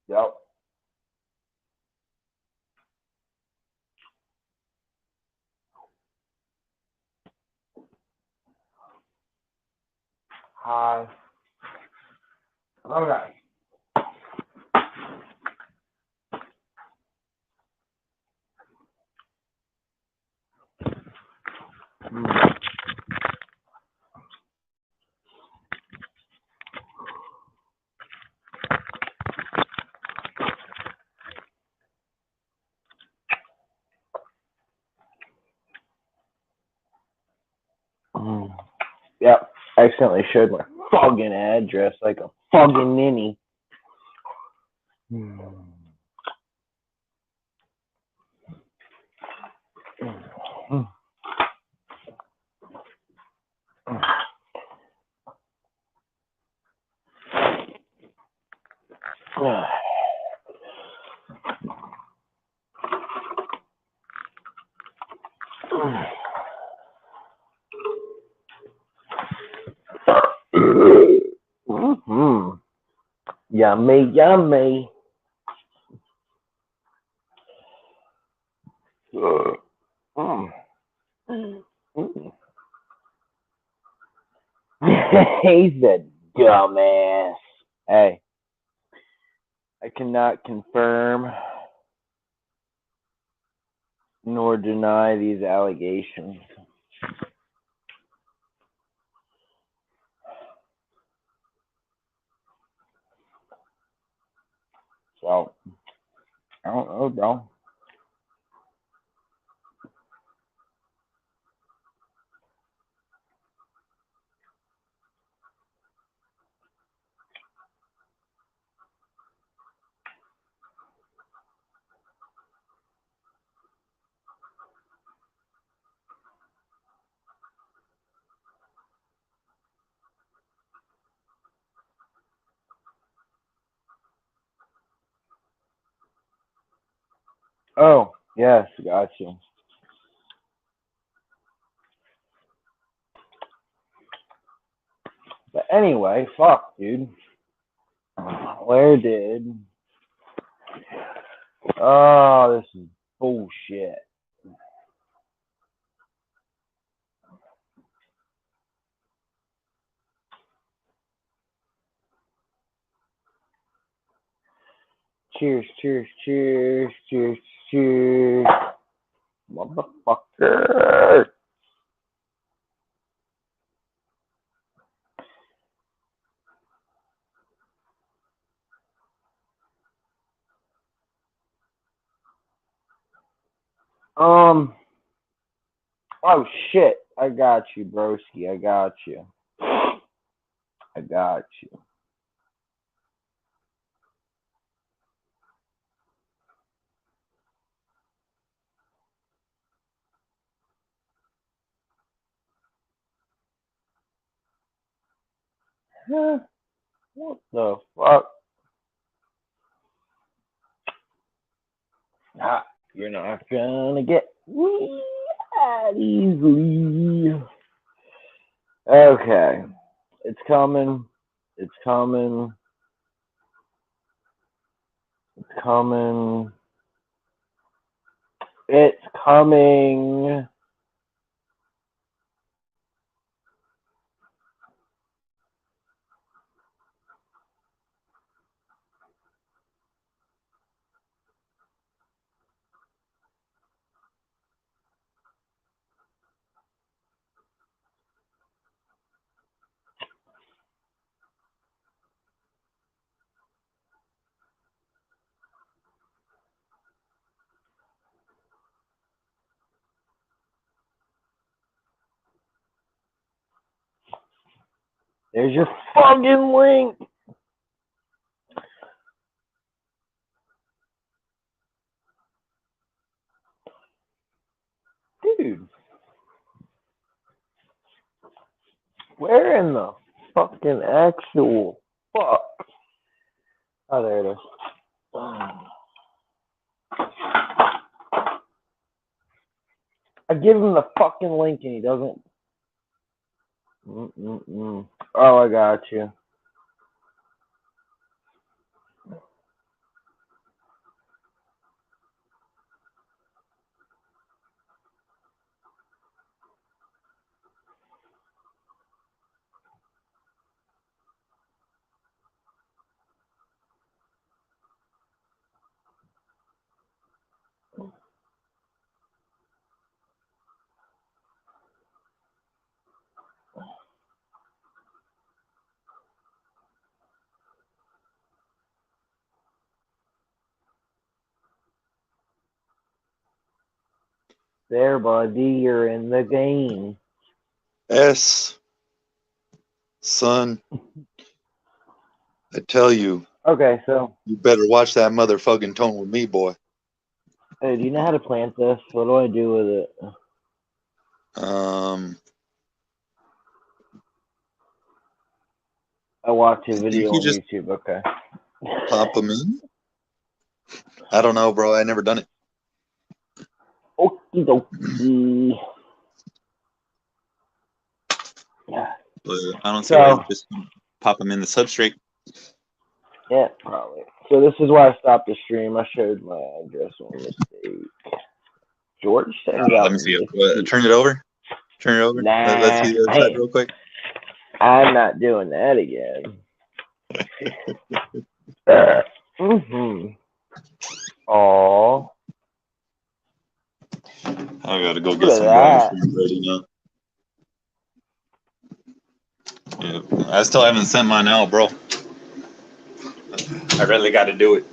Yep. Hi. Okay. Mm. Mm. Yep. Accidentally showed my fucking address like a fucking ninny. Mm. Mm. Mm-hmm. Yummy, yummy. Mm. Mm. He's a dumbass. Hey, I cannot confirm nor deny these allegations. So, I don't know, bro. Oh, yes, gotcha. But anyway, fuck, dude. Where did. Oh, this is bullshit. Cheers, cheers, cheers, cheers, cheers. Motherfucker. Um, oh shit. I got you, broski. I got you. I got you. Huh? What the fuck? Ah, you're not gonna get me that easily. Okay. It's coming. It's coming. It's coming. It's coming. There's your fucking link. Dude, where in the fucking actual fuck? Oh, there it is. I give him the fucking link and he doesn't. Mm-mm-mm. Oh, I got you. there, buddy. You're in the game. S, son, I tell you, Okay, so you better watch that motherfucking tone with me, boy. hey, do you know how to plant this? What do I do with it? I watch a I think video you on just YouTube. Okay. pop them in. I don't know, bro. I never done it. Okie dokie. Yeah. But I don't see why you just pop them in the substrate. Yeah, probably. So this is why I stopped the stream. I showed my address on mistake. George sends out. Let me see. Turn it over. Turn it over. Nah, Let's see the other side real quick. I'm not doing that again. Aw. I gotta go get some wine ready now. Yeah, I still haven't sent mine out, bro. I really got to do it.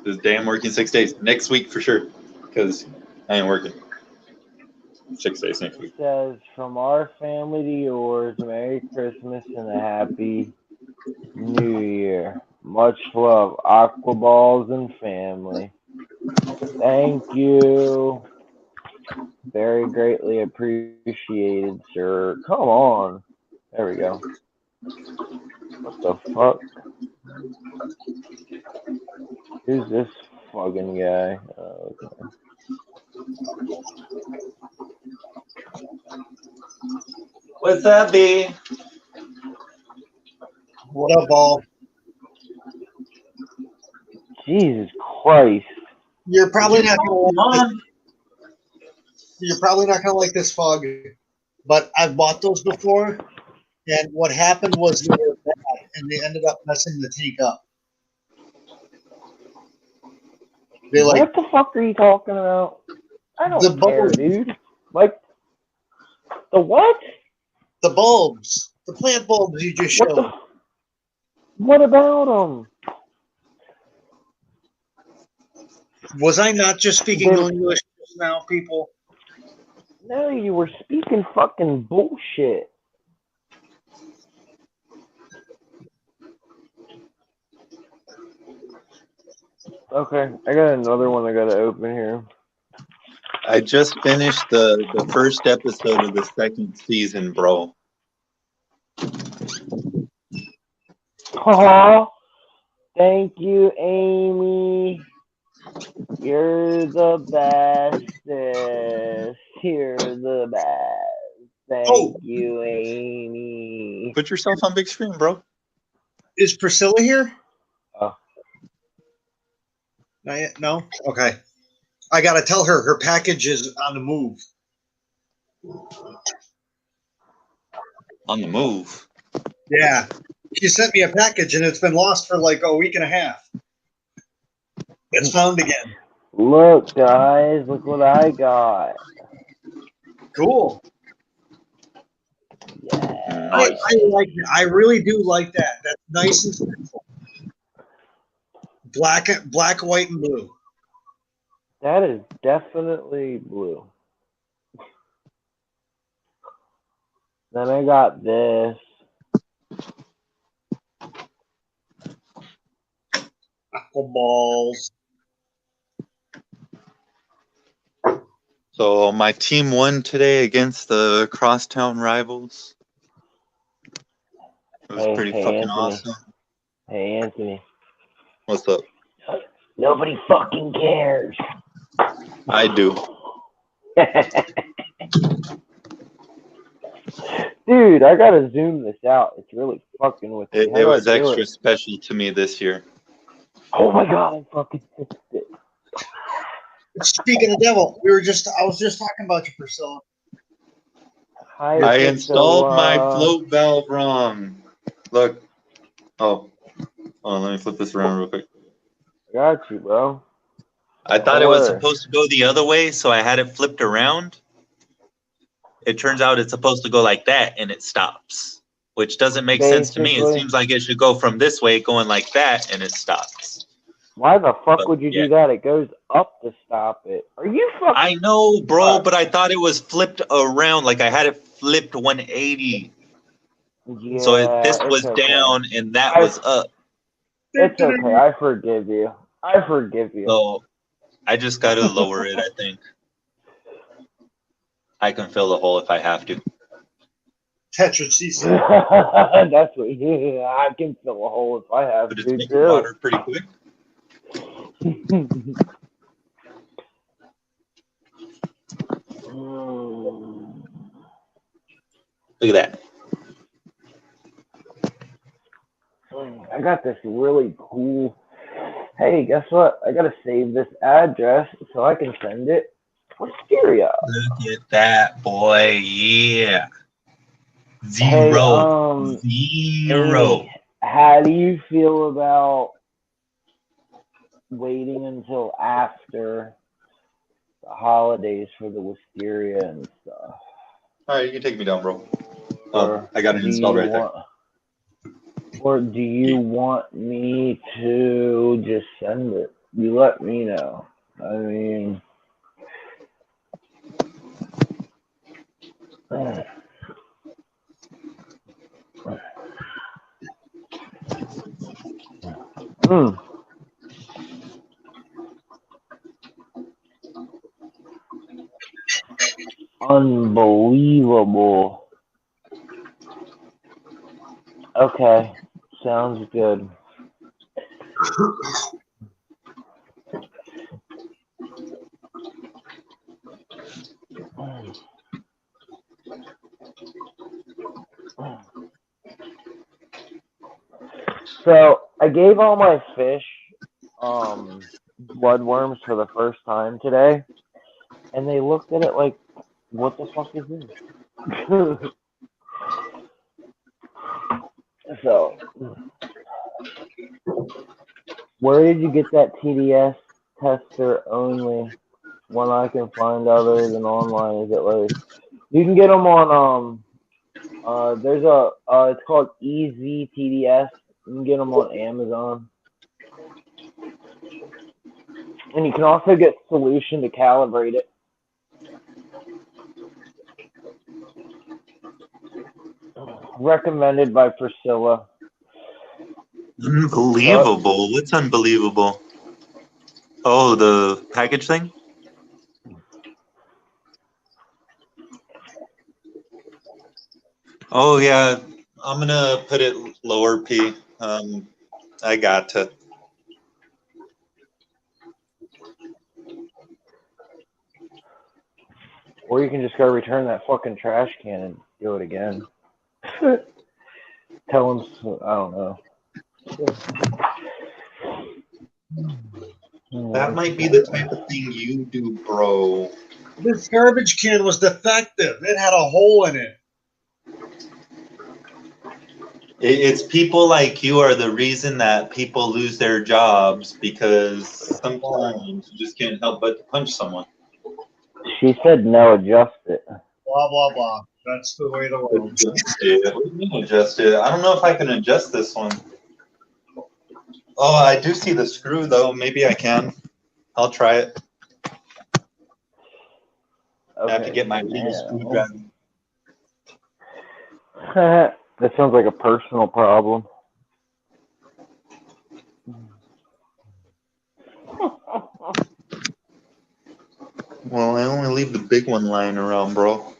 This day I'm working 6 days. Next week for sure, because I ain't working. 6 days next week. It says, from our family to yours, Merry Christmas and a Happy New Year. Much love, Aqua Balls and family. Thank you. Very greatly appreciated, sir. Come on. There we go. What the fuck? Who's this fucking guy? Oh, okay. What's up, B? What up, all? Jesus Christ. You're probably not gonna like this fog, but I've bought those before, and what happened was they were bad, and they ended up messing the tank up. What the fuck are you talking about? I don't care, dude. Like, the what? The bulbs. The plant bulbs you just showed. What about them? Was I not just speaking English now, people? No, you were speaking fucking bullshit. Okay, I got another one I gotta open here. I just finished the first episode of the second season, bro. Aw, thank you, Amy. You're the bestest. You're the best. Thank you, Amy. Put yourself on big screen, bro. Is Priscilla here? Oh. Not yet? No? Okay. I gotta tell her her package is on the move. On the move? Yeah. She sent me a package and it's been lost for like a week and a half. It's found again. Look, guys, look what I got. Cool. Yeah. I like that. I really do like that. That's nice and simple. Black, white, and blue. That is definitely blue. Then I got this. Aqua balls. So my team won today against the crosstown rivals. It was pretty fucking Anthony. awesome. Hey, Anthony. What's up? Nobody fucking cares. I do. Dude, I gotta zoom this out. It's really fucking with me. It was extra special to me this year. Oh my god, I fucking fixed it. Speaking of devil, I was just talking about you, Priscilla. I installed my float valve wrong. Look. Oh, let me flip this around real quick. I got you, bro. I thought it was supposed to go the other way, so I had it flipped around. It turns out it's supposed to go like that, and it stops, which doesn't make sense to me. It seems like it should go from this way, going like that, and it stops. Why the fuck But, would you yeah. do that? It goes up to stop it. Are you fucking? I know, bro, but I thought it was flipped around. Like I had it flipped 180. Yeah, So this was it's okay. down and that was up. It's okay. I forgive you. I forgive you. So I just got to lower it, I think. I can fill the hole if I have to. Tetris. That's what. Yeah, I can fill a hole if I have But it's to making too. water pretty quick. Look at that. I got this really cool. Hey, guess what? I gotta save this address so I can send it. Wisteria. Look at that, boy. Yeah. Hey, Zero. Amy, how do you feel about waiting until after the holidays for the wisteria and stuff? All right, you can take me down, bro. Or I got it installed right there. Or do you want me to just send it? You let me know. I mean, unbelievable. Okay, sounds good. So I gave all my fish blood worms for the first time today, and they looked at it like, "What the fuck is this?" So, where did you get that TDS tester only? One I can find other than online. Is it like you can get them on there's a it's called EZTDS. You can get them on Amazon. And you can also get solution to calibrate it. Recommended by Priscilla. Unbelievable. What's unbelievable? Oh, the package thing? Oh, yeah. I'm going to put it lower, P. I got to. Or you can just go return that fucking trash can and do it again. Tell them, I don't know. That might be the type of thing you do, bro. This garbage can was defective. It had a hole in it. It's people like you are the reason that people lose their jobs because sometimes you just can't help but to punch someone. She said no, adjust it. Blah, blah, blah. That's the way the world is. What do you mean adjust it? I don't know if I can adjust this one. Oh, I do see the screw though. Maybe I can. I'll try it. Okay, I have to get my little screwdriver. That sounds like a personal problem. Well, I only leave the big one lying around, bro.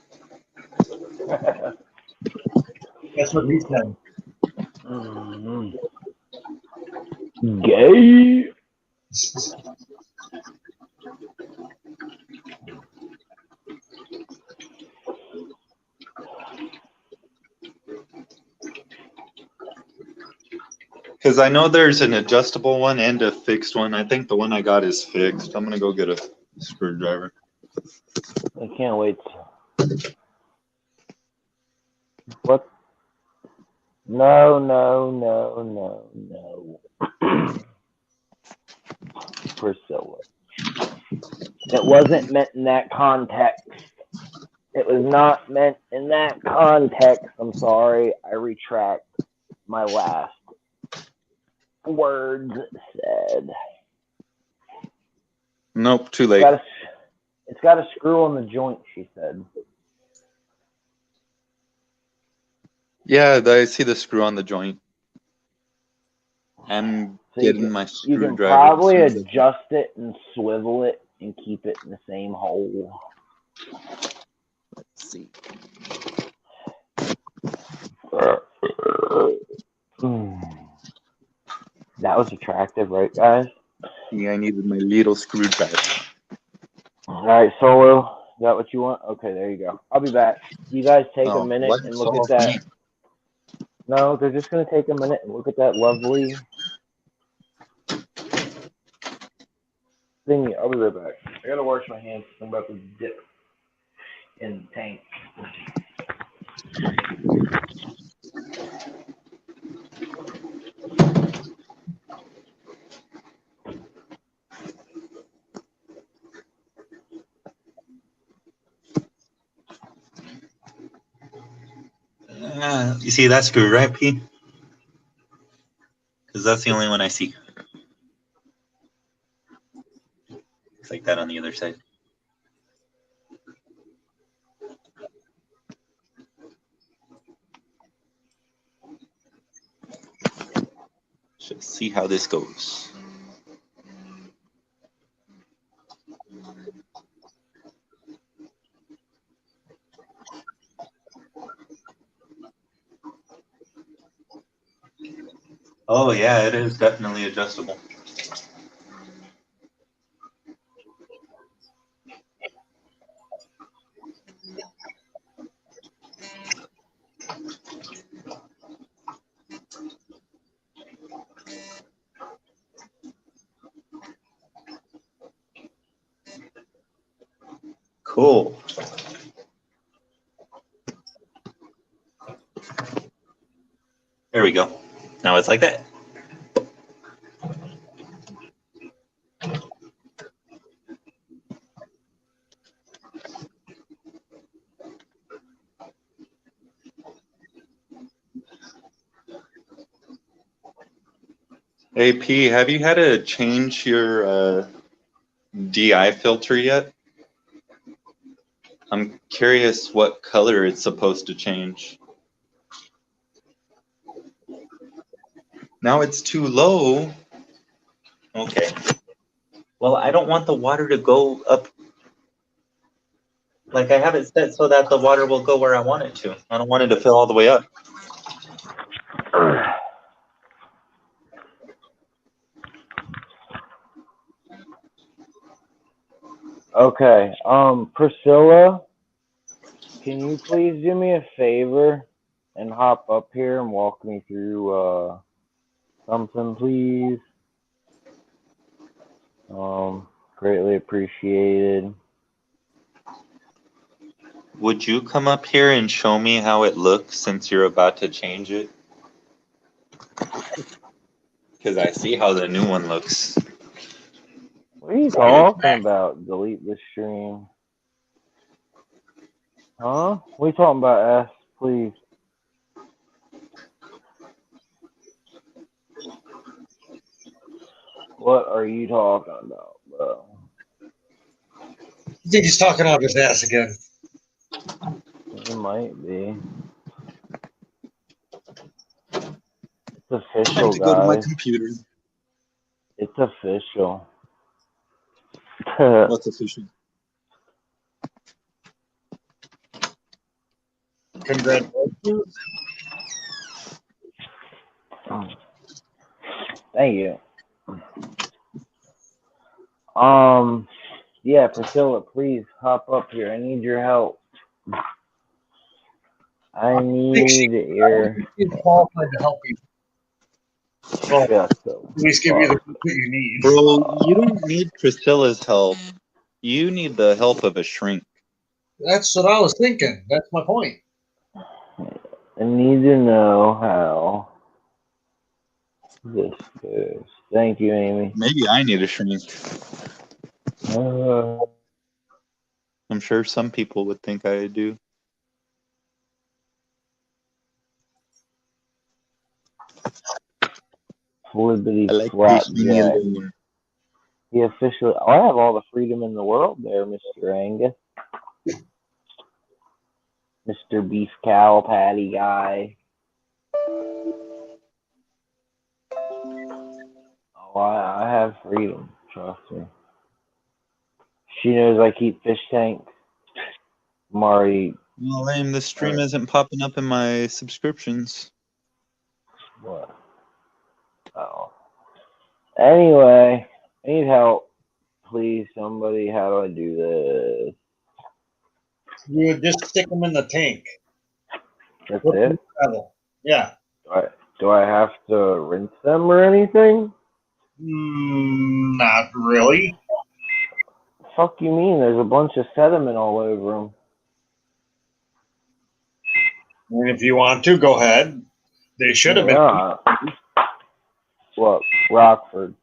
That's what he said. Gay. Because I know there's an adjustable one and a fixed one. I think the one I got is fixed. I'm going to go get a screwdriver. I can't wait. What? No. Priscilla. It wasn't meant in that context. It was not meant in that context. I'm sorry. I retract my last words said. Nope, too late. It's got a screw on the joint, she said. Yeah, I see the screw on the joint. I'm So getting my you can screwdriver. probably adjust it and swivel it and keep it in the same hole. Let's see. That was attractive, right, guys? Yeah, I needed my little screwdriver. All right, Solo, is that what you want? Okay, there you go. I'll be back. You guys take a minute what? and look So at that. funny. No, they're just going to take a minute and look at that lovely thingy. I'll be right back. I got to wash my hands. I'm about to dip in the tank. You see that screw, right, P? Because that's the only one I see. It's like that on the other side. Let's see how this goes. Oh yeah, it is definitely adjustable. Cool. There we go. Now it's like that. Hey P, have you had to change your DI filter yet? I'm curious what color it's supposed to change. Now it's too low. Okay. Well, I don't want the water to go up. Like I have it set so that the water will go where I want it to. I don't want it to fill all the way up. Okay. Priscilla, can you please do me a favor and hop up here and walk me through something, please? Greatly appreciated. Would you come up here and show me how it looks since you're about to change it? Because I see how the new one looks. What are you talking about? Delete the stream. Huh? What are you talking about, S? Please. What are you talking about, bro? I think he's talking out of his ass again. It might be. It's official, Go to my guys. computer. It's official. What's official? Congratulations. Thank you. Yeah, Priscilla, please hop up here. I need your help. I need your He's qualified to help you. Well, shut the at least give you the what you need. Bro, you don't need Priscilla's help. You need the help of a shrink. That's what I was thinking. That's my point. I need to know how this goes. Thank you, Amy. Maybe I need a shrink. Uh, I'm sure some people would think I do. Flippity I like flapjack. Disney. He officially. I have all the freedom in the world there, Mr. Angus, Mr. Beef Cow Patty guy. Oh, I have freedom. Trust me. She knows I keep fish tanks. Mari, Well, lame. The stream isn't popping up in my subscriptions. what? Oh. Anyway, I need help. Please, somebody, how do I do this? You would just stick them in the tank. That's Put them in it? the kettle. Yeah. Do I have to rinse them or anything? Not really. Fuck you mean? There's a bunch of sediment all over them. And if you want to, go ahead. They should have been. Yeah. Look, Rockford.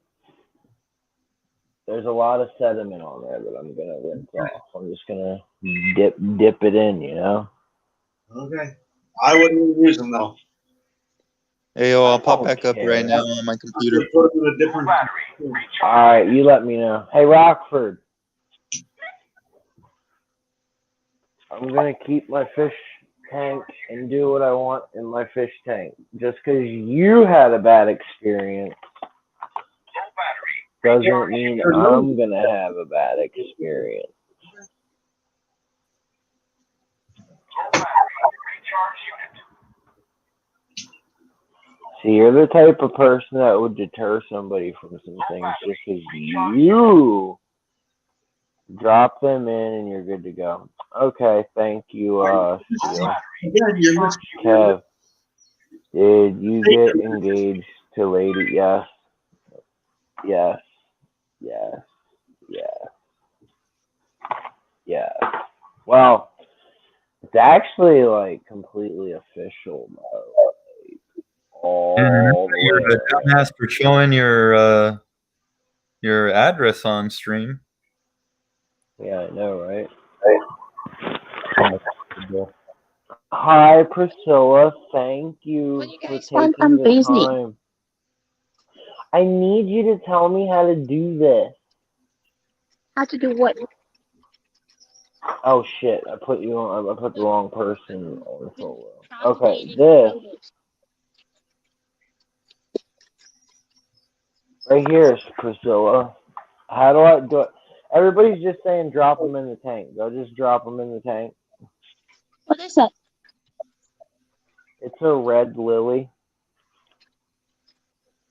There's a lot of sediment on there that I'm gonna rinse off. I'm just gonna dip it in, you know. Okay. I wouldn't use them though. Hey, yo, I'll pop don't back up care. right now on my computer. Put them in a different. All right, you let me know. Hey, Rockford. I'm gonna keep my fish tank and do what I want in my fish tank. Just because you had a bad experience doesn't mean I'm gonna have a bad experience. See, you're the type of person that would deter somebody from some things just because you drop them in and you're good to go. Okay, thank you, Steele. Kev, did you get engaged to Lady? Yes. Yes. Yes. Yes. Yes. Well, it's actually like completely official though. All the You're the way. dumbass for showing your address on stream. Yeah, I know, right? Hi, Priscilla. Thank you What do you for guys want? taking I'm the busy. time. I need you to tell me how to do this. How to do what? Oh shit! I put you on. I put the wrong person on solo. Okay, this right here is Priscilla. How do I do it? Everybody's just saying drop them in the tank. Go just drop them in the tank. What is that? It's a red lily.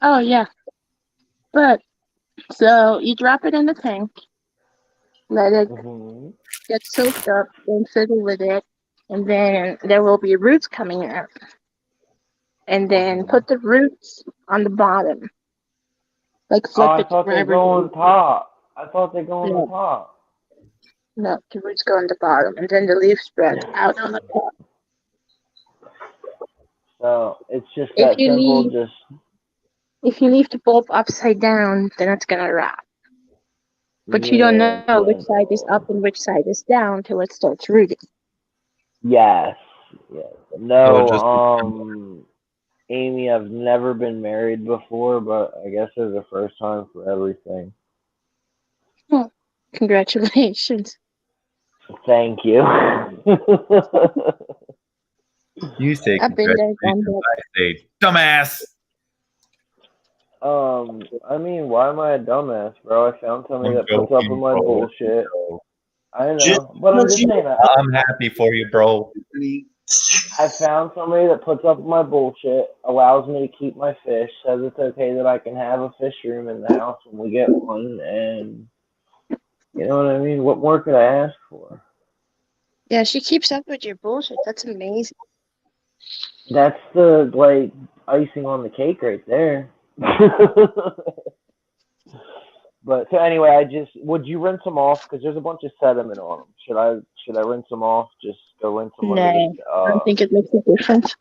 Oh yeah. But so you drop it in the tank, let it get soaked up, then fiddle with it, and then there will be roots coming out. And then put the roots on the bottom. Like Oh, flip I it thought they wherever go you on top. I thought they go on the No, top. no, the roots go on the bottom, and then the leaves spread out on the top. So it's just If that you simple. leave, Just if you leave the bulb upside down, then it's gonna rot. But you don't yeah, know which side is up and which side is down till it starts rooting. yes, yes. So No, Amy, I've never been married before, but I guess there's a first time for everything. Oh, congratulations. Thank you. You say I've been there, done congratulations. that. I say dumbass. I mean, why am I a dumbass, bro? I found somebody that puts up with my bullshit. I know, but I'm just saying that. I'm happy for you, bro. I found somebody that puts up with my bullshit, allows me to keep my fish, says it's okay that I can have a fish room in the house when we get one, and you know what I mean? What more could I ask for? Yeah, she keeps up with your bullshit. That's amazing. That's the like icing on the cake right there. But so anyway, would you rinse them off because there's a bunch of sediment on them? Should I rinse them off? Just go rinse them under No, the. I don't think it makes a difference.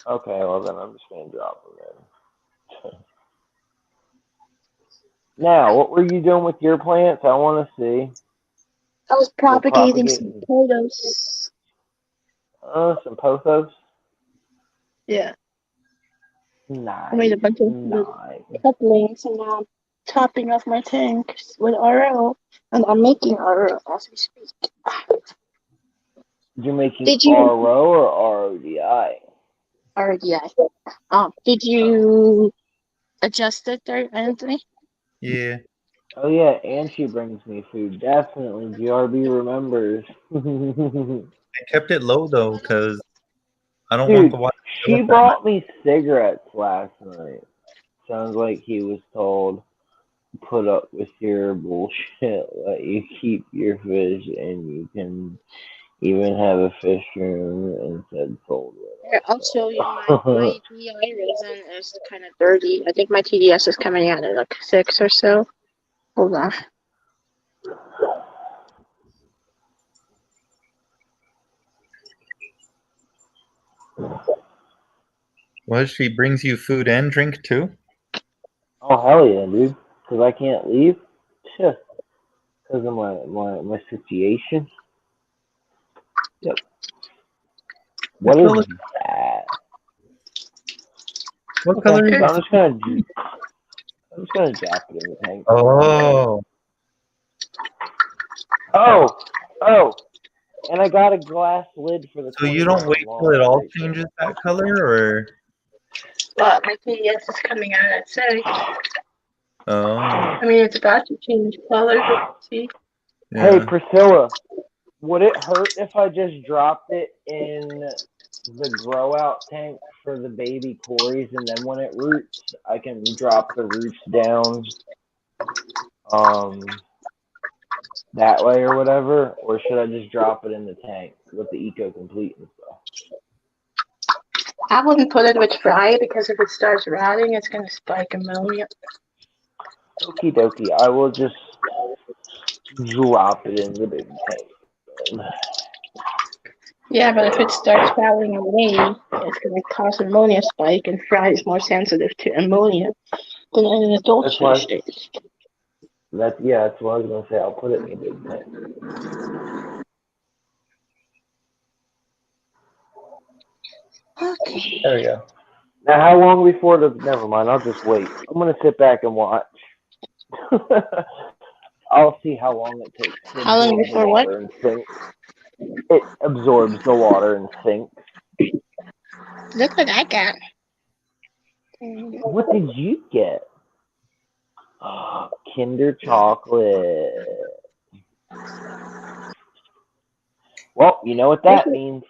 Okay, well then I'm just gonna drop them in. Now, what were you doing with your plants? I want to see. I was propagating some Propagating. potatoes. Some pothos. Yeah, Nice. I made a bunch of Nice. couplings and now topping off my tank with RO, and I'm making RO as we speak. You're making Did you RO or RODI? RDI? Did you adjust it there, Anthony? Yeah. Oh yeah, and she brings me food. Definitely, GRB remembers. I kept it low though, because I don't want Dude, the water to fill she up that much. brought me cigarettes last night. Sounds like he was told, put up with your bullshit, let you keep your fish, and you can even have a fish room, and said sold Here, it I'll show you also. my DI resin is kind of dirty. I think my TDS is coming out at like 6 or so. Hold on. Well, she brings you food and drink too? Oh hell yeah, dude! Because I can't leave. Because of my situation. Yep. What What color? is that? What Okay, color is so it? I'm just gonna drop it in the tank. Oh, Oh, and I got a glass lid for the so you don't 20-gallon wait till it long all right there. changes that color, or? But my TDS is coming out at 6. Oh, I mean, it's about to change color. See? Hey yeah. Priscilla, would it hurt if I just dropped it in the grow out tank for the baby Corys, and then when it roots, I can drop the roots down that way or whatever, or should I just drop it in the tank with the Eco Complete and stuff? I wouldn't put it with fry because if it starts rotting, it's going to spike ammonia. Okie dokie, I will just drop it in the big tank. Yeah, but if it starts rotting away, it's going to cause ammonia spike, and fry is more sensitive to ammonia than an adult That's why. fish is. That's what I was gonna say. I'll put it in the big tank. Okay. There we go. Now, how long before the? Never mind. I'll just wait. I'm gonna sit back and watch. I'll see how long it takes to How long absorb the before what? water and sink. It absorbs the water and sinks. Look what I got. What did you get? Kinder chocolate. Well, you know what that means.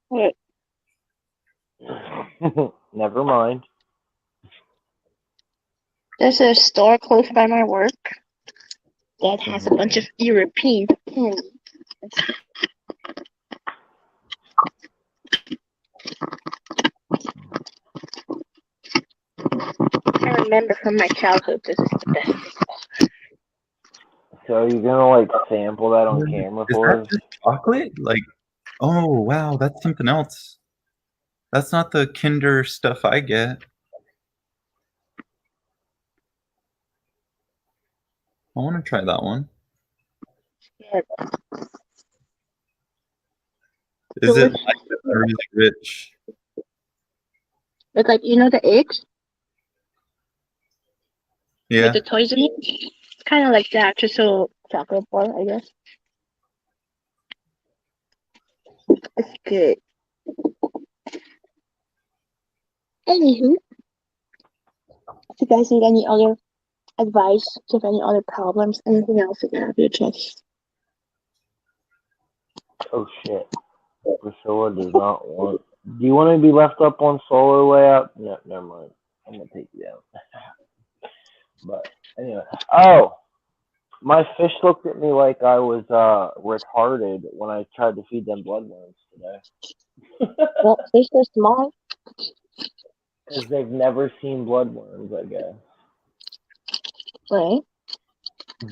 What? Never mind. There's a store close by my work that has a bunch of European candy. I remember from my childhood, this is the best. So you're gonna like sample that on camera Is for that us? just chocolate? Like, oh wow, that's something else. That's not the Kinder stuff I get. I want to try that one. Yeah. Is it Delicious. light or really rich? It's like, you know the eggs with Yeah. the toys in it? It's kind of like that, just a chocolate bar, I guess. It's good. Anywho, if you guys need any other advice, if you have any other problems, anything else you can have your chest. Oh shit. Priscilla does not want. Do you want to be left up on solo layout? No, never mind. I'm gonna take you down. But anyway. Oh, my fish looked at me like I was retarded when I tried to feed them bloodworms today. Well, fish are small. Because they've never seen bloodworms, I guess. Right?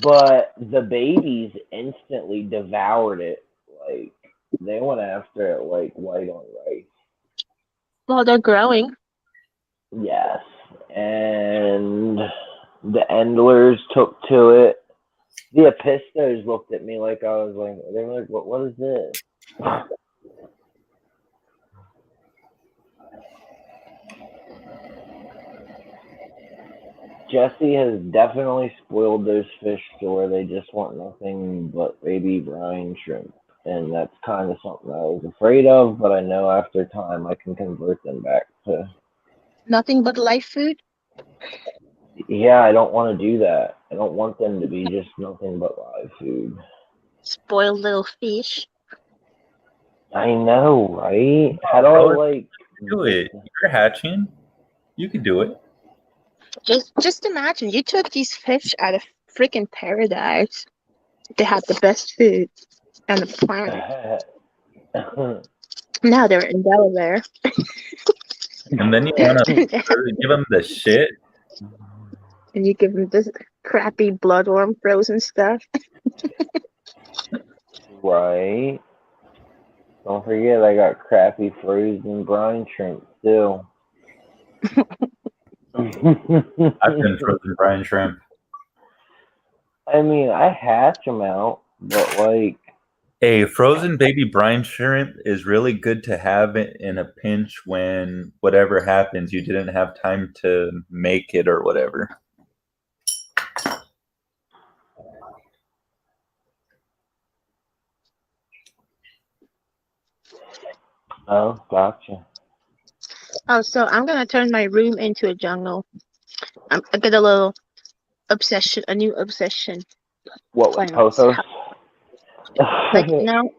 But the babies instantly devoured it. Like they went after it like white on rice. Well, they're growing. Yes, and the endlers took to it. The apistos looked at me like I was like, they were like, what is this? Jesse has definitely spoiled those fish to where they just want nothing but baby brine shrimp. And that's kind of something I was afraid of, but I know after time I can convert them back to. Nothing but live food. Yeah, I don't want to do that. I don't want them to be just nothing but live food. Spoiled little fish. I know, right? How do I like Do it. You're hatching. You can do it. Just imagine you took these fish out of freaking paradise. They had the best food on the planet. Now they're in Delaware. And then you want to give them the shit. And you give them this crappy bloodworm frozen stuff. Right. Don't forget I got crappy frozen brine shrimp too. I've been frozen brine shrimp. I mean, I hatch them out, but like. A frozen baby brine shrimp is really good to have it in a pinch when whatever happens, you didn't have time to make it or whatever. Oh, gotcha. Oh, so I'm gonna turn my room into a jungle. I got a little obsession, a new obsession. What with Plants. pothos? Like now, I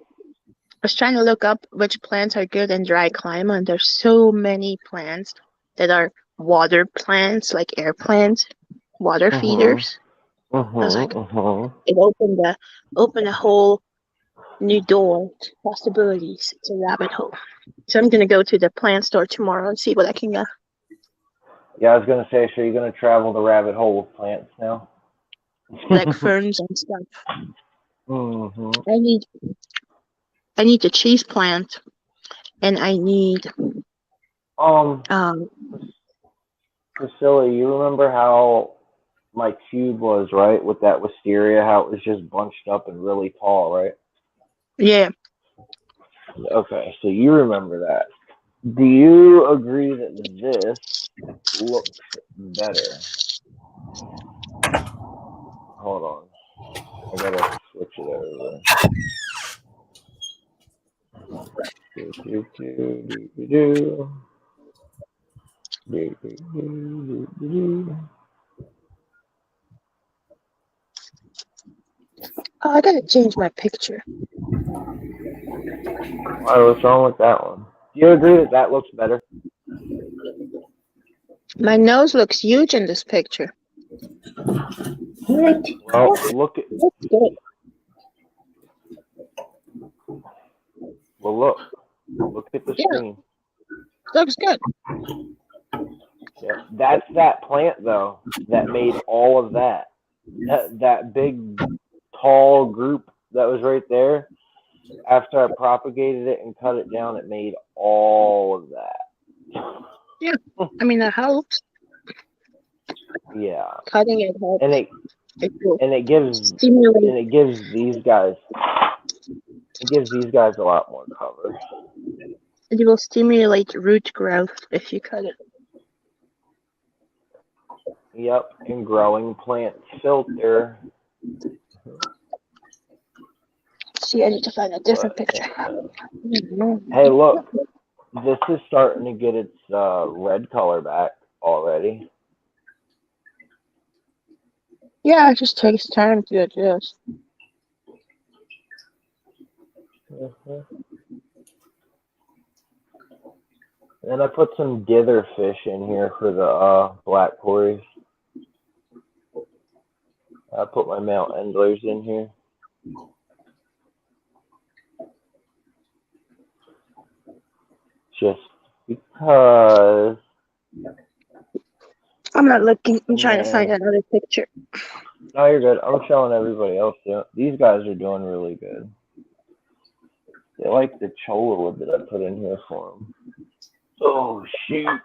was trying to look up which plants are good in dry climate, and there's so many plants that are water plants, like air plants, water feeders. I was like, it opened a whole new door to possibilities. It's a rabbit hole. So I'm gonna go to the plant store tomorrow and see what I can get. Yeah, I was gonna say, so you're gonna travel the rabbit hole with plants now? Like ferns and stuff. Mm-hmm. I need the cheese plant, and I need Priscilla, you remember how my cube was, right? With that wisteria, how it was just bunched up and really tall, right? Yeah. Okay, so you remember that. Do you agree that this looks better? Hold on. I gotta switch it over. Do, do, do, do, do, do, do, do, do, do. Oh, I gotta change my picture. Why, what's wrong with that one? Do you agree that that looks better? My nose looks huge in this picture. What? Well, look at. Looks good. Well, look at the screen. Looks good. Yeah, that's that plant though that made all of that. That big, tall group that was right there. After I propagated it and cut it down, it made all of that. Yeah, I mean that helps. Yeah, Cutting it helps. and it gives these guys a lot more cover. It will stimulate root growth if you cut it. Yep, and growing plants filter. See, I need to find a different picture. Hey, look, this is starting to get its red color back already. Yeah, it just takes time to adjust. And I put some dither fish in here for the black quarries. I put my male endlers in here. Just because. I'm not looking. I'm trying to find another picture. No, you're good. I'm showing everybody else. These guys are doing really good. They like the cholla wood that I put in here for them. Oh, shoot.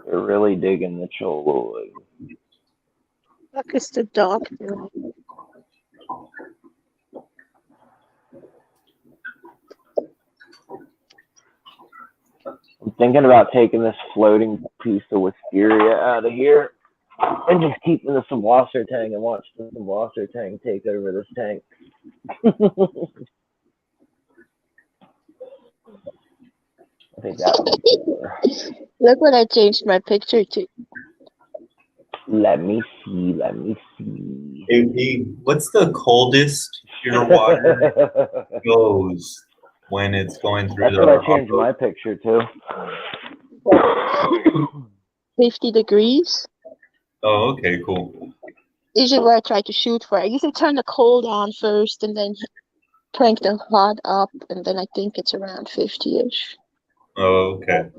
They're really digging the cholla wood. Look, it's the dog doing. I'm thinking about taking this floating piece of wisteria out of here and just keeping the Wasser Tang and watch the Wasser Tang take over this tank. I think that would be cooler. Look what I changed my picture to. Let me see. Hey, Pete, what's the coldest your water goes when it's going through That's the what I changed my picture to. 50 degrees. Oh, okay, cool. Usually what I try to shoot for. I usually turn the cold on first and then crank the hot up, and then I think it's around 50-ish. Oh, okay.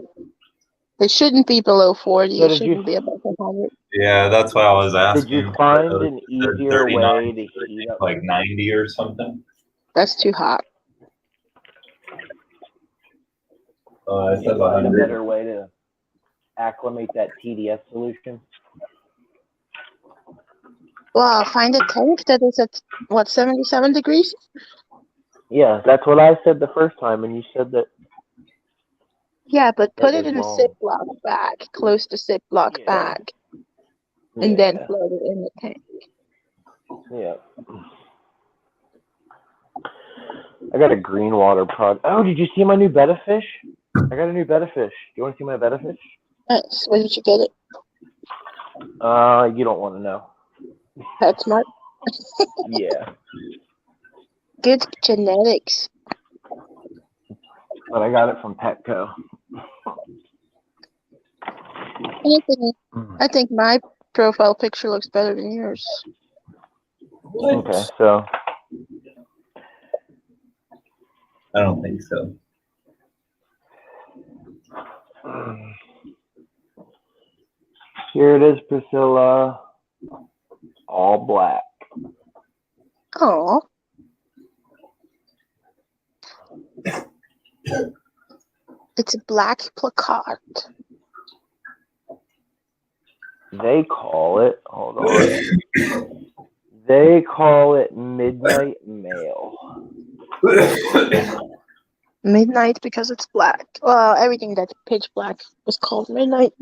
It shouldn't be below 40. So It shouldn't be above 100. Yeah, that's why I was asking. Did you find an The easier 39 way to heat up? like 90 or something? That's too hot. I Did said you find a 100. better way to acclimate that TDS solution? Well, find a tank that is at, 77 degrees? Yeah, that's what I said the first time, and you said that. Yeah, but put it was in a wrong. Ziploc bag, close the Ziploc bag, and then float it in the tank. Yeah. I got a green water product. Oh, did you see my new betta fish? I got a new betta fish. Do you want to see my betta fish? Nice. Where did you get it? You don't want to know. PetSmart. Yeah. Good genetics. But I got it from Petco. Anthony, I think my profile picture looks better than yours. Okay, so. I don't think so. Here it is, Priscilla. All black. Oh. It's a black placard. They call it, hold on. They call it Midnight Mail. Midnight because it's black. Well, everything that's pitch black is called midnight.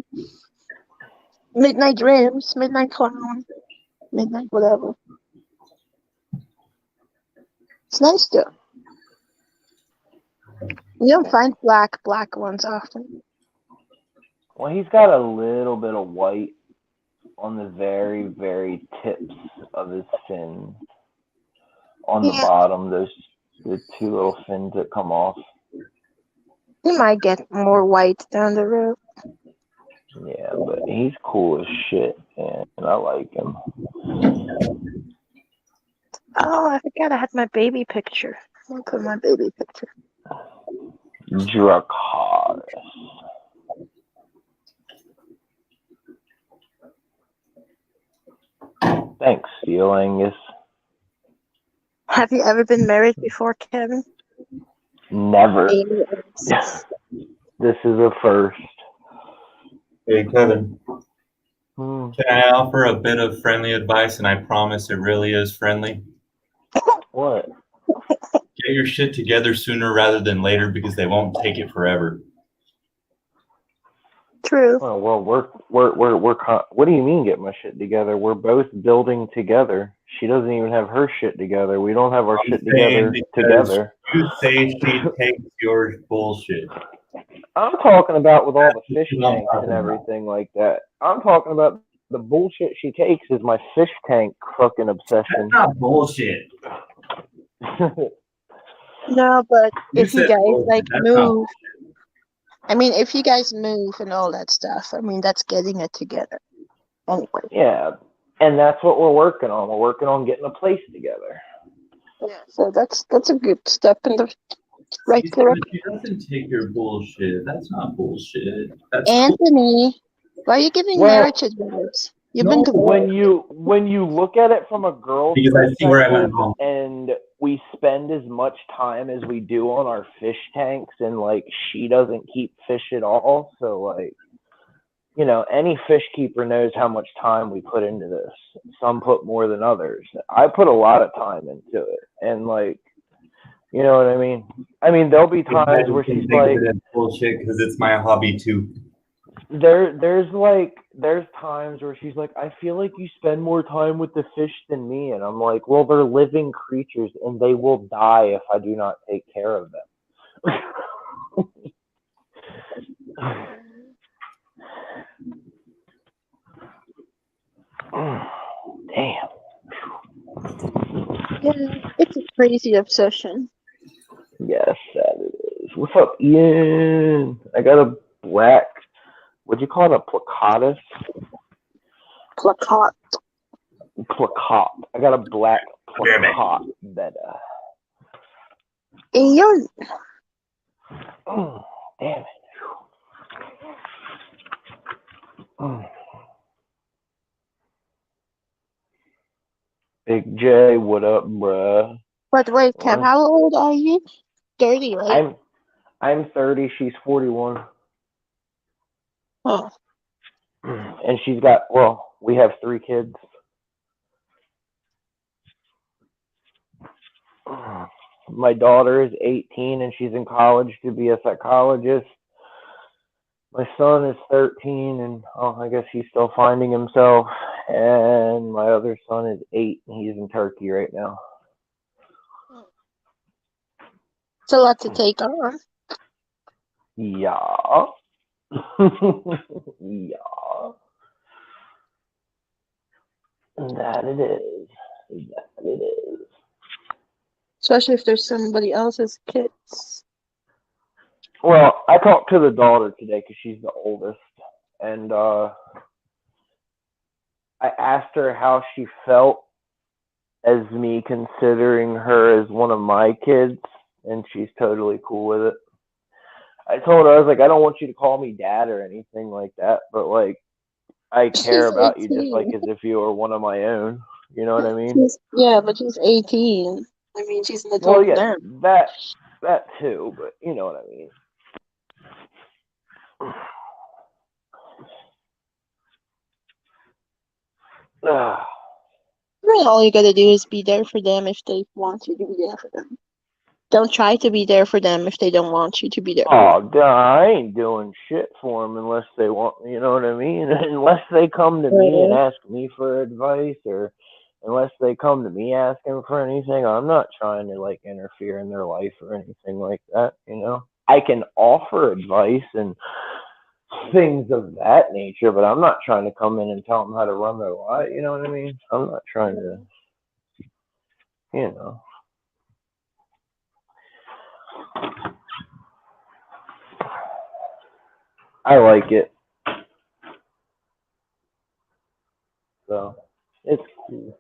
Midnight rims, midnight clown, midnight whatever. It's nice though. You don't find black ones often. Well, he's got a little bit of white on the very, very tips of his fins. On the bottom, there's the two little fins that come off. He might get more white down the road. Yeah, but he's cool as shit, and I like him. Oh, I forgot I had my baby picture. I'll put my baby picture. Dracarys. Thanks, Steel Angus. Have you ever been married before, Kevin? Never. This is a first. Hey, Kevin. Hmm. Can I offer a bit of friendly advice, and I promise it really is friendly? What? Get your shit together sooner rather than later because they won't take it forever. True. Oh, well, what do you mean get my shit together? We're both building together. She doesn't even have her shit together. We don't have our shit together. You say she takes your bullshit. I'm talking about with all the fish tanks and everything like that. I'm talking about the bullshit she takes is my fish tank fucking obsession. That's not bullshit. No, but if you guys bullshit. move, I mean, if you guys move and all that stuff, I mean, that's getting it together. Anyway. Yeah, and that's what we're working on. We're working on getting a place together. Yeah, so that's a good step in the right direction. She doesn't take your bullshit. That's not bullshit. That's Anthony, why are you giving marriage advice? You've been divorced. When you look at it from a girl's perspective, and we spend as much time as we do on our fish tanks, and like she doesn't keep fish at all, so like, you know, any fish keeper knows how much time we put into this. Some put more than others. I put a lot of time into it, and like, You know what I mean? I mean, there'll be I times where can she's think of like, it as bullshit because it's my hobby too. there's times where she's like, I feel like you spend more time with the fish than me, and I'm like, well, they're living creatures and they will die if I do not take care of them. Damn. Yeah, it's a crazy obsession. Yes, that it is. What's up, Ian? I got a black. What'd you call it? A placatus? Placat. Placat. I got a black placat betta. Ian. Oh, damn it. Oh. Big J, what up, bruh? But wait, Kev, how old are you? 30, right? I'm 30. She's 41. Oh. And she's got, well, we have 3 kids. My daughter is 18 and she's in college to be a psychologist. My son is 13 and I guess he's still finding himself. And my other son is 8 and he's in Turkey right now. It's a lot to take on. Yeah. Yeah. That it is. That it is. Especially if there's somebody else's kids. Well, I talked to the daughter today because she's the oldest. And I asked her how she felt as me considering her as one of my kids. And she's totally cool with it. I told her, I was like, I don't want you to call me dad or anything like that. But, like, I care She's about you just 18. like as if you were one of my own. You know what I mean? But she's 18. I mean, she's an Well, adult yeah, now. that too, but you know what I mean. Really, all you gotta do is be there for them if they want you to be there for them. Don't try to be there for them if they don't want you to be there for them. Oh, I ain't doing shit for them unless they want, you know what I mean? Unless they come to me and ask me for advice or unless they come to me asking for anything, I'm not trying to like interfere in their life or anything like that, you know? I can offer advice and things of that nature, but I'm not trying to come in and tell them how to run their life, you know what I mean? I'm not trying to, you know. I like it. So, it's cool.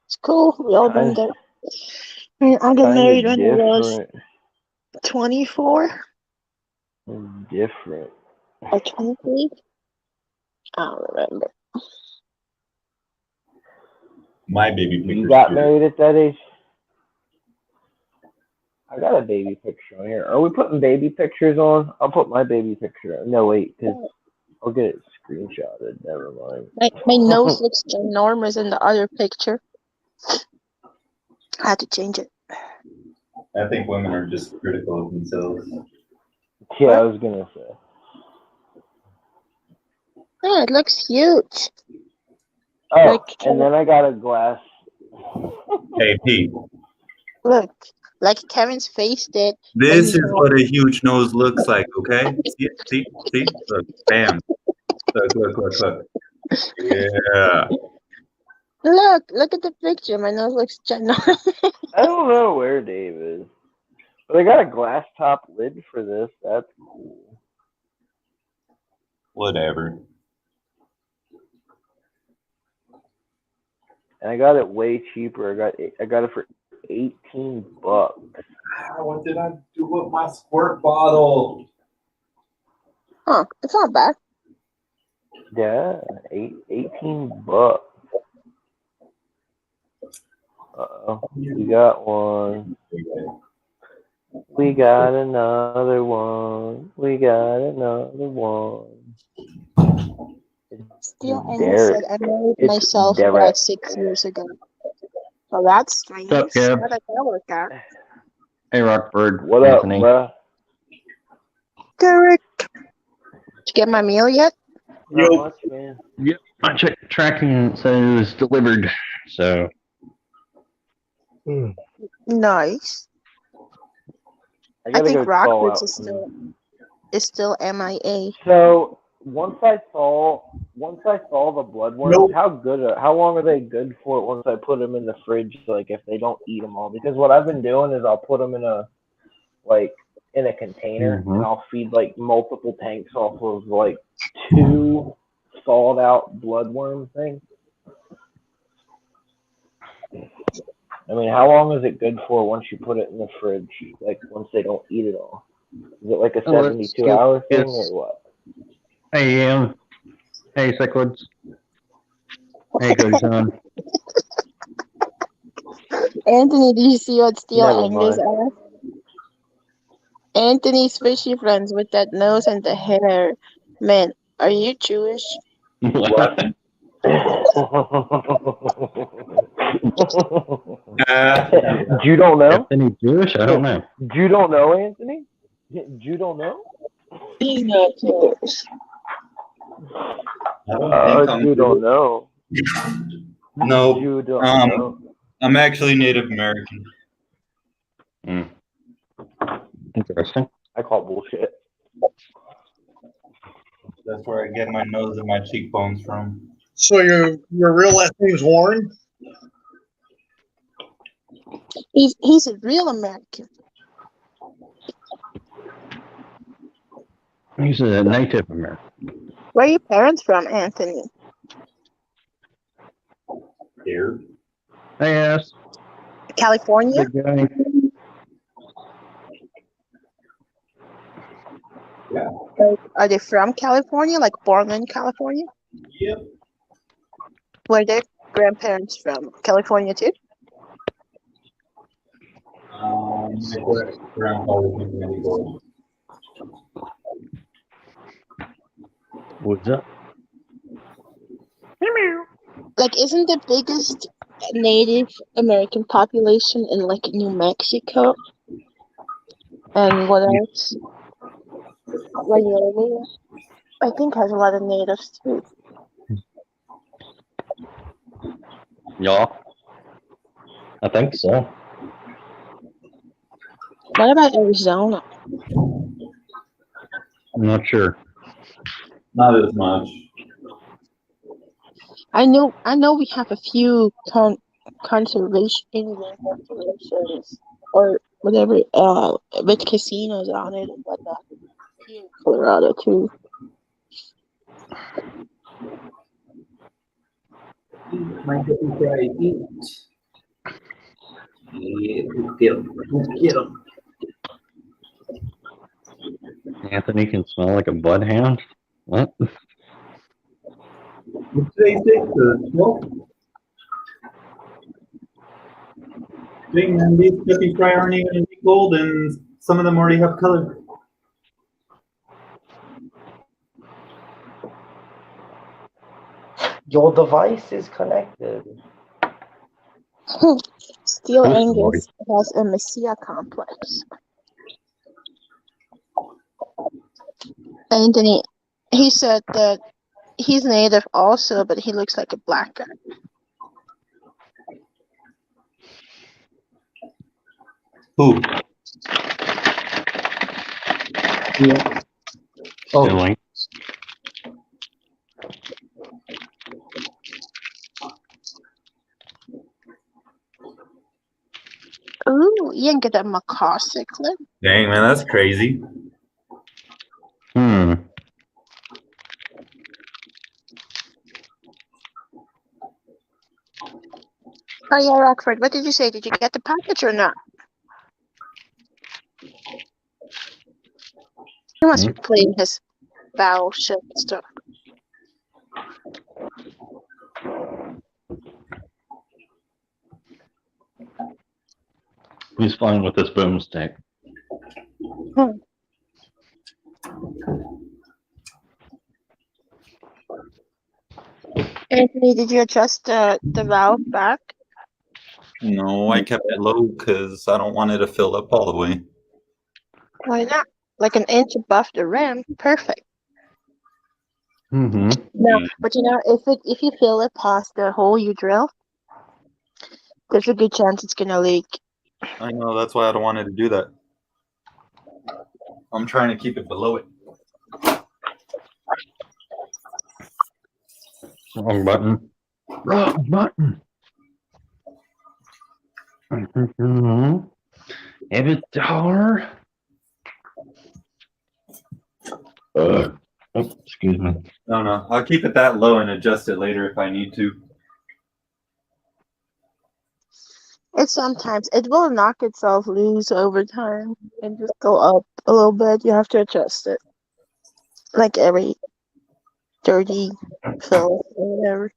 It's cool. We all been there. I mean, I got married when I was 24 Different. or 23. I don't remember. My baby picture. You got married at that age? I got a baby picture on here. Are we putting baby pictures on? I'll put my baby picture on. No, wait, because I'll get it screenshotted. Never mind. My nose looks ginormous in the other picture. I had to change it. I think women are just critical of themselves. Yeah, I was going to say. Yeah, it looks huge. Oh, Like, and then I got a glass. Hey, Pete. Look, like Kevin's face did. This is what a huge nose looks like, okay? See? Look, bam. Look. Yeah. Look at the picture. My nose looks ginormous. I don't know where Dave is. But I got a glass top lid for this. That's cool. Whatever. And I got it way cheaper. I got it for $18. What did I do with my squirt bottle? Huh, it's not bad. Yeah, $18. Uh-oh. We got one. We got another one. We got another one. Still, I said I married myself about 6 years ago. Well, that's strange. What's up, Kev? How did that work out? Hey, Rockford. What Anthony. up, bruh? Derek, did you get my meal yet? Not Yo. much, man. Yep. I checked tracking and it said it was delivered. So. Nice. I I gotta think go call Rockford's out. is still MIA. So once I saw the bloodworms, Nope. how long are they good for once I put them in the fridge? Like if they don't eat them all, because what I've been doing is I'll put them in a container Mhm. and I'll feed like multiple tanks off of like 2 thawed out bloodworm things. I mean, how long is it good for once you put it in the fridge? Like once they don't eat it all? Is it like a Let's 72-hour thing get- or what? Hey, Ian. Hey, Cichlids. Hey, Cody Sean. Anthony, do you see what Steel Never Angus mind. asked? Anthony's fishy friends with that nose and the hair. Man, are you Jewish? What? You don't know? Anthony Jewish? I don't know. You don't know, Anthony? You don't know? He's not Jewish. I don't think I'm You don't know. No, You don't know. I'm actually Native American. Interesting. I call bullshit. That's where I get my nose and my cheekbones from. So your real last name's Warren? He's a real American. He's a Native American. Where are your parents from, Anthony? Here. Hey, ass. California? Big guy. Yeah. Like, are they from California? Like born in California? Yep. Where are their grandparents from? California too? My grandpa was in Mexico. What's up? Like, isn't the biggest Native American population in like New Mexico? And what else? Wyoming, I think, has a lot of natives too. Yeah. I think so. What about Arizona? I'm not sure. Not as much. I know we have a few conservation Indian reservations or whatever, with casinos on it and whatnot. Here in Colorado too. My baby try eat. Yeah, get him. Anthony can smell like a bloodhound? What? What's today's date? The 12th? Dang, man, these Peppy Fry aren't even gold, and some of them already have color. Your device is connected. Steel Good Angus has a messiah complex. Anthony, he said that he's native also, but he looks like a black guy. Who? Yeah. Oh, Silly. Ooh, you can get that macaw cichlid. Dang, man, that's crazy. Hmm. Oh yeah, Rockford, what did you say? Did you get the package or not? He must be playing his battleship stuff. He's fine with this boomstick. Anthony, did you adjust the valve back? No, I kept it low because I don't want it to fill up all the way. Why not? Like an inch above the rim, perfect. Mm-hmm. No, but if you fill it past the hole you drill, there's a good chance it's gonna leak. I know, that's why I don't want it to do that. I'm trying to keep it below it. Wrong button. Wrong button. Mm-hmm. Avatar. Oh, excuse me. No, I'll keep it that low and adjust it later if I need to. It will knock itself loose over time and just go up a little bit. You have to adjust it. Like every 30 fill or whatever.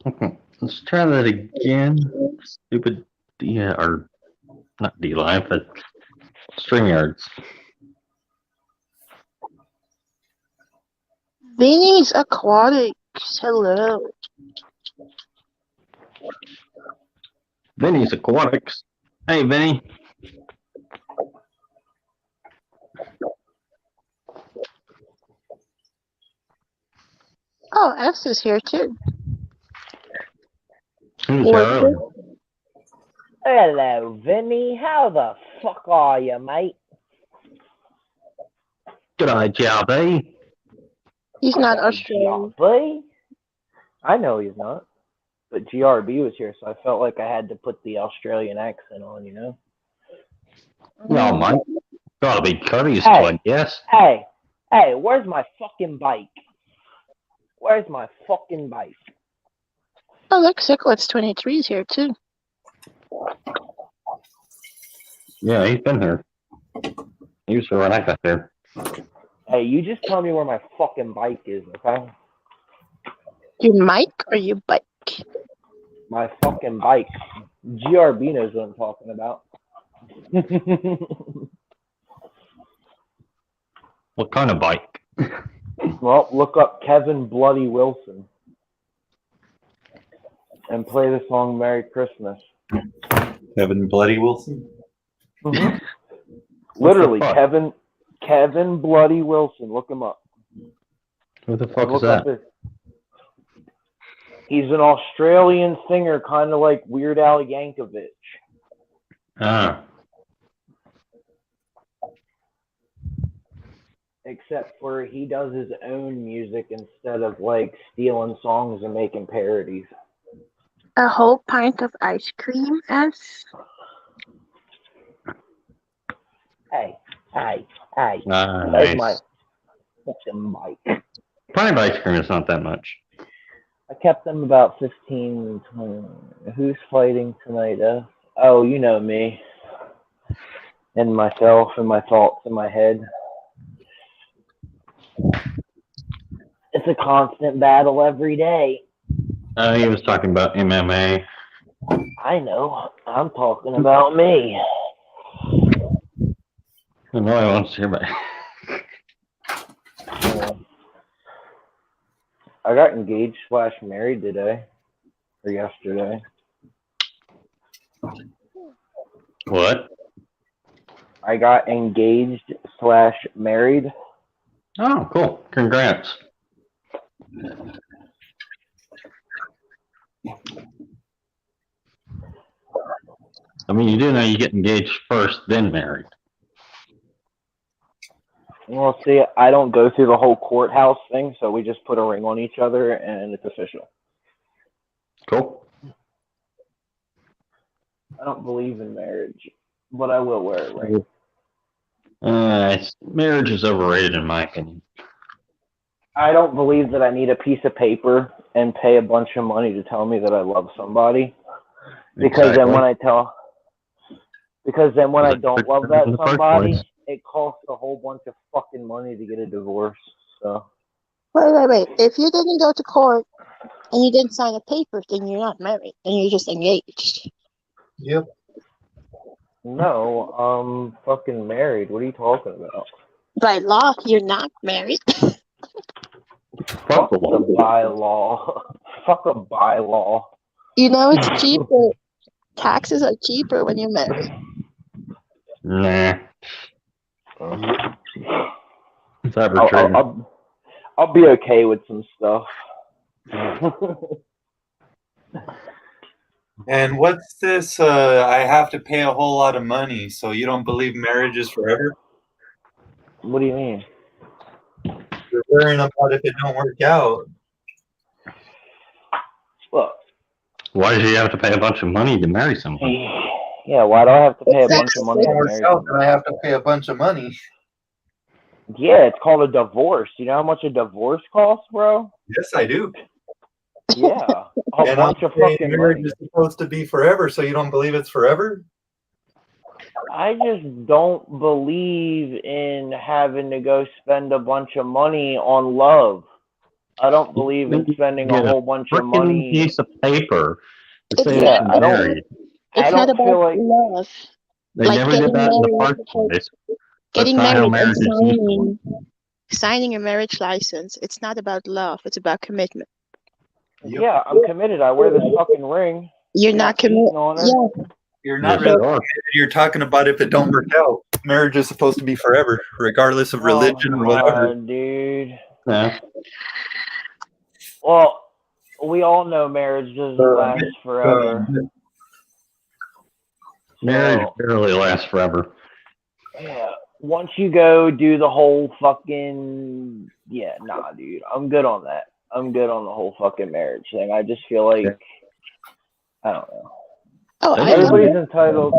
Okay, let's try that again. Stupid, yeah, or not D-Live, but StreamYards. Vinny's Aquatics. Hello. Vinny's Aquatics. Hey, Vinny. Oh, S is here too. He was here earlier. Hello, Vinny. How the fuck are you, mate? G'day, JB. He's not Australian. GRB? I know he's not. But GRB was here, so I felt like I had to put the Australian accent on, you know? No, mate. Gotta be courteous, Hey. I guess. Hey, where's my fucking bike? Where's my fucking bike? Oh, look, Cichlids 23 is here too. Yeah, he's been here. He was here when I got there. Hey, you just tell me where my fucking bike is, okay? Your mic or your bike? My fucking bike. GRB knows what I'm talking about. What kind of bike? Well, look up Kevin Bloody Wilson and play the song Merry Christmas. Kevin Bloody Wilson? Mm-hmm. Literally, fuck? Kevin Bloody Wilson. Look him up. Who the fuck is Look that? up his. He's an Australian singer, kind of like Weird Al Yankovic. Ah. Except for he does his own music instead of like stealing songs and making parodies. A whole pint of ice cream, S? Hey. Ah, Where's nice. my fucking bike? Pint of ice cream is not that much. I kept them about 15, 20. Who's fighting tonight? Oh, you know me. And myself and my thoughts in my head. It's a constant battle every day. He was talking about MMA. I know. I'm talking about me. No one wants to hear about I got engaged / married today. Or yesterday. What? I got engaged / married. Oh, cool. Congrats. I mean, you do know you get engaged first, then married. Well, see, I don't go through the whole courthouse thing, so we just put a ring on each other and it's official. Cool. I don't believe in marriage, but I will wear a ring. Marriage is overrated, in my opinion. I don't believe that I need a piece of paper and pay a bunch of money to tell me that I love somebody. Because then when I don't love that somebody, it costs a whole bunch of fucking money to get a divorce. So. Wait. If you didn't go to court and you didn't sign a paper, then you're not married. Then you're just engaged. Yep. No, I'm fucking married. What are you talking about? By law, you're not married. Fuck the by law. fuck a bylaw. You know, it's cheaper. Taxes are cheaper when you're married. Nah, it's I'll, arbitrary. I'll be okay with some stuff. And what's this? I have to pay a whole lot of money, so you don't believe marriage is forever? What do you mean? You're worrying about if it don't work out. Look, Why does he have to pay a bunch of money to marry someone? yeah, why do I have to pay a bunch of money If it to don't work marry out, then someone? I have to pay a bunch of money. Yeah, it's called a divorce. You know how much a divorce costs, bro? Yes, I do. Yeah, a And I'm bunch of saying fucking marriage money. is supposed to be forever, so you don't believe it's forever? I just don't believe in having to go spend a bunch of money on love. I don't believe in spending a Get whole bunch of frickin' money. piece of paper to It's say Yeah, that I you're don't. married. I It's not don't feel about like. love. They Like never did getting that in the married, first place. That's getting not how married and marriage is used. signing a marriage license. It's not about love. It's about commitment. Yeah, I'm committed. I wear this fucking ring. You're I'm not not cheating committed. on her. Yeah. You're not Yes, really you are. committed. You're talking about if it don't work out. Marriage is supposed to be forever, regardless of religion or whatever. God, dude. Yeah. Well, we all know marriage doesn't last forever. Marriage So, barely lasts forever. yeah, once you go do the whole fucking, yeah, nah, dude, I'm good on that. I'm good on the whole fucking marriage thing. I just feel like, I don't know. Oh, I Everybody's get it. entitled.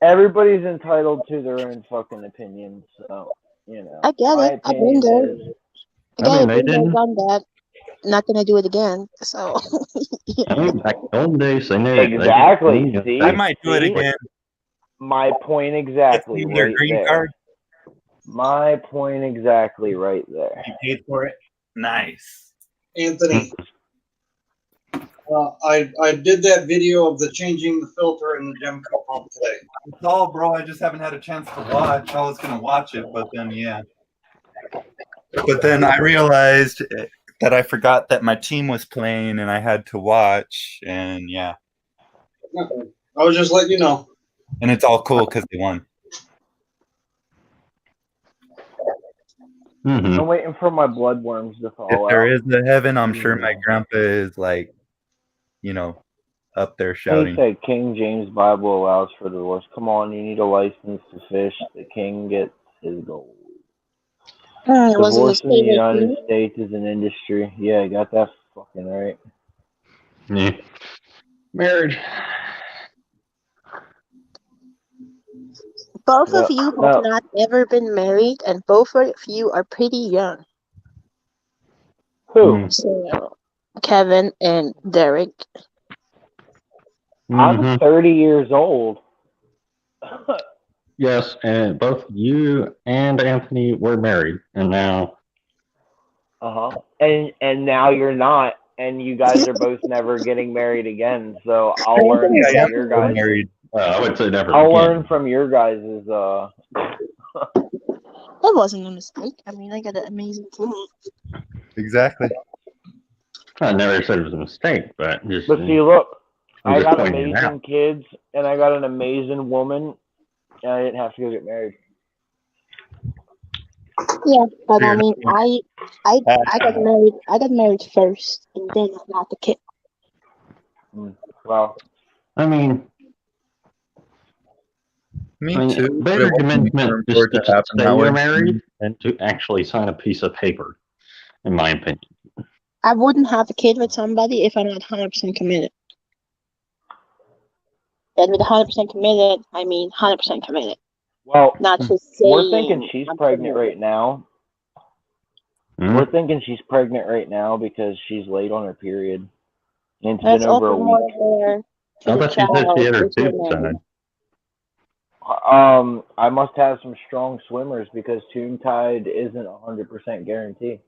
Everybody's entitled to their own fucking opinions. So, you know, I get my it. I've been opinion there. is, I I get mean, it. they Been there, didn't. done that. Not gonna do it again. So, I mean, back in the old days, they knew. exactly. They See, I might do it See? again. My point If exactly you need their right green there. card, My point exactly right there. you paid for it. Nice. Anthony, I did that video of the changing the filter in the Gemco pump today. It's all, bro. I just haven't had a chance to watch. I was gonna watch it, but then yeah. But then I realized that I forgot that my team was playing and I had to watch, and yeah. I was just letting you know. And it's all cool because they won. I'm waiting for my bloodworms to If fall there out. is a heaven, I'm sure my grandpa is like, up there They shouting. say King James Bible allows for divorce. Come on, you need a license to fish. The king gets his gold. was it his Divorce in the favorite United thing? States is an industry. Yeah, you got that fucking right. Yeah. Marriage. Both No, of you have no. not ever been married, and both of you are pretty young. Who? So, Kevin and Derek. I'm 30 years old. Yes, and both you and Anthony were married, and now. And now you're not, and you guys are both never getting married again. So I'll learn Anthony's from your guys. Married. I would say never I'll again. learn from your guys' That wasn't a mistake. I mean, I got an amazing team. Exactly. I never said it was a mistake, but just. But see, look, I'm I just got pointing it amazing out. kids, and I got an amazing woman, and I didn't have to go get married. Yeah, but I Fair mean, I got married. I got married first, and then I got the kid. Wow. I mean, Me too. but better it wasn't commitment for it is to to happen say that you're way. married and to actually sign a piece of paper, in my opinion. I wouldn't have a kid with somebody if I'm not 100% committed. And with 100% committed, I mean 100% committed. Well, Not just saying. we're thinking she's I'm pregnant committed. right now. We're thinking she's pregnant right now because she's late on her period. And it's That's been over a open more week. there to I the thought you said she had her child. if you're tubes married. side. I must have some strong swimmers because tomb tide isn't 100% guarantee.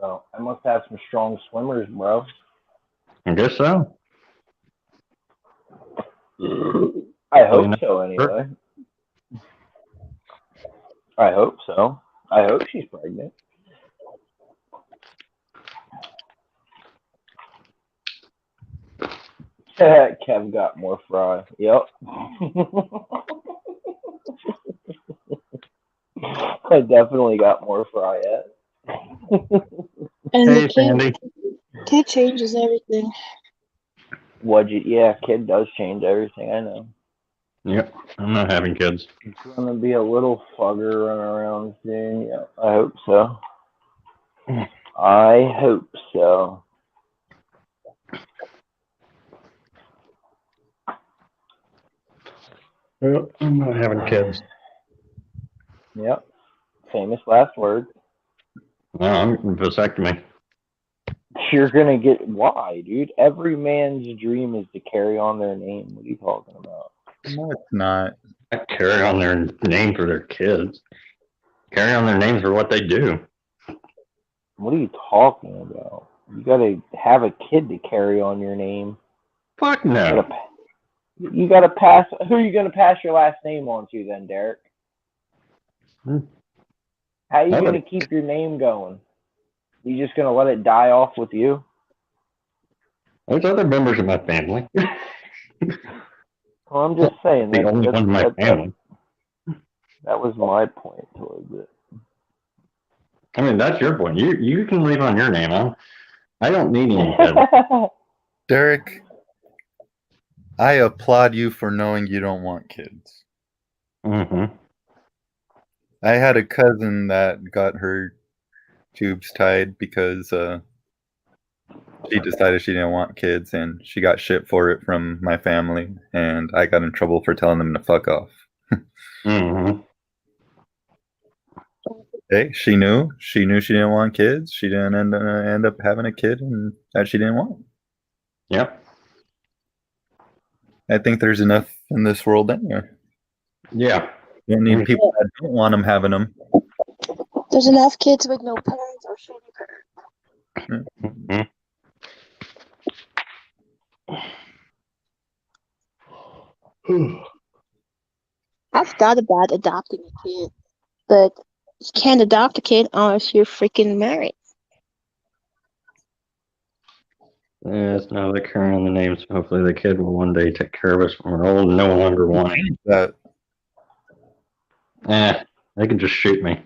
So I must have some strong swimmers, bro. I guess so. I hope so, anyway. I hope so. I hope she's pregnant. Kev got more fry. Yep. I definitely got more fry at. And Hey, the Sandy. kid changes everything. Yeah, kid does change everything, I know. Yep, I'm not having kids. It's gonna be a little fugger running around soon. Yeah, I hope so. I hope so. Yep, I'm not having kids. Yep. Famous last word. No, I'm vasectomy. You're gonna get why, dude? Every man's dream is to carry on their name. What are you talking about? No, it's not. I carry on their name for their kids. Carry on their names for what they do. What are you talking about? You gotta have a kid to carry on your name. Fuck no. You gotta pass. Who are you gonna pass your last name on to then, Derek? Hmm. How are you Nobody. gonna keep your name going? You just gonna let it die off with you? There's other members of my family. Well, I'm just saying The only one in my family. that was my point towards it. I mean, that's your point. You can leave on your name. I don't need any kids. Derek, I applaud you for knowing you don't want kids. Mm-hmm. I had a cousin that got her tubes tied because she decided she didn't want kids, and she got shit for it from my family, and I got in trouble for telling them to fuck off. Mm-hmm. Hey, she knew she didn't want kids. She didn't end up having a kid and that she didn't want. Yep. I think there's enough in this world anyway. Yeah. You don't need people that don't want them having them. There's enough kids with no parents or shitty parents. Mm-hmm. I've thought about adopting a kid, but you can't adopt a kid unless you're freaking married. Yes, now they're carrying on the names. Hopefully the kid will one day take care of us when we're old and no longer want it. That They can just shoot me.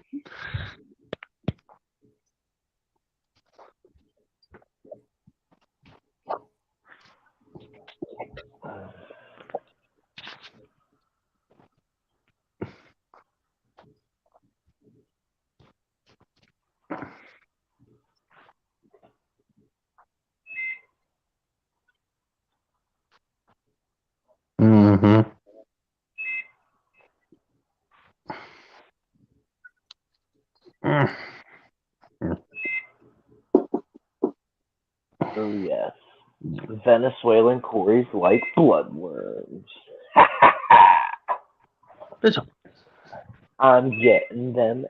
Mm-hmm. Oh yes, Venezuelan Corys like bloodworms. I'm getting them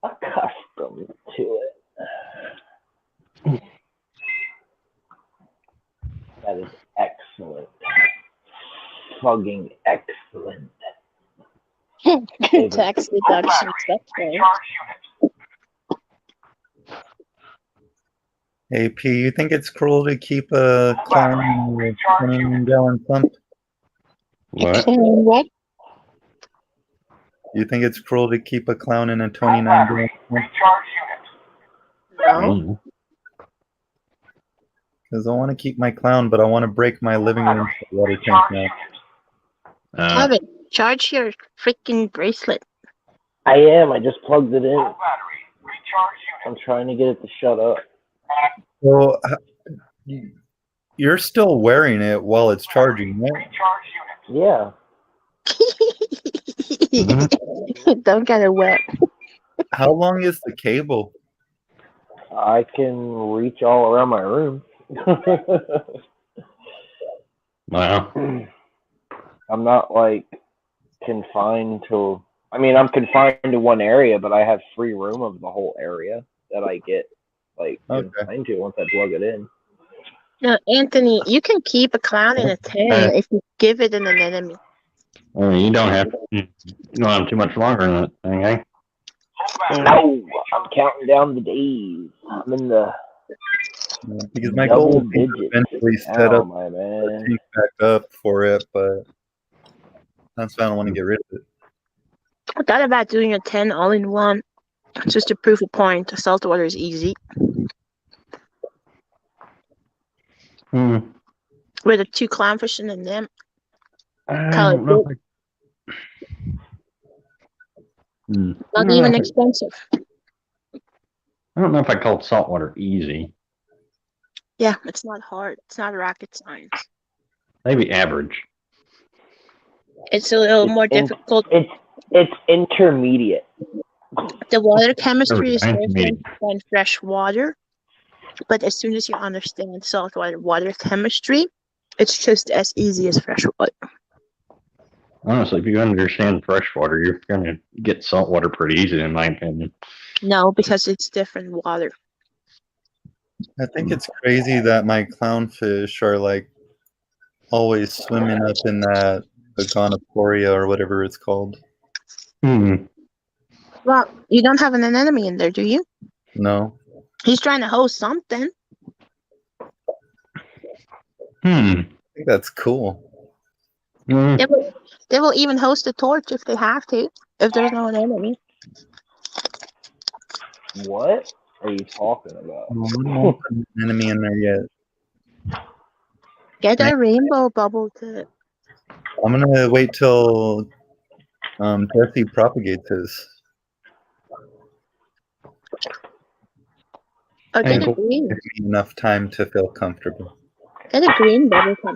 accustomed to it. That is excellent. Fucking excellent. Tax deductions, that's right. Hey P, you think it's cruel to keep a clown in a 20-gallon pump? What? What? You think it's cruel to keep a clown in a 29-gallon pump? No. Because I want to keep my clown, but I want to break my living room water tank now. Have it. Charge your freaking bracelet. I am. I just plugged it in. I'm trying to get it to shut up. So you're still wearing it while it's charging, right? Yeah. Don't get it wet. How long is the cable? I can reach all around my room. Wow. I'm not like confined to. I mean, I'm confined to one area, but I have free room of the whole area that I get like confined to once I plug it in. No, Anthony, you can keep a clown in a tin if you give it an enemy. I mean, you don't have too much longer in that thing, eh? No, I'm counting down the days. I'm in the Because my Double goal would be to digits. eventually set Oh, up my the man. tank back up for it, but that's why I don't want to get rid of it. I thought about doing a 10 all-in-one just to prove a point. Saltwater is easy. Hmm. With the 2 clownfish in them. I Call don't it know. good. I Not don't know even if expensive. I don't know if I call saltwater easy. Yeah, it's not hard. It's not rocket science. Maybe average. It's a little more difficult. It's intermediate. The water chemistry is Intermediate. different than fresh water. But as soon as you understand saltwater water chemistry, it's just as easy as fresh water. Honestly, if you understand freshwater, you're going to get saltwater pretty easy, in my opinion. No, because it's different water. I think it's crazy that my clownfish are like always swimming up in that Agonaphoria or whatever it's called. Well, you don't have an anemone in there, do you? No. He's trying to host something. I think that's cool. They will even host a torch if they have to, if there's no anemone. What are you talking about? I don't put an enemy in there yet. Get a rainbow bubble tip. I'm gonna wait till Jesse propagates his. Or get a green. Give me enough time to feel comfortable. Get a green bubble tip.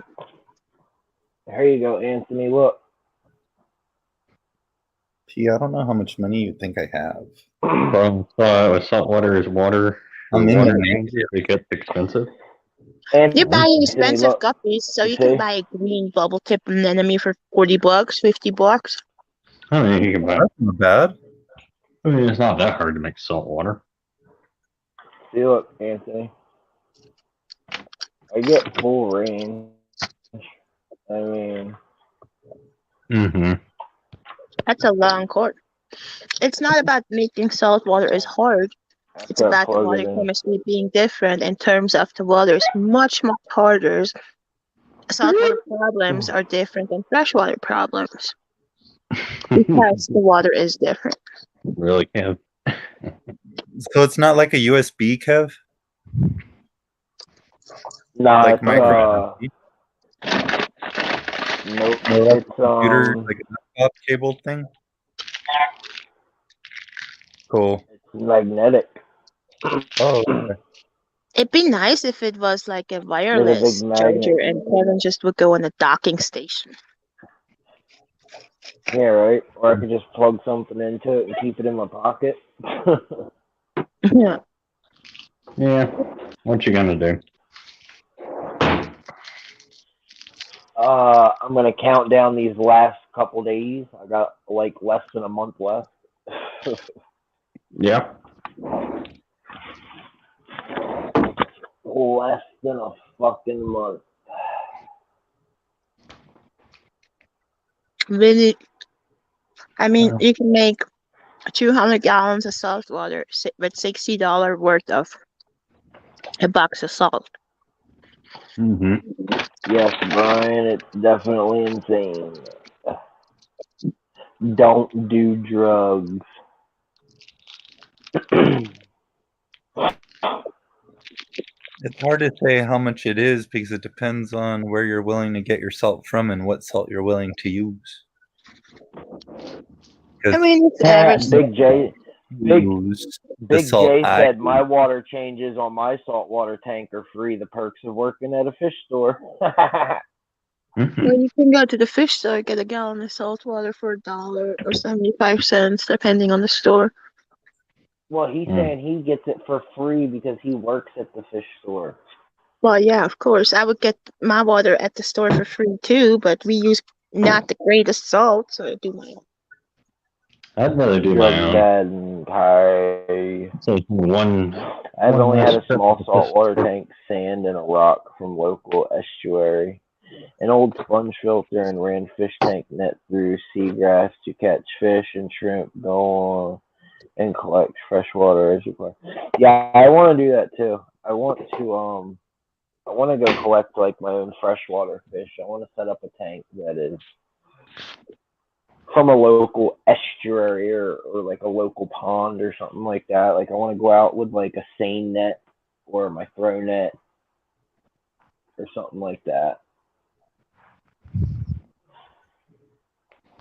Here you go, Anthony. Look. Gee, I don't know how much money you think I have. From saltwater is water. I'm in Water Indonesia. it gets expensive. You're buying expensive look. guppies, so you See? can buy a green bubble tip anemone for $40, $50. I mean, you can buy. That's not bad. I mean, it's not that hard to make saltwater. See, look, Anthony. I get full range. I mean, That's a long cord. It's not about making salt water is hard. It's about the water chemistry being different in terms of the water is much, much harder. Saltwater problems are different than freshwater problems because the water is different. Really, Kev? So it's not like a USB, Kev? nah, Like it's micro nope. It's It's computer, like a laptop cable thing. Cool. It's magnetic. Oh, okay. It'd be nice if it was like a wireless big magnet. charger and Kevin just would go on a docking station. Yeah, right. Or I could just plug something into it and keep it in my pocket. Yeah. Yeah. What you gonna do? I'm gonna count down these last couple days. I got like less than a month left. Yeah. Less than a fucking month. Really, I mean, you can make 200 gallons of salt water with $60 worth of a box of salt. Yes, Brian, it's definitely insane. Don't do drugs. It's hard to say how much it is because it depends on where you're willing to get your salt from and what salt you're willing to use. I mean, it's average. Big J said my water changes on my saltwater tank are free. The perks of working at a fish store. Well, you can go to the fish store and get a gallon of salt water for $1 or 75 cents, depending on the store. Well, he's saying he gets it for free because he works at the fish store. Well, yeah, of course. I would get my water at the store for free too, but we use not the greatest salt, so I do my own. I'd rather do my own. So I've only had a small saltwater tank, sand, and a rock from local estuary. An old sponge filter and ran fish tank net through seagrass to catch fish and shrimp. Go on. and collect freshwater as you play. Yeah, I want to do that too. I want to go collect like my own freshwater fish. I want to set up a tank that is from a local estuary or like a local pond or something like that. Like I want to go out with like a seine net or my throw net or something like that.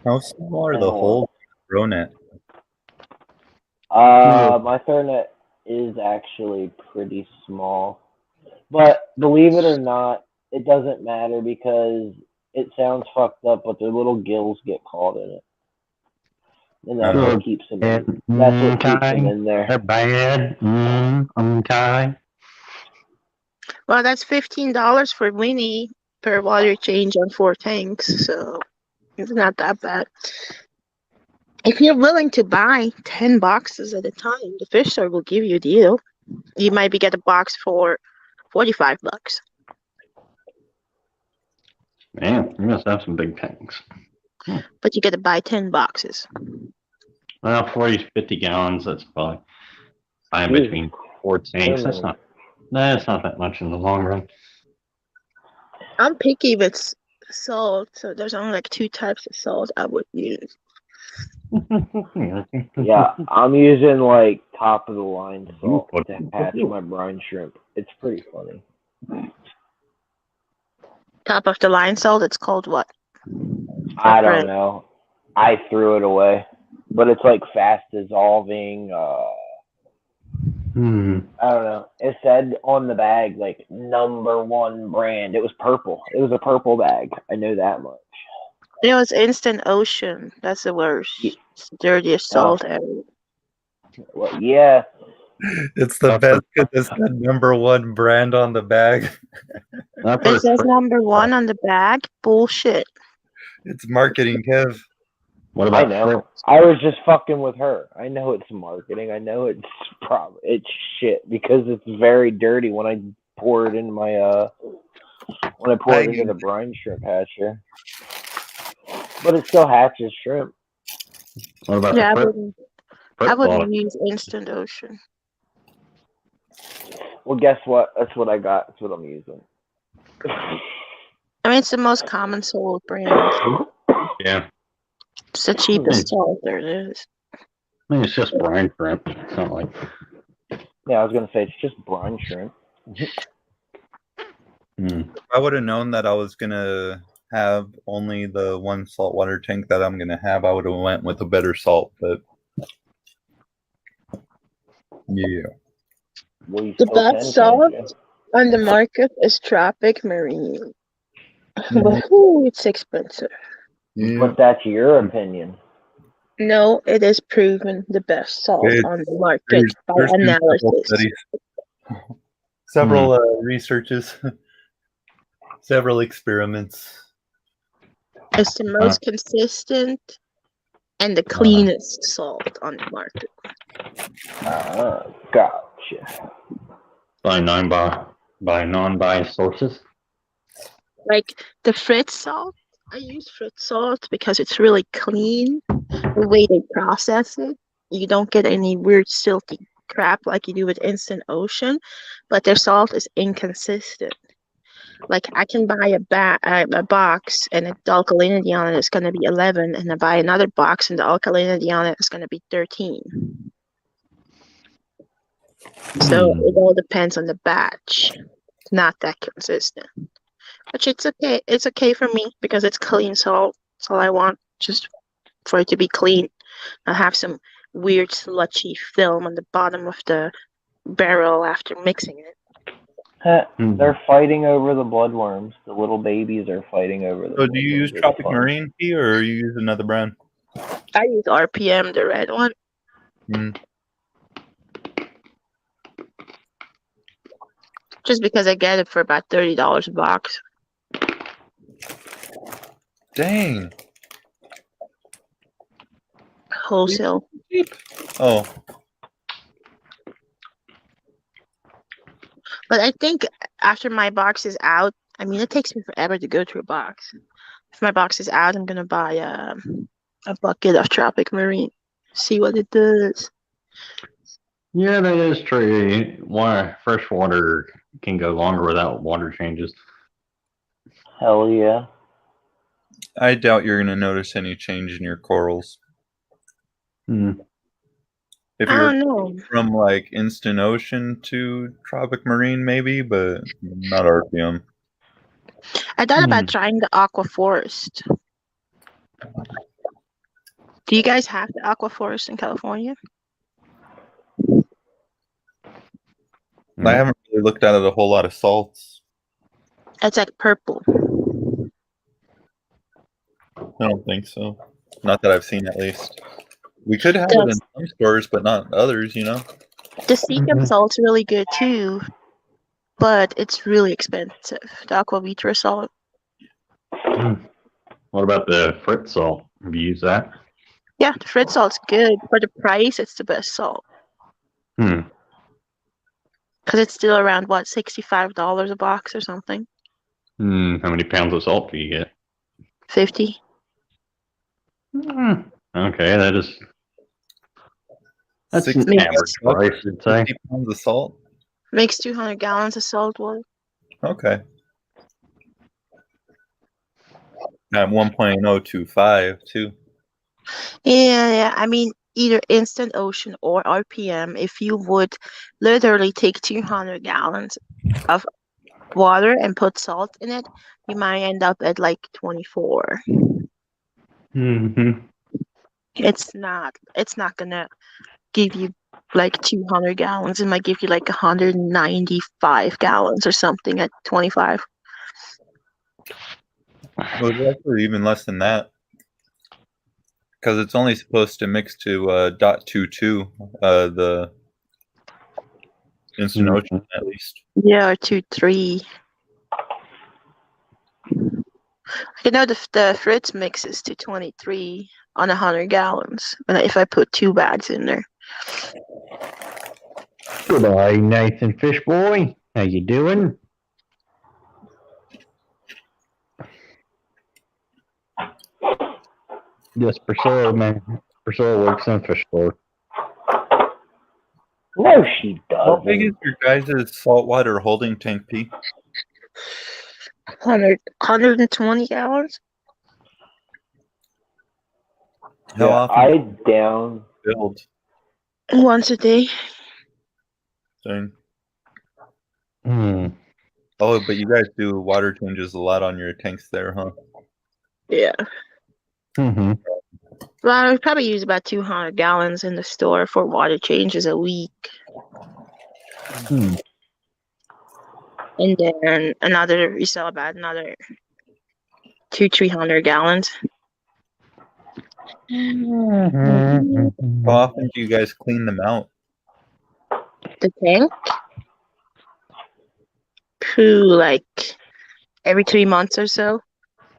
How small are And the holes thrown at? my throw net is actually pretty small, but believe it or not, it doesn't matter because it sounds fucked up, but their little gills get caught in it, and that's Uh, what keeps them in. That's what keeps them in They're there. bad. Okay. Well, that's $15 for Winnie per water change on 4 tanks, so it's not that bad. If you're willing to buy 10 boxes at a time, the fish store will give you a deal. You might get a box for $45. Man, you must have some big tanks. But you got to buy 10 boxes. Well, 40, 50 gallons, that's probably buying Jesus between 4 tanks. That's not that much in the long run. I'm picky with salt, so there's only like 2 types of salt I would use. Yeah, I'm using like top of the line salt to hatch my brine shrimp. It's pretty funny. Top of the line salt, it's called what? I don't know. I threw it away, but it's like fast dissolving. I don't know. It said on the bag like #1 brand. It was purple. It was a purple bag. I know that much. It was Instant Ocean. That's the worst. It's the dirtiest salt ever. Well, yeah. It's the best because it's the #1 brand on the bag. It says #1 on the bag. Bullshit. It's marketing, Kev. What I about know. Fritz? I was just fucking with her. I know it's marketing. I know it's shit because it's very dirty when I pour it in my when I pour it into the brine shrimp hatcher. But it still hatches shrimp. What about Yeah, the I wouldn't use Instant Ocean. Well, guess what? That's what I got. That's what I'm using. I mean, it's the most common salt brand. Yeah. It's the cheapest salt there is. I mean, it's just brine shrimp. It's not like. Yeah, I was gonna say it's just brine shrimp. If I would have known that I was gonna have only the one saltwater tank that I'm gonna have, I would have went with a better salt. But yeah, The best salt on the market is Tropic Marine. But it's expensive. Yeah. But that's your opinion. No, it is proven the best salt on the market by there's analysis. Several researches, several experiments. It's the most consistent and the cleanest salt on the market. Gotcha. By non-biased sources. Like the Fritz salt, I use Fritz salt because it's really clean. The way they process it, you don't get any weird silty crap like you do with Instant Ocean, but their salt is inconsistent. Like I can buy a box and the alkalinity on it is going to be 11, and I buy another box and the alkalinity on it is going to be 13. So it all depends on the batch. It's not that consistent. Which it's okay. It's okay for me because it's clean salt. That's all I want. Just for it to be clean. I have some weird sludgy film on the bottom of the barrel after mixing it. They're fighting over the bloodworms. The little babies are fighting over the. So, do you use Tropic Marine tea or you use another brand? I use RPM, the red one. Just because I get it for about $30 a box. Dang. Wholesale. Oh. But I think after my box is out, I mean, it takes me forever to go through a box. If my box is out, I'm going to buy a bucket of Tropic Marine. See what it does. Yeah, that is true. Why fresh water can go longer without water changes. Hell yeah. I doubt you're going to notice any change in your corals. Hmm. If I you're don't know. from like instant ocean to tropic marine, maybe, but not RPM. I thought about trying the aqua forest. Do you guys have the aqua forest in California? I haven't really looked at it a whole lot of salts. It's like purple. I don't think so. Not that I've seen, at least. We could have it in The, some stores, but not others. the Seachem salt's really good too, but it's really expensive. The aqua vitra salt. What about the Fritz salt? Have you used that? Yeah, the Fritz salt's good. For the price, it's the best salt. Hmm. Because it's still around, what, $65 a box or something? How many pounds of salt do you get? 50. Okay, that's an 60 average price, I'd say. 50 pounds of salt? Makes 200 gallons of salt water. Okay. At 1.025, too. Yeah. I mean, either instant ocean or RPM, if you would literally take 200 gallons of water and put salt in it, you might end up at like 24. Mm-hmm. It's not gonna give you like 200 gallons. It might give you like 195 gallons or something at 25. Well, it's actually even less than that. Because it's only supposed to mix to .22, the instant ocean, at least. Yeah, or 2, 3. You know, the Fritz mixes to 23 on 100 gallons. And if I put 2 bags in there. Goodbye, Nathan Fish Boy. How you doing? Yes, Priscilla, man. Priscilla works in a fish store. No, she How big is doesn't. your guys' saltwater holding tank, P? 120 gallons? How Yeah, often I down. build Once a day. thing? Hmm. Oh, but you guys do water changes a lot on your tanks there, huh? Yeah. Mm-hmm. Well, I probably use about 200 gallons in the store for water changes a week. Hmm. And then we sell about another 300 gallons. How often do you guys clean them out? The tank? Like every 3 months or so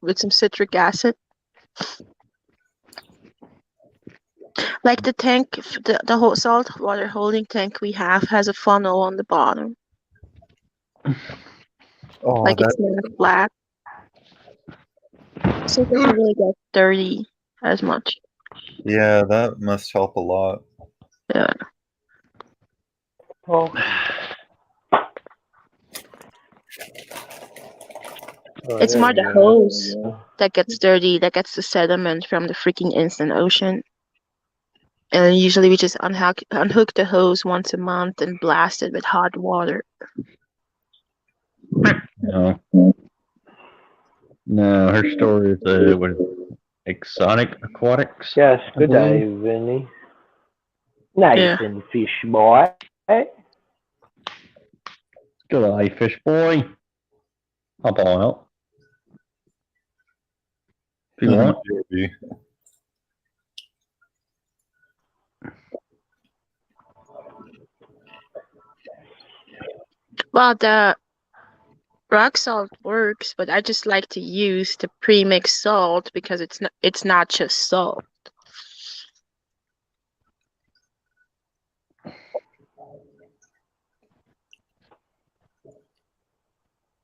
with some citric acid. Like the tank, the whole salt water holding tank we have has a funnel on the bottom. Oh, Like it's not flat. So it doesn't really get dirty as much. yeah, that must help a lot. Yeah. Oh. It's more the hose that gets dirty, that gets the sediment from the freaking instant ocean. And usually we just unhook the hose once a month and blast it with hot water. No. No, her store is what is it? Exotic Aquatics. Yes, I good day, believe. Vinny. Nathan Fish Boy. Goodbye, Fish Boy. Hop on out. If you want. Maybe. Well, the rock salt works, but I just like to use the pre-mixed salt because it's not just salt.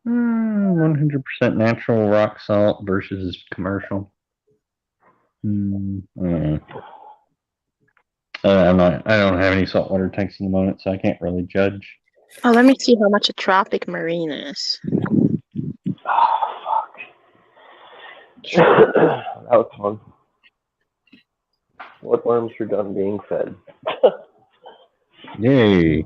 Mm, 100% natural rock salt versus commercial. I don't have any saltwater tanks in the moment, so I can't really judge. Oh, let me see how much a tropic marine is. Oh, fuck. That was fun. What worms are done being fed? Yay!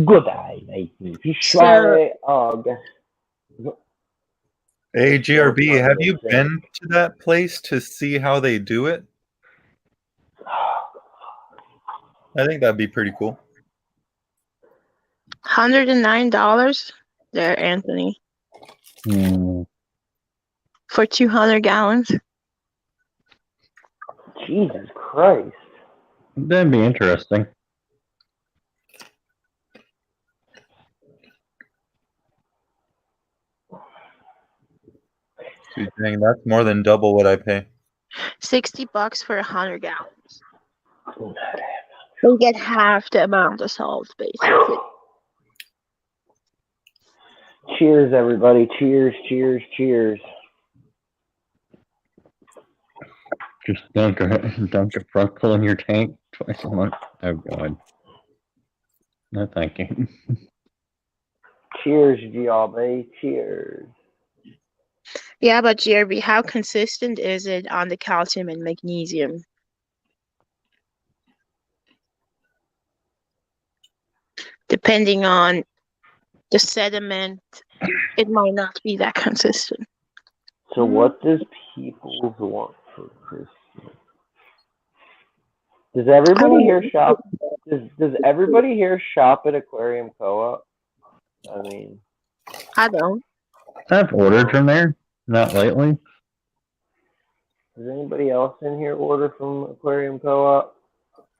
Good eye, matey. Fish So, fry. Oh, Hey, that was GRB, not a have good you thing. been to that place to see how they do it? I think that'd be pretty cool. $109 there, Anthony, for 200 gallons. Jesus Christ. That'd be interesting. Dude, dang, that's more than double what I pay. $60 for 100 gallons. You get half the amount of salt, basically. Cheers, everybody. Cheers, cheers, cheers. Just dunk a front full in your tank twice a month. Oh god. No, thank you. Cheers, GRB. Cheers. Yeah, but GRB, how consistent is it on the calcium and magnesium? Depending on the sediment, it might not be that consistent. So, what does people want for Christmas? Does everybody here shop? Does everybody here shop at Aquarium Co-op? I mean, I don't. I've ordered from there. Not lately. does anybody else in here order from Aquarium Co-op?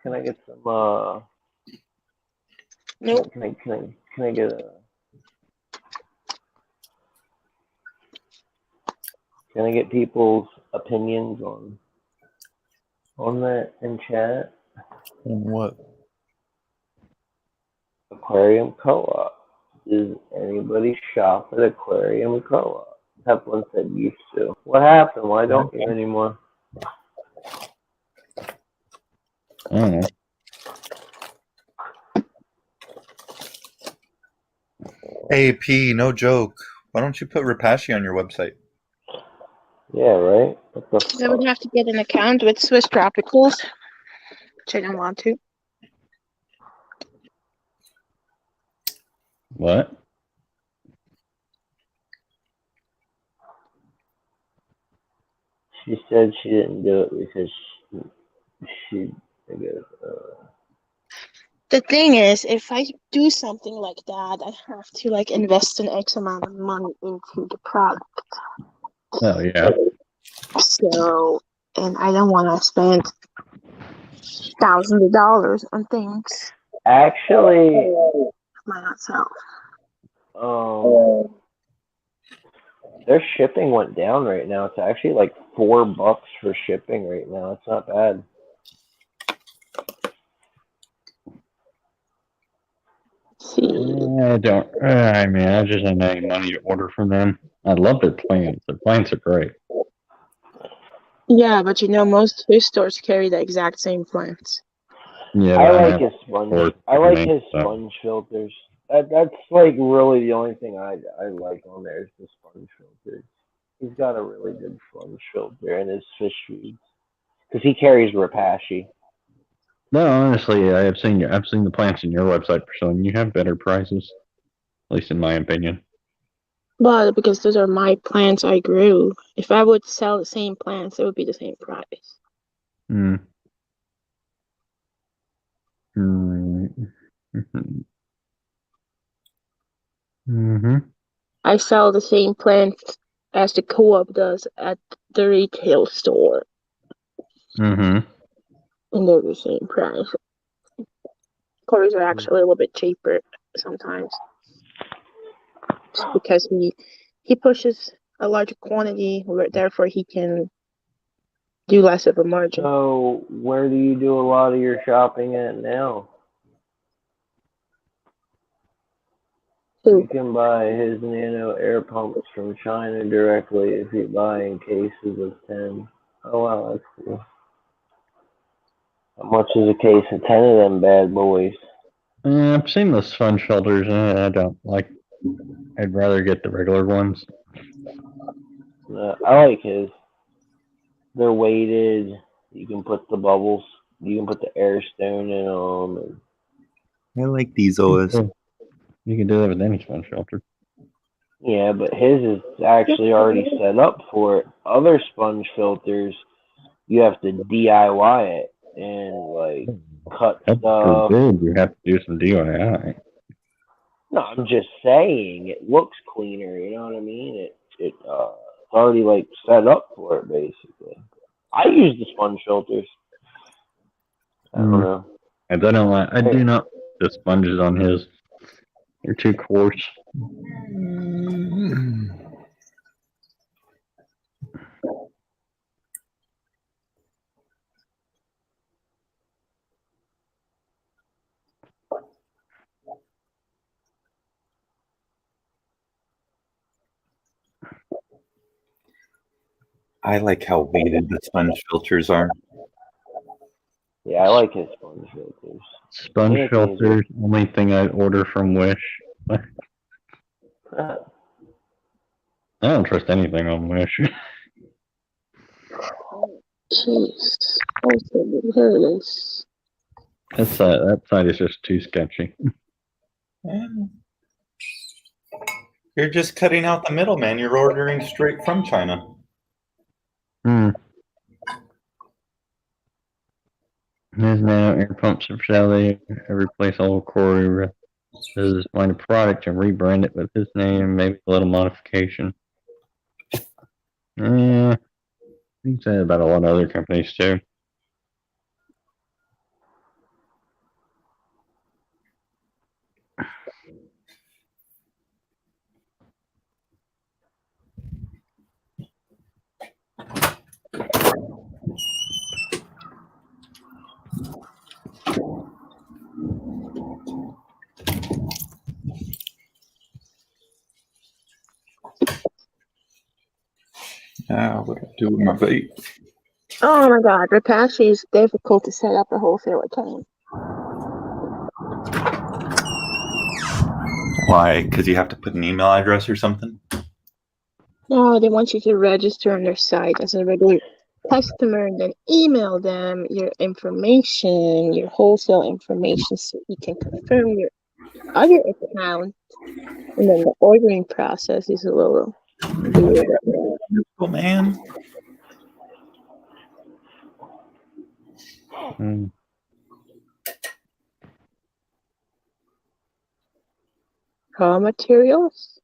Can I get some? Nope. Can I get a? Can I get people's opinions on that in chat? What? Aquarium Co-op. Does anybody shop at Aquarium Co-op? Evelyn said used to. What happened? Why don't you anymore? I don't know. AP, no joke. Why don't you put Rapashi on your website? Yeah, right? What the I would fuck? have to get an account with Swiss Tropicals, which I don't want to. What? She said she didn't do it because she I guess, The thing is, if I do something like that, I have to like invest an X amount of money into the product. Oh yeah. So, and I don't want to spend thousands of dollars on things actually, might not sell. their shipping went down right now. It's actually like $4 for shipping right now. It's not bad. See, I don't. I mean, I just don't have any money to order from them. I love their plants. Their plants are great. yeah, but you know, most food stores carry the exact same plants. Yeah, I but like I'm his sponge. not I like me, his so. sponge filters. That's like really the only thing I like on there is the sponge filters. He's got a really good sponge filter in his fish feeds because he carries Rapashi. No, honestly, I've seen the plants in your website for selling. You have better prices, at least in my opinion. But because those are my plants I grew, if I would sell the same plants, it would be the same price. Hmm. Mm-hmm. Mm-hmm. I sell the same plants as the co-op does at the retail store, Mm-hmm. and they're the same price. Corey's are actually a little bit cheaper sometimes, just because he pushes a larger quantity, therefore he can do less of a margin. So where do you do a lot of your shopping at now? You can buy his nano air pumps from China directly if you buy in cases of 10. Oh wow, that's cool. How much is a case of 10 of them bad boys? I've seen the sponge filters, and I don't like. I'd rather get the regular ones. I like his. They're weighted. You can put the bubbles. You can put the air stone in them. I like these always. You can do that with any sponge filter. Yeah, but his is actually already set up for it. Other sponge filters, you have to DIY it and like cut That's stuff. good. You have to do some DIY. No, I'm just saying it looks cleaner. You know what I mean? It's already like set up for it basically. I use the sponge filters. I don't know. And I don't like. I do not the sponges on his. They're too coarse. I like how weighted the sponge filters are. Yeah, I like his sponge filters. Sponge filters, only thing I order from Wish. I don't trust anything on Wish. Jeez. Okay, here it is. That site is just too sketchy. You're just cutting out the middleman. You're ordering straight from China. His nano air pumps are for sale. They replace all core. Does find a product and rebrand it with his name, maybe a little modification. Yeah, you can say that about a lot of other companies too. What do I do with my vape? Oh my god, Repashy is difficult to set up a wholesale account. Why? Because you have to put an email address or something? No, they want you to register on their site as a regular customer and then email them your information, your wholesale information, so you can confirm your other account. And then the ordering process is a little weird. Oh, man. Raw materials?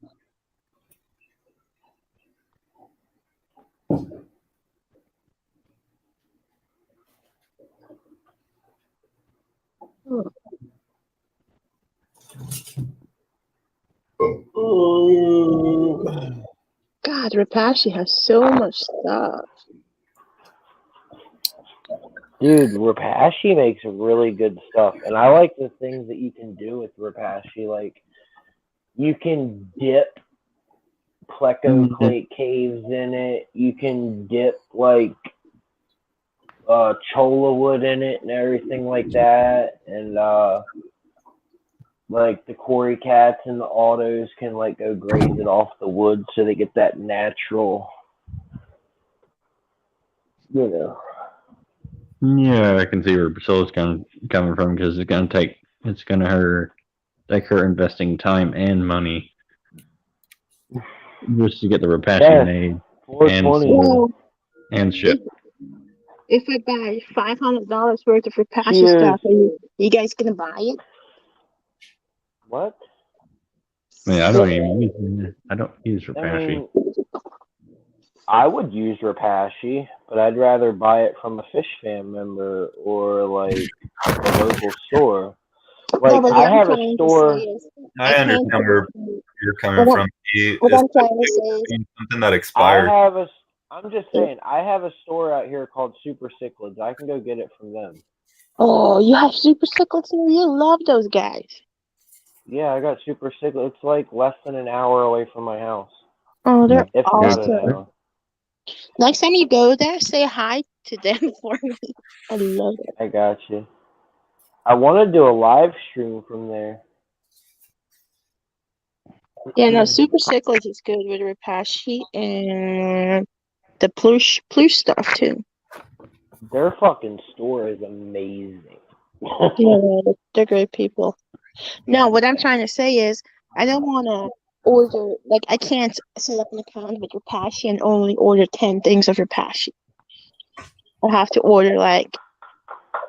God, Repashy has so much stuff. Dude, Repashy makes really good stuff, and I like the things that you can do with Repashy. Like, you can dip plecoclate caves in it. You can dip like cholla wood in it and everything like that. And like the Cory cats and the autos can like go graze it off the wood so they get that natural, you know. Yeah, I can see where Priscilla's coming from because it's gonna take her investing time and money just to get the Repashy made and shipped. If I buy $500 worth of Repashy stuff, are you guys gonna buy it? What? I mean, I don't use Repashy. I would use Repashy, but I'd rather buy it from a Fish Fam member or like a local store. Like I have a store. I understand where you're coming from. What I'm trying to say is something that expired. I'm just saying, I have a store out here called Super Cichlids. I can go get it from them. Oh, you have Super Cichlids here? You love those guys. Yeah, I got super sick. It's like less than an hour away from my house. Oh, they're If not an awesome. hour. Next time you go there, say hi to them for me. I love it. I got you. I want to do a live stream from there. Yeah, no, Super Cyclists is good with Rapashi and the plush stuff too. Their fucking store is amazing. Yeah, they're great people. No, what I'm trying to say is I don't want to order, like, I can't set up an account with Rapashi and only order 10 things of Rapashi. I have to order like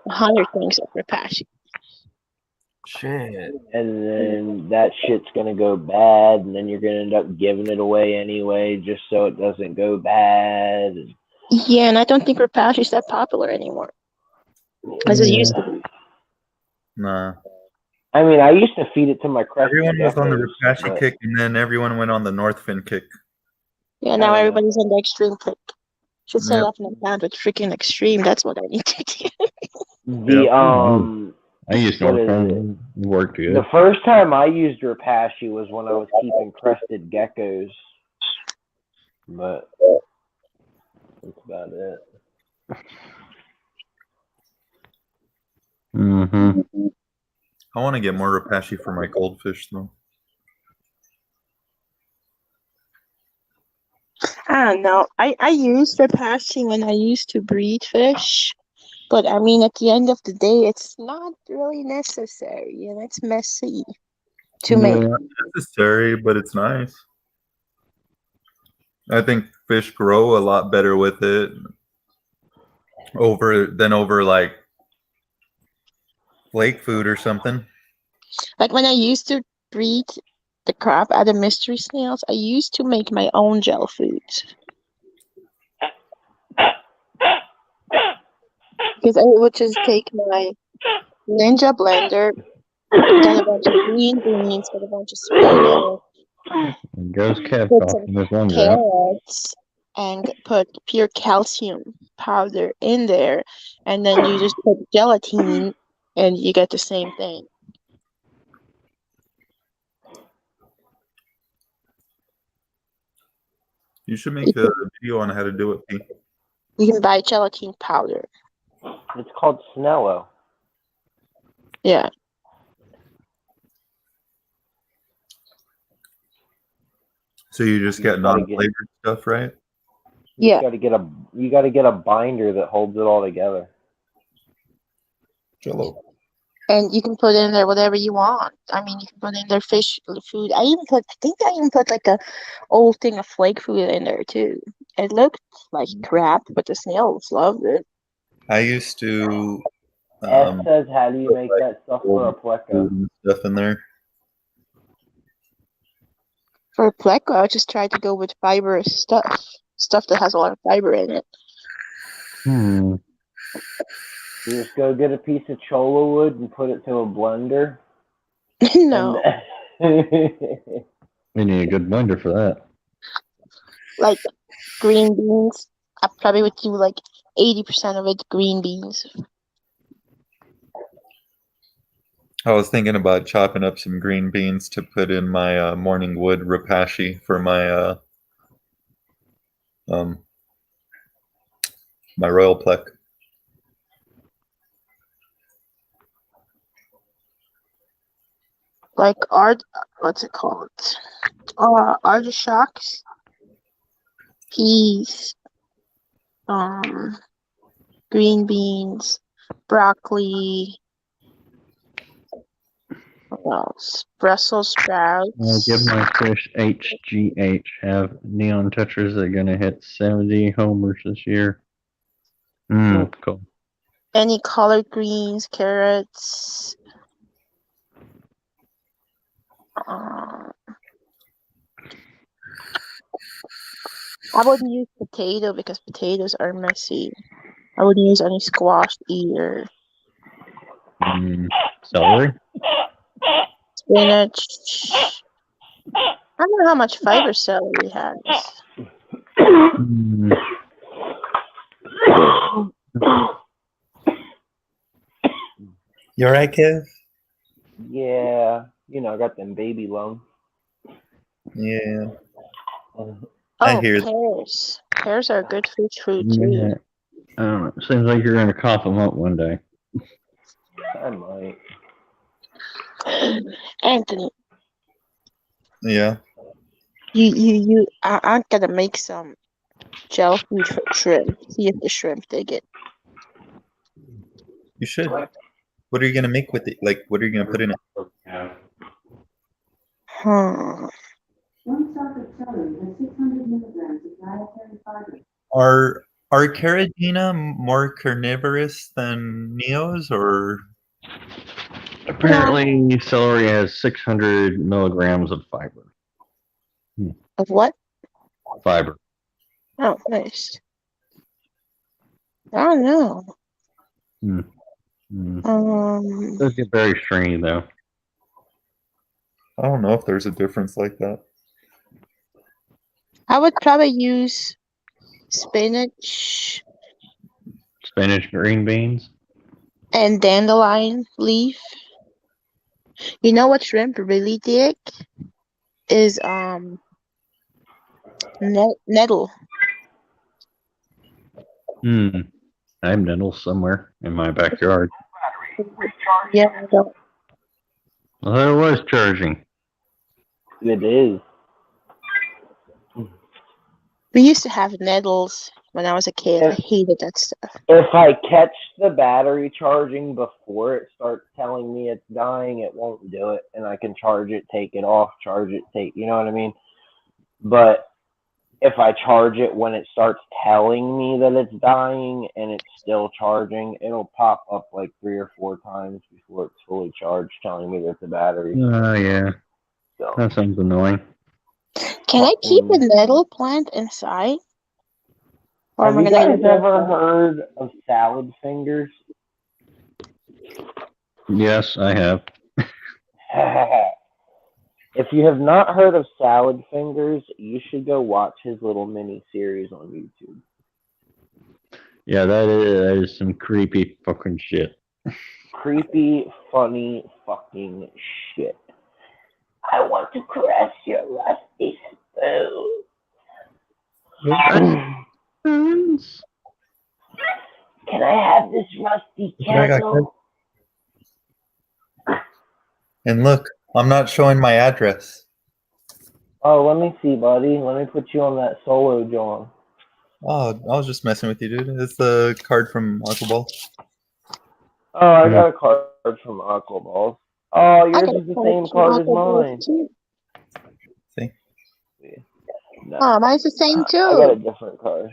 100 things of Rapashi. Shit. And then that shit's gonna go bad, and then you're gonna end up giving it away anyway, just so it doesn't go bad. Yeah, and I don't think Rapashi is that popular anymore as it used to be. Nah. I mean, I used to feed it to my crested Everyone was on the geckos, Rapashi but kick, and then everyone went on the Northfin kick. Yeah, now Kinda. everybody's on the extreme kick. Should set Yep. up an account with freaking extreme. That's what I need to do. the Yep. I used what is Northern. It worked good. the first time I used Rapashi was when I was keeping crested geckos, but that's about it. Mm-hmm. I want to get more Rapashi for my goldfish, though. I don't know. I used Rapashi when I used to breed fish. But I mean, at the end of the day, it's not really necessary, and it's messy to make. Not necessary, but it's nice. I think fish grow a lot better with it over like lake food or something. Like when I used to breed the crap out of mystery snails, I used to make my own gel foods. Because I would just take my Ninja blender, get a bunch of green beans, get a bunch of spinach, It goes Kev put some talking this one out. carrots, and put pure calcium powder in there, and then you just put gelatin, and you get the same thing. You should make a video on how to do it, Pete. You can buy gelatin powder. It's called Snello. Yeah. So you just get non-flavored stuff, right? You Yeah. gotta get a binder that holds it all together. Jello. And you can put in there whatever you want. I mean, you can put in there fish food. I think I even put like a old thing of flake food in there too. It looked like crap, but the snails loved it. I used to S says, how do you make that stuff for a pleco? stuff in there. For pleco, I just tried to go with fibrous stuff that has a lot of fiber in it. You just go get a piece of cholla wood and put it to a blender. No, We need a good blender for that. like green beans. I probably would do like 80% of it green beans. I was thinking about chopping up some green beans to put in my morning wood Rapashi for my my royal plec. Like what's it called? Artichokes, peas, green beans, broccoli. What else? Brussels sprouts. I'll give my fish HGH. Have neon touchers that are going to hit 70 homers this year. Cool. Any collard greens, carrots. I wouldn't use potato because potatoes are messy. I wouldn't use any squash either. Celery? Spinach. I don't know how much fiber celery has. You alright, Kev? Yeah. You know, I got them baby lungs. Yeah. I Oh, hear. pears. Pears are good for food Yeah. too. I don't know. Seems like you're gonna cough them up one day. I might. Anthony, Yeah. I'm gonna make some gel food for shrimp. See if the shrimp dig it. You should. What are you gonna make with it? Like, what are you gonna put in it? Hmm. Are Carragina more carnivorous than Neos, or Apparently, celery has 600 milligrams of fiber. Of what? Fiber. Oh, nice. I don't know. It does get very stringy though. I don't know if there's a difference like that. I would probably use spinach Spinach, green beans. and dandelion leaf. You know what shrimp really dig? Is nettle. I have nettles somewhere in my backyard. Yeah, I don't. Well, there was charging. It is. We used to have nettles when I was a kid. I hated that stuff. If I catch the battery charging before it starts telling me it's dying, it won't do it, and I can charge it, take it off, charge it, take. You know what I mean? But if I charge it when it starts telling me that it's dying and it's still charging, it'll pop up like 3 or 4 times before it's fully charged, telling me that the battery. Oh, yeah. So That sounds annoying. Can I keep a nettle plant inside? Or have am I you gonna guys ever heard of salad fingers? Yes, I have. If you have not heard of salad fingers, you should go watch his little mini series on YouTube. Yeah, that is some creepy fucking shit. Creepy, funny, fucking shit. I want to caress your rusty spoon. Can I have this rusty candle? And look, I'm not showing my address. Oh, let me see, buddy. Let me put you on that solo, John. Oh, I was just messing with you, dude. It's the card from Aqua Ball. Oh, I got a card from Aqua Balls. Oh, yours is the same card as mine. See? No. Oh, mine's the same too. I got a different card.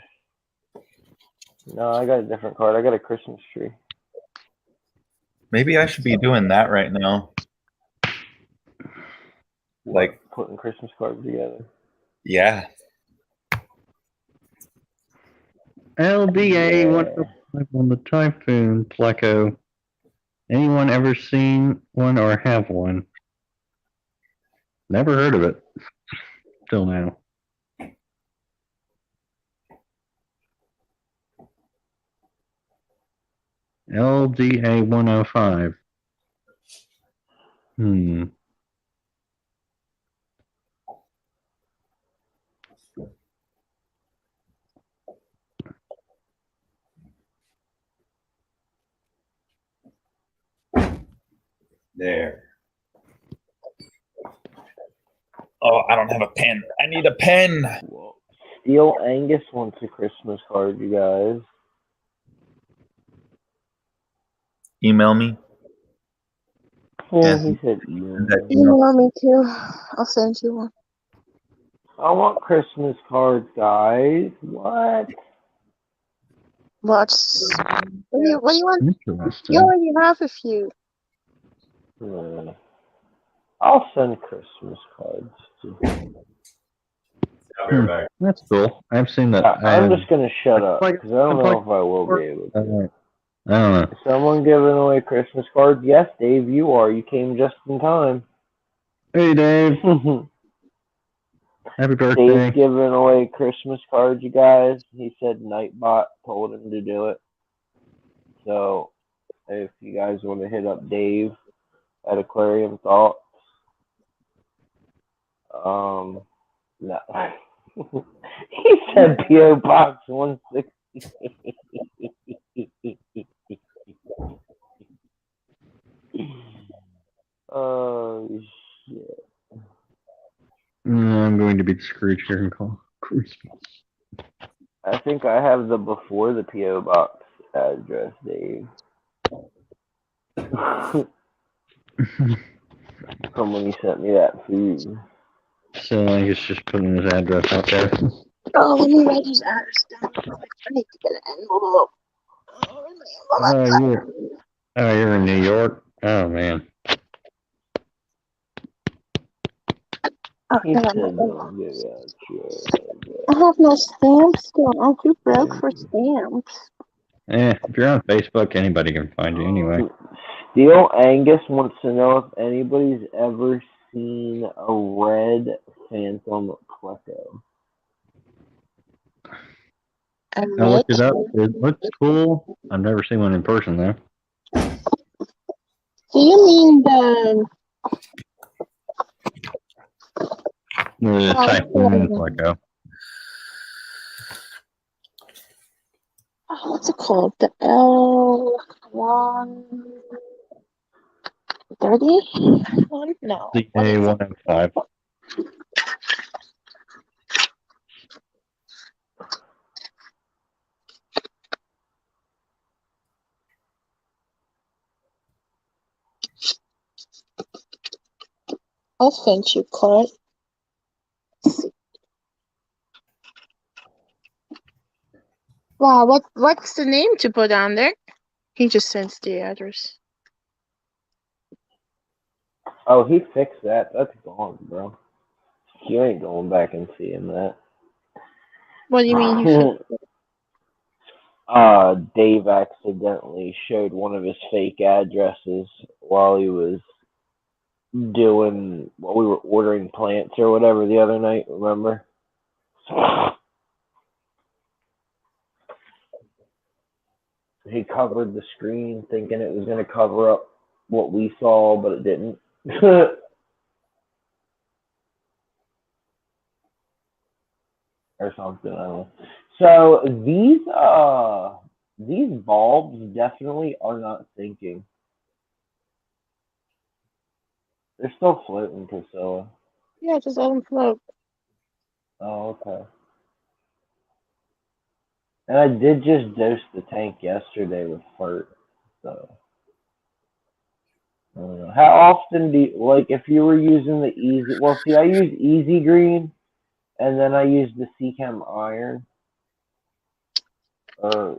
No, I got a different card. I got a Christmas tree. Maybe I should be doing that right now. Like putting Christmas cards together. Yeah. LDA 105 on the Typhoon Pleco. Anyone ever seen one or have one? Never heard of it till now. LDA 105. There. Oh, I don't have a pen. I need a pen. Steel Angus wants a Christmas card, you guys. Email me. Yeah, he said email. Email me too. I'll send you one. I want Christmas cards, guys. What? What do you want? Interesting. You already have a few. I'll send Christmas cards. That's cool. I've seen that. I'm just going to shut up because I don't know if I will be able to. I don't know. Is someone giving away Christmas cards? Yes, Dave, you are. You came just in time. Hey, Dave. Happy birthday. Dave's giving away Christmas cards, you guys. He said Nightbot told him to do it. So, if you guys want to hit up Dave at Aquarium Thoughts, No. He said P.O. Box 160. Oh, shit. I'm going to be the Scrooge here and call Christmas. I think I have the before the P.O. Box address, Dave. From when you sent me that food. So I guess just putting his address out there. Oh, let me write his address down real quick. I need to get an envelope. You're in New York? Oh, man. Oh, He hang said on. don't give out your I have no stamps still. I'm too broke for stamps. If you're on Facebook, anybody can find you anyway. Steel Angus wants to know if anybody's ever seen a red Phantom Pleco. I looked it up. It looks cool. I've never seen one in person, though. Do you mean the Typhoon Pleco. what's it called? The L130 one? No. The A105. I'll send you, Clark. Wow, what's the name to put on there? He just sends the address. Oh, he fixed that. That's gone, bro. You ain't going back and seeing that. What do you mean he fixed it? Dave accidentally showed one of his fake addresses while we were ordering plants or whatever the other night, remember? He covered the screen thinking it was going to cover up what we saw, but it didn't. Or something, I don't know. So these bulbs definitely are not sinking. They're still floating, Priscilla. Yeah, just let them float. Oh, okay. And I did just dose the tank yesterday with fert, so I don't know. How often do you, like, if you were using the easy? Well, see, I use Easy Green, and then I use the Seachem Iron, or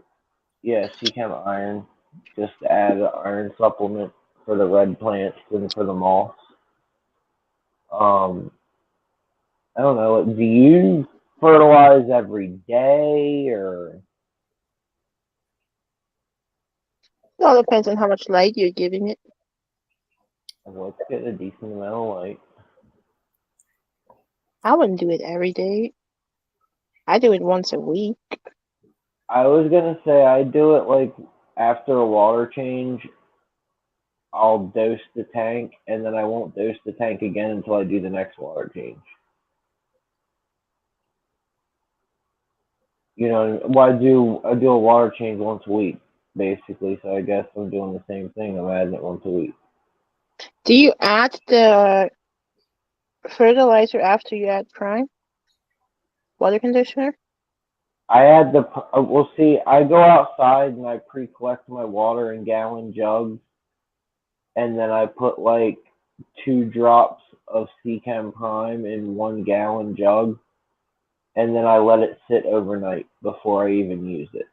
yeah, Seachem Iron, just to add an iron supplement for the red plants and for the moss. Um, I don't know. Do you fertilize every day, or It all depends on how much light you're giving it. let's get a decent amount of light? I wouldn't do it every day. I do it once a week. I was gonna say I do it like after a water change. I'll dose the tank, and then I won't dose the tank again until I do the next water change. You know, well, I do a water change once a week, basically. So I guess I'm doing the same thing. I'm adding it once a week. Do you add the fertilizer after you add prime? Water conditioner? I add the. Well, see, I go outside and I pre-collect my water in gallon jugs, and then I put like 2 drops of Seachem Prime in 1 gallon jug, and then I let it sit overnight before I even use it.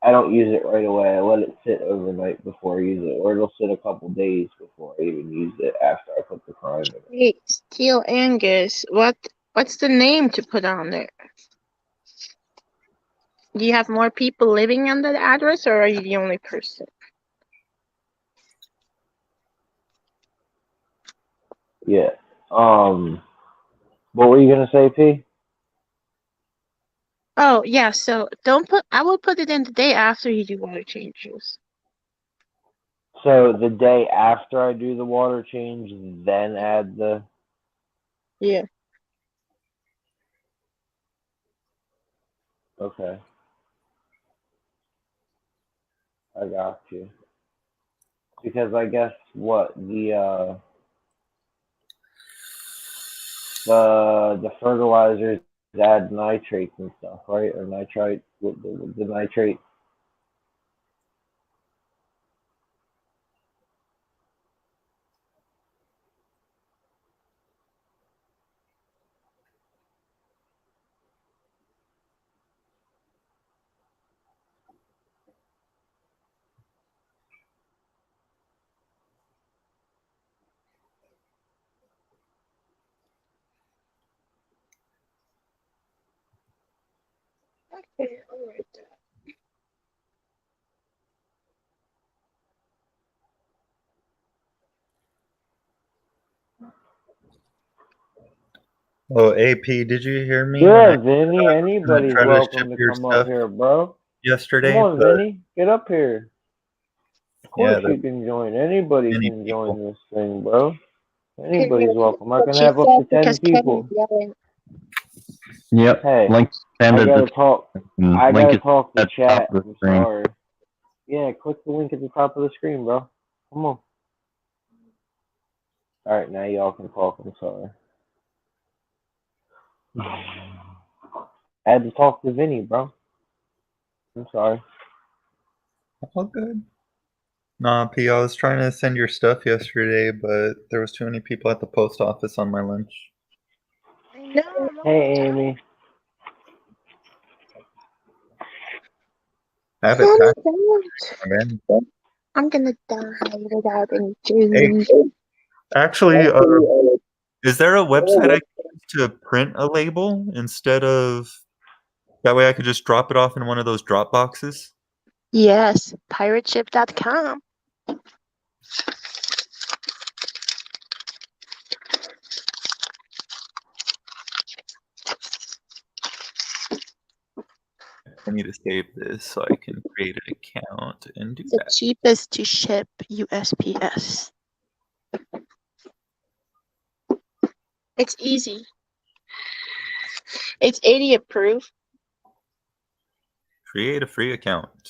I don't use it right away. I let it sit overnight before I use it, or it'll sit a couple days before I even use it after I put the prime in it. Hey, Steel Angus, what's the name to put on there? Do you have more people living on that address, or are you the only person? Yeah. What were you gonna say, P? Oh, yeah, so I will put it in the day after you do water changes. So the day after I do the water change, then add the. Yeah. Okay. I got you. Because I guess what the fertilizers add nitrates and stuff, right? Or nitrite with the nitrate. Okay, all right. Oh, AP, did you hear me when I Yeah, Vinny. gonna Anybody's try to ship welcome to your come up stuff here, bro. Come yesterday? on, But Vinny. Get up here. Of yeah, course you can join. Anybody many can people. join this thing, bro. Can you Anybody's repeat welcome. I what can she have up said? to 10 Because Kevin's people. yelling. Yep. Hey, Link pinned I at gotta the talk. I link gotta is talk to at the top chat. of the I'm screen. sorry. Yeah, click the link at the top of the screen, bro. Come on. All right, now y'all can talk. I'm sorry. I had to talk to Vinny, bro. I'm sorry. All good. Nah, P, I was trying to send your stuff yesterday, but there was too many people at the post office on my lunch. I know. Hey, Amy. I have it Calm packed, down. man. I'm gonna die without any Hey, dreams. actually, is there a website I can use to print a label instead of that way I could just drop it off in one of those drop boxes? Yes, pirateship.com. I need to save this so I can create an account and do It's the that. cheapest to ship USPS. It's easy. It's 80 approved. Create a free account.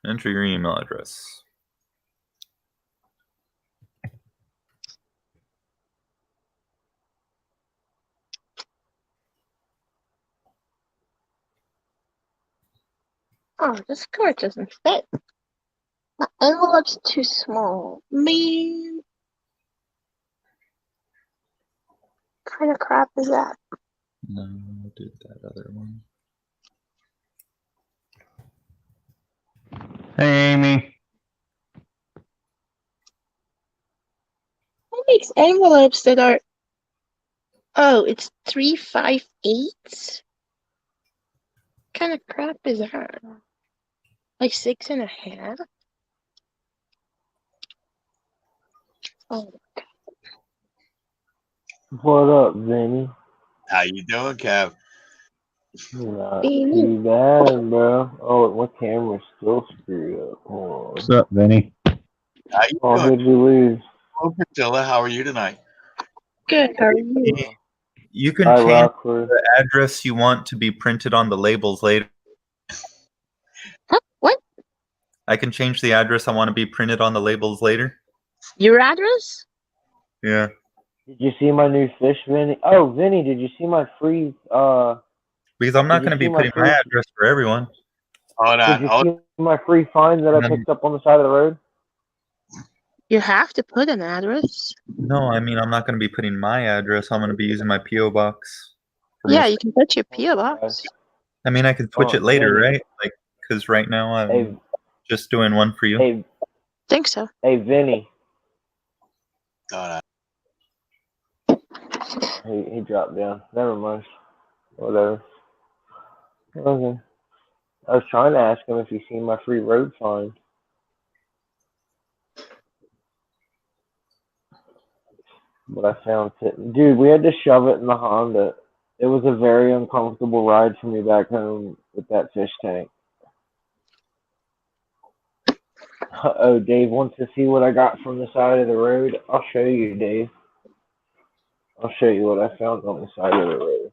Enter your email address. Oh, this card doesn't fit. My envelope's too small. Man, what kind of crap is that? No, I did that other one. Hey, Amy. Who makes envelopes that are... Oh, it's 358? What kind of crap is that? Like 6.5? Oh, What up, Vinny? How you doing, Kev? Not baby. too bad, bro. Oh, my camera's still screwed up. Hold What's on. up, Vinny? How you Oh, doing? who'd we lose? Oh, Priscilla, how are you tonight? Good, how are you? You can Hi, change Rockford. the address you want to be printed on the labels later. Huh? What? I can change the address I want to be printed on the labels later. Your address? Yeah. Did you see my new fish, Vinny? Oh, Vinny, did you see my free? Because I'm not Did you going to see be my putting my free? address for everyone. Hold Did on. you Hold see my free find that I And then, picked up on the side of the road? You have to put an address. no, I mean, I'm not going to be putting my address. I'm going to be using my P.O. box. For Yeah, most. you can put your P.O. Okay. box. I mean, I can switch Oh, it later, Vinny. right? Like, because right now I'm Hey, just doing one for you. hey, Think so. hey, Vinny. on. He dropped down. Never mind. Whatever. Okay. I was trying to ask him if he seen my free road find, but I found it. Dude, we had to shove it in the Honda. It was a very uncomfortable ride for me back home with that fish tank. Oh, Dave wants to see what I got from the side of the road. I'll show you, Dave. I'll show you what I found on the side of the road.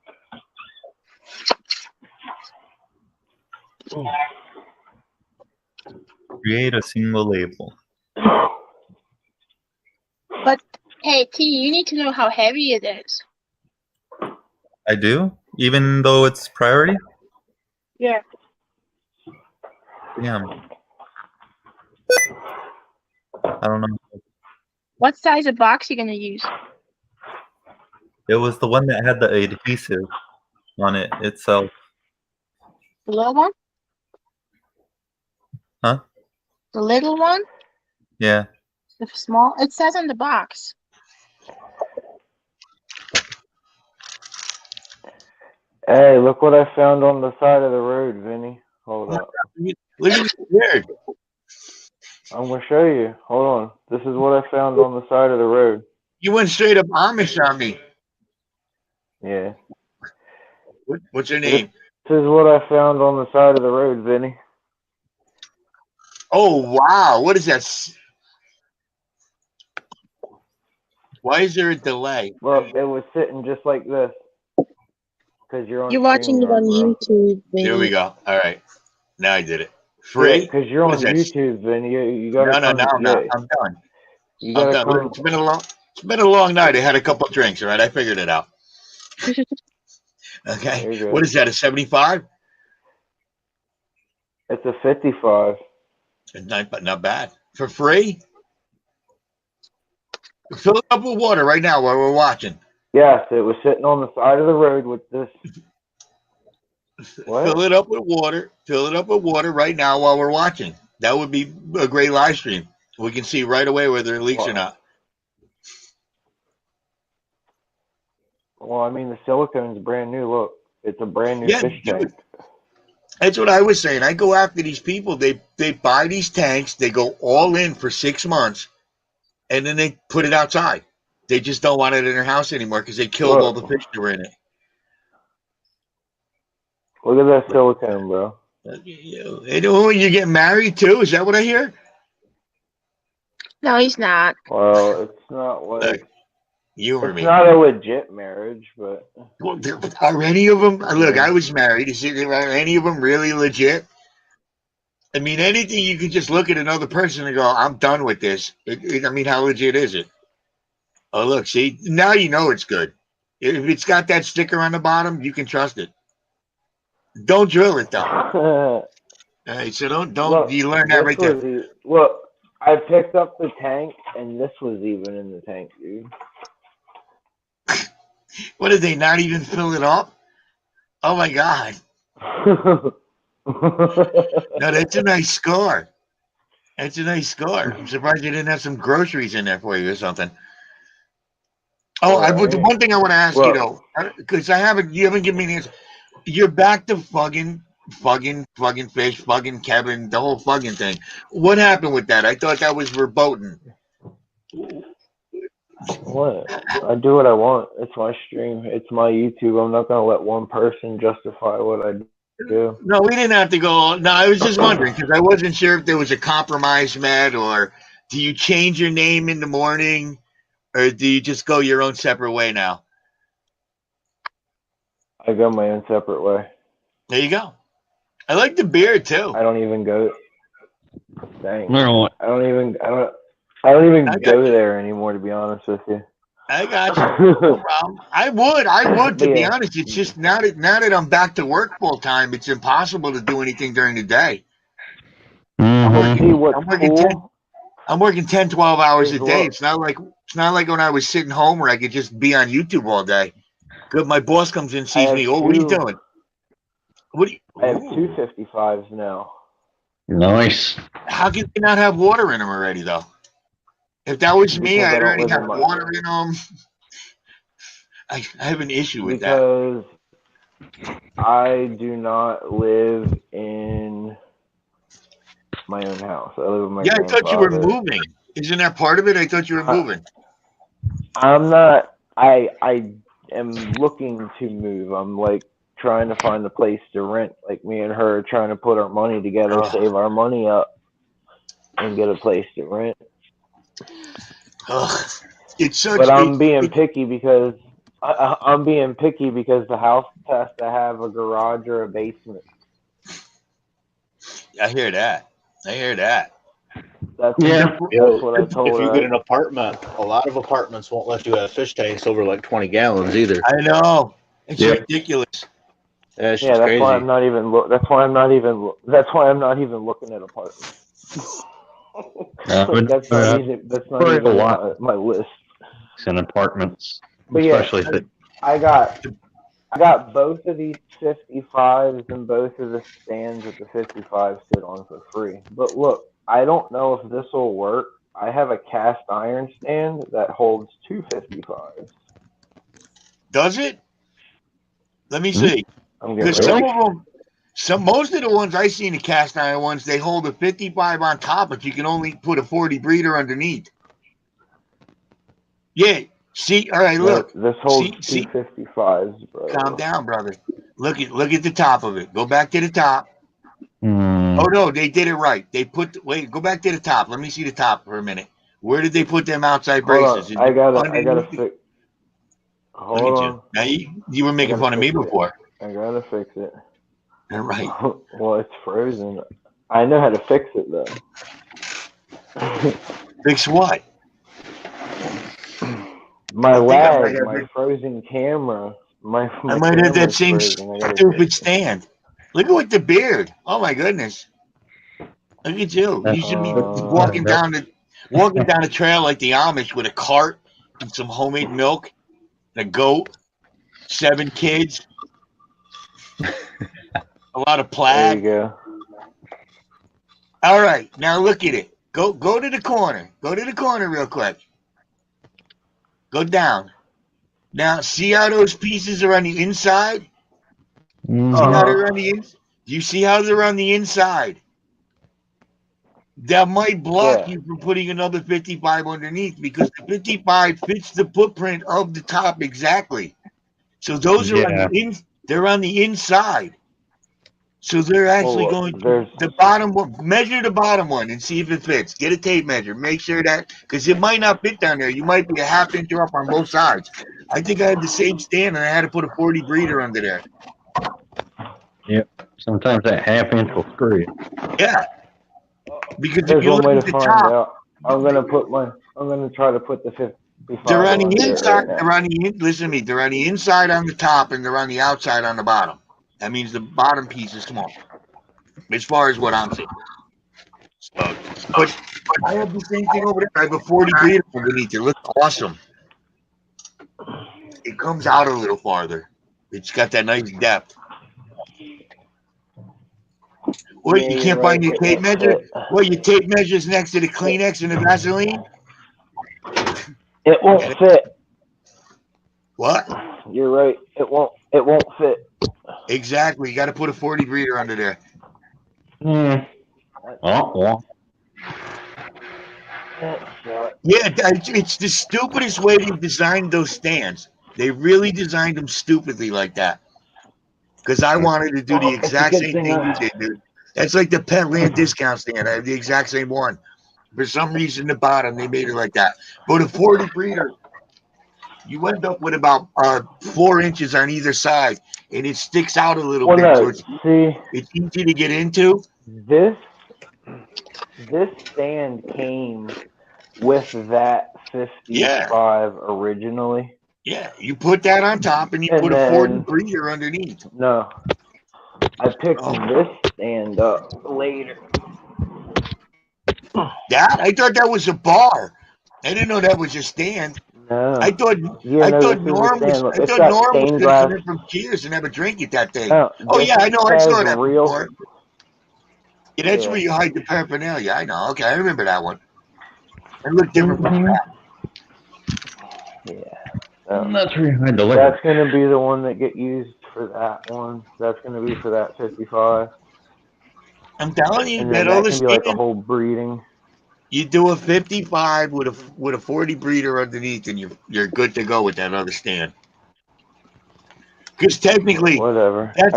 Create a single label. But hey, T, you need to know how heavy it is. I do, even though it's priority. Yeah. Damn. I don't know. What size of box you gonna use? It was the one that had the adhesive on it itself. The little one? Huh? The little one? Yeah. The small? It says on the box. Hey, look what I found on the side of the road, Vinny. Hold up. Look at this weird. I'm gonna show you. Hold on. This is what I found on the side of the road. You went straight up Amish on me. Yeah. What's your name? This is what I found on the side of the road, Vinny. Oh, wow. What is that? Why is there a delay? Look, it was sitting just like this. Because you're on You're watching it on StreamYard, bro. YouTube. Here we Vinny. go. All right. Now I did it. Yeah, Free? because you're What on is that? YouTube, Vinny. You gotta No, come. I'm Yeah, not. I'm done. you I'm gotta done. Look, come. it's been a long night. I had a couple of drinks, all right? I figured it out. Okay. There you go. What is that, a 75? It's a 55. Not bad. For free? Fill it up with water right now while we're watching. Yes, it was sitting on the side of the road with this. What? Fill it up with water. Fill it up with water right now while we're watching. That would be a great live stream. We can see right away whether it leaks or not. Well, I mean, the silicone's brand new. Look, it's a brand new Yeah, fish dude. tank. That's what I was saying. I go after these people. They buy these tanks. They go all in for 6 months, and then they put it outside. They just don't want it in their house anymore because they killed all the fish that were in it. Look at that silicone, bro. You get married too? Is that what I hear? No, he's not. Well, it's not like Humor it's me. not a legit marriage, but Well, are any of them? Look, I was married. Are any of them really legit? I mean, anything you can just look at another person and go, "I'm done with this." I mean, how legit is it? Oh, look, see, now you know it's good. If it's got that sticker on the bottom, you can trust it. Don't drill it though. All right, so don't. look, You learn that right there. Look, I picked up the tank, and this was even in the tank, dude. What did they not even fill it up? Oh my god! No, that's a nice score. That's a nice score. I'm surprised you didn't have some groceries in there for you or something. Oh, the one thing I want to ask you though, because you haven't given me the answer. You're back to fucking fish, fucking Kevin, the whole fucking thing. What happened with that? I thought that was verboten. What? I do what I want. It's my stream. It's my YouTube. I'm not gonna let one person justify what I do. No, we didn't have to go. No, I was just wondering because I wasn't sure if there was a compromise met, or do you change your name in the morning, or do you just go your own separate way now? I go my own separate way. There you go. I like the beard too. I don't even go. Dang. No, I don't even go there anymore. To be honest with you. I got you. No problem. I would. To be honest, it's just now that I'm back to work full time, it's impossible to do anything during the day. Mm-hmm. I'm working 10, 12 hours a day. It's not like when I was sitting home where I could just be on YouTube all day. Good, my boss comes in, sees me. Oh, what are you doing? I have 2 55s now. Nice. How can they not have water in them already, though? If that was me, I'd already have water in them. I have an issue with that. Because I do not live in my own house. I live with my grandfather. I thought you were moving. Isn't that part of it? I thought you were moving. I'm not. I am looking to move. I'm like trying to find a place to rent. Like me and her are trying to put our money together, save our money up, and get a place to rent. It's such. But I'm being picky because I'm being picky because the house has to have a garage or a basement. I hear that. I hear that. That's Yeah. that's what I told If you her. get an apartment, a lot of apartments won't let you have fish tanks over like 20 gallons either. I know. It's Yep. ridiculous. That's Yeah, just that's why crazy. I'm not even that's why I'm not even looking at apartments. That's not Worry a even lot. on my list. In apartments, But yeah, especially if it. I got both of these 55s and both of the stands that the 55 sit on for free. But look, I don't know if this will work. I have a cast iron stand that holds two 55s. Does it? Let me Hmm? see. I'm getting Because ready. most of the ones I see in the cast iron ones, they hold a 55 on top, but you can only put a 40 breeder underneath. Yeah. See, all right, look. This holds See, two 55s, bro. calm down, brother. Look at the top of it. Go back to the top. Hmm. Oh no, they did it right. Wait, go back to the top. Let me see the top for a minute. Where did they put them outside Hold braces? on, Is I it gotta underneath fix. Look Hold at you. on, Now you were I making gotta fun of me fix it. before. I gotta fix it. All right. Well, it's frozen. I know how to fix it though. Fix what? My I think I might lag, have my frozen camera, my I might have that camera's same frozen. I gotta stupid fix it. stand. Look at what the beard. Oh my goodness. Look at you. You That's should be Uh, walking down the trail like the Amish with a cart and some homemade milk, and a goat, 7 kids, a lot of There you plaid. go. All right, now look at it. Go to the corner. Go to the corner real quick. Go down. Now see how those pieces are on the inside? See how Uh they're huh. on the inside? Do you see how they're on the inside? That might block Yeah. you from putting another 55 underneath because the 55 fits the footprint of the top exactly. So those are Yeah. they're on the inside. So they're actually Well, going to there's. the bottom one. Measure the bottom one and see if it fits. Get a tape measure. Make sure that because it might not fit down there. You might be a half inch off on both sides. I think I had the same stand and I had to put a 40 breeder under there. Yep. Sometimes that half inch will screw you. Yeah, because if There's you one look way at to the find top, out. I'm gonna try to put the 55 they're on the under it inside. right now. Listen to me. They're on the inside on the top, and they're on the outside on the bottom. That means the bottom piece is small, as far as what I'm saying. So, but I have the same thing over there. I have a 40 breeder underneath. It looks awesome. It comes out a little farther. It's got that nice depth. Wait, Yeah, you you're can't find right. your It tape won't measure? fit. Well, your tape measure's next to the Kleenex and the Vaseline. It won't fit. What? You're right. It won't. It won't fit. Exactly. You got to put a 40 breeder under there. Yeah. Oh, well. That sucks. Yeah, it's the stupidest way they designed those stands. They really designed them stupidly like that. Because I wanted to do the Well, it's a exact good same thing. thing you did, dude. That's like the Petland discount stand. I have the exact same one. For some reason, the bottom they made it like that. But a 40 breeder, you end up with about 4 inches on either side, and it sticks out a little Well, bit, so no. See, it's easy to get into. this this stand came with that Yeah, 55 originally, yeah. You put that on top, and you and put a 40 then breeder underneath. no, I picked Oh, this stand up later. that I thought that was a bar. I didn't know that was a stand. I No. thought Yeah, I no, thought this is the Norm was stand. Look, I it's thought got Norm was stained gonna come glass. in from Cheers and have a drink at that thing. No, Oh this yeah, I know I has saw that real. before. Yeah, that's where Yeah. you hide the paraphernalia. I know. Okay, I remember that one. It looked different from Mhm. that. Yeah. So That's where you hide the that's liquor. gonna be the one that get used for that one. That's gonna be for that 55, I'm telling you, and then that that other can be like a stand, whole breeding. you do a 55 with a 40 breeder underneath, and you're good to go with that other stand. Because technically, Whatever. that's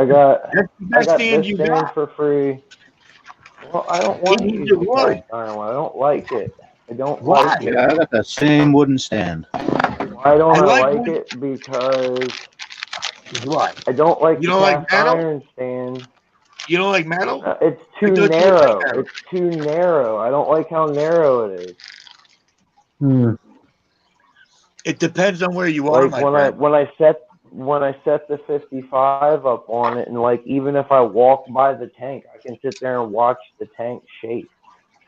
that's the I best got stand this you stand got. for free. Well, I don't It want to needs use the the wood. cast iron one. I don't like it. I don't like Why? it. Yeah, I got that same wooden stand. Well, Why don't I I like like it? Because what? I don't like You the don't like cast metal? iron stand. You don't like metal? It's I too thought you would like narrow. metal. It's too narrow. I don't like how narrow it is. Hmm. It depends on where you are, Like my friend. when I set the 55 up on it, and like even if I walk by the tank, I can sit there and watch the tank shake.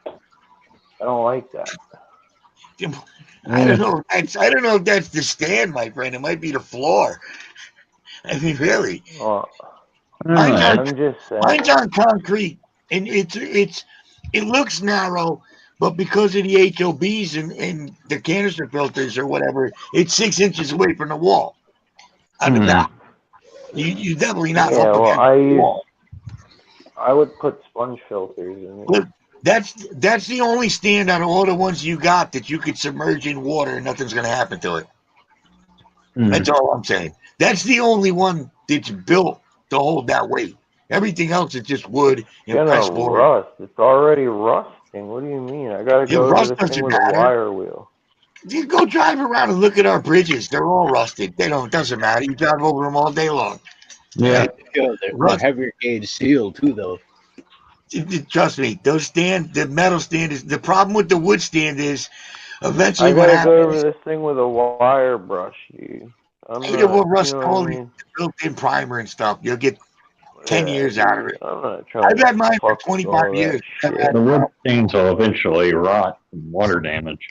I don't like that. I don't know. I don't know if that's the stand, my friend. It might be the floor. I mean, really. Well, Mine's on, I'm just mine's saying. on concrete, and it looks narrow, but because of the HOBs and the canister filters or whatever, it's 6 inches away from the wall on the back. You're definitely not Yeah, up well, against the wall. I would put sponge filters in it. Look, that's the only stand out of all the ones you got that you could submerge in water and nothing's going to happen to it. That's all I'm saying. That's the only one that's built to hold that weight. Everything else is just wood It's and gonna pressed board. rust. It's already rusting. What do you mean? I gotta Your go over rust this thing doesn't with a matter. wire wheel. You go drive around and look at our bridges. They're all rusted. It doesn't matter. You drive over them all day long. Yeah. They're heavier gauge steel too, though. Trust me, the metal stand is the problem with the wood stand is eventually I what gotta go over happens. this thing with a wire brush, dude. I'm It will not, you rust know all what I the mean? built-in primer and stuff. You'll get 10 Yeah, years out of dude. it. I'm not trying I've to had mine for fuck with 25 all that years. shit. The wood stains will eventually rot from water damage.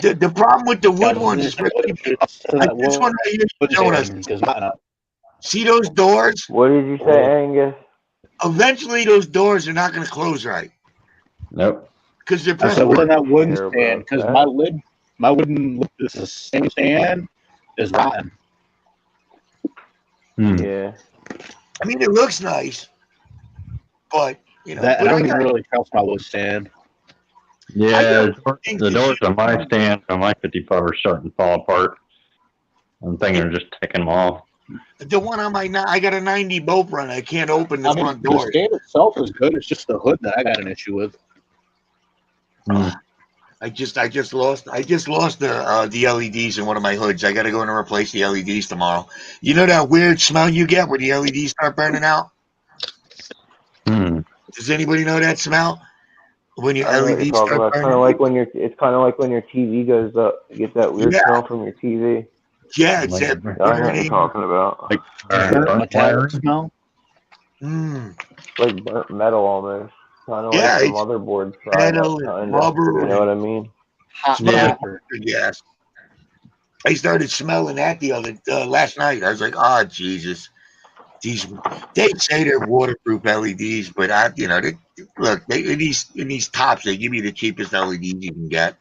The problem with the wood Gotta ones, do especially that this one right here, wood showing us. stand, 'cause mine up. See those doors? What did you say, Angus? Eventually, those doors are not going to close right Nope. because they're I pressed said within board. that wooden Care stand, about because that. my wooden this is the same stand is rotten. Yeah. I mean, it looks nice, but That and But I I don't even got really trust my wood stand. Yeah, things the that doors you- on my stand on my 55 are starting to fall apart. I'm thinking of just taking them off. the one on my I got a 90 boat run. I can't open the I mean, front the doors. stand itself is good. It's just the hood that I got an issue with. I just lost the LEDs in one of my hoods. I got to go in and replace the LEDs tomorrow. You know that weird smell you get when the LEDs start burning out? Does anybody know that smell? When your I know what you're LEDs talking start about. burning? It's kind of like when your TV goes up. You get that weird Yeah. smell from your TV. Yeah, it's that I know what you're burning. talking about. Like Burnt metallic smell. It's like burnt metal almost. Kind of Yeah, like the it's motherboard side metal up, and kind of. rubber You know and what I mean? Hot smells copper. like gas. I started smelling that the other last night. I was like, "Oh Jesus!" They say they're waterproof LEDs, but in these tops they give you the cheapest LEDs you can get.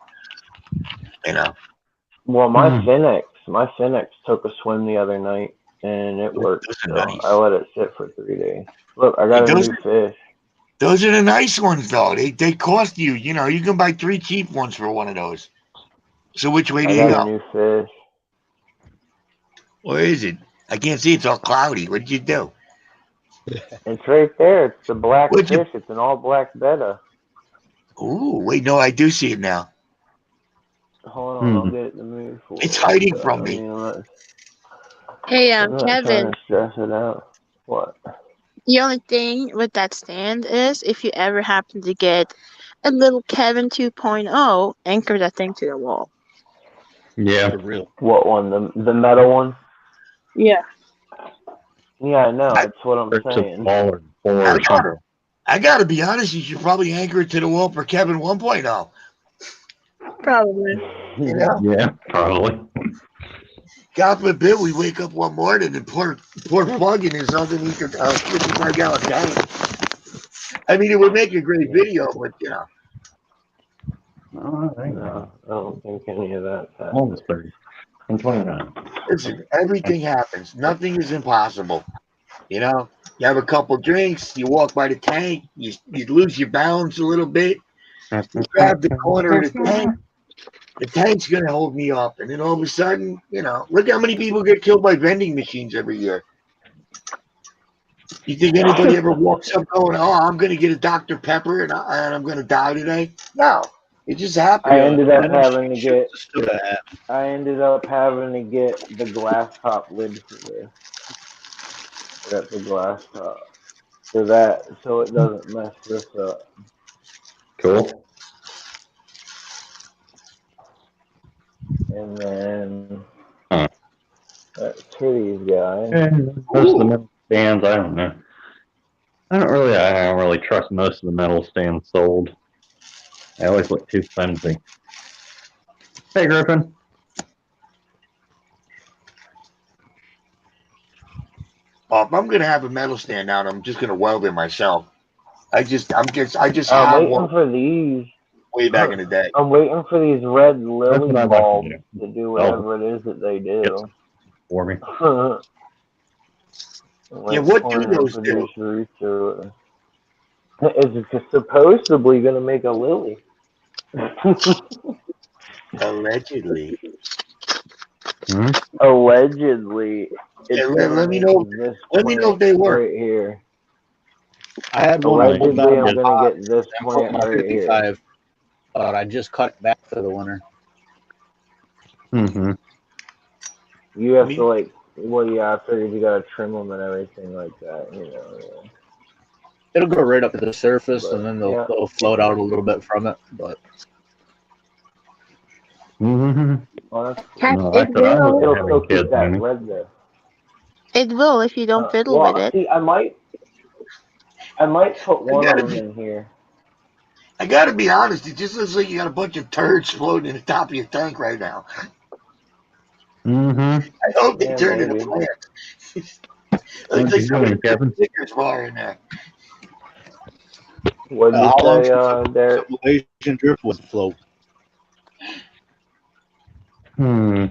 Well, my Finex took a swim the other night, and it worked. Those So are nice. I let it sit for 3 days. Look, I got a new fish. Those are the nice ones, though. They cost you. You can buy 3 cheap ones for one of those. So which way do I you got a go? new fish. Where is it? I can't see. It's all cloudy. What did you do? It's right there. It's the black What'd you- fish. It's an all black betta. Ooh, wait, no, I do see it now. Hold on, I'll get it to move for It's you. hiding from me. Hey, I'm not trying Kevin. to stress it out. What? The only thing with that stand is if you ever happen to get a little Kevin 2.0, anchor that thing to the wall. Yeah. For real. What one? The metal one? Yeah. Yeah, I know. That's what I'm saying. I gotta be honest. You should probably anchor it to the wall for Kevin 1.0. Probably. Yeah, probably. God forbid we wake up one morning and pour plug in is underneath a 55-gallon tank. I mean, it would make a great video, but No, I don't think any of that. Almost 30. I'm 29. Listen, everything happens. Nothing is impossible. You have a couple drinks, you walk by the tank, you lose your balance a little bit, you grab the corner of the tank. The tank's going to hold me up. And then all of a sudden, look how many people get killed by vending machines every year. You think anybody ever walks up going, "Oh, I'm going to get a Dr. Pepper and I'm going to die today"? No. It just happened. I ended And up then having to she get. shoots the hat. I ended up having to get the glass top lid for this. I got the glass top so it doesn't mess this up. Cool. And then Huh. that titties guy. And most of the metal stands, I don't know. I don't really trust most of the metal stands sold. They always look too flimsy. Hey, Griffin. If I'm gonna have a metal stand out, I'm just gonna weld it myself. I just I'm have waiting one for these. way back in the day. I'm waiting for these red That's lily what I'd like bulbs to to do whatever it is that they do. For me. Yeah, what do those do? Produce roots or it's supposedly going to make a lily. Allegedly. Hmm? Allegedly, it's Yeah, going to let me make know. this Let me know plant if they work. right here. I had one I pulled Allegedly, out of I'm the going to box. get this I put plant my right here. 55, but I just cut it back for the winter. Mm-hmm. You have to like, well, yeah, I figured you got to trim them and everything like that, you know. Yeah. It'll go right up to the surface, But, and then yeah. they'll float out a little bit from it. But Mm-hmm. Well, that's Heck, No, it that's what I will. was it'll having still kids, keep that Amy. red there. It will if you don't fiddle with Well, it. see, I might put one of them in here. I gotta be honest, it just looks like you got a bunch of turds floating in the top of your tank right now. Mm-hmm. I hope they Yeah, turn into maybe. plants. What Looks you like somebody doing, put a Kevin? Snickers bar in there. What did you how long say, since Derek? the Malaysian driftwood float? Hmm.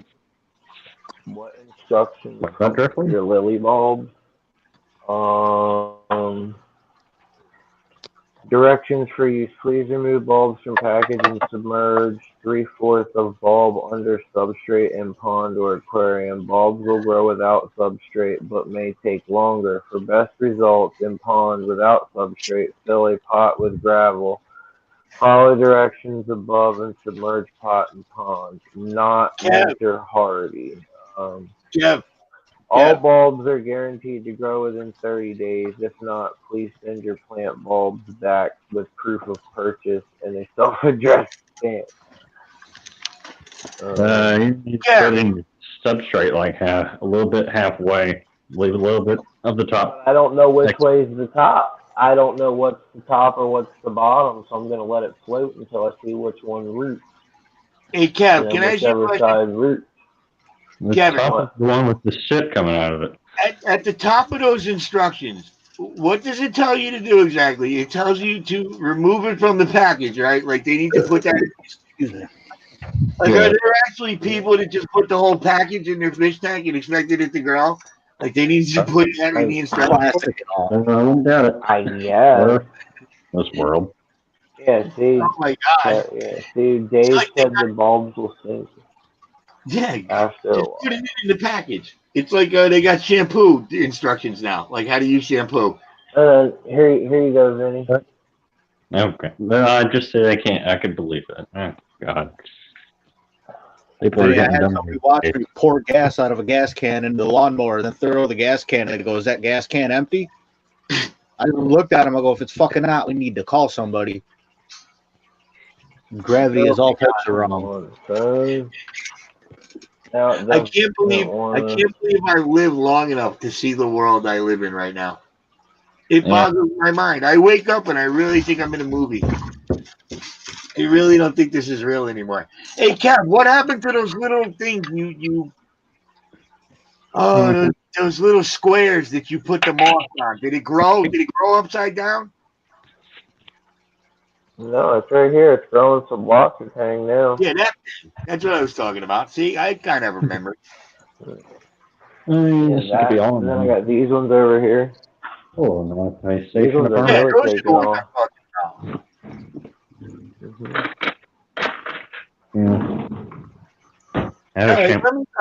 What instructions What's that, for Driftwood? your lily bulbs? Um, Directions for use. Please remove bulbs from package and submerge 3/4 of bulb under substrate in pond or aquarium. Bulbs will grow without substrate but may take longer. For best results in pond without substrate, fill a pot with gravel. Follow directions above and submerge pot and pond. Not Kev, winter hardy. Um, Kev, all Kev. bulbs are guaranteed to grow within 30 days. If not, please send your plant bulbs back with proof of purchase and a self-addressed stamp. You need to put in substrate like a little bit halfway. Leave a little bit of the top. I don't know which way is the top. I don't know what's the top or what's the bottom, so I'm going to let it float until I see which one roots. Hey, Kev, And then can I ask you a whichever question? side roots. The Kevin, top what? is the one with the shit coming out of it. At the top of those instructions, what does it tell you to do exactly? It tells you to remove it from the package, right? Like they need to put that. Excuse me. Like, Yeah. are there actually people that just put the whole package in their fish tank and expected it to grow? Like they need to put that in the instructions. Plastic and all. I wouldn't doubt it. I guess. This world. Yeah, see. Oh my god! Yeah, see, Dave like said the bulbs will sink Yeah, after a just while. put it in the package. It's like they got shampoo instructions now, like how to use shampoo. Here you go, Vinny. Okay. No, I just say I can't. I could believe it. Oh, God. People are I getting had dumb. somebody watch me pour gas out of a gas can into the lawnmower, then throw the gas can and go, "Is that gas can empty?" I looked at him. I go, "If it's fucking not, we need to call somebody." Gravity is all types of wrong. I can't believe I live long enough to see the world I live in right now. It boggles my mind. I wake up and I really think I'm in a movie. I really don't think this is real anymore. Hey, Kev, what happened to those little things those little squares that you put the moss on? Did it grow? Did it grow upside down? No, it's right here. It's growing some blocks and hang now. Yeah, that's what I was talking about. See, I kind of remember. And then I got these ones over here. Oh, no. Nice. These ones are Yeah, really those are taking the ones off. I'm talking about.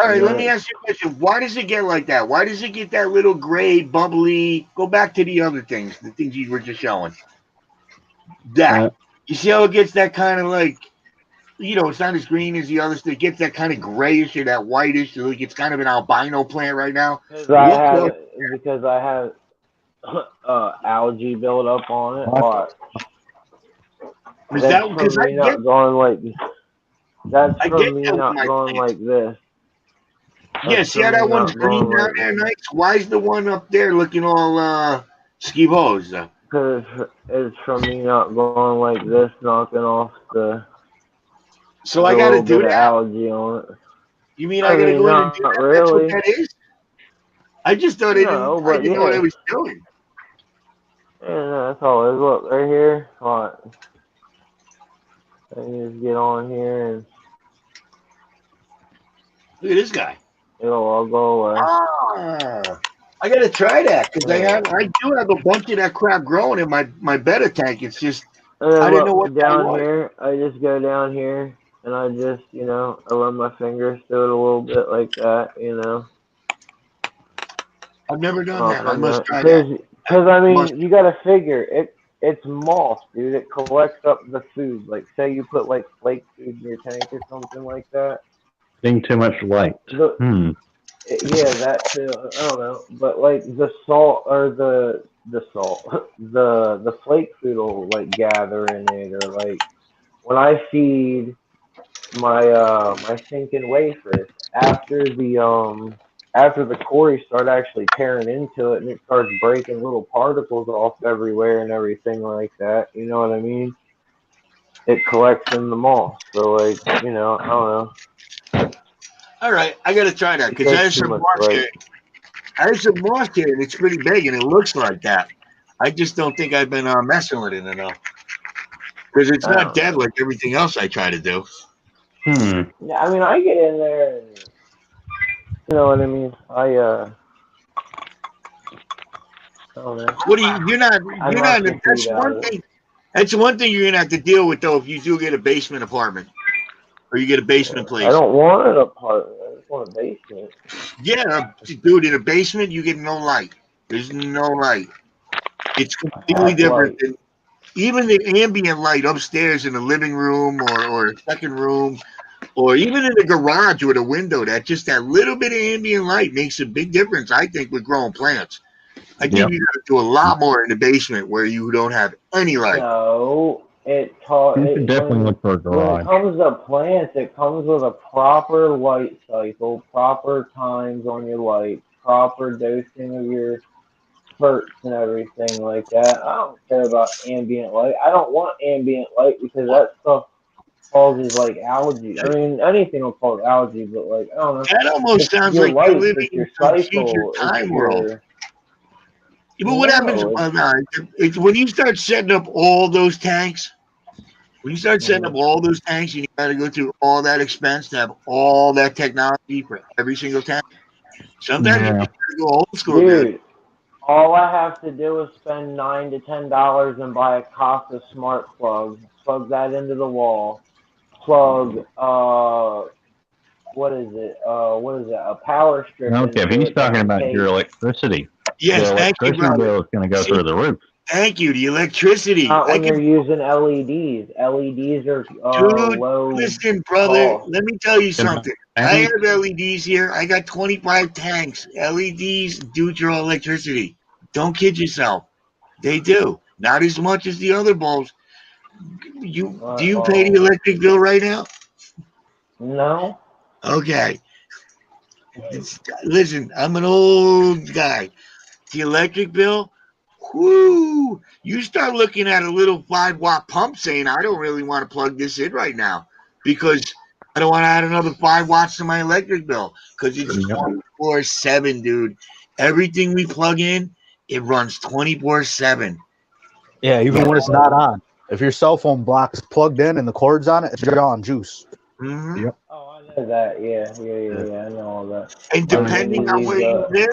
All right, let me ask you a question. Why does it get like that? Why does it get that little gray, bubbly? Go back to the other things, the things you were just showing. That you see how it gets that kind of like it's not as green as the others. It gets that kind of grayish or that whitish. Like it's kind of an albino plant right now. Because I have algae build up on it. What? Is That's that from because me not going like this. That's I from get me that with not my going plants. like this. Yeah, That's see how from me that one's not green going down like there, nice? Why is the one up there looking all skivos? Because it's from me not going like this, knocking off the So I got to little do bit of that? algae on it. You mean I I got to mean, go in and do not that? That's what really. that is? I just thought No, I but didn't know what I yeah. was doing. Yeah, no, that's all it is. Look, right here. What? I can just get on here and Look at this guy. it'll all go away. Ah, I got to try that because I do have a bunch of that crap growing in my betta tank. It's just And then I didn't know look, what that down was. here, I just go down here and I just, I run my fingers through it a little bit like that. I've never done I'll that. I come must down. try that. Because, I Must. mean, you got to figure, it's moss, dude. It collects up the food. Like, say you put, like, flake food in your tank or something like that. Seeing too much light. Yeah, that too. I don't know, but like the salt or the salt, the flake food will like gather in it, or like when I feed my sinking wafers after the cores start actually tearing into it and it starts breaking little particles off everywhere and everything like that. You know what I mean? It collects in the moss, so like I don't know. All right, I got to try that It because I does have too some much moss right. here. I have some moss here, and it's pretty big, and it looks like that. I just don't think I've been messing with it enough because it's I not don't dead know. like everything else I try to do. Yeah, I mean, I get in there, and you know what I mean. I don't know. What do you? You're not. I You're not. knock the That's food out one of it. thing. That's one thing you're gonna have to deal with though if you do get a basement apartment or you get a basement I place. don't want an apartment. I just want a basement. Yeah, dude, in a basement you get no light. There's no light. It's completely Half different light. than even the ambient light upstairs in the living room or a second room or even in the garage with a window. That little bit of ambient light makes a big difference. I think with growing plants. I think Yep. you got to do a lot more in the basement where you don't have any light. No, You should definitely look for a when it garage. comes to plants, it comes with a proper light cycle, proper times on your light, proper dosing of your spurts and everything like that. I don't care about ambient light. I don't want ambient light because that stuff causes like algae. I mean, anything will cause algae, but like I don't know. That almost It's sounds your like you're life. living It's in your some future cycle. It's time world. your Yeah, but what happens no. it's when you start setting up all those tanks? When you start setting up all those tanks, and you got to go through all that expense to have all that technology for every single tank. Sometimes you Yeah. just got to go old school, dude. Dude, all I have to do is spend $9 to $10 and buy a Casa smart plug. Plug that into the wall. Plug what is it? A power strip Okay, if into he's it talking that'll about your take. electricity, Yes, the thank you, electricity brother. bill is going to go See, through the roof. thank you. The electricity. Not I when can, you're using LEDs. LEDs are dude. low Listen, brother. cost. Let me tell you Can something. I I- have LEDs here. I got 25 tanks. LEDs do draw electricity. Don't kid yourself. They do. Not as much as the other bulbs. Do you pay the electric bill right now? No. Okay. Listen, I'm an old guy. The electric bill, whoo! You start looking at a little 5-watt pump saying, I don't really want to plug this in right now because I don't want to add another 5 watts to my electric bill because it's Yep. 24/7, dude. Everything we plug in, it runs 24/7. Yeah, even when it's not on. If your cell phone block's plugged in and the cord's on it, it's drawing juice. Mm-hmm. Yep. Oh, I know that. Yeah. I know all that. And depending on where you up. live,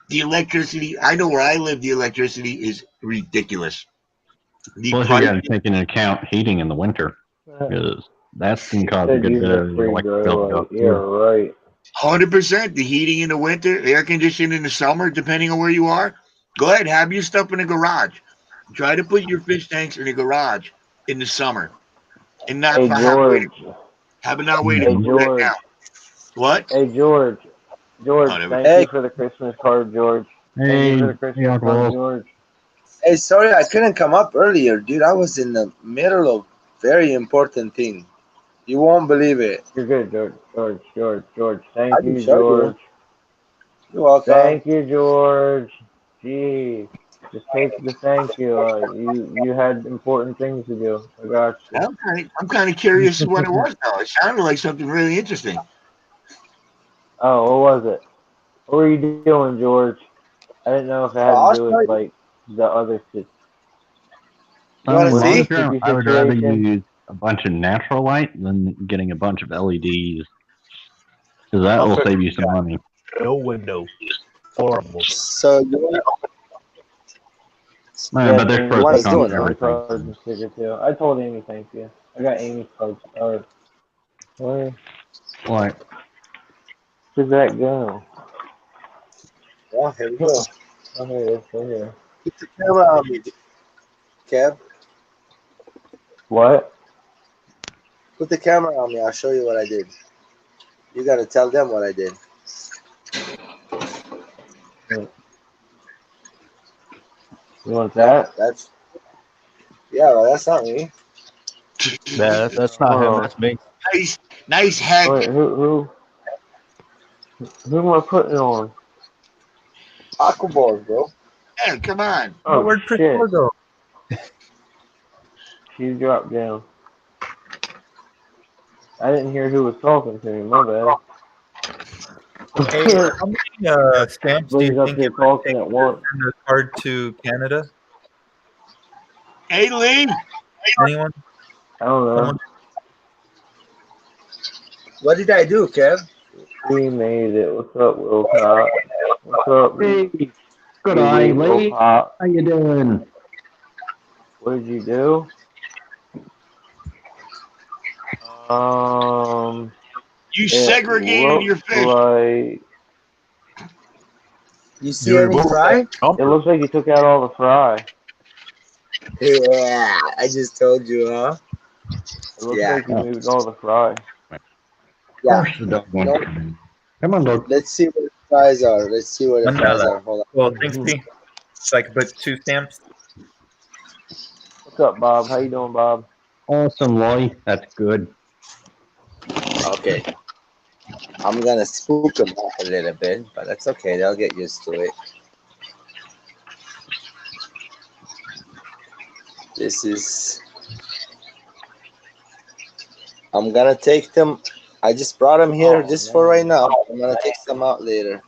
the electricity, I know where I live, the electricity is ridiculous. The Plus, you price, got to take into account heating in the winter because that can cause a Said good bit using a of the free electric grow bill to go light. up Yeah, too. right. 100%. The heating in the winter, air conditioning in the summer, depending on where you are. Go ahead, have your stuff in the garage. Try to put your fish tanks in the garage. in the summer, and not Hey have a way George. to, have not way to Hey do that George. now. What? Hey George. George, Oh, there we thank Hey, you for the Christmas card, George. Thank you for the Hey, Christmas Uncle card, Wolf. George. hey, sorry I couldn't come up earlier, dude. I was in the middle of very important thing. You won't believe it. You're good, George. I Thank can you, show you. George. You're welcome. Thank you, George. Gee, just take the thank you. You had important things to do. I got you. I'm kind of curious what it was though. It sounded like something really interesting. Oh, what was it? What were you doing, George? I didn't know if it had to I'll do show with you. like the other You want to with Long the see? term, sticky I would rather situation. use a bunch of natural light than getting a bunch of LEDs, because that will save you some money. No window. Horrible. So you want Man, but there's Tim, you pros what and it's take cons doing, to huh? Amy's everything. cards and sticker too. I told Amy thank you. I got Amy's cards. Where did that go? Yeah, here we go. Oh, here it is. Right here. Put the camera on me, Kev. What? Put the camera on me. I'll show you what I did. You gotta tell them what I did. You want that? That's well, that's not me. Yeah, that's not him. That's me. Nice hack. Wait, who am I putting on? Aqua balls, bro. Yeah, come on. Oh Where'd shit! Priscilla go? She dropped down. I didn't hear who was talking to me. My bad. Hey, how many stamps do Everybody's you up think here it might talking take at to once. send a card to Canada? Hey, Lee. Anyone? I don't know. Someone? What did I do, Kev? We made it. What's up, Will Pop? What's up, Hey, good Lee eye, Will Lee. Pop? How you doing? What did you do? You It segregated your looks fish. like You see any You're fry? it looks like you took out all the fry. Yeah, I just told you, huh? It looks Yeah. like you moved all the fry. Yeah. Of course the dog wants No, to do. Come on, dog. let's see what the fries are. Let's see what the fries $1. are. Hold Well, thanks, P. So I can put 2 stamps. What's up, Bob? How you doing, Bob? Awesome, Lloyd. That's good. on. Okay. I'm gonna spook them up a little bit, but that's okay. They'll get used to it. This is. I'm gonna take them. I just brought them here just for right now. I'm gonna take them out later.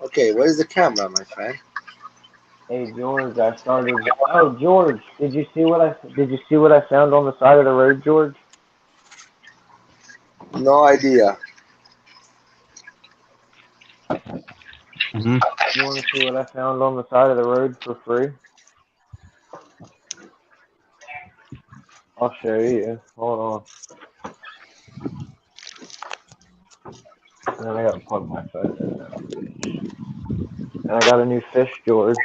Okay, where's the camera, my friend? Hey George, I started. Oh George, did you see what I found on the side of the road, George? No idea. Mm-hmm. You want to see what I found on the side of the road for free? I'll show you. Hold on. And then I gotta plug my phone in now. And I got a new fish, George.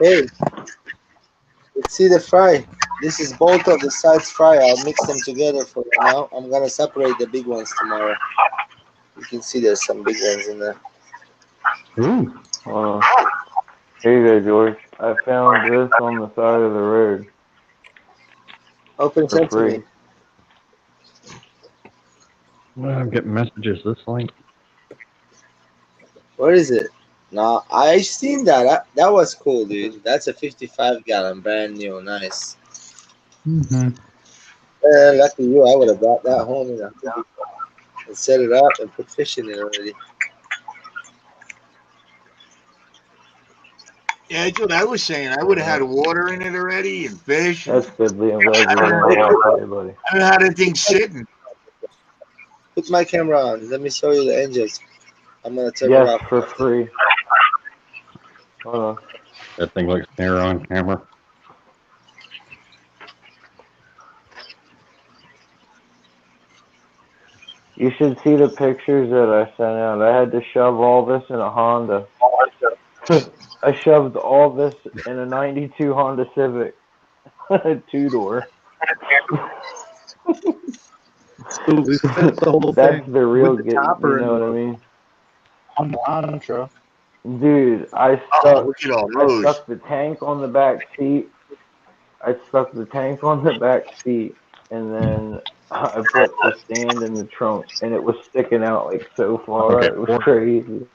Hey, let's see the fry. This is both of the sides fry. I'll mix them together for now. I'm gonna separate the big ones tomorrow. You can see there's some big ones in there. Ooh. Hold on. Here you go, George. I found this on the side of the road Open for sesame. free. I'm getting messages this late. Where is it? No, I seen that. That was cool, dude. That's a 55-gallon, brand new, nice. Mm-hmm. Lucky you. I would have brought that home and set it up and put fish in it already. Yeah, that's what I was saying. I would have had water in it already and fish. That's good, Lee. I'm glad you want to watch today, buddy. I don't know how that thing's sitting. Put my camera on. Let me show you the engines. I'm gonna turn it Yes, off. for free. Hold on. That thing looks clear on camera. You should see the pictures that I sent out. I had to shove all this in a Honda. I shoved all this in a '92 Honda Civic. Two-door. We fit the whole That's thing the real with the get. topper You and know what I the mean? Elantra. Dude, Oh, look at all I those. stuck the tank on the back seat. I stuck the tank on the back seat, and then I put the stand in the trunk, and it was sticking out like so far. Okay, It was crazy,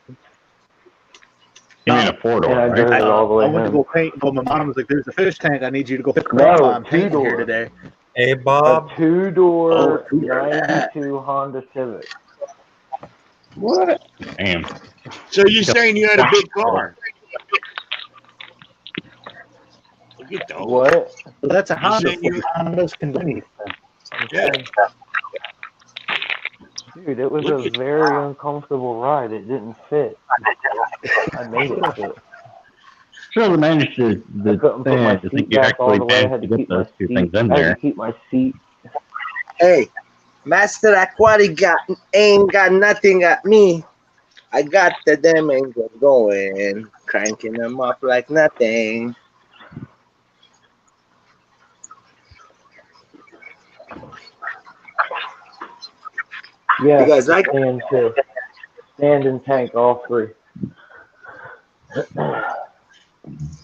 you mean a and 4-door, I right? drove it all the I way went to home. go paint. But my mom was like, "There's a fish tank. I need you to go pick Grandma. No, I'm painting here two-door. today." Hey, A Bob. two-door Oh, '92 Honda Civic. What? Damn. So you're saying you had a big car? Look at those. What? Well, that's a You're Honda. saying you? Hondas can do anything. Yeah. Dude, it was Look a at very uncomfortable ride. It didn't fit. I made it fit. So managed I the couldn't put my stand. I think seat you back all actually the way. I managed had to to get keep those my two seat. things in I had to there. keep my seat. Hey, Master Aquatic ain't got nothing at me. I got the damn engine going, cranking them up like nothing. You Yes, guys the like it? stand too. Stand and tank, all three.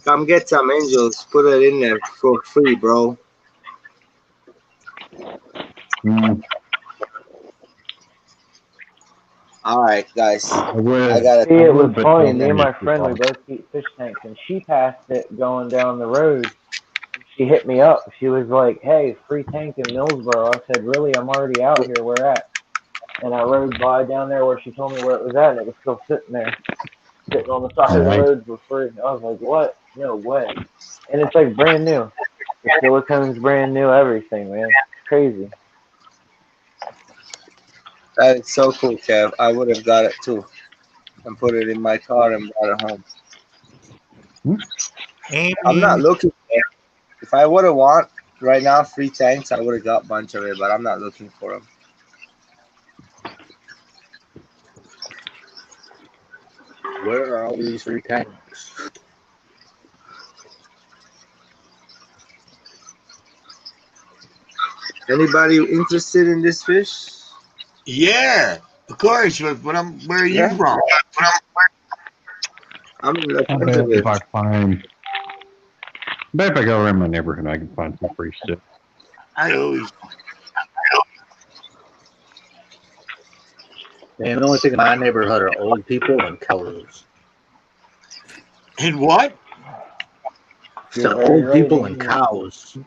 Come get some angels. Put it in there for free, bro. Mm, All right, guys. I I would. gotta. See, I it was would, but funny. don't Me and manage my too friend, we far. both keep fish tanks, and she passed it going down the road. She hit me up. She was like, "Hey, free tank in Millsboro." I said, "Really? I'm already out here. Where at?" And I rode by down there where she told me where it was at, and it was still sitting there, sitting on the side Oh, of the nice. road for free. I was like, "What? No way!" And it's like brand new. The silicone's brand new. Everything, man. It's crazy. That is so cool, Kev. I would have got it too and put it in my car and brought it home. I'm not Amy. looking. If I would have want right now free tanks, I would have got a bunch of it, but I'm not looking for them. Where are all these free tanks? Anybody interested in this fish? Yeah, of course. But where are you Yeah, from? I'm in Los I bet if Angeles. I find, bet if I go around my neighborhood, I can find some free stuff. I always. And the only thing in my neighborhood are old people and cows. And what? You're So very old right, people and Amy. cows.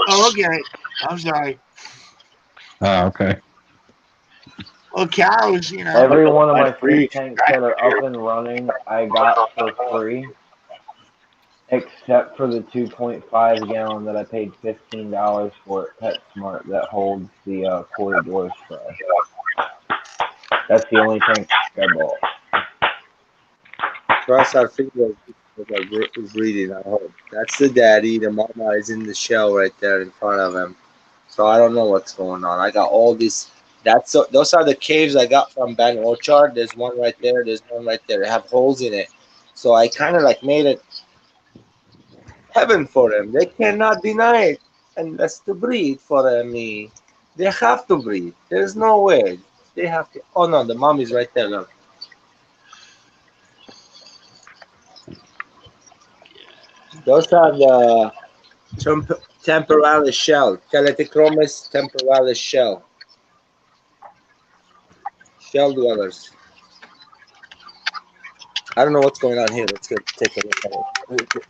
Oh, okay. I'm sorry. Oh, okay. Well, cows, you know. Every one of my fish Free. tanks that are up and running, I got for free, except for the 2.5 gallon that I paid $15 for at PetSmart that holds the quarter door spray. That's the only tank I bought. Cross our fingers are breeding. I hope that's the daddy. The mama is in the shell right there in front of him. So I don't know what's going on. I got all these. Those are the caves I got from Ben Orchard. There's one right there. There's one right there. They have holes in it. So I kind of like made it heaven for them. They cannot deny it unless to breed for me. They have to breed. There's no way. They have to. Oh no, the mom is right there. Look. Those are the temporalis shell. Caletichromis temporalis shell. Shell dwellers. I don't know what's going on here. Let's take a look at it.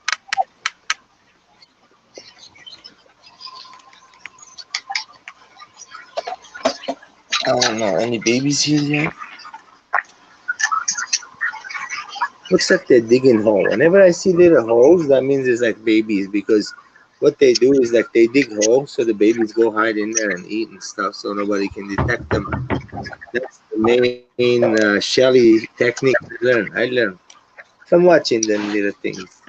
I don't know. Any babies here yet? Looks like they're digging hole. Whenever I see little holes, that means it's like babies because what they do is like they dig holes so the babies go hide in there and eat and stuff so nobody can detect them. That's the main shelly technique I learned from watching them little things.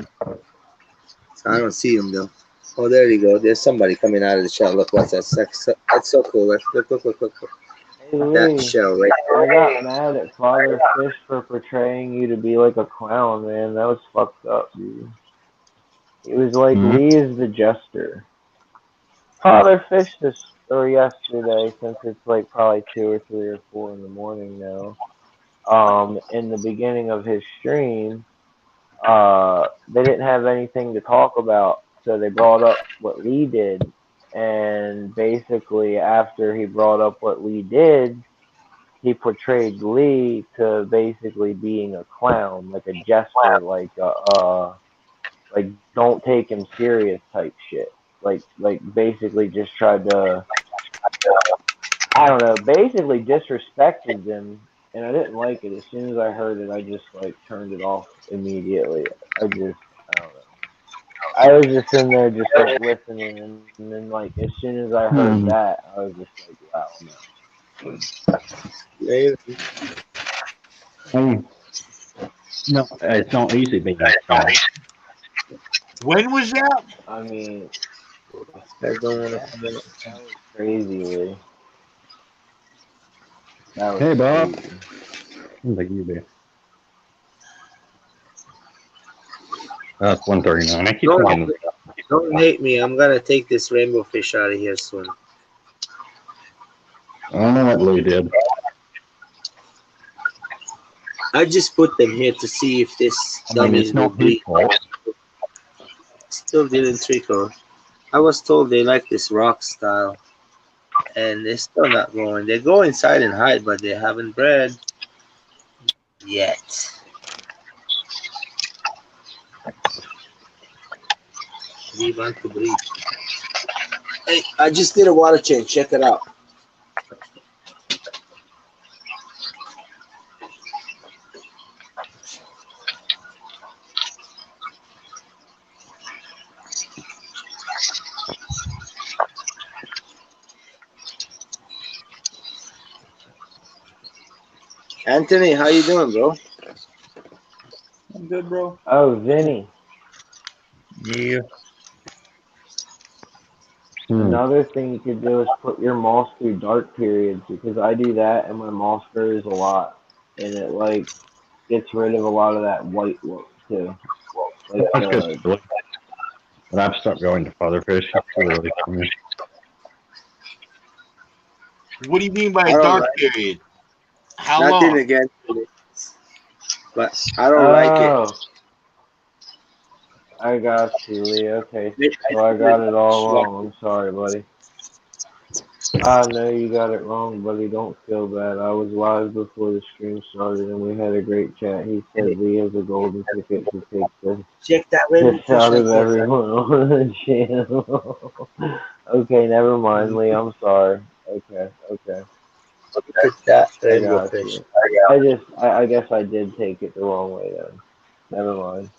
So I don't see them though. Oh, there you go. There's somebody coming out of the shell. Look, what's that? That's so cool. Look. Hey That Lee, shell right I there. got mad at Father Fish for portraying you to be like a clown, man. That was fucked up, dude. He was like, Mhm. Lee is the jester. Father fished this or yesterday, since it's like probably 2 or 3 or 4 in the morning now. In the beginning of his stream, they didn't have anything to talk about, so they brought up what Lee did, and basically after he brought up what Lee did, he portrayed Lee to basically being a clown, like a jester, like don't take him serious type shit. Like basically just tried to, I don't know, basically disrespected them, and I didn't like it. As soon as I heard it, I just like turned it off immediately. I don't know. I was just in there just like listening, and then like as soon as I heard Hmm. that, I was just like, wow, no. Maybe. Um, no, it's not easy being a clown. When was that? I mean, I don't want to that, comment. that was crazy, Lee. That was Hey, Bob. crazy. Like you do. That's 139. I keep Don't, thinking. don't hate me. I'm gonna take this rainbow fish out of here soon. I don't know what Lee did. I just put them here to see if this I mean, dummies it's will not his breathe. fault. Still didn't trickle. I was told they like this rock style, and they're still not going. They go inside and hide, but they haven't bred yet. We want to breathe. Hey, I just did a water change. Check it out. Anthony, how you doing, bro? I'm good, bro. Oh, Vinny. Yeah. Another thing you could do is put your moss through dark periods, because I do that and my moss grows a lot, and it like gets rid of a lot of that white look too. Like That's good. But I've stopped going to father fish. It's too early for me. What do you mean by I a don't dark like period? How nothing long? against it, but I don't like it. Oh, I got you, Lee. Okay, I so I feel it got it all swap. wrong. I'm sorry, buddy. I know you got it wrong, buddy. Don't feel bad. I was live before the stream started, and we had a great chat. He said Lee has a golden ticket to take the Check that rainbow piss fish out right of there. everyone on the channel. Okay, never mind, Lee. I'm sorry. Okay. Look at that I rainbow got fish. you. I guess I did take it the wrong way then. Never mind.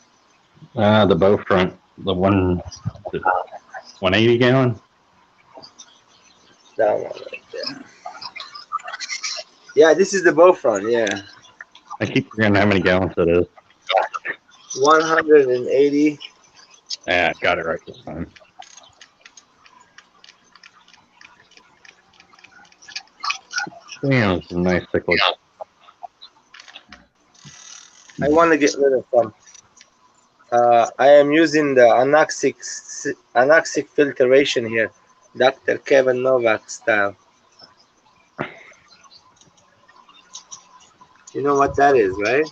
The bow front, the 180 gallon. That one right there. Yeah, this is the bow front. Yeah, I keep forgetting how many gallons it is. 180. Yeah, got it right this time. Damn, some nice thick looks. I want to get rid of some. I am using the anoxic filtration here, Dr. Kevin Novak style. You know what that is, right?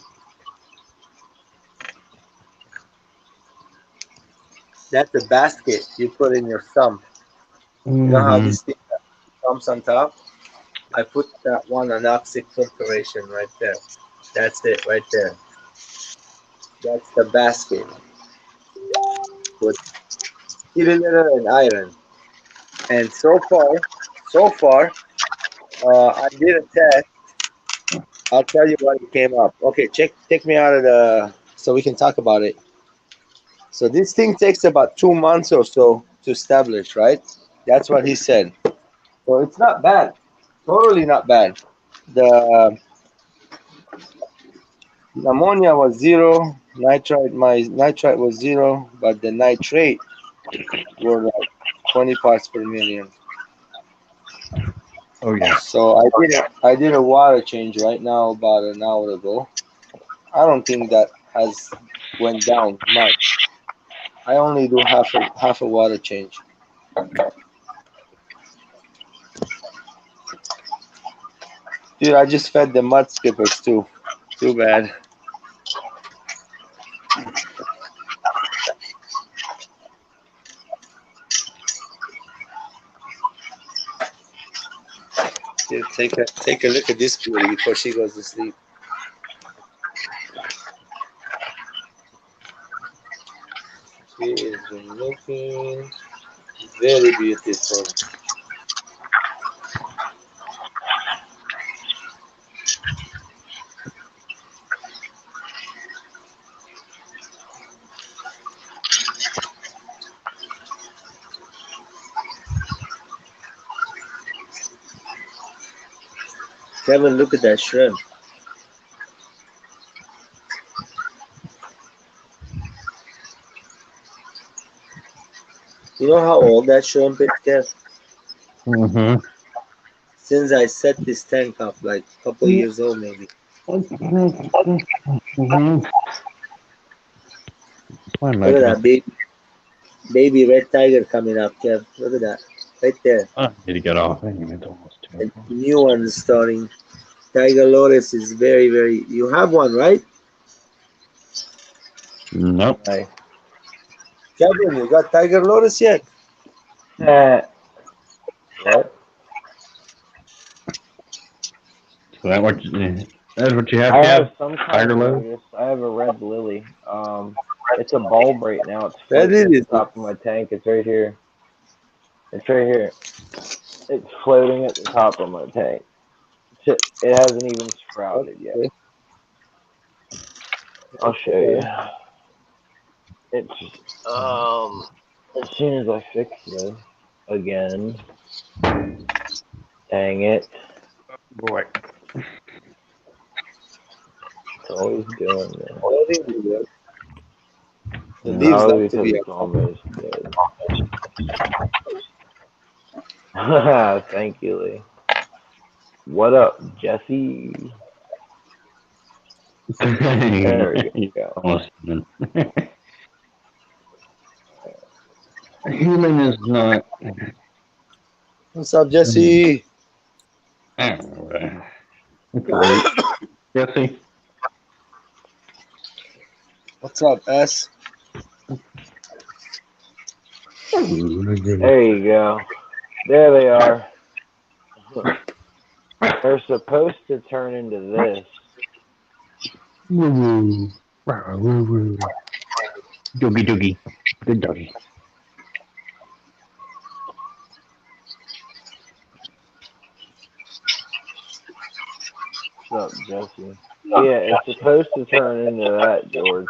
That's a basket you put in your thumb. You know how this thing comes on top? I put that one anoxic filtration right there. That's it right there. That's the basket. Put cylinder and iron. And so far, I did a test. I'll tell you what it came up. Okay, take me out of the so we can talk about it. So this thing takes about 2 months or so to establish, right? That's what he said. So it's not bad. Totally not bad. The ammonia was zero, my nitrite was zero, but the nitrate were like 20 parts per million. Oh yeah. So I did a water change right now about an hour ago. I don't think that has went down much. I only do half a water change. Dude, I just fed the mud skippers too. Too bad. Dude, take a look at this beauty before she goes to sleep. She is looking very beautiful. Kevin, look at that shrimp. You know how old that shrimp is, Kev? Mm-hmm. Since I set this tank up, like a couple of years old, maybe. Mm-hmm. Why am I Look at doing? that baby red tiger coming up, Kev. Look at that, right there. I need to get off. It's almost And 2 o'clock. new one is starting. Tiger Lotus is very, very. You have one, right? Nope. Nice. Kevin, you got Tiger Lotus yet? What? So that's what you have, I Kev? have some kind Tiger of Lotus? lotus. I have a red lily. It's a bulb right now. It's Red floating at lily. the top of my tank. It's right here. It's right here. It's floating at the top of my tank. It hasn't even sprouted yet. Okay. I'll show you. It's as soon as I fix this again. Dang it. Boy. It's always doing this. I think we will. The leaves Probably like to because be it's up. almost dead. Thank you, Lee. What up, Jesse? There we go. Almost done. Healing is not. What's up, Jesse? I don't know. It's late. Jesse? What's up, S? There you go. There they are. They're supposed to turn into this. Woo woo. Doogie doogie. Good doggy. What's up, Jesse? Yeah, it's supposed to turn into that, George.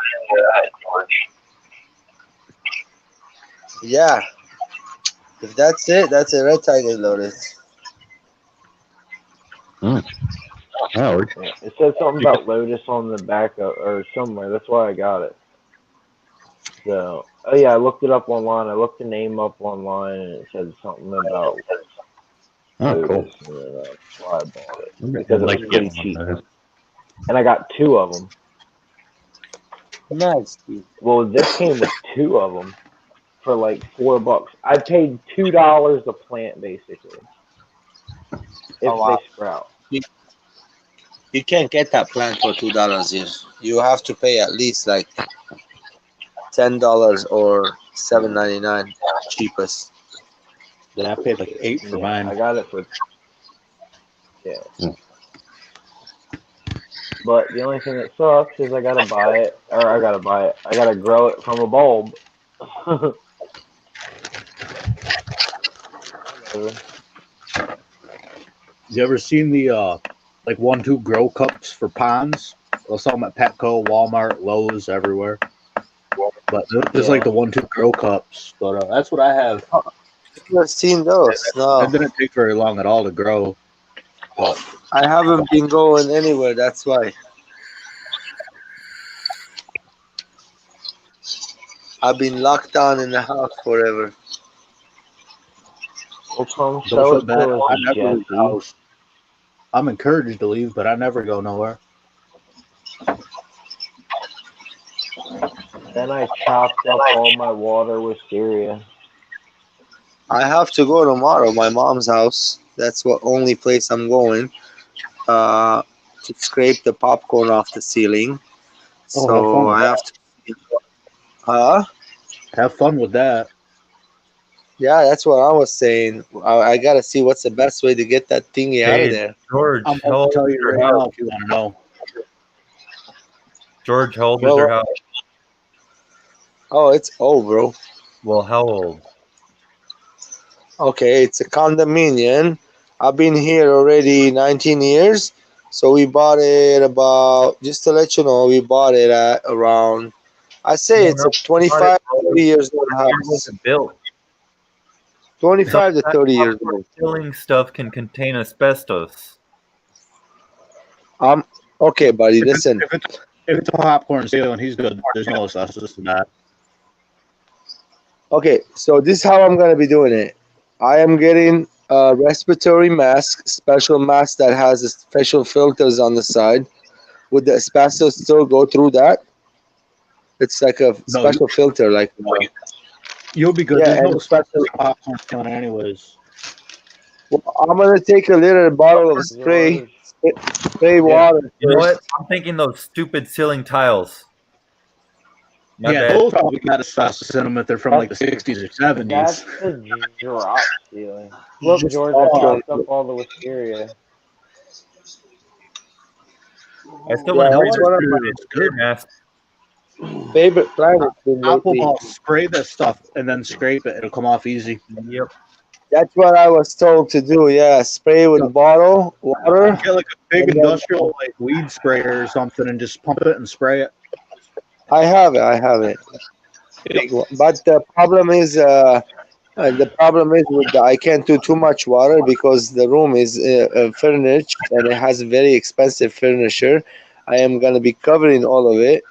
Yeah. If that's it, that's a red tiger lotus. Oh, Yeah, it said something about lotus on the back or somewhere. That's why I got it. So, oh yeah, I looked it up online. I looked the name up online, and it said something about lotus. cool. And that's why I bought it I'd because it like was to pretty get one cheap, of those. and I got 2 of them. Nice, dude. Well, this came with 2 of them for like $4. I paid $2 a plant basically if Oh, wow. they sprout. You can't get that plant for $2 here. You have to pay at least like $10 or $7.99 cheapest. Yeah, I paid like $8 for Yeah, I mine. got it for But the only thing that sucks is I gotta buy it. I gotta grow it from a bulb. You ever seen the like 1-2 grow cups for ponds? They'll sell them at Petco, Walmart, Lowe's, everywhere. But there's like the 1-2 grow cups. But that's what I have. I've never seen those. No, It didn't take very long at all to grow. But I haven't been going anywhere. That's why. I've been locked down in the house forever. Well, come don't show feel it bad. to I us, never leave the Jesse. house. I'm encouraged to leave, but I never go nowhere. Then I chopped up all my water wisteria. I have to go tomorrow. My mom's house. That's what only place I'm going. Uh, to scrape the popcorn off the ceiling. Oh, have fun So with I have that. to. Huh? Have fun with that. Yeah, that's what I was saying. I gotta see what's the best way to get that thingy out of Hey, there. George, I'm how going to old tell is you your right house? now if you want to know. George, how old is Well, your house? oh, it's old, bro. Well, how old? Okay, it's a condominium. I've been here already 19 years. So we bought it about, just to let you know, we bought it at around, I say No, it's a no, bought it 25, 30 years old What year was house. it built? 25 to Sometimes 30 years popcorn old. filling stuff can contain asbestos. Um, okay, buddy, If, it, listen. if it's a popcorn ceiling, he's good. There's no asbestos in that. Okay, so this is how I'm gonna be doing it. I am getting a respiratory mask, special mask that has a special filters on the side. Would the asbestos still go through that? It's like a No, special filter, like you'll be good. yeah, There's and no the special. asbestos in popcorn ceiling anyways. Well, I'm gonna take a little bottle of spray, George, spray Yeah. water You know what? first. I'm thinking those stupid ceiling tiles. My Yeah, bad. those probably got asbestos in them if they're from like the 60s or 70s. that's the drop ceiling. Look, Just George, I okay. chopped up all the wisteria. I still Yeah, want to That bring that's this one of stupid my is air good. mask. favorite planets been Apple lately. ball, spray this stuff and then scrape it. It'll come off easy. Yep. That's what I was told to do. Yeah, spray with a bottle, water, Get like a big and then industrial like weed sprayer or something and just pump it and spray it. I have it. I have it. Big one. But the problem is with I can't do too much water because the room is furnished and it has very expensive furniture. I am gonna be covering all of it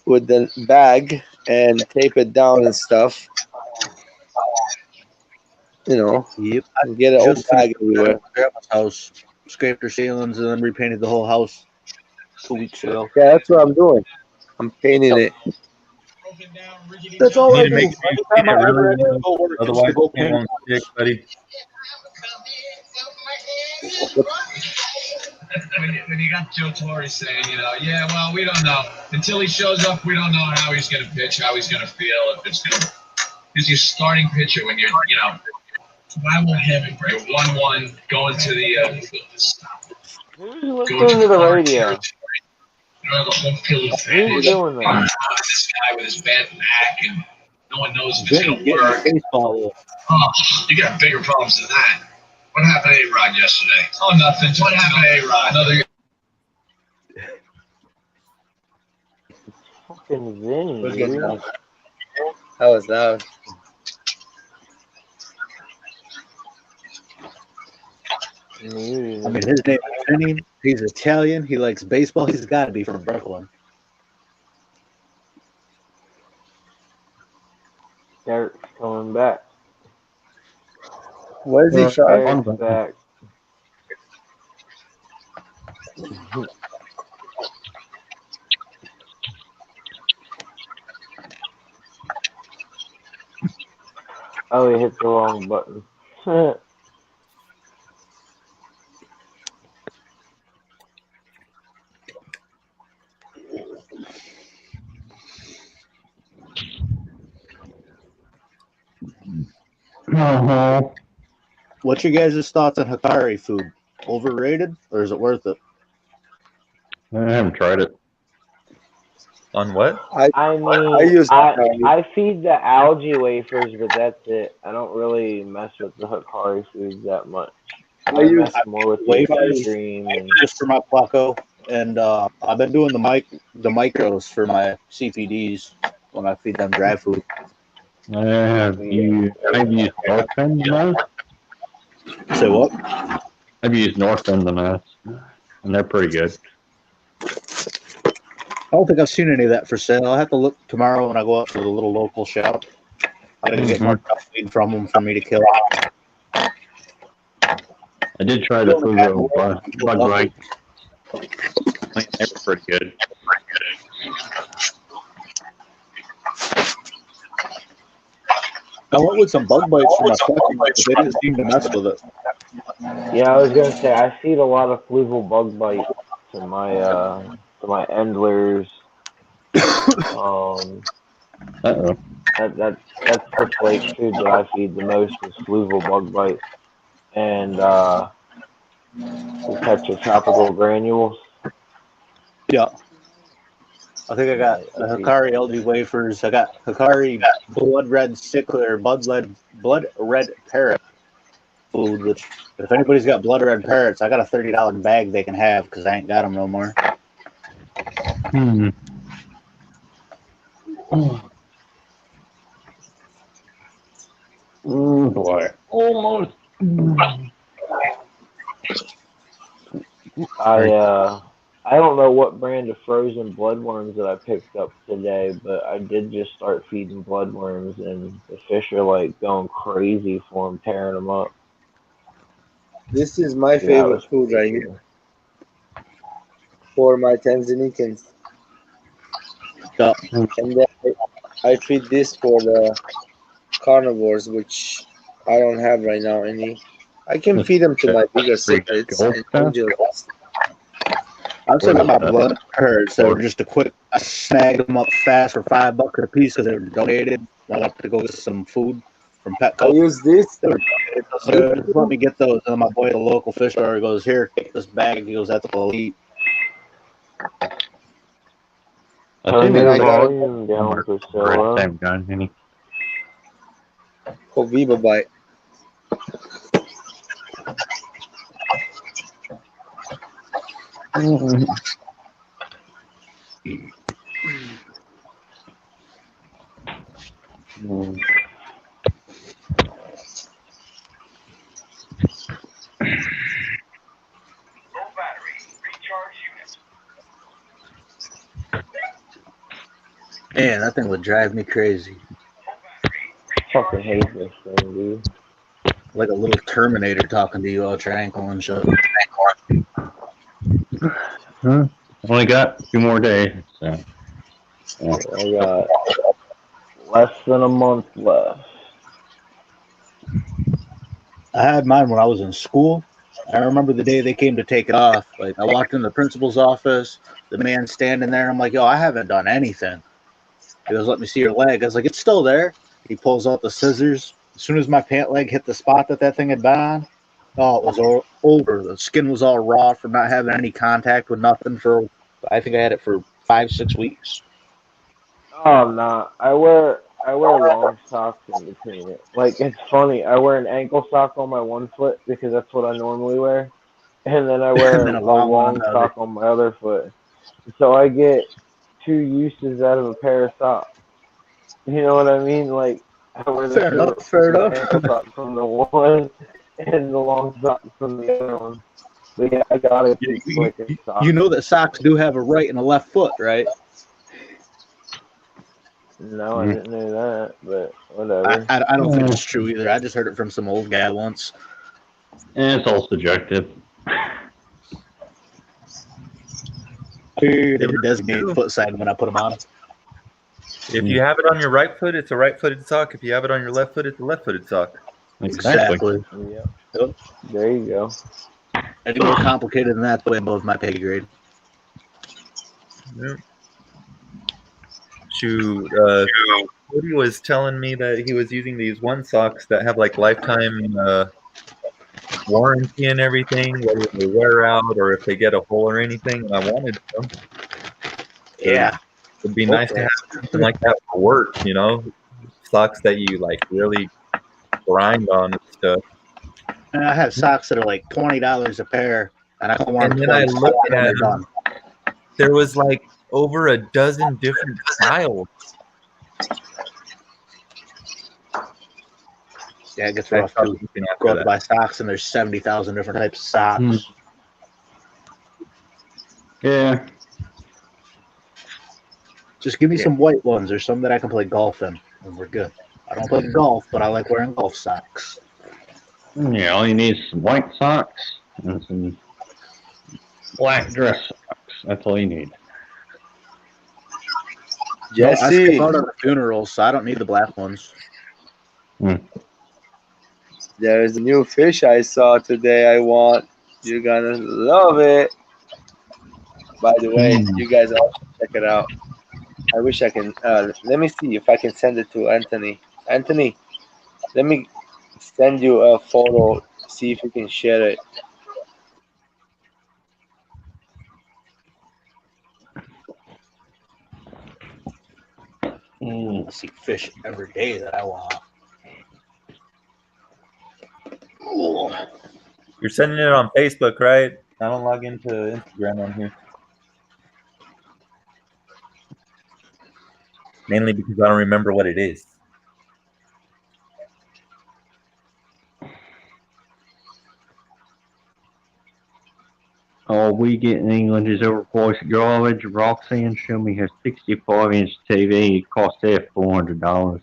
with the bag and tape it down and stuff. You know, Yep. and get an old Just finished bag everywhere. at my grandma's house. Scraped her ceilings and then repainted the whole house 2 weeks ago. Yeah, that's what I'm doing. I'm painting it. That's You all need I to do. make sure you Every clean time it I ever really have to well. go work, it's to Otherwise, go it paint. won't stick, buddy. When you got Joe Torre saying, yeah, well, we don't know. Until he shows up, we don't know how he's going to pitch, how he's going to feel, if it's going to. He's your starting pitcher when you're, why won't him break 1-1 going to the Who's going to listening the to the foreign radio? territory? Have a home field Who's advantage. doing that? This guy with his bad back, and no one knows if it's Vinny going to getting work. baseball. Oh, you got bigger problems than that. What happened to A-Rod yesterday? Oh, nothing. What happened to A-Rod? Another. Fucking Vinny, Who's getting dude. loud? That was loud. Me. I mean, his name is Vinny. He's Italian. He likes baseball. He's got to be from Brooklyn. Derek's coming back. Where's he from? Derek's back. Oh, he hit the wrong button. What's your guys' thoughts on Hikari food? Overrated or is it worth it? I haven't tried it. On what? I mean, I feed the algae wafers, but that's it. I don't really mess with the Hikari foods that much. I mess more with the wafers extreme and just for my Placo, and I've been doing the micros for my CPDs when I feed them dry food. I've used North End the most. Say what? I've used North End the most, and they're pretty good. I don't think I've seen any of that for sale. I'll have to look tomorrow when I go out to the little local shop. I gotta get more tough feed from them for me to kill. I did try the Fugo bug right. They were pretty good. I went with some bug bites for my second, but they didn't seem to mess with it. Yeah, I was gonna say I feed a lot of fluval bug bites to my endlers. Uh-oh. That's the flake food that I feed the most is fluval bug bite and we catch your tropical granules. Yeah. I think I got Yeah, you feed Hikari LG wafers. I got Hikari blood red sickler, blood red parrot food. Which, if anybody's got blood red parrots, I got a $30 bag they can have because I ain't got them no more. Hmm. Oh boy. Almost. I don't know what brand of frozen bloodworms that I picked up today, but I did just start feeding bloodworms, and the fish are like going crazy for them, tearing them up. This is my So that favorite was food right pretty here for my Tanzanians. Yeah. And then I feed this for the carnivores, which I don't have right now any. I can feed them to my bigger cichlids and angels. I've still got my blood parrots that were just a quick. I snagged them up fast for $5 a piece because they were donated. I have to go get some food from Petco. I use this. Let me get those. And my boy at the local fish store goes, "Here, take this bag." He goes, "That's what I'll eat." Turn And your I got it. volume down, Priscilla. Oh, Viva Bite. Man, that thing would drive me crazy. Fucking hate this thing, dude. Like a little Terminator talking to you all triangle and shit. Huh? Only got a few more days, so. Yeah. I got less than a month left. I had mine when I was in school. I remember the day they came to take it off. Like, I walked in the principal's office, the man standing there. I'm like, "Yo, I haven't done anything." He goes, "Let me see your leg." I was like, "It's still there." He pulls out the scissors. As soon as my pant leg hit the spot that thing had been on, oh, it was all over. The skin was all raw from not having any contact with nothing for, I think I had it for 5-6 weeks. Oh, I'm not. I wear long socks in between it. Like it's funny. I wear an ankle sock on my one foot because that's what I normally wear, and then I wear And then a a long one on long the other. sock on my other foot. So I get two uses out of a pair of socks. You know what I mean? Like I wear the Fair short enough, fair ankle enough. sock from the one and the long sock from the other one. But yeah, I gotta keep flicking socks. You know that socks do have a right and a left foot, right? No, I didn't know that, but whatever. I don't think it's true either. I just heard it from some old guy once. And it's all subjective. They were designated foot side when I put them on. If you have it on your right foot, it's a right-footed sock. If you have it on your left foot, it's a left-footed sock. Exactly. Yeah. Yep. There you go. Any more complicated than that's way above my pay grade. Yep. Shoot, Cody was telling me that he was using these one socks that have like lifetime warranty and everything, whether they wear out or if they get a hole or anything. And I wanted them. Yeah. It'd be nice to have something like that for work, you know? Socks that you like really grind on and stuff. And I have socks that are like $20 a pair, and I don't want And them then I twice. looked They're at done. them. There was like over a dozen different styles. Yeah, it gets rough too. Go out to buy socks, and there's 70,000 different types of socks. Yeah. Just give me some white ones or some that I can play golf in, and we're good. I don't play golf, but I like wearing golf socks. Yeah, all you need is some white socks and some black dress socks. That's all you need. No, I skip out on the funerals, so I don't need the black ones. There's a new fish I saw today. I want. You're gonna love it. By the way, you guys all should check it out. I wish I can. Let me see if I can send it to Anthony. Anthony, let me send you a photo. See if you can share it. I see fish every day that I want. You're sending it on Facebook, right? I don't log into Instagram on here. Mainly because I don't remember what it is. All we get in England is overpriced garbage. Roxanne showed me her 65-inch TV. It cost her $400.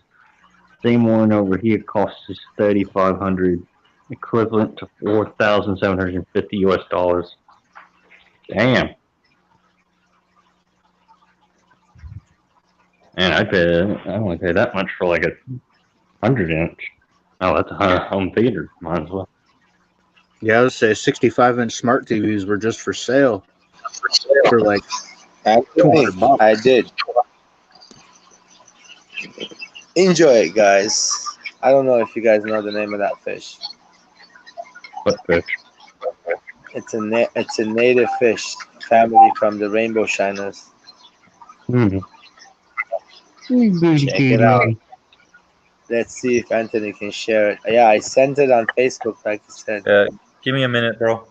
Same one over here costs us $3,500, equivalent to $4,750 US. Damn. Man, I only pay that much for like a 100-inch. Oh, that's a home theater. Might as well. Yeah, I would say 65-inch smart TVs were just for sale for like $200. I did. Enjoy it, guys. I don't know if you guys know the name of that fish. What fish? It's a native fish family from the rainbow shiners. Mm-hmm. Check it out. Let's see if Anthony can share it. Yeah, I sent it on Facebook, like you said. Give me a minute, bro.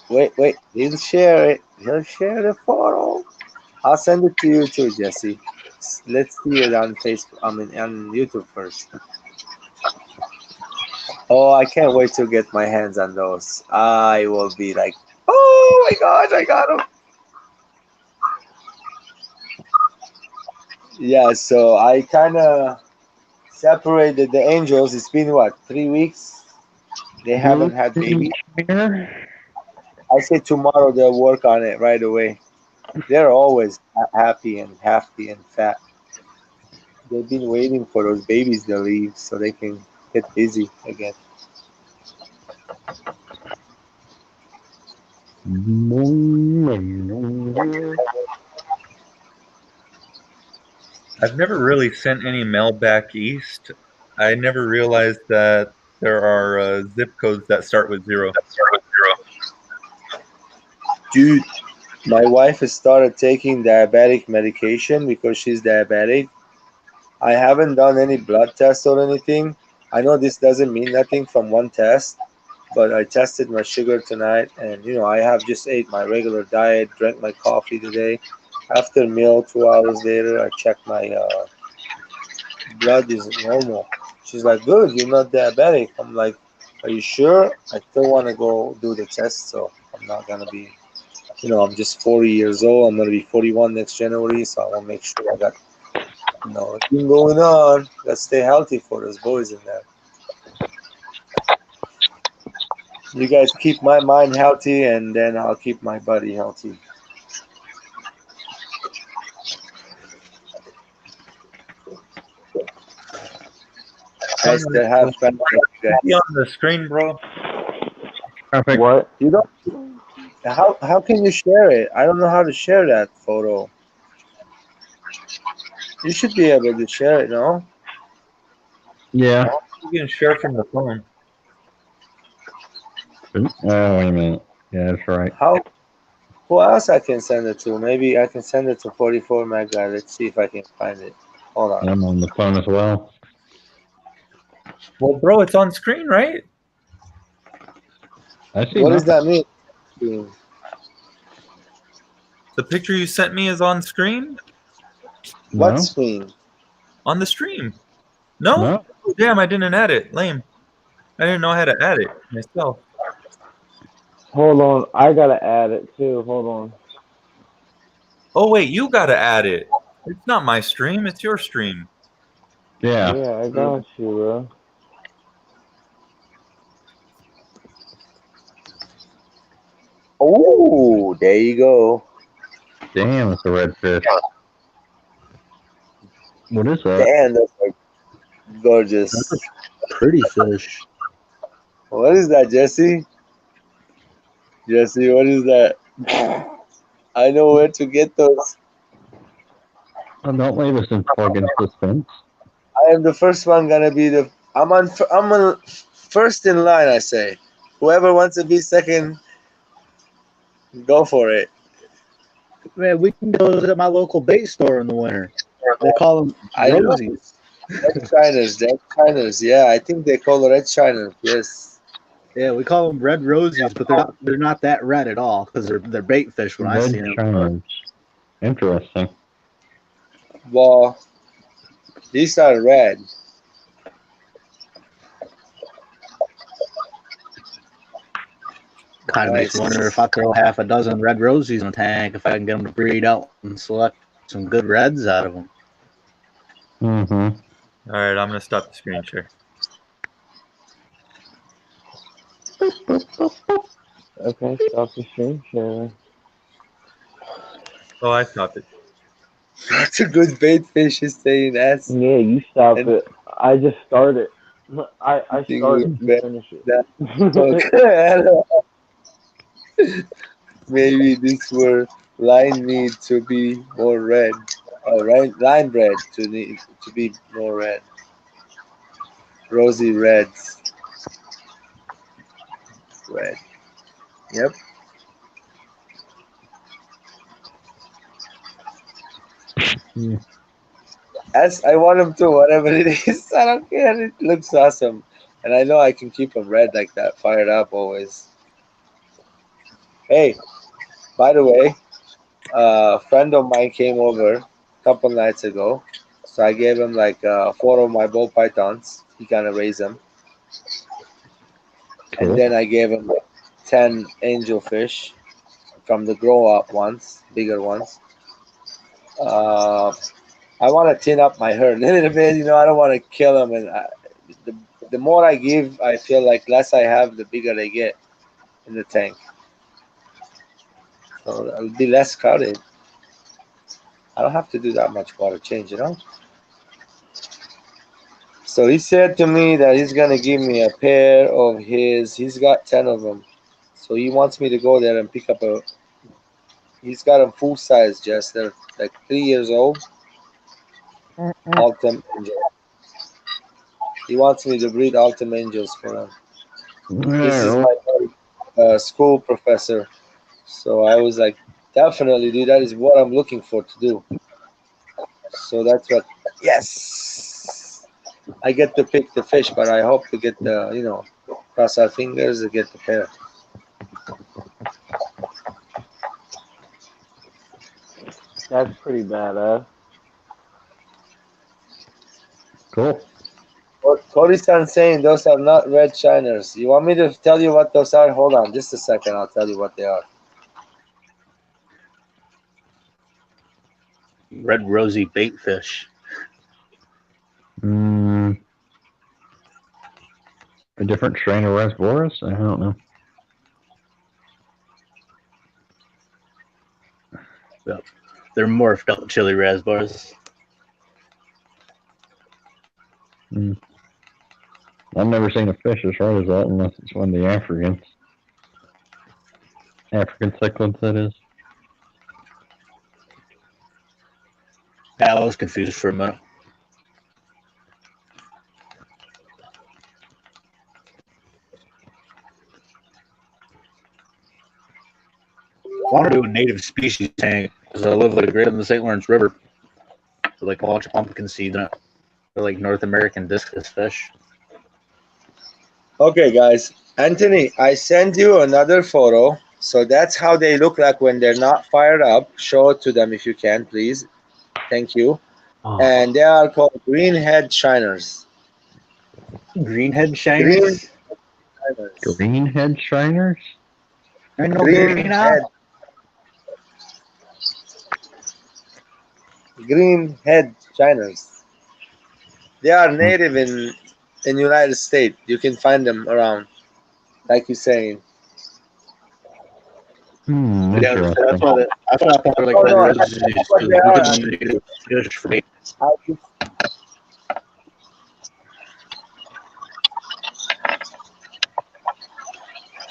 Wait. He'll share it. He'll share the photo. I'll send it to you too, Jesse. Let's see it on Facebook. I mean, on YouTube first. Oh, I can't wait to get my hands on those. I will be like, oh my gosh, I got them. Yeah, so I kind of separated the angels. It's been what, 3 weeks? They haven't had babies. I say tomorrow they'll work on it right away. They're always happy and hefty and fat. They've been waiting for those babies to leave so they can get busy again. I've never really sent any mail back east. I never realized that there are zip codes that start with 0. Dude, my wife has started taking diabetic medication because she's diabetic. I haven't done any blood tests or anything. I know this doesn't mean nothing from one test, but I tested my sugar tonight, and I have just ate my regular diet, drank my coffee today. After meal, 2 hours later, I checked my blood is normal. She's like, good, you're not diabetic. I'm like, are you sure? I still want to go do the test, so I'm not going to be, I'm just 40 years old. I'm going to be 41 next January, so I want to make sure I got, nothing going on. Let's stay healthy for those boys in there. You guys keep my mind healthy, and then I'll keep my body healthy. I still have fun. Be on the screen, bro. Perfect. What? You don't? How can you share it? I don't know how to share that photo. You should be able to share it, no? Yeah. You can share from the phone. Oh, wait a minute. Yeah, that's right. Who else I can send it to? Maybe I can send it to 44 meg guy. Let's see if I can find it. Hold on. I'm on the phone as well. Well, bro, it's on screen, right? I see. What does that mean? The picture you sent me is on screen? What screen? On the stream. No? Oh, damn, I didn't add it. Lame. I didn't know how to add it myself. Hold on, I gotta add it too. Hold on. Oh, wait, you gotta add it. It's not my stream, it's your stream. Yeah. Yeah, I got you, bro. Oh, there you go. Damn, it's a redfish. What is that? Damn, Gorgeous. Pretty fish. What is that, Jesse? Jesse, what is that? I know where to get those. Oh, don't leave us in fucking suspense. I am the first one gonna be the. I'm on first in line. I say, whoever wants to be second, go for it. Man, we can go to my local bait store in the winter. They call them I know. rosies. Red Shiners, Red Shiners. Yeah, I think they call it Red Shiner. Yes. Yeah, we call them red rosies, but they're not that red at all because they're bait fish when I Red see them. shiners. Interesting. Well, these are red. Kind of makes me wonder if I throw half a dozen red rosies in a tank, if I can get them to breed out and select some good reds out of them. Mm-hmm. All right, I'm gonna stop the screen share. Okay, stop the stream share. Oh, I stopped it. That's a good bait fish. He's saying that's. Yeah, you stop And- it. I just started. I think started we- to finish that- it. Okay. Maybe this were line need to be more red. Line red to be more red. Rosy reds. Red. Yep. Yeah. As I want them to, whatever it is, I don't care. It looks awesome, and I know I can keep them red like that, fired up always. Hey, by the way, a friend of mine came over a couple nights ago, so I gave him like 4 of my ball pythons. He kind of raised them, Cool. and then I gave him 10 angelfish from the grow up ones, bigger ones. I want to thin up my herd a little bit. I don't want to kill them. And the more I give, I feel like less I have, the bigger they get in the tank. So it'll be less crowded. I don't have to do that much water change, So he said to me that he's gonna give me a pair of his. He's got 10 of them, so he wants me to go there and pick up a. He's got them full size, Jess. They're like 3 years old. Altum angel. He wants me to breed Altum angels for him. This is my school professor. So I was like, definitely, dude. That is what I'm looking for to do. So that's what. Yes, I get to pick the fish, but I hope to get the cross our fingers to get the pair. That's pretty badass. Cool. What Cory-san saying those are not red shiners. You want me to tell you what those are? Hold on, just a second. I'll tell you what they are. Red rosy bait fish. A different strain of Rasboris? I don't know. Yep. They're morphed up chili raspberries. I've never seen a fish as hard as that unless it's one of the African cichlids, that is. Yeah, I was confused for a minute. I want to do a native species tank because I live like right on the St. Lawrence River. So like a bunch of pumpkin seeds in it. They're like North American discus fish. Okay, guys. Anthony, I sent you another photo. So that's how they look like when they're not fired up. Show it to them if you can, please. Thank you. Oh. And they are called greenhead shiners. Greenhead shiners? Greenhead shiners? I know Greenhead. Greenhead shiners. They are native in United States. You can find them around, like you're saying. Yeah, that's why I thought they were like red roses. Fish for me.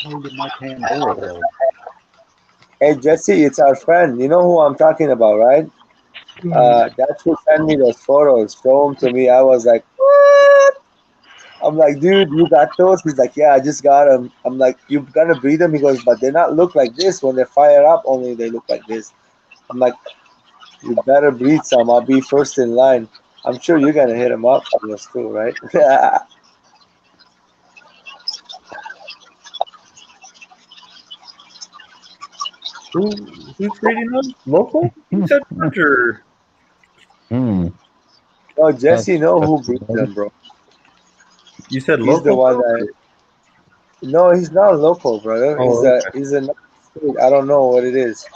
How did my Pandora go? Hey Jesse, it's our friend. You know who I'm talking about, right? That's who sent me those photos. Show them to me. I was like, what? I'm like, dude, you got those? He's like, yeah, I just got them. I'm like, you gonna breed them? He goes, but they not look like this. When they fire up, only they look like this. I'm like, you better breed some. I'll be first in line. I'm sure you're gonna hit them up for us too, right? Who's breeding them? Local? You said Roger. Hmm. No, Jesse know That's who breeds them, bro. You said He's the local, one bro? that. No, he's not local, brother. Oh, okay. He's a state. I don't know what it is.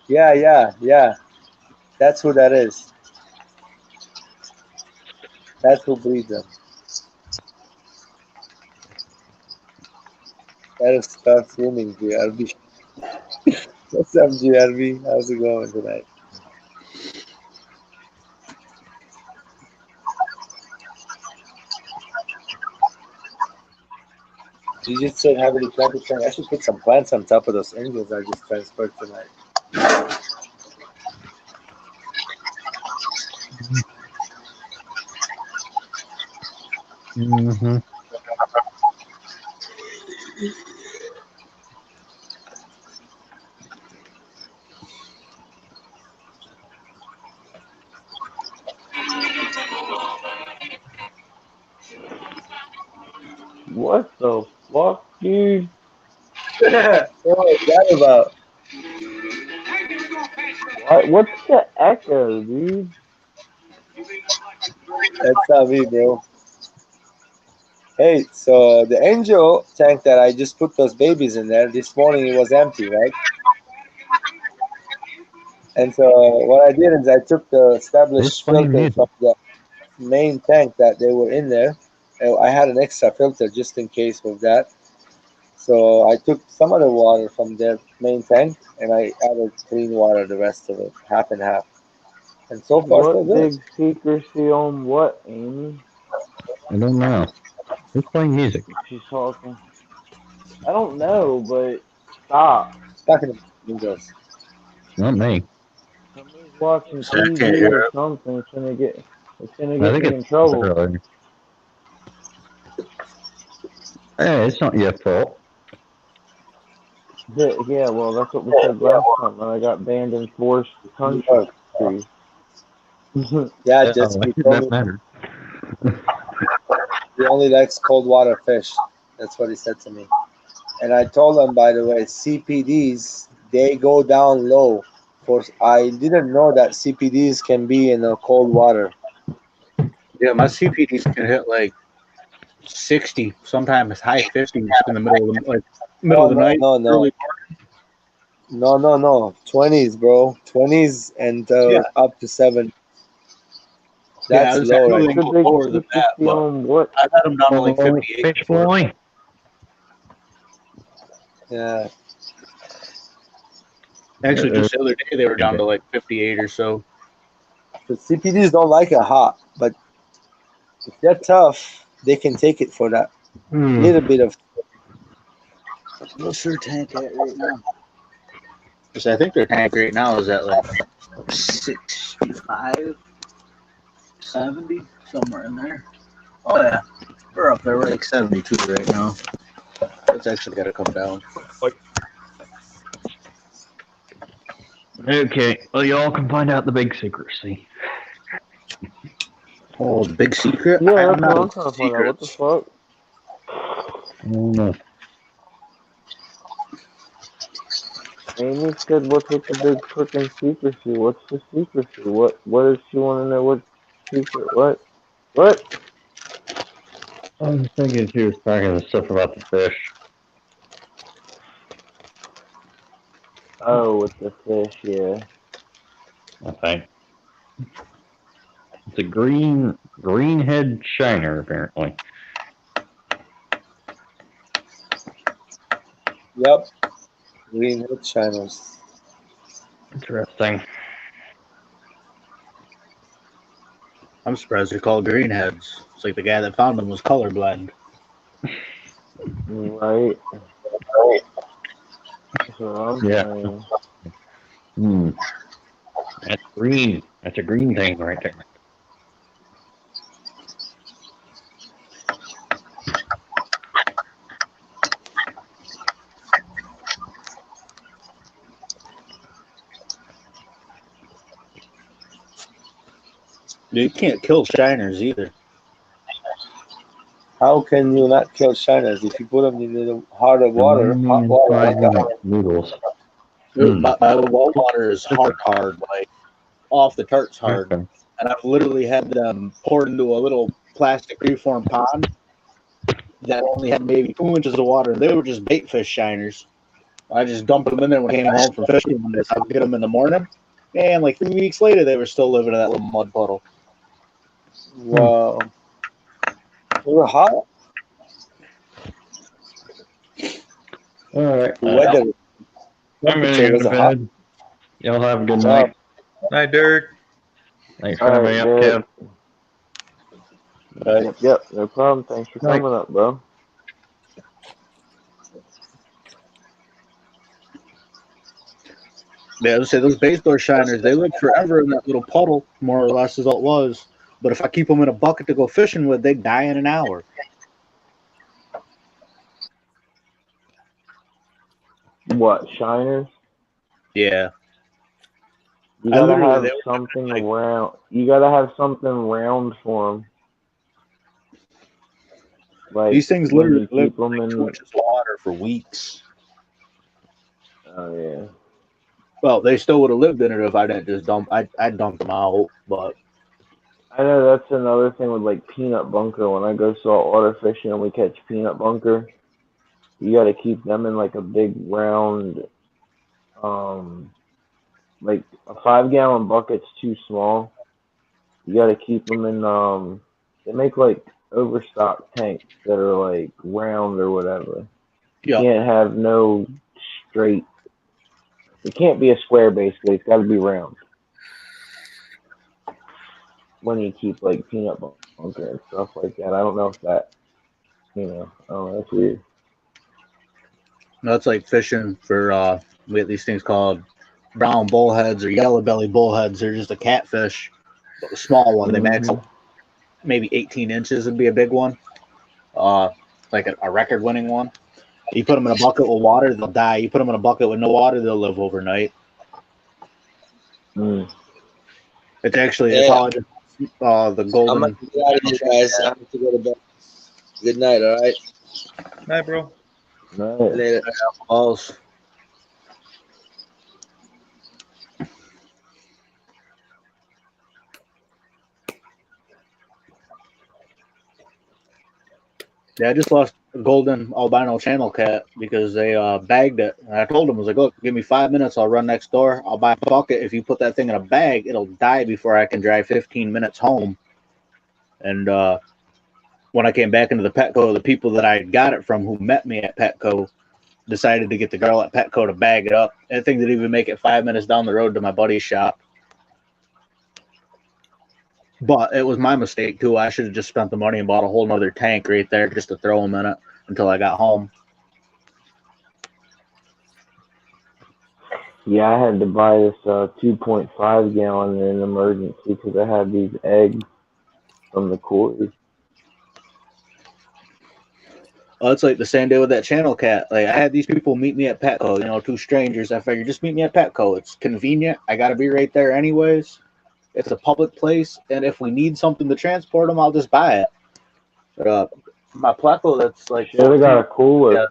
Yeah. That's who that is. That's who breeds them. That is start swimming, GRB. What's up, GRB? How's it going tonight? You just said heavily planted thing. I should put some plants on top of those angels I just transferred tonight. Mm-hmm. What the fuck, dude? What is that about? What's the echo, dude? That's not me, bro. Hey, so the angel tank that I just put those babies in there, this morning it was empty, right? And so what I did is I took the What's established playing filter music? from the main tank that they were in there. And I had an extra filter just in case of that. So I took some of the water from their main tank and I added clean water, the rest of it, half and half. And so far, so What good. big secrecy on what, Amy? I don't know. Who's playing music? She's talking. I don't know, but stop. Talking about angels. Not me. Somebody's watching So I can't TV hear or it. something. It's gonna I get think me in it's trouble. earlier. Hey, it's not your fault. Yeah, well, that's what we said last time when I got banned in forced New country. York. Yeah, Yeah, just he told that me matters. he only likes cold water fish. That's what he said to me. And I told him, by the way, CPDs they go down low. For I didn't know that CPDs can be in a cold water. Yeah, my CPDs can hit like 60, sometimes high 50s in the middle No, of the no, night, no, no, early. no. 20s, bro. 20s and Yeah, up to 7. yeah. That's I low know right they What's the go big lower than that, secrecy but on what? I've had them down to like Oh, 58 fish before. boy. there. Yeah. Actually, just the other day they were down to like 58 or so. The CPDs don't like it hot, but if they're tough, they can take it for that little bit of. What's their tank at right now? Because I think their tank right now is at like 65, 70, somewhere in there. Oh yeah, we're up there. We're like 72 right now. It's actually got to come down. Okay, well, y'all can find out the big secrecy. Oh, the big secret? I Yeah, am that's what not I'm into trying to find out. What the secrets. fuck? No. Amy said, "What's with the big freaking secrecy? What's the secrecy? What does she want to know? What secret? What? What? I was thinking she was talking the stuff about the fish. Oh, with the fish, yeah. I think it's a greenhead shiner, apparently. Yep. Greenwood channels. Interesting. I'm surprised they're called greenheads. It's like the guy that found them was colorblind. Right. That's what I'm Yeah. saying. Hmm. That's green. That's a green thing right there. You can't kill shiners either. How can you not kill shiners if you put them in the hot The water? money Hot and water. 5 minute noodles. Dude, my well water is hard, like off the charts hard. Okay. And I've literally had them poured into a little plastic freeform pond that only had maybe 2 inches of water. They were just bait fish shiners. I just dumped them in there when I came home from fishing one day. So I'd get them in the morning. And like 3 weeks later, they were still living in that little mud puddle. Wow. They were hot. All right. The weather. I'm gonna Temperature go was to hot. bed. Y'all have a good Wow. night. Night, Dirk. Thanks for All having me right, up, Derek. Kev. Yep, no problem. Thanks for Night. coming up, bro. Yeah, I would say those base door shiners, they live forever in that little puddle, more or less is all it was. But if I keep them in a bucket to go fishing with, they die in an hour. What, shiners? Yeah. You I gotta literally, have they were something like, round. You gotta have something round for them. Like these things when literally you live keep them like 2 in. inches of water for weeks. Oh yeah. Well, they still would have lived in it if I didn't just dump. I dumped them out, but I know that's another thing with like peanut bunker. When I go saltwater fishing and we catch peanut bunker, you gotta keep them in like a big round. Like a 5 gallon bucket's too small. You gotta keep them in. They make like overstock tanks that are like round or whatever. You yeah, can't have no straight. It can't be a square basically. It's got to be round. When you keep like peanut bunker and stuff like that, I don't know if that, I don't know. That's weird. that's like fishing for. We have these things called brown bullheads or yellow belly bullheads. They're just a catfish, but a small one. They max Mhm. maybe 18 inches would be a big one. Like a record-winning one. You put them in a bucket with water, they'll die. You put them in a bucket with no water, they'll live overnight. Mm. It's actually Yeah. how I did the I'm golden. gonna get out of here, guys. I have to go to bed. Good night. All right. Night, bro. Right. Later. Balls. Yeah, I just lost a golden albino channel cat because they bagged it. And I told them, I was like, look, give me 5 minutes. I'll run next door. I'll buy a bucket. If you put that thing in a bag, it'll die before I can drive 15 minutes home. And when I came back into the Petco, the people that I got it from who met me at Petco decided to get the girl at Petco to bag it up. And the thing didn't even make it 5 minutes down the road to my buddy's shop. But it was my mistake, too. I should have just spent the money and bought a whole nother tank right there just to throw them in it until I got home. Yeah, I had to buy this 2.5 gallon in an emergency because I had these eggs from the quarry. Oh, it's like the same day with that channel cat. Like, I had these people meet me at Petco, two strangers. I figured, just meet me at Petco. It's convenient. I got to be right there anyways. It's a public place, and if we need something to transport them, I'll just buy it. But, my Pleco, that's like... Should have got a cooler. Yeah.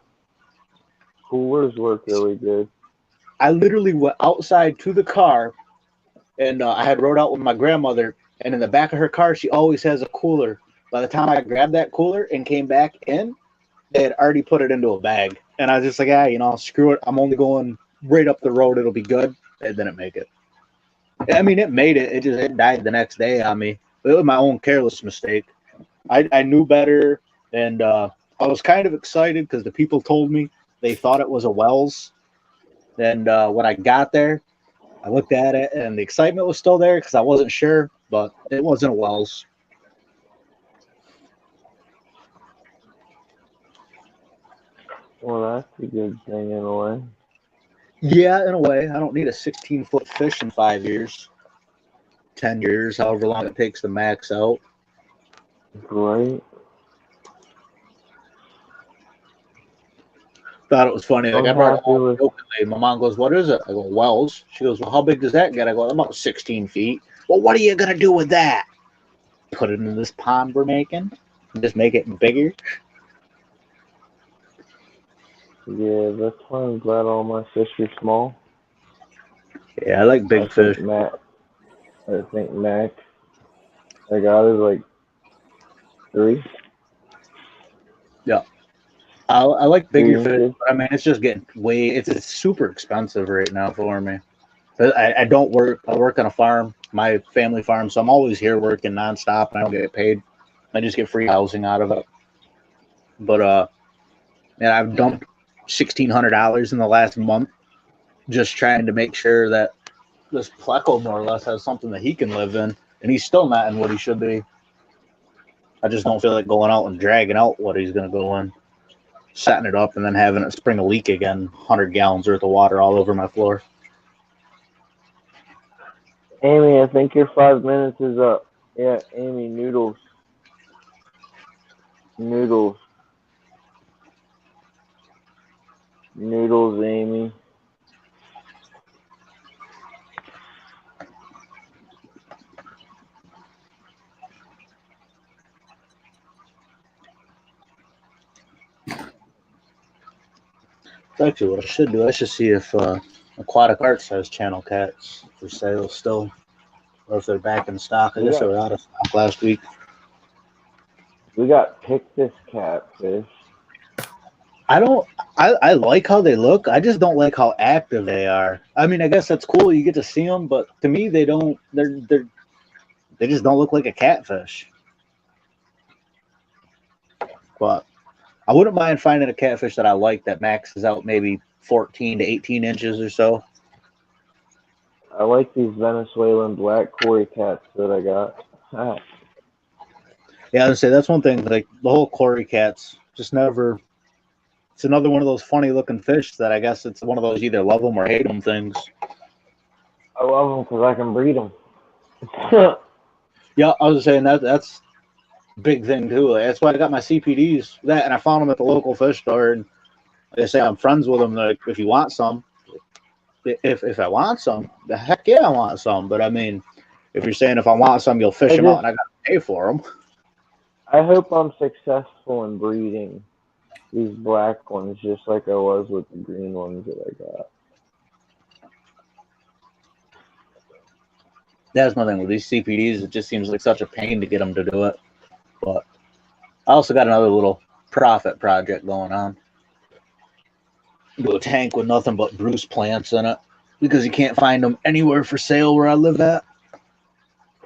Coolers work really good. I literally went outside to the car, and I had rode out with my grandmother, and in the back of her car, she always has a cooler. By the time I grabbed that cooler and came back in, they had already put it into a bag. And I was just like, screw it. I'm only going right up the road. It'll be good. It didn't make it. I mean, it made it. It died the next day on me. It was my own careless mistake. I knew better, and I was kind of excited because the people told me they thought it was a Wells. And when I got there, I looked at it, and the excitement was still there because I wasn't sure. but it wasn't a Wells. Well, that's a good thing in a way. Yeah, in a way. I don't need a 16-foot fish in 5 years, 10 years, however long it takes to max out. Great. Thought it was funny. Like, I'm I brought it happy home with. jokingly. My mom goes, "What is it?" I go, "Wells." She goes, "Well, how big does that get?" I go, "About 16 feet." Well, what are you gonna do with that? Put it in this pond we're making. Just make it bigger. Yeah, that's why I'm glad all my fish are small. Yeah, I like big fish. I think Max I got is like 3. Yeah, I like bigger 3 fish. inches. But I mean, it's just getting way. It's super expensive right now for me. But I don't work. I work on a farm, my family farm, so I'm always here working nonstop, and I don't get paid. I just get free housing out of it. But and I've dumped $1,600 in the last month just trying to make sure that this Pleco more or less has something that he can live in, and he's still not in what he should be. I just don't feel like going out and dragging out what he's going to go in, setting it up, and then having it spring a leak again, 100 gallons worth of water all over my floor. Amy, I think your 5 minutes is up. Yeah, Amy, noodles. Noodles. Noodles, Amy. Actually, what I should do, I should see if Aquatic Arts has channel cats for sale still, or if they're back in stock. I guess they were out of stock last week. We got Pictus catfish. I like how they look. I just don't like how active they are. I mean, I guess that's cool. You get to see them, but to me, they don't. They just don't look like a catfish. But I wouldn't mind finding a catfish that I like that maxes out maybe 14 to 18 inches or so. I like these Venezuelan black Cory cats that I got. Yeah, I would say that's one thing. Like the whole Cory cats, just never. It's another one of those funny looking fish that I guess it's one of those either love them or hate them things. I love them because I can breed them. Yeah, I was saying that's a big thing too. Like, that's why I got my CPDs. That and I found them at the local fish store. And like I say, I'm friends with them. Like, if you want some, if I want some, the heck yeah, I want some. But I mean, if you're saying if I want some, you'll fish them out and I got to pay for them. I hope I'm successful in breeding these black ones, just like I was with the green ones that I got. That's my thing with these CPDs. It just seems like such a pain to get them to do it. But I also got another little profit project going on. Do a tank with nothing but Bruce plants in it because you can't find them anywhere for sale where I live at.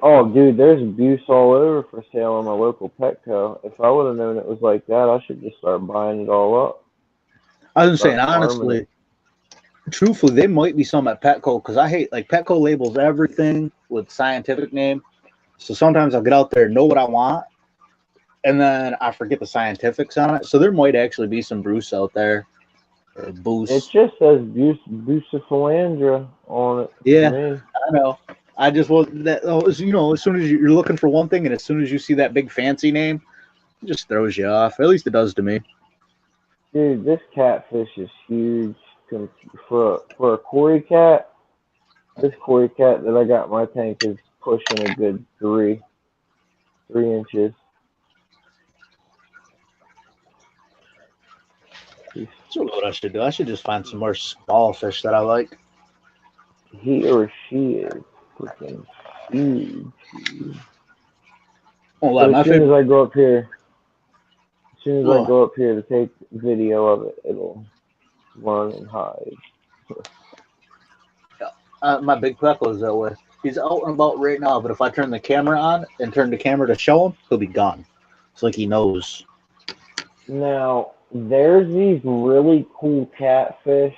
Oh, dude, there's abuse all over for sale in my local Petco. If I would have known it was like that, I should just start buying it all up. I was saying, honestly, truthfully, they might be some at Petco because I hate, like, Petco labels everything with scientific name. So sometimes I'll get out there and know what I want, and then I forget the scientifics on it. So there might actually be some Bruce out there. Or Boost. It just says Bucephalandra on it. Yeah, to me. I know. I just was that. You know, as soon as you're looking for one thing, and as soon as you see that big fancy name, it just throws you off. At least it does to me. Dude, this catfish is huge. For a Cory cat, this Cory cat that I got in my tank is pushing a good 3 inches. So what I should do? I should just find some more small fish that I like. He or she is freaking huge. Well, as soon as I go up here to take video of it, it'll run and hide. My big Pleco is that way. He's out and about right now, but if I turn the camera on and turn the camera to show him, he'll be gone. It's like he knows. Now, there's these really cool catfish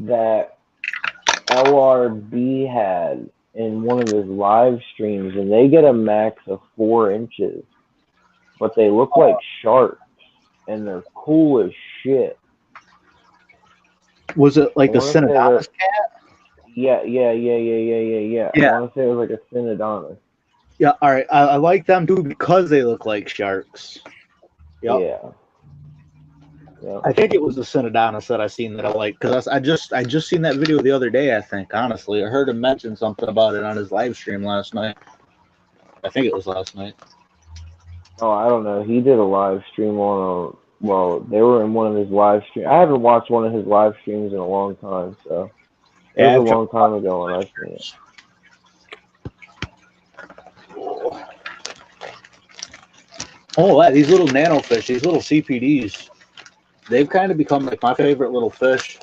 that LRB had in one of his live streams, and they get a max of 4 inches, but they look like sharks, and they're cool as shit. Was it like I the want to say Synodontis that. cat? Yeah. I Yeah. want to say it was like a Synodontis. Yeah, all right. I like them too because they look like sharks. Yep. Yeah. I think it was the Synodontis that I seen that I like because I just seen that video the other day. I think honestly, I heard him mention something about it on his live stream last night. I think it was last night. Oh, I don't know. He did a live stream on a. Well, they were in one of his live streams. I haven't watched one of his live streams in a long time, so it Yeah, was a long time ago when I seen it. Oh, these little nanofish, these little CPDs, they've kind of become like my favorite little fish.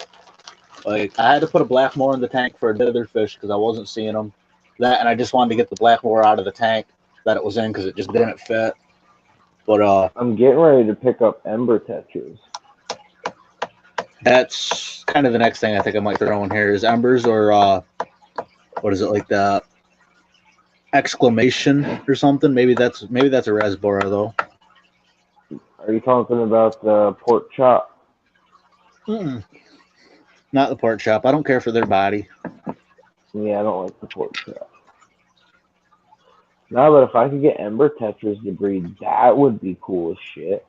Like I had to put a blackmore in the tank for another fish because I wasn't seeing them. That and I just wanted to get the blackmore out of the tank that it was in because it just didn't fit. But I'm getting ready to pick up ember tetras. That's kind of the next thing I think I might throw in here is embers or what is it like the exclamation or something? Maybe that's a Rasbora though. Are you talking about the pork chop? Mm-mm. Not the pork chop. I don't care for their body. Yeah, I don't like the pork chop. No, but if I could get ember tetras to breed, that would be cool as shit.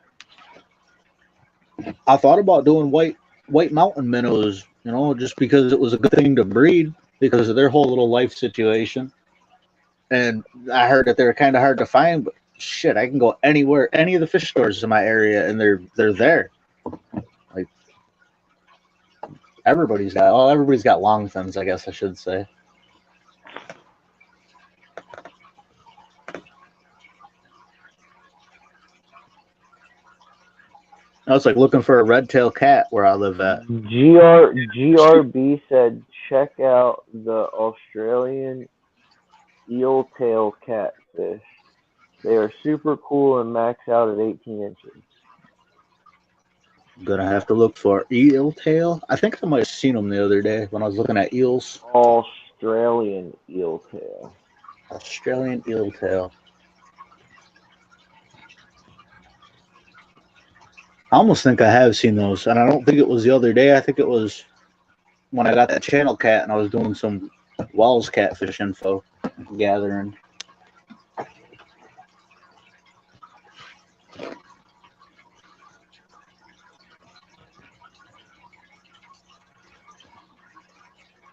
I thought about doing white mountain minnows, just because it was a good thing to breed because of their whole little life situation. And I heard that they're kind of hard to find, but shit, I can go anywhere, any of the fish stores in my area, and they're there. Like everybody's got longfins, I guess I should say. I was like looking for a red-tailed cat where I live at. GRB said check out the Australian eel tail catfish. They are super cool and max out at 18 inches. I'm gonna have to look for eel tail. I think I might have seen them the other day when I was looking at eels. Australian eel tail. Australian eel tail. I almost think I have seen those, and I don't think it was the other day. I think it was when I got that channel cat and I was doing some Wells catfish info gathering.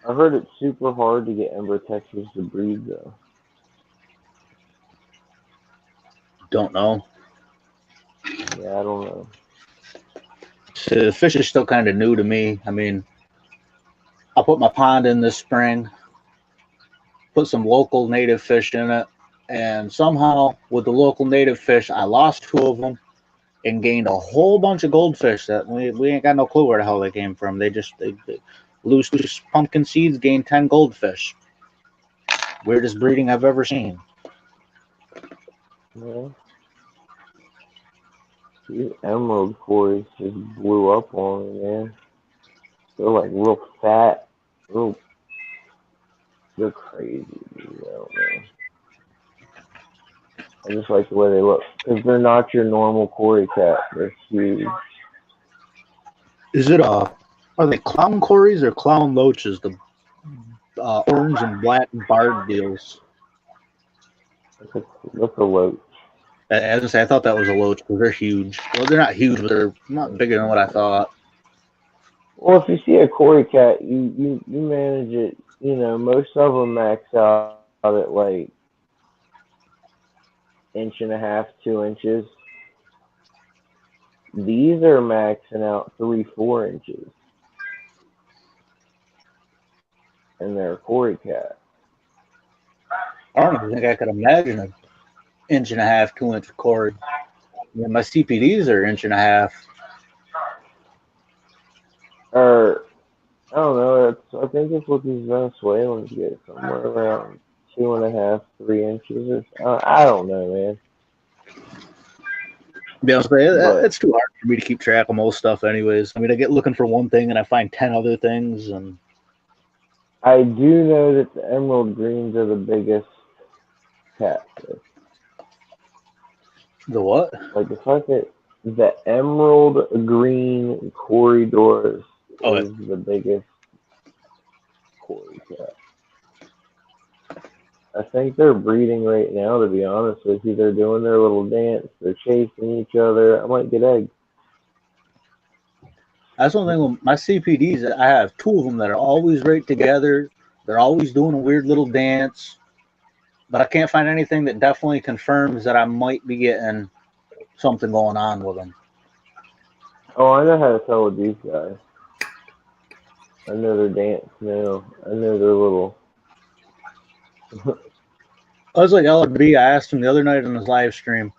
I heard it's super hard to get ember tetras to breed though. Don't know. Yeah, I don't know. So the fish is still kind of new to me. I mean, I'll put my pond in this spring, put some local native fish in it, and somehow with the local native fish, I lost 2 of them and gained a whole bunch of goldfish that we ain't got no clue where the hell they came from. They lose pumpkin seeds, gain 10 goldfish. Weirdest breeding I've ever seen. Yeah. These emerald cories just blew up on me, man. They're like real fat, they're crazy, dude. I don't know. I just like the way they look because they're not your normal cory cat. They're huge. Is it are they clown cories or clown loaches? The orange and black barred deals. That's a loach. As I say, I thought that was a loach because they're huge. Well, they're not huge, but they're not bigger than what I thought. Well, if you see a cory cat, you manage it. Most of them max out at like 1.5 inches, 2 inches. These are maxing out 3-4 inches, and they're a cory cat. I don't even think I could imagine an 1.5 inch, 2 inch cory. My CPDs are 1.5 inches. Or I don't know. I think it's what these Venezuelans get, somewhere around 2.5, 3 inches. I don't know, man. To be honest with you, it's too hard for me to keep track of most stuff anyways. I mean, I get looking for one thing and I find 10 other things. And I do know that the emerald greens are the biggest catfish. The what? Like if I could, the emerald green corridors Oh, is the biggest cory cat. I think they're breeding right now, to be honest with you. They're doing their little dance. They're chasing each other. I might get eggs. that's one thing with my CPDs. I have two of them that are always right together. They're always doing a weird little dance, but I can't find anything that definitely confirms that I might be getting something going on with them. Oh, I know how to tell with these guys. I know their dance now. I know their little. I was like LRB. I asked him the other night on his live stream,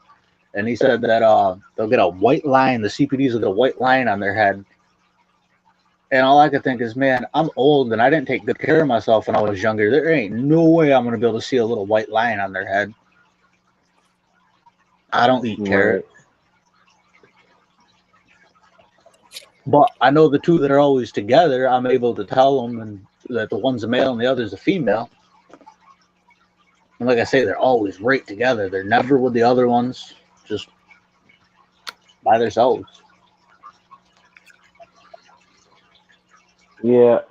and he said that they'll get a white line. The CPDs will get a white line on their head. And all I could think is, man, I'm old and I didn't take good care of myself when I was younger. There ain't no way I'm going to be able to see a little white line on their head. I don't eat carrot. Right. But I know the two that are always together, I'm able to tell them and that the one's a male and the other's a female. And like I say, they're always right together. They're never with the other ones, just by themselves. Yeah,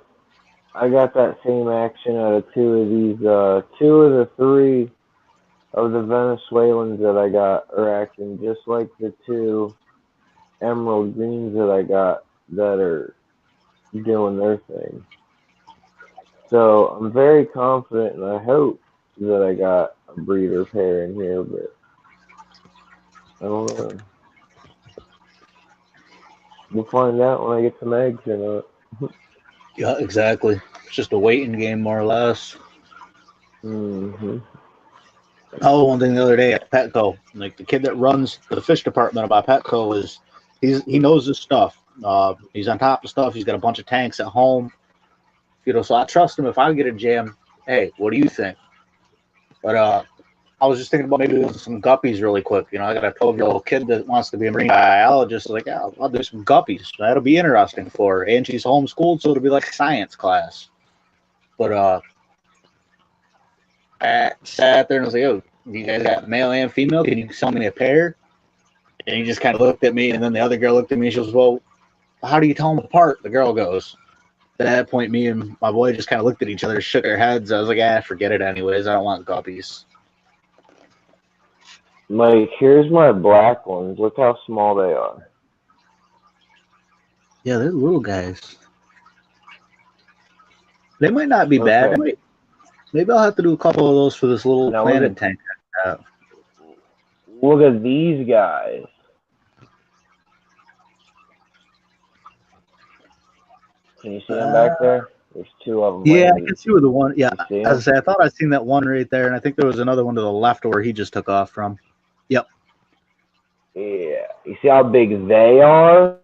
I got that same action out of two of these. Two of the three of the Venezuelans that I got are acting just like the two emerald greens that I got that are doing their thing. So I'm very confident, and I hope that I got a breeder pair in here, but I don't know. We'll find out when I get some eggs or not. Yeah, exactly. It's just a waiting game, more or less. Mm-hmm. Oh, one thing the other day at Petco, like the kid that runs the fish department about Petco he knows his stuff. He's on top of stuff. He's got a bunch of tanks at home. So I trust him. If I get a jam, hey, what do you think? But I was just thinking about maybe doing some guppies really quick. I got a 12-year-old kid that wants to be a marine biologist. Like, yeah, I'll do some guppies. That'll be interesting for her. And she's homeschooled, so it'll be like a science class. But I sat there and was like, "Oh, you guys got male and female? Can you sell me a pair?" And he just kind of looked at me, and then the other girl looked at me. And she goes, "Well, how do you tell them apart?" The girl goes. At that point, me and my boy just kind of looked at each other, shook our heads. I was like, forget it anyways. I don't want guppies. Like, here's my black ones. Look how small they are. Yeah, they're little guys. They might not be bad. Maybe I'll have to do a couple of those for this little Now planet tank. Look at these guys. Can you see them back there? There's two of them. Yeah, I can see where the one. Yeah, see as I say, I thought I'd seen that one right there, and I think there was another one to the left where he just took off from. Yep. Yeah. You see how big they are?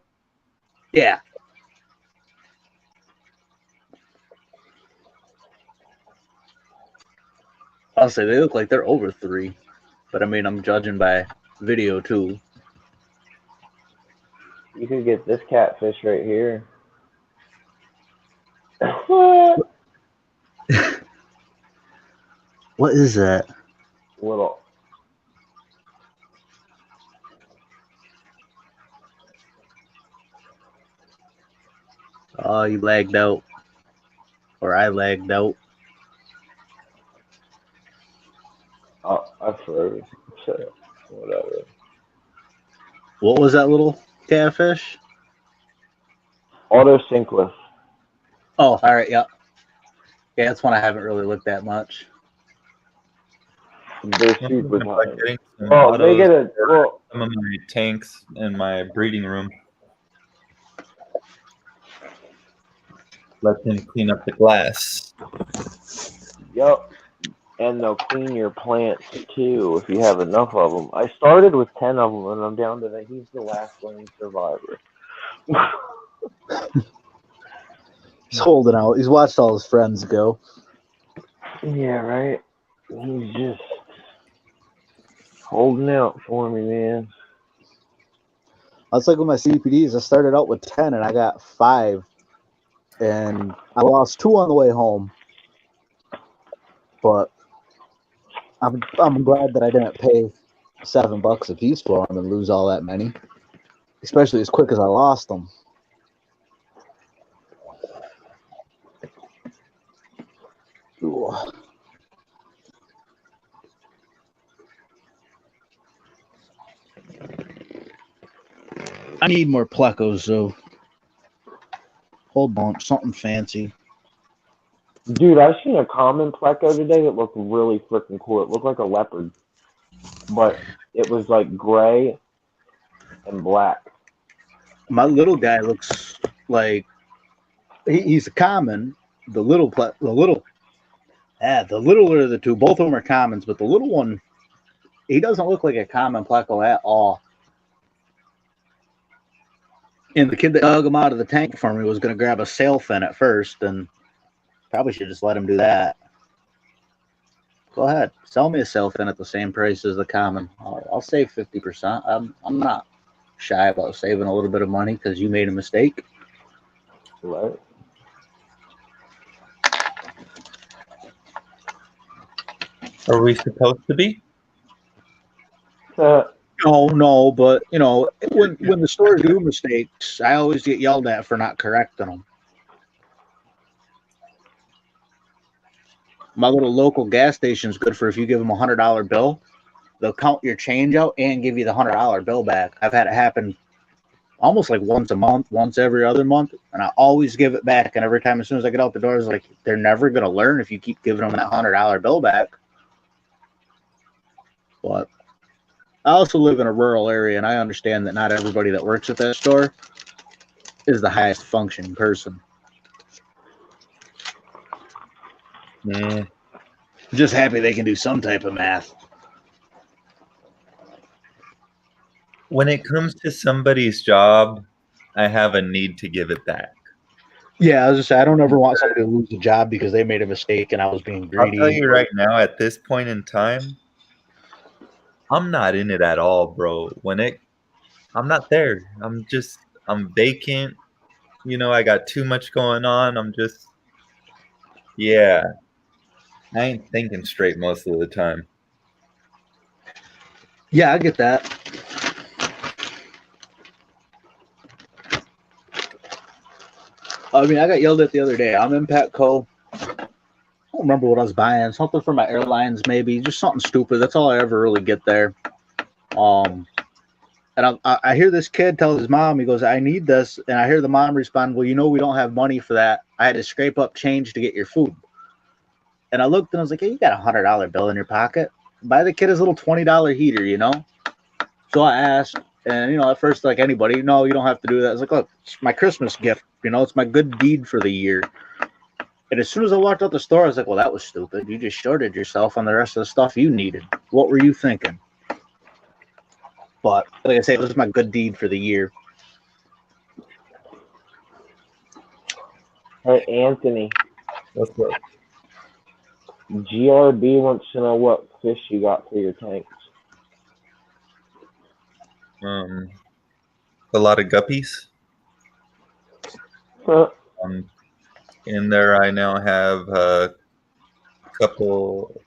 Yeah. I'll say they look like they're over 3, but I mean, I'm judging by video too. You could get this catfish right here. What? What is that? Little. Oh, you lagged out. Or I lagged out. Oh, I froze. So, whatever. What was that little catfish? Autosynclus. Oh, all right, yeah. Yeah, that's one I haven't really looked at much. They're super tiny. Oh, they get some of my tanks in my breeding room. Let them clean up the glass. Yep. And they'll clean your plants too if you have enough of them. I started with 10 of them, and I'm down to that. He's the last lone survivor. He's holding out. He's watched all his friends go. Yeah, right. He's just holding out for me, man. That's like with my CPDs. I started out with 10 and I got 5. And I lost 2 on the way home. but I'm glad that I didn't pay $7 a piece for them and lose all that many, especially as quick as I lost them. Ooh. I need more plecos though. Whole bunch, something fancy. Dude, I seen a common pleco today that looked really freaking cool. It looked like a leopard, but it was like gray and black. My little guy looks like he's a common. The littler of the two. Both of them are commons, but the little one, he doesn't look like a common pleco at all. And the kid that dug him out of the tank for me was going to grab a sailfin at first, and probably should just let him do that. Go ahead, sell me a sailfin at the same price as the common. I'll save 50%. I'm not shy about saving a little bit of money because you made a mistake. Right. Are we supposed to be? No, but you know, when the stores do mistakes, I always get yelled at for not correcting them. My little local gas station is good for if you give them a $100 bill, they'll count your change out and give you the $100 bill back. I've had it happen almost like once a month, once every other month, and I always give it back. And every time, as soon as I get out the door, it's like they're never gonna learn if you keep giving them that $100 bill back. But I also live in a rural area, and I understand that not everybody that works at that store is the highest functioning person. Yeah. Just happy they can do some type of math. When it comes to somebody's job, I have a need to give it back. Yeah, I was just saying, I don't ever want somebody to lose a job because they made a mistake and I was being greedy. I'll tell you right now, at this point in time, I'm not in it at all, bro. I'm not there. I'm vacant. You know, I got too much going on. Yeah. I ain't thinking straight most of the time. Yeah, I get that. I mean, I got yelled at the other day. I'm in Petco. I don't remember what I was buying. Something for my airlines, maybe. Just something stupid. That's all I ever really get there. And I hear this kid tell his mom, he goes, I need this. And I hear the mom respond, well, you know, we don't have money for that. I had to scrape up change to get your food. And I looked and I was like, hey, you got a $100 bill in your pocket. Buy the kid his little $20 heater, you know? So I asked, and, you know, at first, like anybody, no, you don't have to do that. I was like, look, it's my Christmas gift. You know, it's my good deed for the year. And as soon as I walked out the store, I was like, well, that was stupid. You just shorted yourself on the rest of the stuff you needed. What were you thinking? But like I say, it was my good deed for the year. Hey, Anthony. What's up? GRB wants to know what fish you got for your tanks. A lot of guppies. In there, I now have a couple.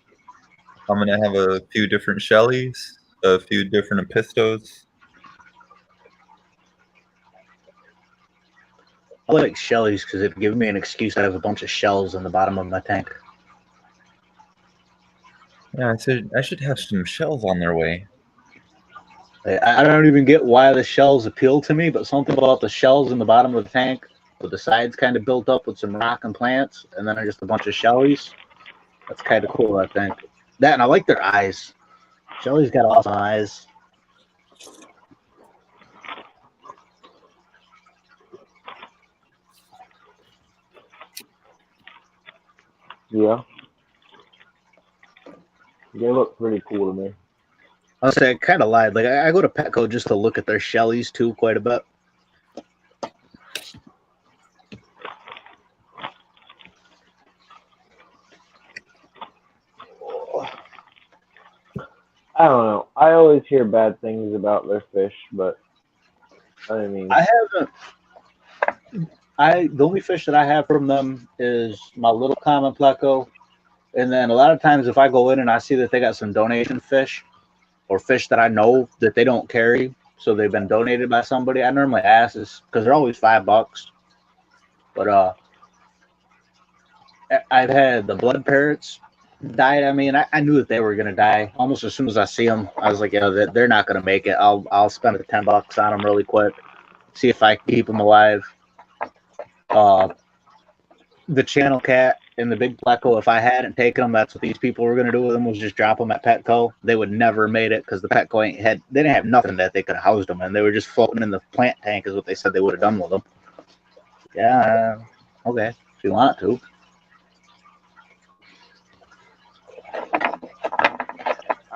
I'm gonna have a few different shellies, a few different apistos. I like shellies because it gives me an excuse to have a bunch of shells in the bottom of my tank. Yeah, I should have some shells on their way. I don't even get why the shells appeal to me, but something about the shells in the bottom of the tank with the sides kind of built up with some rock and plants, and then just a bunch of shellies. That's kind of cool, I think. That, and I like their eyes. Shelly's got awesome eyes. Yeah. They look pretty cool to me. I'll say I kind of lied. Like I go to Petco just to look at their shellies too, quite a bit. I don't know. I always hear bad things about their fish, but I mean, I haven't. The only fish that I have from them is my little common pleco And then a lot of times if I go in and I see that they got some donation fish or fish that I know that they don't carry, so they've been donated by somebody, I normally ask this because they're always $5. But I've had the blood parrots died. I mean, I knew that they were gonna die almost as soon as I see them. I was like, yeah, they're not gonna make it. I'll spend the $10 on them really quick, see if I can keep them alive. The channel cat and the big pleco, if I hadn't taken them, that's what these people were gonna do with them, was just drop them at Petco. They would never made it because the Petco they didn't have nothing that they could have housed them in. They were just floating in the plant tank, is what they said they would have done with them. Yeah, okay, if you want to.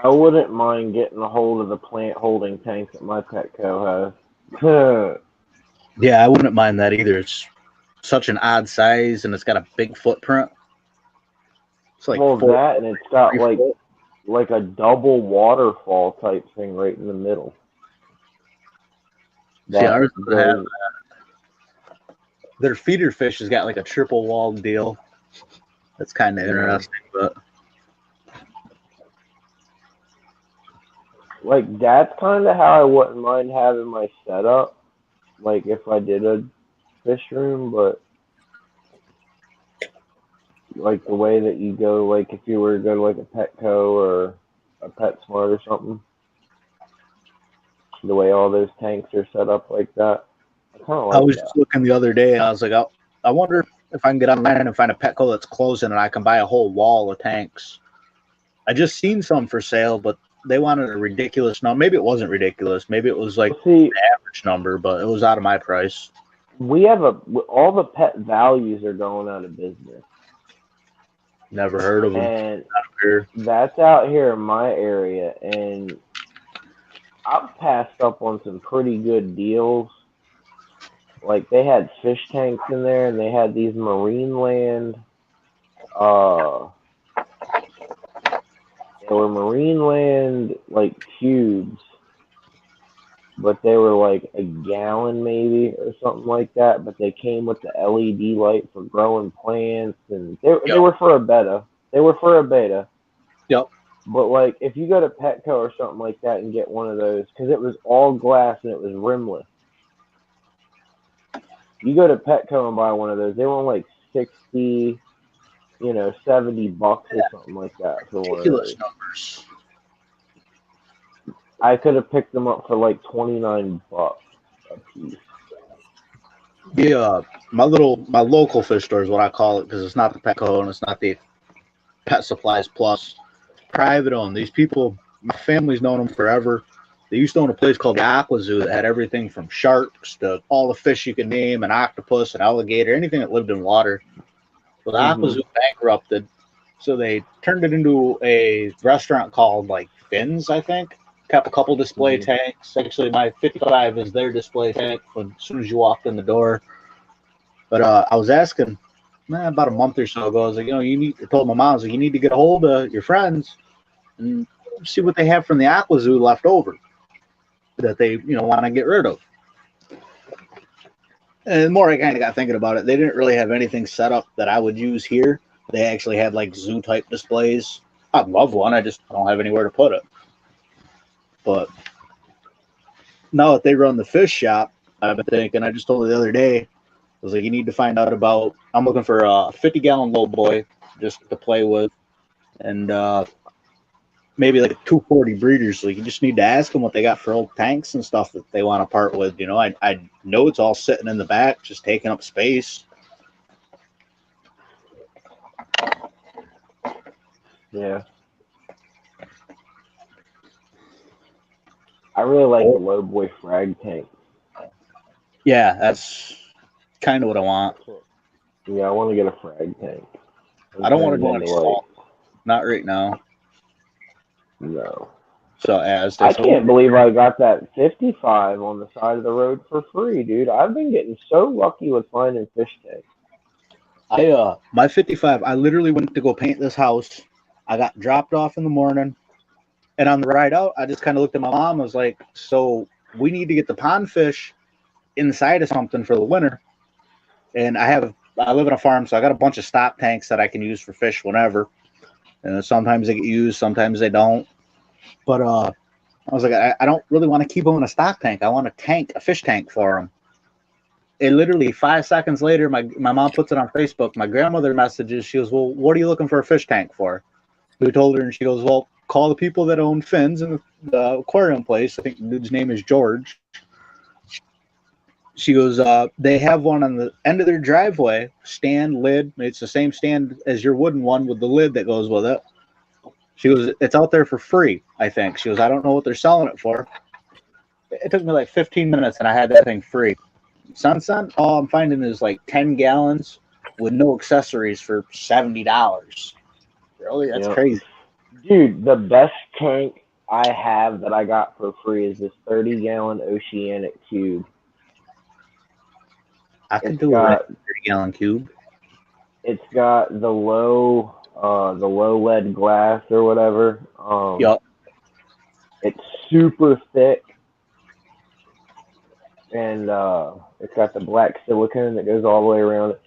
I wouldn't mind getting a hold of the plant holding tanks that my Petco has. Yeah, I wouldn't mind that either. It's such an odd size and it's got a big footprint. It's like that, and it's got like a double waterfall type thing right in the middle. See, ours doesn't have that. Their feeder fish has got like a triple walled deal. That's kind of interesting, but like that's kind of how I wouldn't mind having my setup, like if I did a fish room, but like the way that you go, like if you were to go to like a Petco or a PetSmart or something, the way all those tanks are set up like that. I was just looking the other day and I was like, I wonder if I can get online and find a Petco that's closing and I can buy a whole wall of tanks. I just seen some for sale, but they wanted a ridiculous number. Maybe it wasn't ridiculous. Maybe it was like the average number, but it was out of my price. We have all the Pet Values are going out of business. Never heard of them. And that's out here in my area, and I've passed up on some pretty good deals. Like they had fish tanks in there, and they had these Marineland. They were Marineland like cubes, but they were like a gallon maybe or something like that. But they came with the LED light for growing plants, and they were for a beta. They were for a beta. Yep. But like if you go to Petco or something like that and get one of those, because it was all glass and it was rimless. You go to Petco and buy one of those, they want like 60, $70 or something like that for one of those. Numbers. I could have picked them up for like $29 a piece. Yeah, my local fish store is what I call it because it's not the Petco and it's not the Pet Supplies Plus. Private owned. These people, my family's known them forever. They used to own a place called the Aqua Zoo that had everything from sharks to all the fish you can name, an octopus, an alligator, anything that lived in water. Well, the Aqua Zoo bankrupted, so they turned it into a restaurant called like Finn's, I think. Kept a couple display tanks. Actually, my 55 is their display tank as soon as you walked in the door. But I was asking about a month or so ago, I was like, I told my mom, I was like, you need to get a hold of your friends and see what they have from the Aqua Zoo left over that they, want to get rid of. And the more I kind of got thinking about it, they didn't really have anything set up that I would use here. They actually had like zoo type displays. I'd love one. I just don't have anywhere to put it. But now that they run the fish shop, I've been thinking, I just told her the other day, I was like, you need to find out about, I'm looking for a 50-gallon low boy just to play with. And maybe like 240 breeders. So you just need to ask them what they got for old tanks and stuff that they want to part with. I know it's all sitting in the back, just taking up space. Yeah. I really like the low boy frag tank. Yeah, that's kind of what I want. Yeah, I want to get a frag tank. I don't want to go any salt. Not right now. No. So I can't believe I got that 55 on the side of the road for free, dude. I've been getting so lucky with finding fish tanks. My 55, I literally went to go paint this house. I got dropped off in the morning. And on the ride out, I just kind of looked at my mom. I was like, so we need to get the pond fish inside of something for the winter. And I live on a farm, so I got a bunch of stop tanks that I can use for fish whenever. And sometimes they get used, sometimes they don't. But I was like, I don't really want to keep them in a stock tank. I want a fish tank for them. And literally 5 seconds later, my mom puts it on Facebook. My grandmother messages. She goes, well, what are you looking for a fish tank for? We told her, and she goes, well, call the people that own fins in the aquarium place. I think the dude's name is George. She goes, they have one on the end of their driveway, stand, lid. It's the same stand as your wooden one with the lid that goes with it. She goes, it's out there for free, I think. She goes, I don't know what they're selling it for. It took me like 15 minutes, and I had that thing free. Since then, all I'm finding is like 10 gallons with no accessories for $70. Really? That's crazy. Dude, the best tank I have that I got for free is this 30-gallon Oceanic cube. I could do a 30-gallon cube. It's got the low lead glass or whatever. Yep. It's super thick, and it's got the black silicone that goes all the way around it.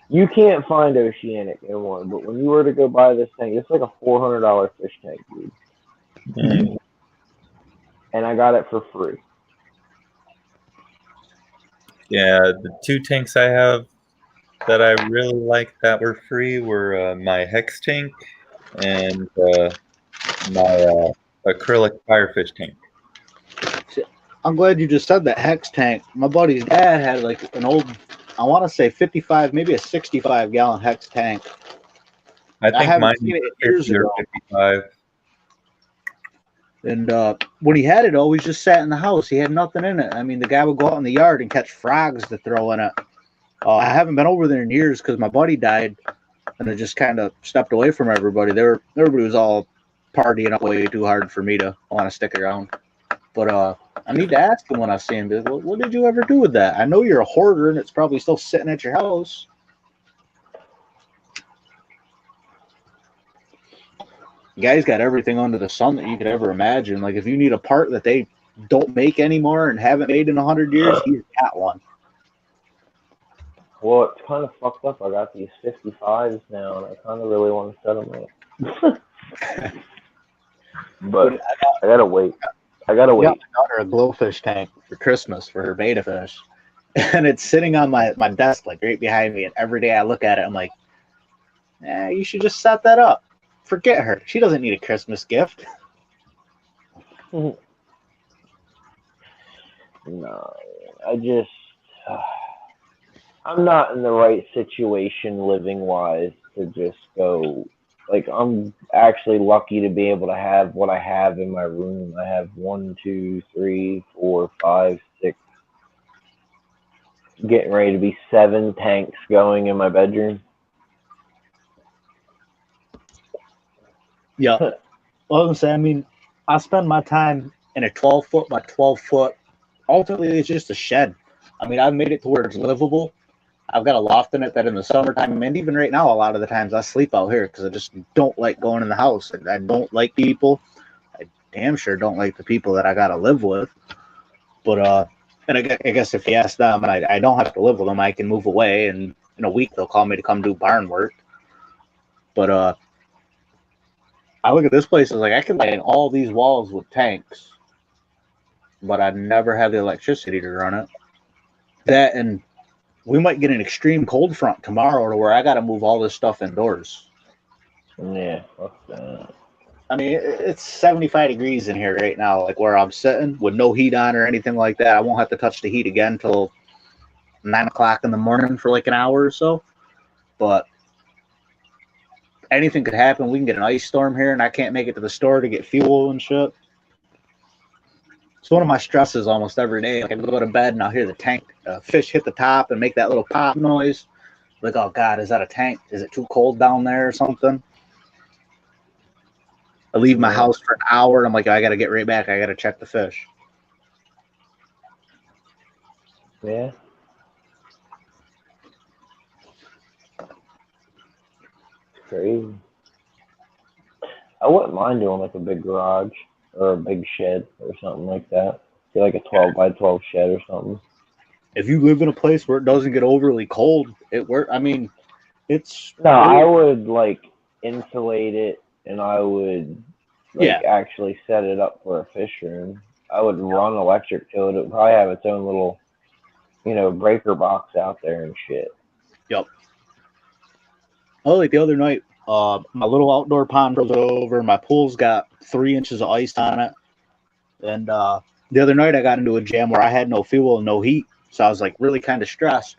You can't find Oceanic in one, but when you were to go buy this tank, it's like a $400 fish tank, dude. Mm. And I got it for free. Yeah, the 2 tanks I have that I really like that were free were my Hex tank and my acrylic firefish tank. I'm glad you just said that Hex tank. My buddy's dad had like an old, I want to say 55, maybe a 65-gallon Hex tank. I think mine seen it was years 50 or ago. 55. And when he had it, always just sat in the house. He had nothing in it. I mean, the guy would go out in the yard and catch frogs to throw in it. I haven't been over there in years because my buddy died, and I just kind of stepped away from everybody. Everybody was all partying up way too hard for me to want to stick around. But I need to ask him when I see him. What did you ever do with that? I know you're a hoarder, and it's probably still sitting at your house. Guys got everything under the sun that you could ever imagine. Like if you need a part that they don't make anymore and haven't made in 100 years, he's got one. Well, it's kind of fucked up. I got these 55s now, and I kind of really want to set them up. But I gotta wait. I got her a glowfish tank for Christmas for her beta fish. And it's sitting on my desk, like right behind me. And every day I look at it, I'm like, you should just set that up. Forget her. She doesn't need a Christmas gift. No, I'm not in the right situation living-wise to just go. Like, I'm actually lucky to be able to have what I have in my room. I have 1, 2, 3, 4, 5, 6, getting ready to be 7 tanks going in my bedroom. Yeah. Well, I mean, I spend my time in a 12-foot by 12-foot. Ultimately, it's just a shed. I mean, I've made it to where it's livable. I've got a loft in it that in the summertime, and even right now, a lot of the times I sleep out here because I just don't like going in the house. I don't like people. I damn sure don't like the people that I got to live with. But, and I guess if you ask them, and I don't have to live with them, I can move away, and in a week they'll call me to come do barn work. But, I look at this place as like I can line all these walls with tanks, but I never have the electricity to run it. That and we might get an extreme cold front tomorrow to where I got to move all this stuff indoors. Yeah, fuck that. I mean, it's 75 degrees in here right now, like where I'm sitting with no heat on or anything like that. I won't have to touch the heat again until 9 o'clock in the morning for like an hour or so. But anything could happen. We can get an ice storm here, and I can't make it to the store to get fuel and shit. It's one of my stresses almost every day. Like I go to bed and I'll hear the tank fish hit the top and make that little pop noise. Like, oh God, is that a tank? Is it too cold down there or something? I leave my house for an hour and I'm like, I got to get right back. I got to check the fish. Yeah. Crazy. I wouldn't mind doing like a big garage or a big shed or something like that. Do like a 12 by 12 shed or something. If you live in a place where it doesn't get overly cold, I mean, it's. No, I would like insulate it and I would actually set it up for a fish room. I would run electric to it. It would probably have its own little, breaker box out there and shit. Yep. Oh, like the other night, my little outdoor pond froze over. My pool's got 3 inches of ice on it. And the other night I got into a jam where I had no fuel and no heat. So I was like really kind of stressed.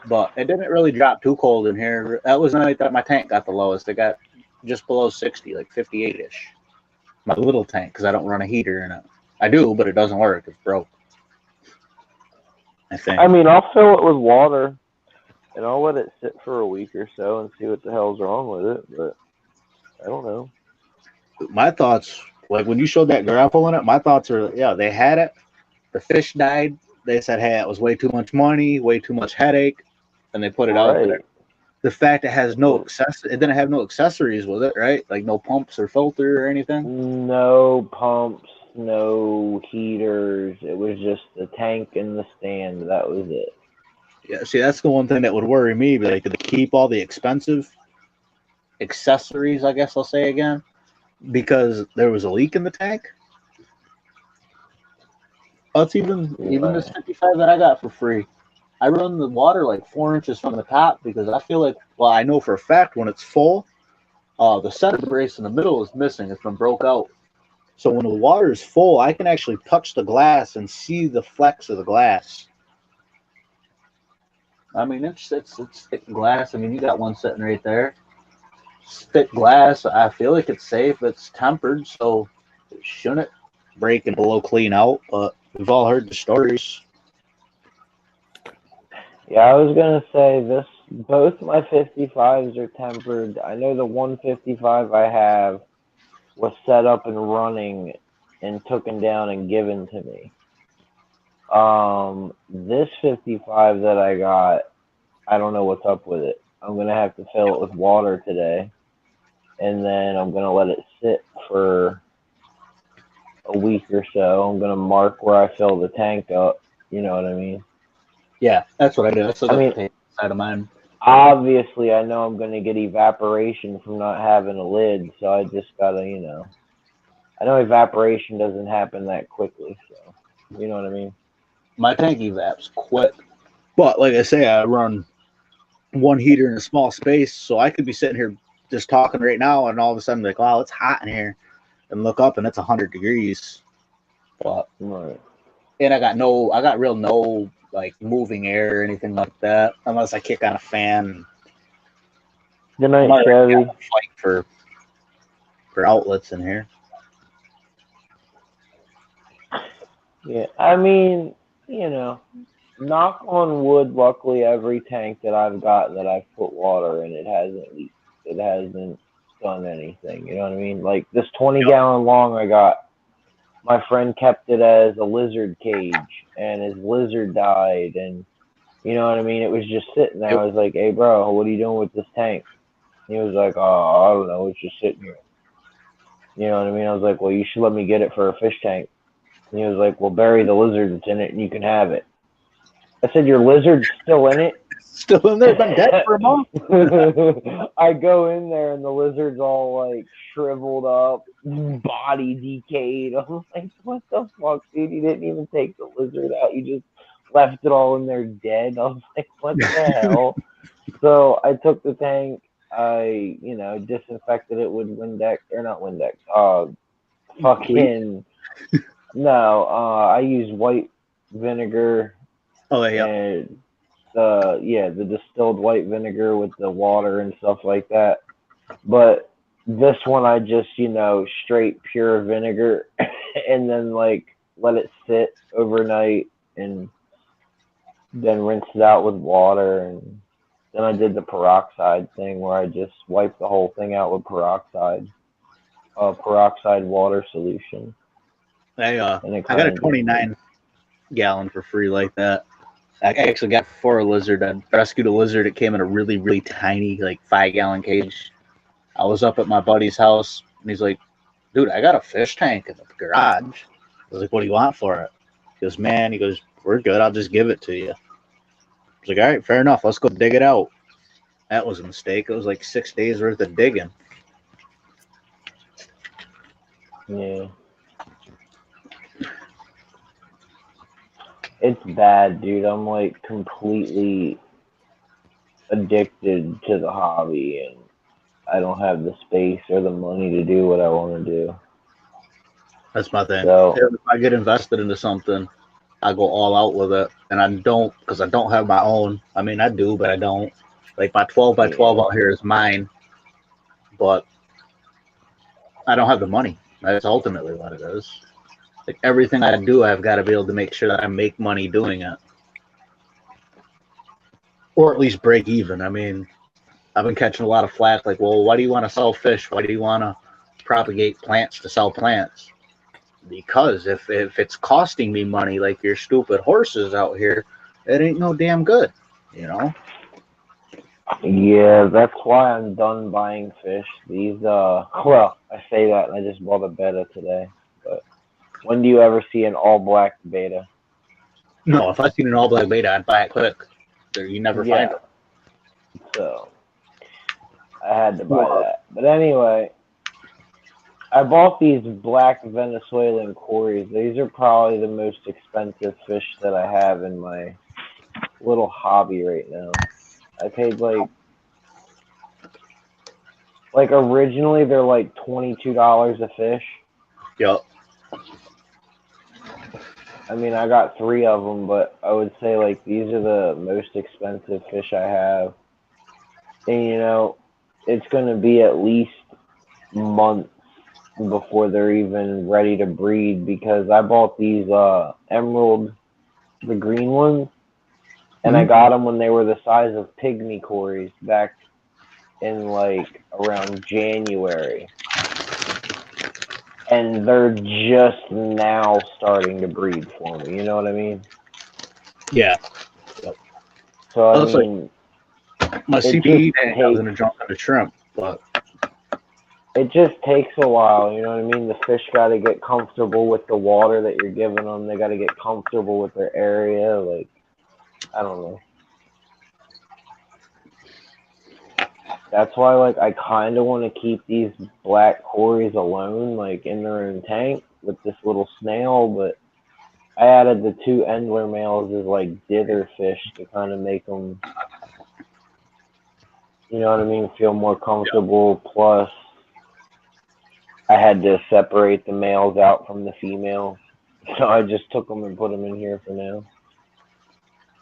But it didn't really drop too cold in here. That was the night that my tank got the lowest. It got just below 60, like 58-ish. My little tank, because I don't run a heater in it. I do, but it doesn't work. It's broke. I think. I mean, I'll fill it with water, and I'll let it sit for a week or so and see what the hell's wrong with it. But I don't know. My thoughts, like when you showed that grapple in it, my thoughts are, they had it. The fish died. They said, hey, it was way too much money, way too much headache, and they put it out there. The fact it has it didn't have no accessories with it, right? Like no pumps or filter or anything? No pumps, no heaters. It was just the tank and the stand. That was it. Yeah, see, that's the one thing that would worry me. But like, did they keep all the expensive accessories, I guess I'll say again, because there was a leak in the tank? That's even this 55 that I got for free. I run the water like 4 inches from the top because I feel like, well, I know for a fact when it's full, the center brace in the middle is missing. It's been broke out. So when the water is full, I can actually touch the glass and see the flecks of the glass. I mean, it's thick glass. I mean, you got one sitting right there. It's thick glass. I feel like it's safe. It's tempered, so it shouldn't break and blow clean out. But we've all heard the stories. Yeah, I was gonna say both my 55s are tempered. I know the 155 I have was set up and running and taken down and given to me. This 55 that I got, I don't know what's up with it. I'm gonna have to fill it with water today, and then I'm gonna let it sit for a week or so. I'm gonna mark where I fill the tank up. You know what I mean? Yeah, that's what I do. That's what I mean, side of mine. Obviously, I know I'm going to get evaporation from not having a lid, so I just got to, I know evaporation doesn't happen that quickly, so, you know what I mean? My tank evaps quick. But, like I say, I run one heater in a small space, so I could be sitting here just talking right now, and all of a sudden, like, wow, it's hot in here, and look up, and it's 100 degrees. But, and I got no like moving air or anything like that, unless I kick on a fan. Good night, Chevy. Fight for outlets in here. Yeah, I mean, knock on wood. Luckily, every tank that I've got that I've put water in, it hasn't leaked. It hasn't done anything. You know what I mean? Like this 20-gallon long I got. My friend kept it as a lizard cage, and his lizard died, and you know what I mean? It was just sitting there. I was like, hey, bro, what are you doing with this tank? And he was like, oh, I don't know. It's just sitting here. You know what I mean? I was like, well, you should let me get it for a fish tank. And he was like, well, bury the lizard that's in it, and you can have it. I said, your lizard's still in it? Still in there? Been dead for a month? I go in there, and the lizard's all, like, shriveled up, body decayed. I'm like, what the fuck, dude? You didn't even take the lizard out. You just left it all in there dead. I was like, what the hell? So I took the tank. I, disinfected it with Windex, or not Windex, I used white vinegar. Oh, yeah. And the distilled white vinegar with the water and stuff like that. But this one I just, straight pure vinegar and then like let it sit overnight and then rinse it out with water. And then I did the peroxide thing where I just wiped the whole thing out with peroxide water solution. I got a 29-gallon for free like that. I actually got for a lizard. I rescued a lizard. It came in a really, really tiny, like 5-gallon cage. I was up at my buddy's house, and he's like, dude, I got a fish tank in the garage. I was like, what do you want for it? He goes, we're good. I'll just give it to you. I was like, all right, fair enough. Let's go dig it out. That was a mistake. It was like 6 days worth of digging. Yeah. It's bad, dude. I'm like completely addicted to the hobby, and I don't have the space or the money to do what I want to do. That's my thing. So, If I get invested into something, I go all out with it, and I don't because I don't have my own. I mean, I do, but I don't. Like my 12 by 12 yeah. out here is mine, but I don't have the money. That's ultimately what it is. Like everything I do, I've got to be able to make sure that I make money doing it, or at least break even. I mean, I've been catching a lot of flack. Like, well, why do you want to sell fish? Why do you want to propagate plants to sell plants? Because if it's costing me money, like your stupid horses out here, it ain't no damn good, you know. Yeah, that's why I'm done buying fish. These, well, I say that and I just bought a betta today. But when do you ever see an all black beta? No, if I seen an all black beta, I'd buy it quick. You never find Yeah. them. So I had to buy that. But anyway, I bought these black Venezuelan cories. These are probably the most expensive fish that I have in my little hobby right now. I paid like originally they're like $22 a fish. Yep. I mean, I got 3 of them, but I would say like these are the most expensive fish I have. And you know, it's going to be at least months before they're even ready to breed because I bought these emerald, the green ones, and I got them when they were the size of pygmy cories back in like around January. And they're just now starting to breed for me. You know what I mean? Yeah. So I Also, mean, my it CPE just tank, I was takes gonna jump on the shrimp, but it just takes a while. You know what I mean? The fish got to get comfortable with the water that you're giving them. They got to get comfortable with their area. Like I don't know. That's why, like, I kind of want to keep these black cories alone, like in their own tank with this little snail. But I added the 2 Endler males as like dither fish to kind of make them, you know what I mean, feel more comfortable. Plus, I had to separate the males out from the females, so I just took them and put them in here for now.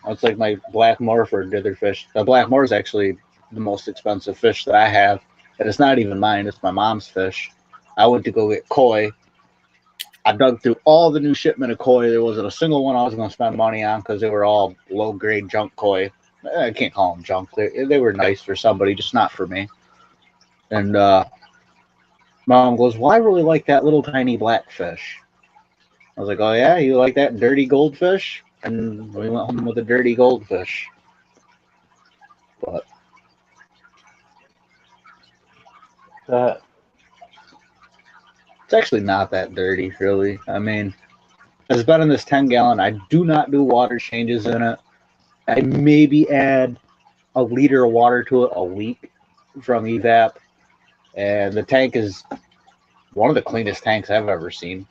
it's like my black morpher ditherfish. The black moor is actually the most expensive fish that I have, and it's not even mine. It's my mom's fish. I went to go get koi. I dug through all the new shipment of koi. There wasn't a single one I was going to spend money on because they were all low grade junk koi. I can't call them junk. They were nice for somebody, just not for me. And mom goes, "Well, I really like that little tiny black fish." I was like, "Oh yeah, you like that dirty goldfish?" And we went home with a dirty goldfish. But it's actually not that dirty, really. I mean, it's been in this 10-gallon. I do not do water changes in it. I maybe add a liter of water to it a week from evap, and the tank is one of the cleanest tanks I've ever seen.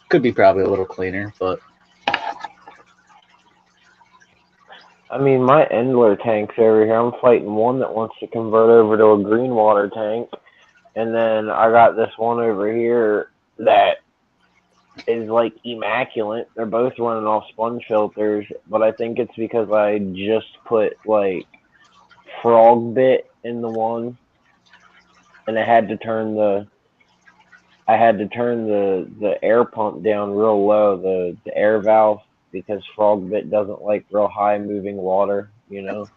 Could be probably a little cleaner, but I mean, my Endler tanks over here, I'm fighting one that wants to convert over to a green water tank. And then I got this one over here that is like immaculate. They're both running off sponge filters, but I think it's because I just put like frog bit in the one, and I had to turn the air pump down real low, the air valve, because frog bit doesn't like real high moving water, you know.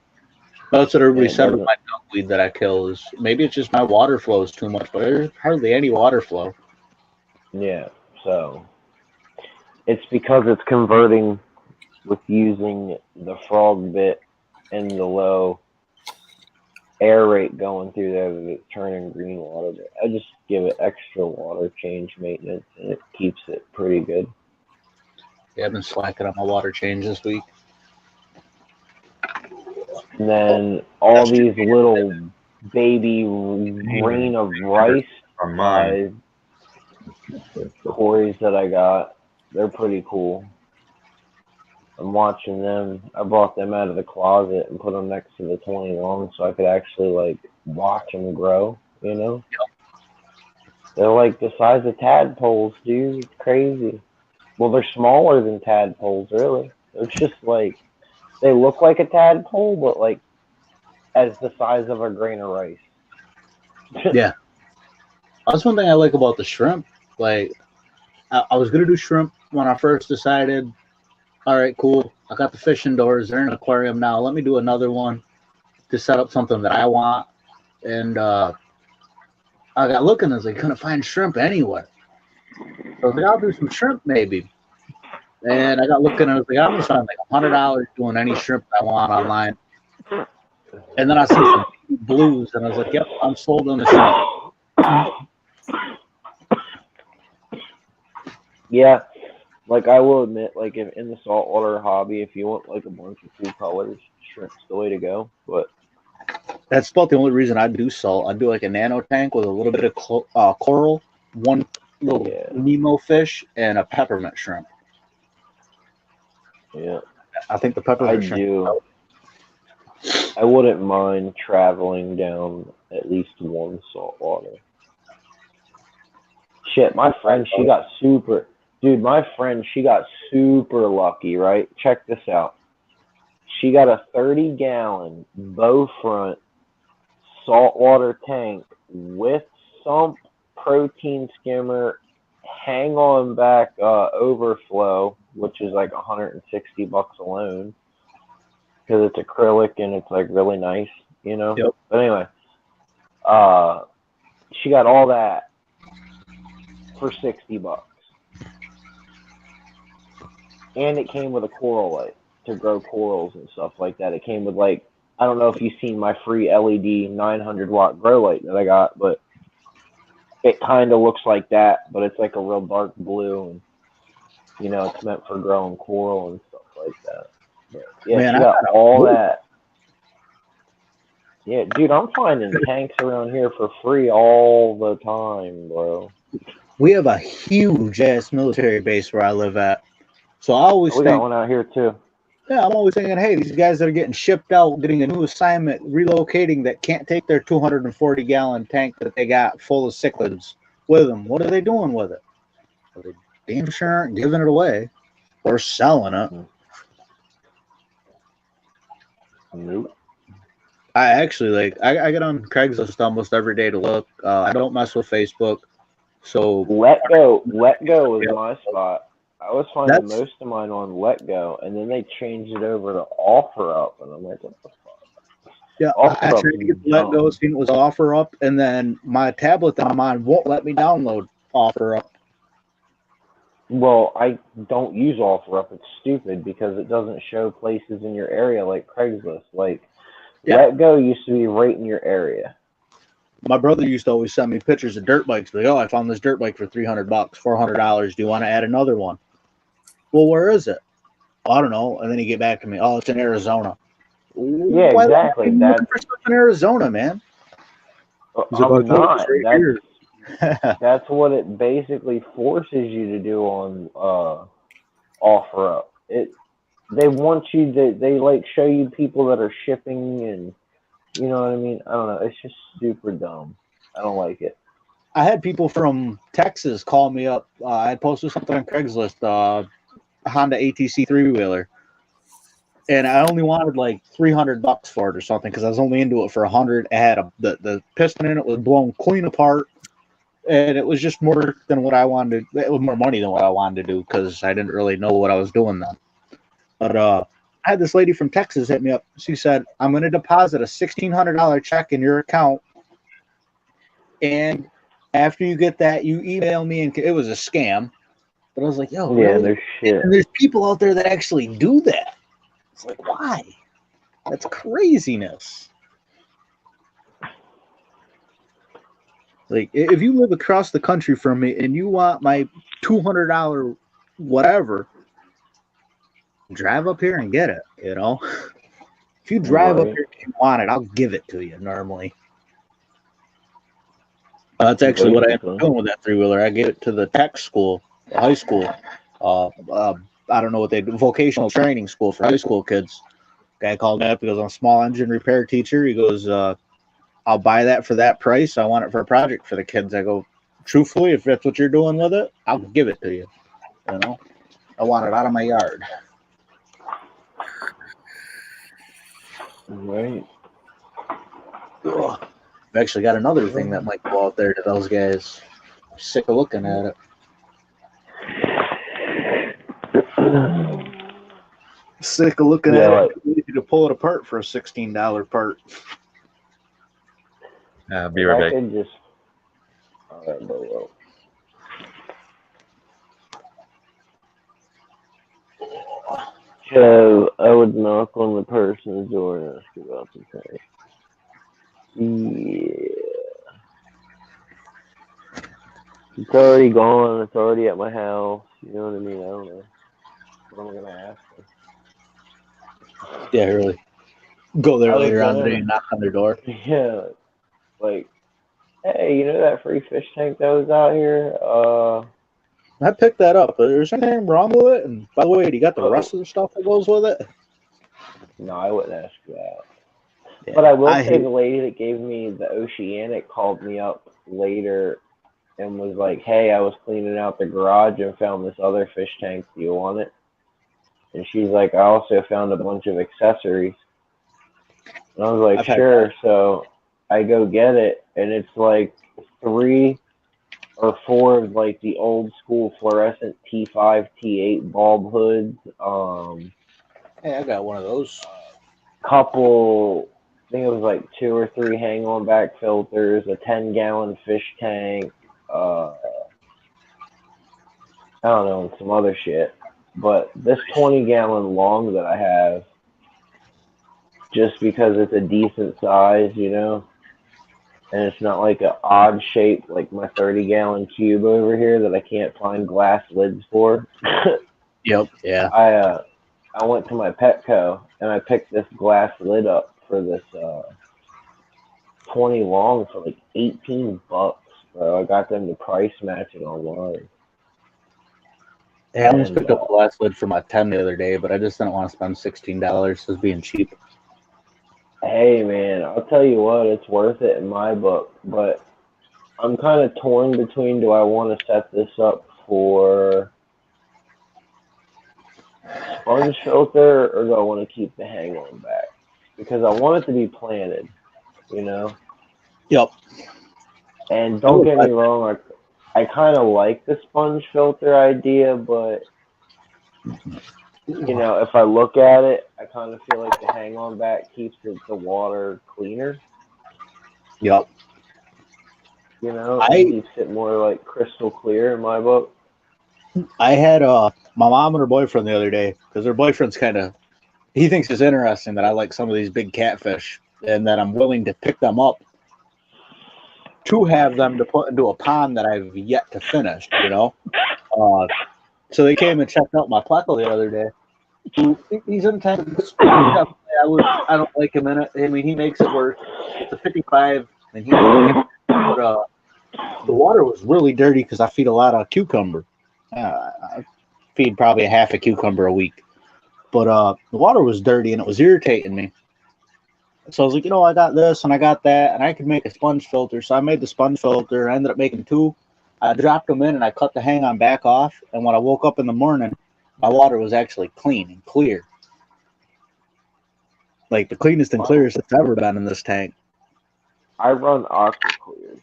that's what everybody said with doesn't. my duckweed that I kill is maybe it's just my water flow is too much, but there's hardly any water flow. Yeah, so it's because it's converting with using the frog bit and the low air rate going through there that it's turning green water. But I just give it extra water change maintenance and it keeps it pretty good. Yeah, I've been slacking on my water change this week. And then all these little baby rain of rice from mine. Toys that I got. They're pretty cool. I'm watching them. I brought them out of the closet and put them next to the 21 so I could actually like watch them grow. You know, they're like the size of tadpoles, dude. It's crazy. Well, they're smaller than tadpoles, really. It's just like they look like a tadpole, but like as the size of a grain of rice. Yeah, that's one thing I like about the shrimp. Like, I was gonna do shrimp when I first decided. All right, cool. I got the fish indoors. They're in an aquarium now. Let me do another one to set up something that I want. And I got looking as I couldn't find shrimp anywhere. So I was like, I'll do some shrimp maybe. And I got looking and I was like, I'm gonna spend like $100 doing any shrimp I want online. And then I see some blues and I was like, yep, I'm sold on the shrimp. Yeah, like I will admit, like if in the saltwater hobby, if you want like a bunch of cool colors, shrimp's the way to go. But that's about the only reason I do salt. I do like a nano tank with a little bit of coral, one little Nemo fish, and a peppermint shrimp. Yeah, I think the peppermint shrimp. do. I wouldn't mind traveling down at least one saltwater. Shit, my friend, she got super. Dude, my friend, she got super lucky, right? Check this out. She got a 30-gallon bow front saltwater tank with sump protein skimmer, hang on back overflow, which is like $160 alone because it's acrylic and it's like really nice, you know. Yep. But anyway, she got all that for $60. And it came with a coral light to grow corals and stuff like that. It came with like, I don't know if you've seen my free LED 900-watt grow light that I got, but it kind of looks like that, but it's like a real dark blue, and you know it's meant for growing coral and stuff like that. But, yeah, man, she got all that. Yeah, dude, I'm finding tanks around here for free all the time, bro. We have a huge ass military base where I live at. So I always we got one out here too. Yeah, I'm always thinking, hey, these guys that are getting shipped out, getting a new assignment, relocating, that can't take their 240-gallon tank that they got full of cichlids with them. What are they doing with it? Are they damn sure aren't giving it away or selling it? Nope. I actually I get on Craigslist almost every day to look. I don't mess with Facebook. So Let Go is my spot. I was finding most of mine on Let Go, and then they changed it over to Offer Up, and I'm like, what the fuck? Yeah, I tried to get Let Go, seen it was Offer Up, and then my tablet that I'm on won't let me download Offer Up. Well, I don't use Offer Up. It's stupid because it doesn't show places in your area like Craigslist. Like, Let Go used to be right in your area. My brother used to always send me pictures of dirt bikes. Like, oh, I found this dirt bike for $300, $400. Do you want to add another one? Well, where is it? I don't know. And then he get back to me. Oh, it's in Arizona. Yeah, exactly. That's for stuff in Arizona, man. I'm not. That's what it basically forces you to do on Offer Up. They want you to. They like show you people that are shipping, and you know what I mean. I don't know. It's just super dumb. I don't like it. I had people from Texas call me up. I had posted something on Craigslist. Honda ATC 3-wheeler, and I only wanted like $300 for it or something because I was only into it for $100. It had the piston in it was blown clean apart, and it was just more than what I wanted. It was more money than what I wanted to do because I didn't really know what I was doing then. But I had this lady from Texas hit me up. She said, "I'm going to deposit a $1,600 check in your account, and after you get that, you email me." And it was a scam. But I was like, yo, yeah, really? there's shit. And there's people out there that actually do that. It's like, why? That's craziness. Like, if you live across the country from me and you want my $200 whatever, drive up here and get it, you know? If you drive up here and you want it, I'll give it to you normally. That's actually what I ended up doing with that 3-wheeler. I gave it to the tech school, the high school. I don't know what they do, vocational training school for high school kids. Guy called me up. He goes, I'm a small engine repair teacher. He goes, I'll buy that for that price. I want it for a project for the kids. I go, truthfully, if that's what you're doing with it, I'll give it to you. You know, I want it out of my yard. Right. Ugh. I've actually got another thing that might go out there to those guys. I'm sick of looking at it. Sick of looking at it. Easy to pull it apart for a $16 part. Be right back. So I would knock on the person's door and ask about the thing. Yeah. It's already gone. It's already at my house. You know what I mean? I don't know. What am I going to ask them? Yeah, really. Go there later on today and knock on their door. Yeah. Like, hey, you know that free fish tank that was out here? I picked that up. Is there anything wrong with it? And by the way, do you got the rest of the stuff that goes with it? No, I wouldn't ask that. Yeah, but I will say the lady that gave me the Oceanic called me up later and was like, hey, I was cleaning out the garage and found this other fish tank. Do you want it? And she's like, I also found a bunch of accessories. And I was like, sure. So I go get it, and it's like 3 or 4 of like the old school fluorescent T5, T8 bulb hoods. Hey, I got one of those. Couple, I think it was like 2 or 3 hang-on back filters, a 10-gallon fish tank, I don't know, and some other shit. But this 20-gallon long that I have, just because it's a decent size, you know, and it's not like an odd shape like my 30-gallon cube over here that I can't find glass lids for. Yep, yeah. I went to my Petco and I picked this glass lid up for this 20 long for like $18, bro. I got them to price match it online. Yeah, I almost picked up a glass lid for my 10 the other day, but I just didn't want to spend $16 as being cheap. Hey, man, I'll tell you what, it's worth it in my book, but I'm kind of torn between, do I want to set this up for sponge filter or do I want to keep the hang-on back? Because I want it to be planted, you know? Yep. And don't get me wrong, I kind of like the sponge filter idea, but you know, if I look at it, I kind of feel like the hang-on back keeps the water cleaner. Yep. You know, it keeps it more like crystal clear in my book. I had my mom and her boyfriend the other day, because her boyfriend's he thinks it's interesting that I like some of these big catfish and that I'm willing to pick them up to have them to put into a pond that I've yet to finish, you know? So they came and checked out my pleco the other day. He's in Texas. I don't like him in it. I mean, he makes it work. It's a 55, and but the water was really dirty because I feed a lot of cucumber. I feed probably a half a cucumber a week. But the water was dirty, and it was irritating me. So I was like, you know, I got this, and I got that, and I could make a sponge filter. So I made the sponge filter. I ended up making 2. I dropped them in, and I cut the hang-on back off. And when I woke up in the morning, my water was actually clean and clear. Like the cleanest and clearest it's ever been in this tank. I run aqua clear.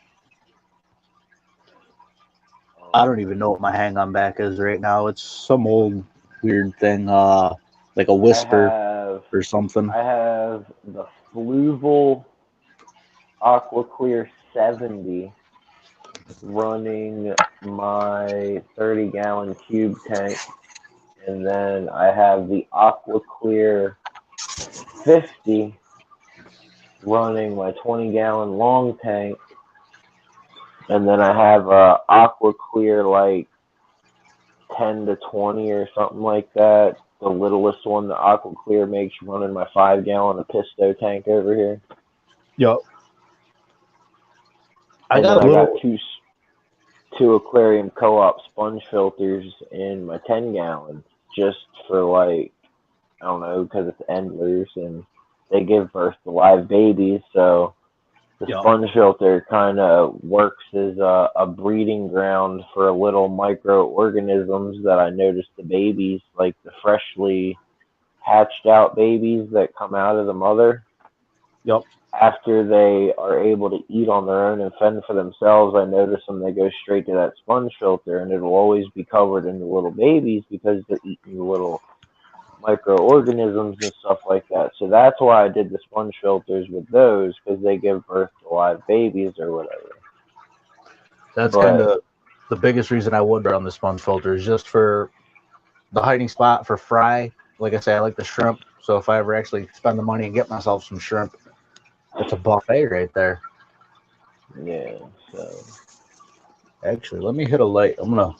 I don't even know what my hang-on back is right now. It's some old weird thing, like a Whisper or something. I have the Fluval Aqua Clear 70 running my 30-gallon cube tank, and then I have the Aqua Clear 50 running my 20-gallon long tank, and then I have Aqua Clear like 10 to 20 or something like that. The littlest one that Aqua Clear makes running my 5-gallon Episto tank over here. Yep. I And got then a I got little. two aquarium co-op sponge filters in my 10 gallons just for like, I don't know, because it's endlers and they give birth to live babies. So the Yeah. sponge filter kind of works as a breeding ground for little microorganisms that I noticed the babies, like the freshly hatched out babies that come out of the mother. Yep. After they are able to eat on their own and fend for themselves, I notice them, they go straight to that sponge filter and it'll always be covered in the little babies because they're eating the little microorganisms and stuff like that. So that's why I did the sponge filters with those, because they give birth to live babies or whatever. That's But kind of the biggest reason I would run the sponge filter is just for the hiding spot for fry. Like I say, I like the shrimp. So if I ever actually spend the money and get myself some shrimp, it's a buffet right there. yeah, so. Actually, let me hit a light. I'm gonna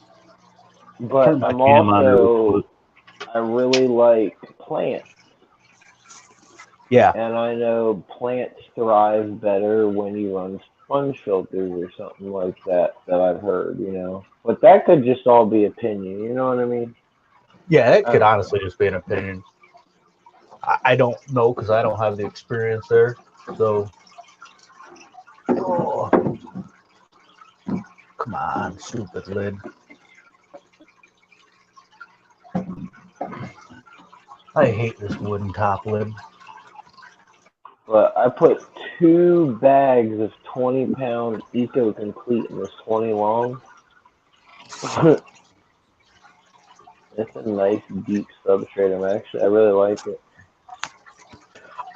But turn my I'm cam on real also, quick. I really like plants. Yeah. And I know plants thrive better when you run sponge filters or something like that, that I've heard, you know. But that could just all be opinion, you know what I mean? Yeah, it I could don't honestly just be an opinion. I don't know because I don't have the experience there. So, oh, come on, stupid lid. I hate this wooden top lid. But I put 2 bags of 20-pound Eco Complete in this 20 long. It's a nice deep substrate. I really like it.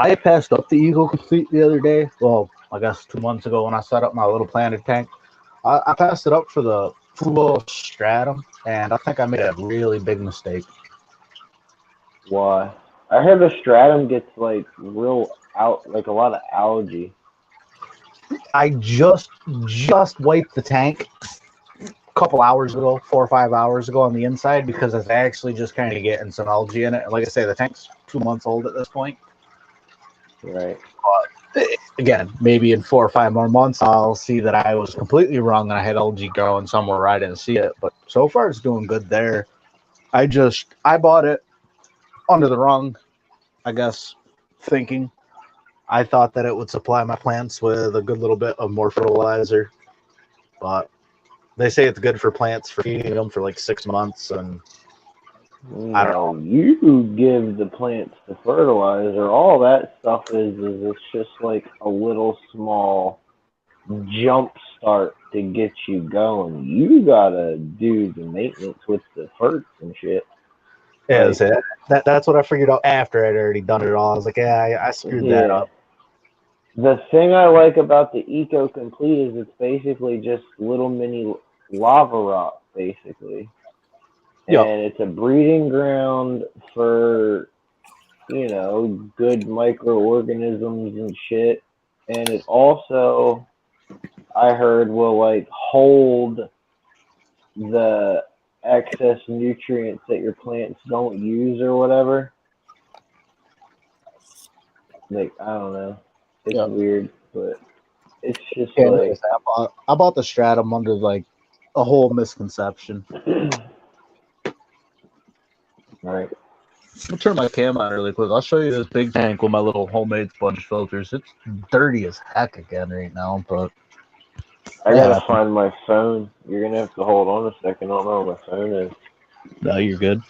I passed up the Eagle Complete the other day. Well, I guess 2 months ago when I set up my little planted tank. I passed it up for the full stratum, and I think I made a really big mistake. Why? I heard the stratum gets like real out, like a lot of algae. I just wiped the tank a couple hours ago, 4 or 5 hours ago on the inside because it's actually just kind of getting some algae in it. And like I say, the tank's 2 months old at this point. Right. But again, maybe in 4 or 5 more months, I'll see that I was completely wrong and I had algae growing somewhere where I didn't see it. But so far, it's doing good there. I bought it under the wrong, I guess, thinking. I thought that it would supply my plants with a good little bit of more fertilizer, but they say it's good for plants for feeding them for like 6 months, and I don't know. No, you give the plants the fertilizer. All that stuff is it's just like a little small jump start to get you going. You gotta do the maintenance with the ferts and shit. Yeah, Like, that's what I figured out after I'd already done it all. I was like, yeah, I screwed that yeah. up. The thing I like about the Eco Complete is it's basically just little mini lava rock, basically. Yep. And it's a breeding ground for, good microorganisms and shit. And it also, I heard, will like hold the excess nutrients that your plants don't use or whatever. Like, I don't know. It's Yep. weird, but it's just Yeah, like. I bought the stratum under like a whole misconception. Right. I'll turn my cam on really quick. I'll show you this big tank with my little homemade sponge filters. It's dirty as heck again right now, but I gotta find my phone. You're gonna have to hold on a second. I don't know where my phone is. No, you're good.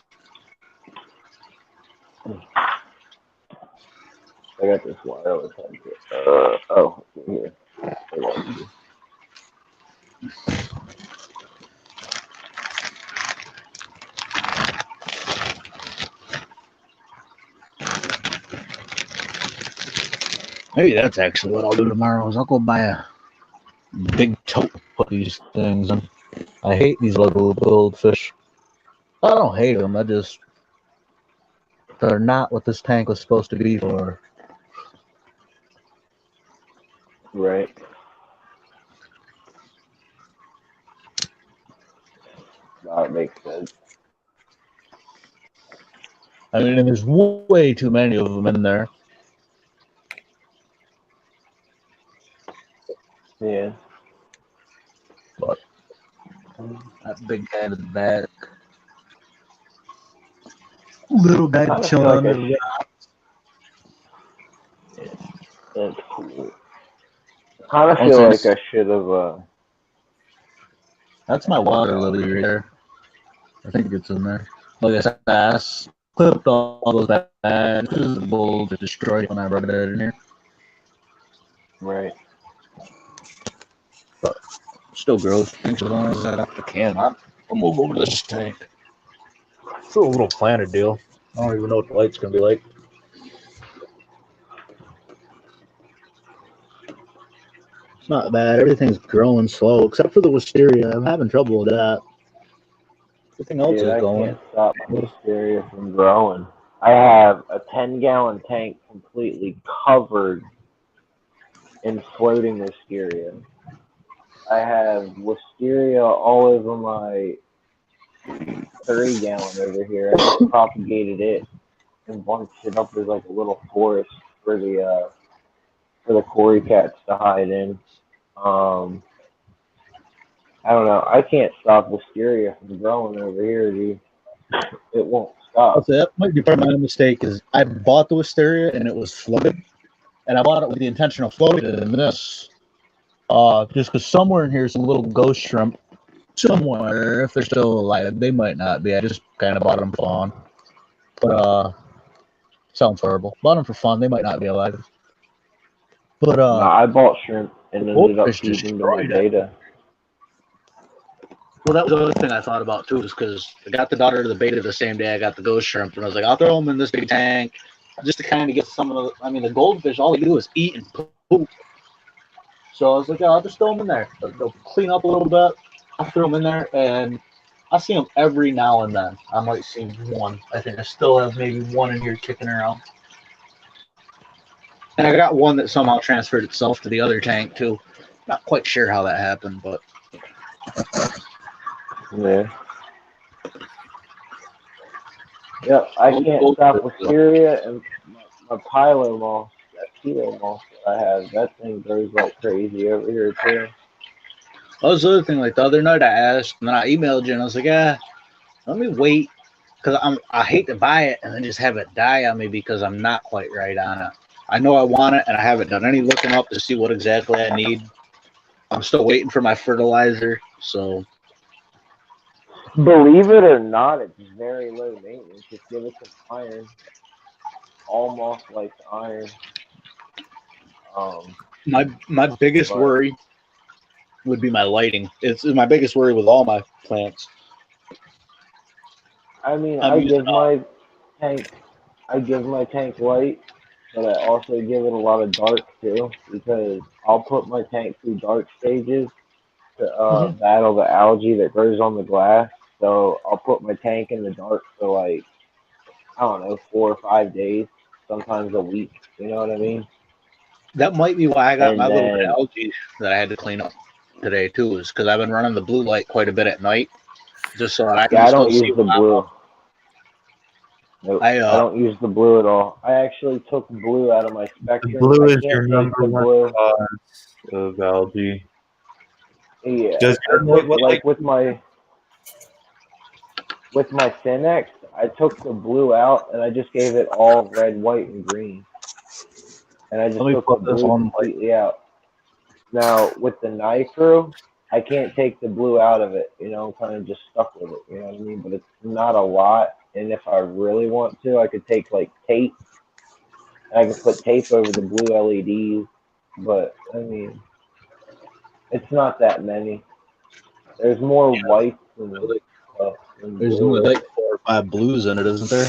I got this wireless headset. Oh, here. I got you. Maybe that's actually what I'll do tomorrow. Is I'll go buy a big tote to put these things in. I hate these little goldfish. I don't hate them. They're not what this tank was supposed to be for. Right. That makes sense. I mean, and there's way too many of them in there. Yeah. That big guy in the back. Little guy Kinda chilling feel like under I the That's cool. I kind of feel like I should have. That's my water lily right there. I think it's in there. Look at that ass. Clipped all those bags. The bull just destroyed when I brought it in here. Right. But still gross. Thanks for throwing that out the can. I'll move over to this tank. It's a little planted deal. I don't even know what the light's gonna be like. It's not bad. Everything's growing slow, except for the wisteria. I'm having trouble with that. Everything else is I going. can't stop my wisteria from growing. I have a 10-gallon tank completely covered in floating wisteria. I have wisteria all over my 30-gallon over here. I just propagated it and bunched it up as like a little forest for the Cory cats to hide in. I don't know. I can't stop wisteria from growing over here, dude. It won't stop. That might be part of my mistake. Is I bought the wisteria and it was floated, and I bought it with the intention of floating it in this. Just because somewhere in here is a little ghost shrimp. Somewhere, if they're still alive, they might not be. I just kind of bought them for fun. But sounds horrible. Bought them for fun. They might not be alive. But No, I bought shrimp and ended up goldfish feeding them my destroyed it. beta. Well, that was the other thing I thought about too, is because I got the daughter to the beta the same day I got the ghost shrimp, and I was like, I'll throw them in this big tank just to kind of get some of the. I mean, the goldfish, all they do is eat and poop. So I was like, I'll just throw them in there. They'll clean up a little bit. I'll throw them in there, and I see them every now and then. I might see one. I think I still have maybe one in here kicking around. And I got one that somehow transferred itself to the other tank too. Not quite sure how that happened, but. Yeah. Yep, I can't stop wisteria and my pilo moss, that keto moss that I have. That thing grows like crazy over here too. That was the other thing. Like the other night, I asked, and then I emailed you, and I was like, let me wait, because I hate to buy it and then just have it die on me because I'm not quite right on it. I know I want it, and I haven't done any looking up to see what exactly I need. I'm still waiting for my fertilizer, so. Believe it or not, it's very low maintenance. Just give it some iron. All moss likes iron. My biggest worry would be my lighting. It's my biggest worry with all my plants. I mean, I give my tank light, but I also give it a lot of dark too, because I'll put my tank through dark stages to battle the algae that grows on the glass. So I'll put my tank in the dark for like, I don't know, 4 or 5 days, sometimes a week. You know what I mean? That might be why I got my little bit of algae that I had to clean up today too, is because I've been running the blue light quite a bit at night, just so that I can. Yeah, I don't use the blue. Nope, I don't use the blue at all. I actually took blue out of my spectrum. The blue is your number one cause of algae. Yeah, like with my Cinex, I took the blue out and I just gave it all red, white, and green. And I just took the blue completely out. Now with the Nitro, I can't take the blue out of it. You know, I'm kind of just stuck with it. You know what I mean? But it's not a lot. And if I really want to, I could take like tape. I could put tape over the blue LEDs. But I mean, it's not that many. There's more whites than stuff. There's only like 4 or 5 blues in it, isn't there?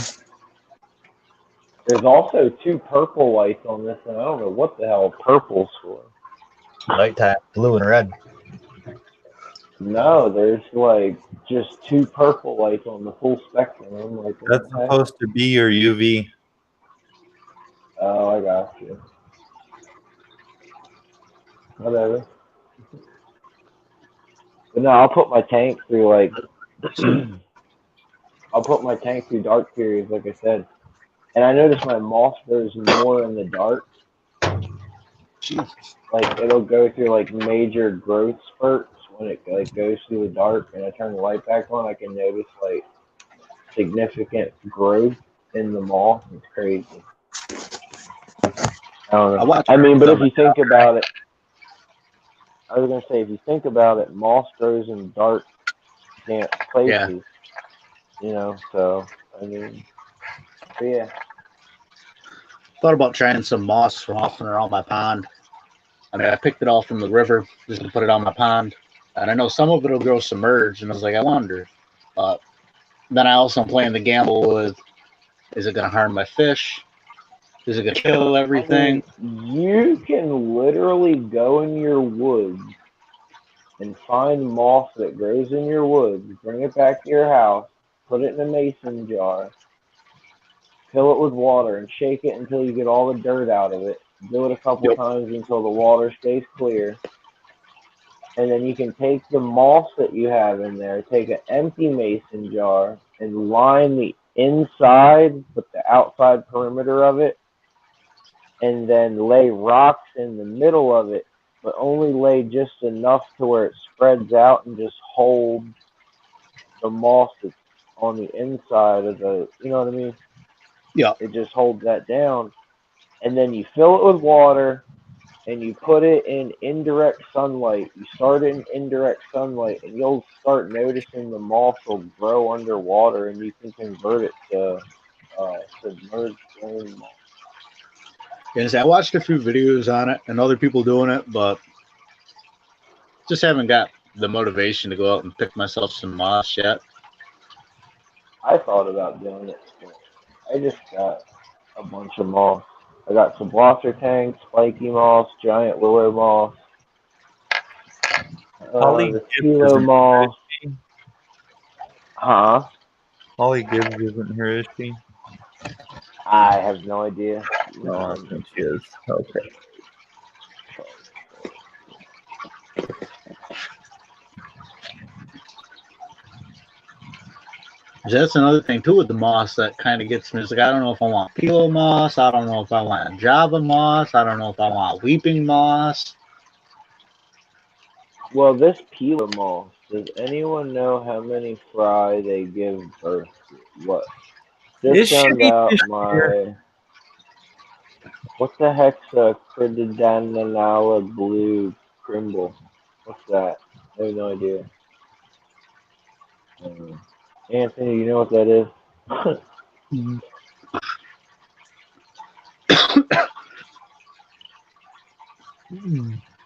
There's also 2 purple lights on this, and I don't know what the hell purple's for. Nighttime, blue and red. No, there's like just 2 purple lights on the full spectrum. I'm like, that's supposed to be your UV. Oh, I got you. Whatever. But no, I'll put my tank through like I'll put my tank through dark periods, like I said. And I notice my moss grows more in the dark. Jesus. Like it'll go through like major growth spurts when it like goes through the dark and I turn the light back on, I can notice like significant growth in the moss. It's crazy. I don't know. I mean, but if you think about it, I was gonna say if you think about it, moss grows in dark, damp places. You know, so I mean, but yeah. Thought about trying some moss softener on my pond. I mean, I picked it off from the river just to put it on my pond. And I know some of it will grow submerged. And I was like, I wonder. Then I also am playing the gamble with, is it going to harm my fish? Is it going to kill everything? I mean, you can literally go in your woods and find moss that grows in your woods, bring it back to your house, put it in a mason jar, fill it with water, and shake it until you get all the dirt out of it. Do it a couple times until the water stays clear. And then you can take the moss that you have in there, take an empty mason jar, and line the inside with the outside perimeter of it, and then lay rocks in the middle of it, but only lay just enough to where it spreads out and just holds the moss that's on the inside of the, you know what I mean? Yeah. It just holds that down. And then you fill it with water and you put it in indirect sunlight. You start it in indirect sunlight and you'll start noticing the moss will grow underwater and you can convert it to submerged growing moss. Yes, I watched a few videos on it and other people doing it, but just haven't got the motivation to go out and pick myself some moss yet. I thought about doing it, but I just got a bunch of moss. I got some blosser tanks, spiky moss, giant willow moss, Holly the Gibbs kilo isn't here, moss. is she? Huh? Holly Gibbs isn't here, is she? I have no idea. No, I don't think she is. Okay. That's another thing too with the moss that kind of gets me. It's like I don't know if I want Pilo moss. I don't know if I want Java moss. I don't know if I want weeping moss. Well, this Pila moss, does anyone know how many fry they give birth to? What? Just found out my. What the heck's a Crididanala blue crimble? What's that? I have no idea. Anthony, you know what that is?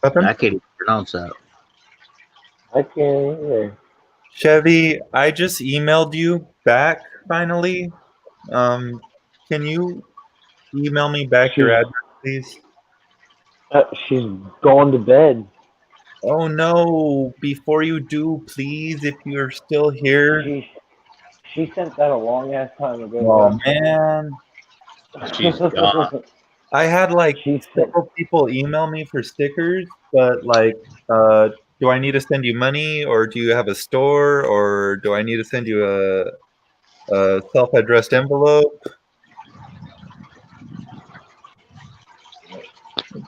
I can't even pronounce that. I can't either. Chevy, I just emailed you back finally. Can you email me back your address, please? She's gone to bed. Oh no! Before you do, please, if you're still here. She sent that a long ass time ago. Oh man. She's gone. I had like several people email me for stickers, but like, do I need to send you money, or do you have a store, or do I need to send you a self-addressed envelope?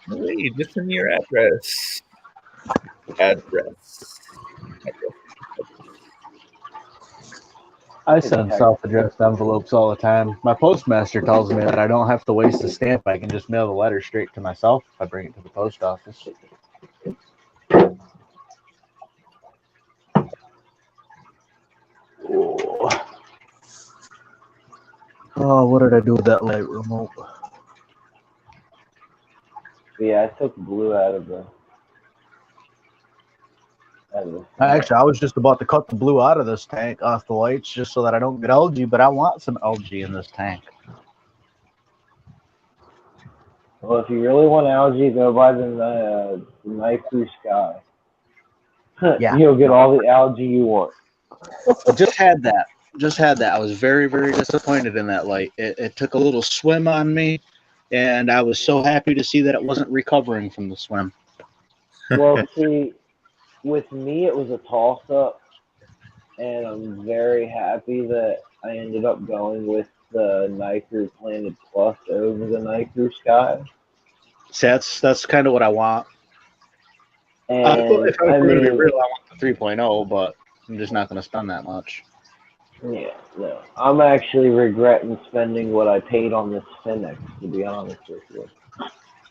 Wait, just send me your address. I send self-addressed envelopes all the time. My postmaster tells me that I don't have to waste a stamp. I can just mail the letter straight to myself if I bring it to the post office. Oh, what did I do with that light remote? Yeah, I took blue out of the. Actually, I was just about to cut the blue out of this tank off the lights just so that I don't get algae, but I want some algae in this tank. Well, if you really want algae, go buy the Night Blue Sky. Yeah. You'll get all the algae you want. Just had that. I was very, very disappointed in that light. It took a little swim on me, and I was so happy to see that it wasn't recovering from the swim. Well, see, with me, it was a toss-up, and I'm very happy that I ended up going with the Niker Planet Plus over the Niker Sky. See, that's kind of what I want. And If I was I going to be mean, real, I want the 3.0, but I'm just not going to spend that much. yeah, no. I'm actually regretting spending what I paid on this Finex, to be honest with you.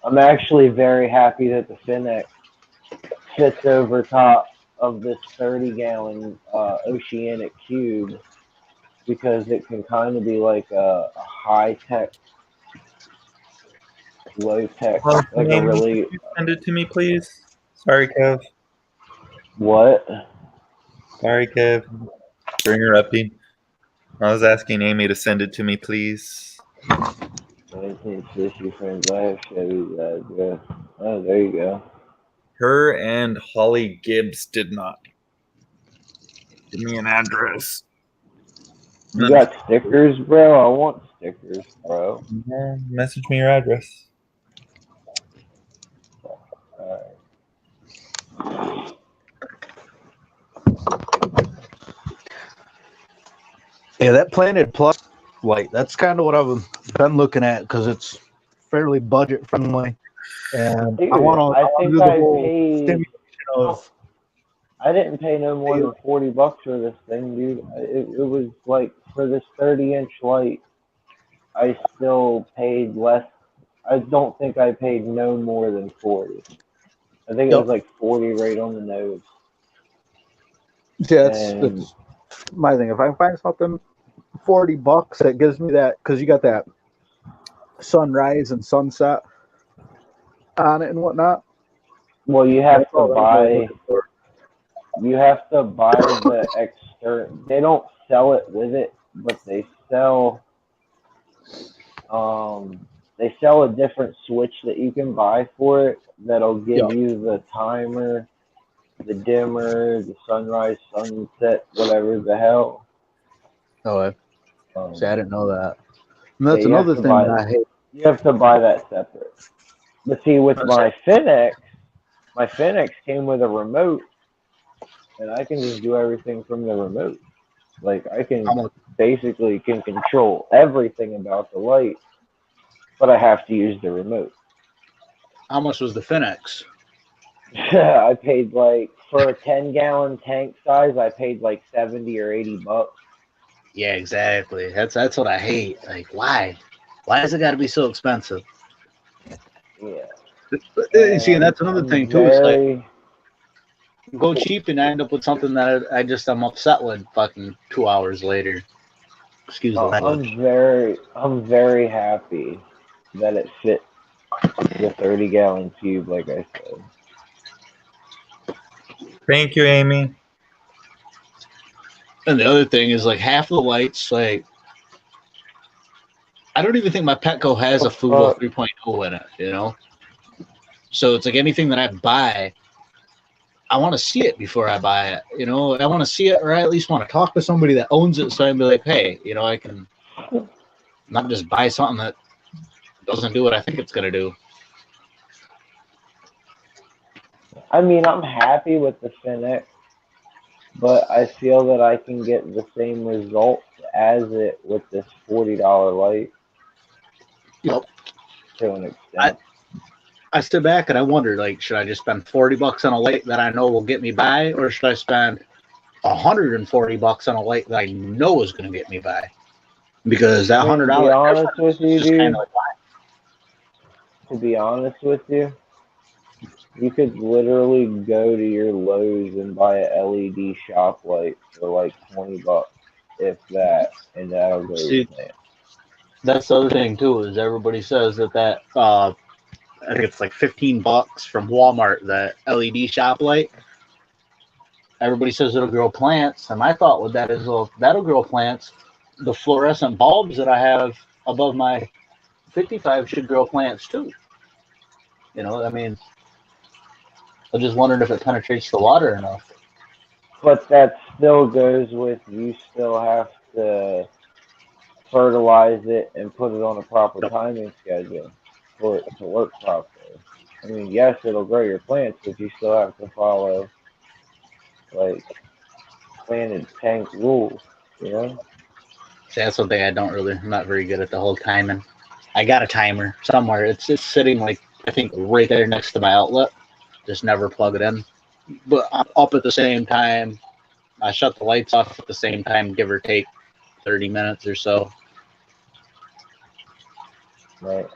I'm actually very happy that the Finex fits over top of this 30-gallon Oceanic Cube because it can kind of be like a high-tech, low-tech, Well, like a Amy, could really, you send it to me, please? Sorry, Kev. what? Sorry, Kev. For interrupting. I was asking Amy to send it to me, please. 1950 friends, I have Chevy's address. Oh, there you go. Her and Holly Gibbs did not give me an address. You got stickers, bro? I want stickers, bro. Message me your address. Alright. Yeah, that Planet Plus light, that's kind of what I've been looking at because it's fairly budget friendly. And Dude, I want I to think do the I whole paid. stimulation of. I didn't pay no more than $40 for this thing, dude. It was like for this 30-inch light, I still paid less. I don't think I paid no more than 40. I think it was like 40 right on the nose. Yeah, And that's my thing. If I find something $40 that gives me that, because you got that sunrise and sunset on it and whatnot. well, you have That's to all I was really buy. looking for. You have to buy the external. They don't sell it with it, but they sell. They sell a different switch that you can buy for it that'll give you the timer, the dimmer, the sunrise, sunset, whatever the hell. Oh, see, I didn't know that. And Yeah, that's you have another to thing buy. that I hate. You have to buy that separate. But see, with my Finex came with a remote, and I can just do everything from the remote. Like I can basically can control everything about the light, but I have to use the remote. How much was the Finex? I paid like for a 10-gallon tank size. I paid like $70 or $80. Yeah, exactly. That's what I hate. Like, why? Why does it got to be so expensive? Yeah. You see, and that's another thing too. It's like go cheap and I end up with something that I'm upset with fucking 2 hours later. Excuse the language. I'm very happy that it fit the 30-gallon tube, like I said. Thank you, Amy. And the other thing is like half the lights, like I don't even think my Petco has a Fubo 3.0 in it, you know? So it's like anything that I buy, I want to see it before I buy it, you know? I want to see it, or I at least want to talk to somebody that owns it so I can be like, hey, you know, I can not just buy something that doesn't do what I think it's going to do. I mean, I'm happy with the Finex, but I feel that I can get the same results as it with this $40 light. Yep. To an extent. I stood back and I wondered, like, should I just spend $40 on a light that I know will get me by, or should I spend $140 on a light that I know is going to get me by? Because that $100. To be honest with you, dude. Like, to be honest with you, you could literally go to your Lowe's and buy a LED shop light for like $20, if that, and that'll go with it. That's the other thing too, is everybody says that I think it's like $15 from Walmart, that LED shop light. Everybody says it'll grow plants, and my thought with that is, well, that'll grow plants. The fluorescent bulbs that I have above my 55 should grow plants too. You know, I mean, I'm just wondering if it penetrates the water enough. But that still goes with, you still have to fertilize it and put it on a proper timing schedule for it to work properly. I mean, yes, it'll grow your plants, but you still have to follow like planted tank rules, you know? See, that's one thing I'm not very good at the whole timing. I got a timer somewhere. It's sitting like, I think right there next to my outlet. just never plug it in. But I'm up at the same time. I shut the lights off at the same time, give or take 30 minutes or so. Right.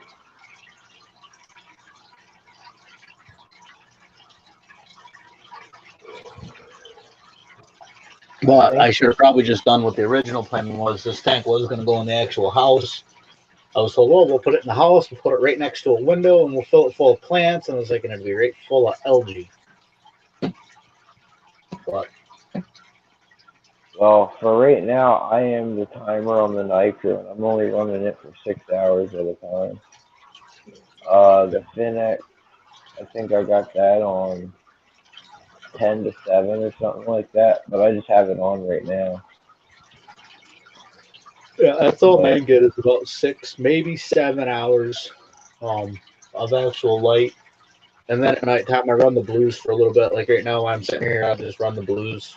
But I should have probably just done what the original plan was. This tank was going to go in the actual house. I was told, well, we'll put it in the house, we'll put it right next to a window, and we'll fill it full of plants. And I was like, going to be right full of algae. But well, for right now, I am the timer on the nitro, and I'm only running it for 6 hours at a time. The Finex, I think I got that on 10 to 7 or something like that, but I just have it on right now. yeah, that's all I get is about 6, maybe 7 hours of actual light. And then at nighttime, I run the blues for a little bit. Like right now, I'm sitting here, I just run the blues.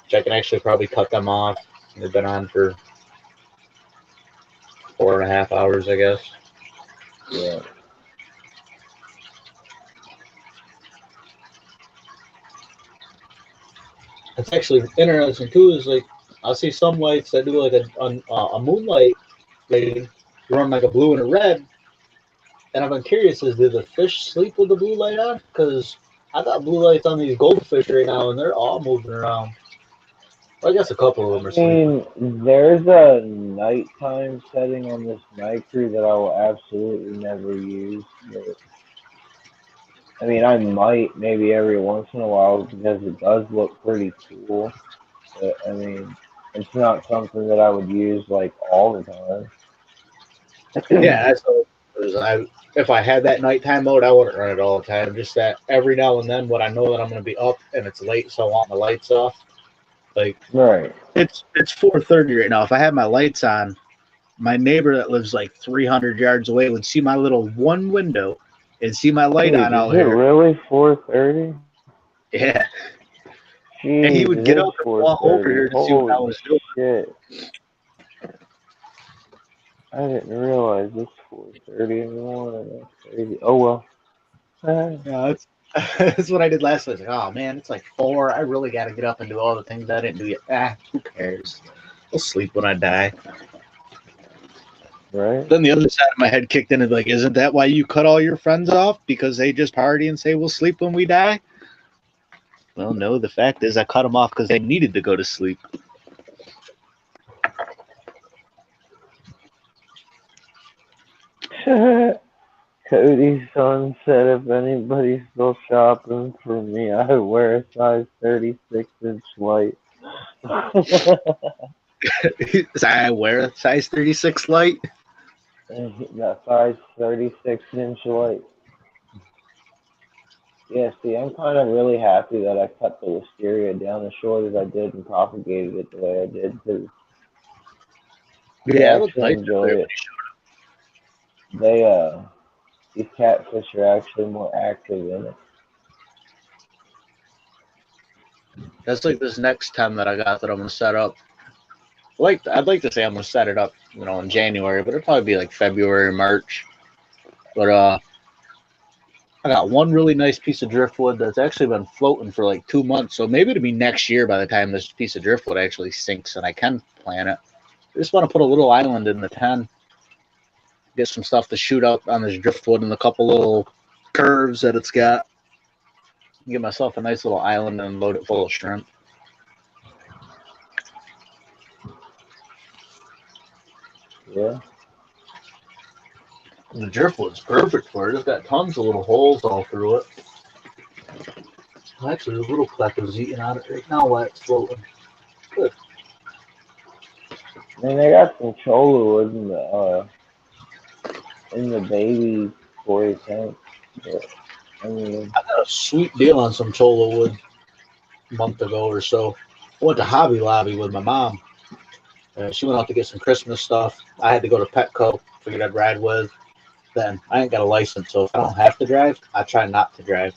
Which I can actually probably cut them off. They've been on for 4.5 hours, I guess. Yeah. It's actually interesting too. Is like I see some lights that do like a moonlight lighting, run like a blue and a red. And I've been curious: is do the fish sleep with the blue light on? Because I got blue lights on these goldfish right now, and they're all moving around. Well, I guess a couple of them are sleeping. There's a nighttime setting on this night crew that I will absolutely never use. But, I mean, I might maybe every once in a while because it does look pretty cool. But, I mean, it's not something that I would use like all the time. Yeah, that's what if I had that nighttime mode, I wouldn't run it all the time. Just that every now and then, when I know that I'm going to be up and it's late, so I want my lights off. Like right, it's 4:30 right now. If I had my lights on, my neighbor that lives like 300 yards away would see my little one window and see my light on out is it here. really 4:30? Yeah. Jeez, And he would get up and walk over here to see what I was doing. Shit. I didn't realize it's 4:30 in the morning. That's crazy. Oh well. Yeah, that's what I did last night. Like, oh man, it's like 4. I really got to get up and do all the things I didn't do yet. Who cares? I'll sleep when I die. Right. Then the other side of my head kicked in and like, isn't that why you cut all your friends off? Because they just party and say we'll sleep when we die? Well, no, the fact is I cut them off because they needed to go to sleep. Cody's son said if anybody's still shopping for me, I wear a size 36-inch light. I wear a size 36 light? That size 36-inch light. Yeah, see, I'm kind of really happy that I cut the wisteria down as short as I did and propagated it the way I did, because yeah, I actually enjoy it. These catfish are actually more active in it. That's like this next 10 that I got that I'm gonna set up. I'd like to say I'm gonna set it up, in January, but it'll probably be like February, March. But I got one really nice piece of driftwood that's actually been floating for like 2 months, so maybe it'll be next year by the time this piece of driftwood actually sinks and I can plant it. I just want to put a little island in the 10, get some stuff to shoot up on this driftwood and a couple little curves that it's got. Get myself a nice little island and load it full of shrimp. Yeah. The driftwood's perfect for it. It's got tons of little holes all through it. Actually, the little kleck is eating on it right now while it's floating. Good. I mean, they got some cholla wood in the baby koi tank. But, I mean, I got a sweet deal on some cholla wood a month ago or so. I went to Hobby Lobby with my mom. She went out to get some Christmas stuff. I had to go to Petco, figured I'd ride with. Then I ain't got a license, so if I don't have to drive, I try not to drive.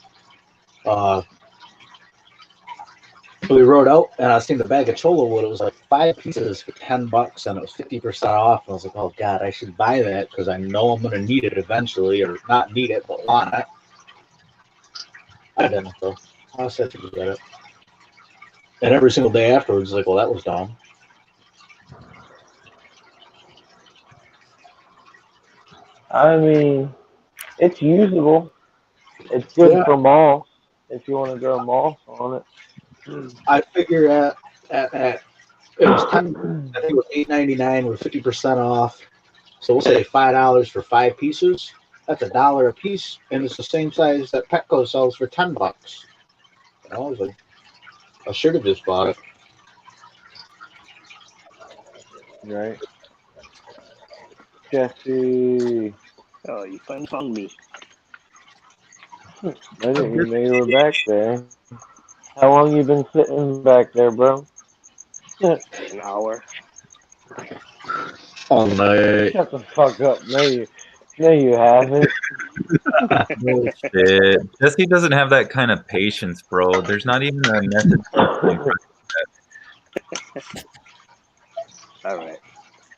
We rode out, and I seen the bag of cholla wood. It was like 5 pieces for $10, and it was 50% off. I was like, oh god, I should buy that because I know I'm gonna need it eventually, or not need it, but want it. I didn't though. I was such a good at it. And every single day afterwards, like, well, that was dumb. I mean, it's usable. It's good Yeah. for moss if you want to grow moss on it. I figure at it was 10. I think it was $8.99 with 50% off. So we'll say $5 for 5 pieces. That's $1 a piece, and it's the same size that Petco sells for $10. I was like, I should have just bought it. Right. Jesse. Oh, you found me. I didn't even know you were back there. How long you been sitting back there, bro? An hour. All night. Shut the fuck up. No, you haven't. Bullshit. Jesse doesn't have that kind of patience, bro. There's not even a method to impress that. All right.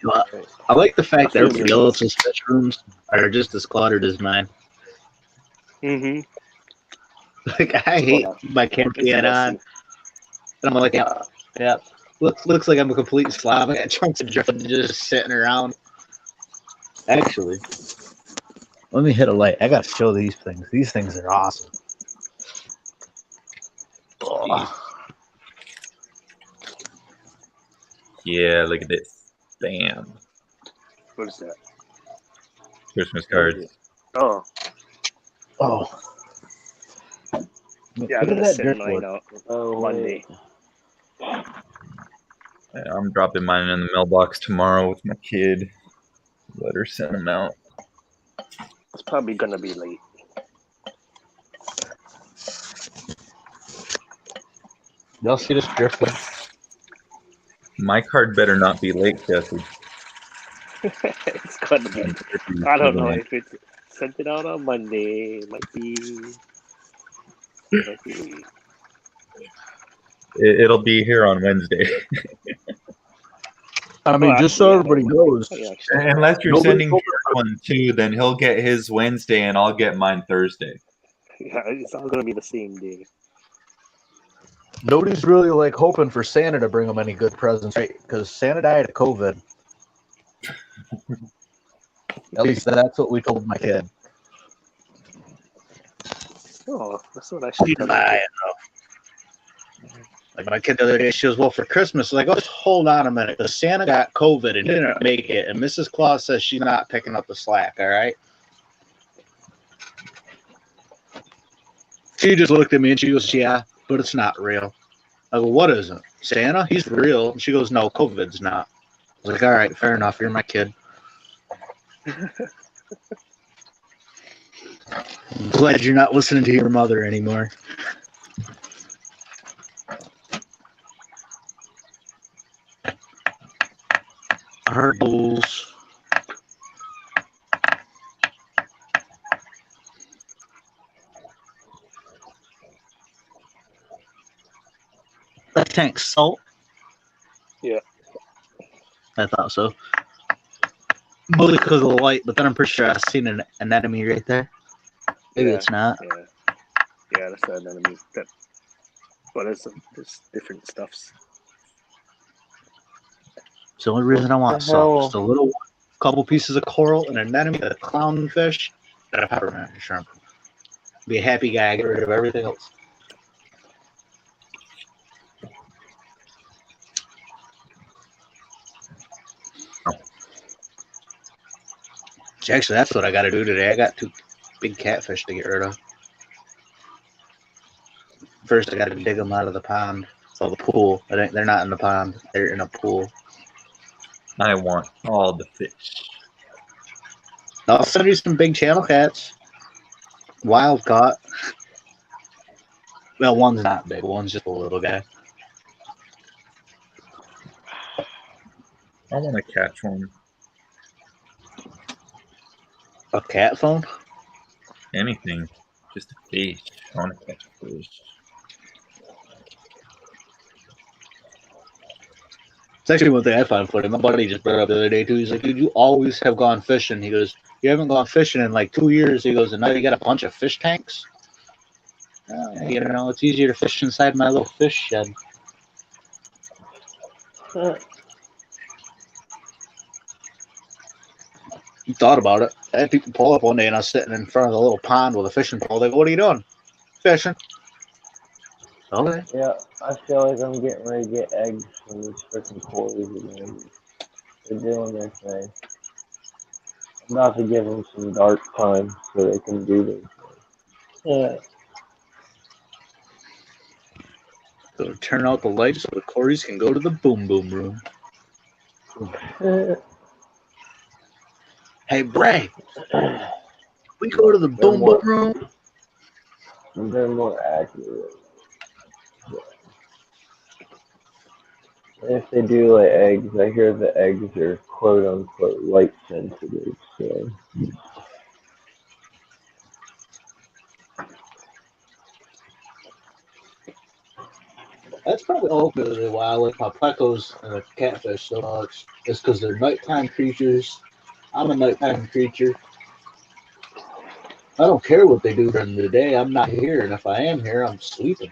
Well, I like the fact that everybody else's fish rooms are just as cluttered as mine. Mm-hmm. Like, I hate my camera being on. And I'm like, yeah. Looks like I'm a complete slob. I got chunks of drift just sitting around. Actually, let me hit a light. I gotta show these things. These things are awesome. Oh. Yeah, look at this. Bam. What is that? Christmas cards. Oh. Oh. Yeah, I'm gonna send mine out Monday. I'm dropping mine in the mailbox tomorrow with my kid. Let her send them out. It's probably gonna be late. Y'all see this driftwood? My card better not be late, Jesse. It's gonna be. I don't know if it's sent it out on Monday. It might be. It'll be here on Wednesday. I mean, just so everybody knows. Unless you're sending George one too, then he'll get his Wednesday and I'll get mine Thursday. Yeah, it's all gonna be the same day. Nobody's really like hoping for Santa to bring them any good presents, right? Because Santa died of COVID. At least that's what we told my kid. Oh, that's what I should tell I you. Like my kid the other day, she goes, well, for Christmas, like, oh, just hold on a minute. The Santa got COVID and didn't make it, and Mrs. Claus says she's not picking up the slack, all right? She just looked at me and she goes, yeah, but it's not real. I go, what isn't? Santa? He's real. And she goes, no, COVID's not. I was like, all right, fair enough. You're my kid. I'm glad you're not listening to your mother anymore. Herbals. That tank's salt. Yeah. I thought so. Mostly because of the light, but then I'm pretty sure I've seen an anatomy right there. Maybe it's not. Yeah, that's the anatomy. But it's different stuffs. It's the only reason I want salt. Just a little couple pieces of coral, an anemone, a clownfish, and a peppermint shrimp. Be a happy guy, get rid of everything else. Actually, that's what I got to do today. I got 2 big catfish to get rid of. First, I got to dig them out of the pond. So the pool. They're not in the pond. They're in a pool. I want all the fish. I'll send you some big channel cats. Wild caught. Well, one's not big. One's just a little guy. I want to catch one. A cat phone? Anything. Just a fish. I want to catch a fish. It's actually one thing I find funny. My buddy just brought it up the other day, too. He's like, dude, you always have gone fishing. He goes, you haven't gone fishing in like 2 years. He goes, and now you got a bunch of fish tanks? You know, it's easier to fish inside my little fish shed. You thought about it. I had people pull up one day and I was sitting in front of the little pond with a fishing pole. They go, "What are you doing?" "Fishing." Okay. Yeah, I feel like I'm getting ready to get eggs from these freaking quarries again. They're doing their thing. I'm about to give them some dark time so they can do their thing. Yeah. So turn out the lights so the Corys can go to the boom boom room. Hey, Bray, we go to the boom boom room. They're more accurate. If they do lay eggs, I hear the eggs are quote unquote light sensitive, so That's probably ultimately why I like my plecos and the catfish so much. It's because they're nighttime creatures. I'm a nighttime creature. I don't care what they do during the day. I'm not here, and if I am here, I'm sleeping.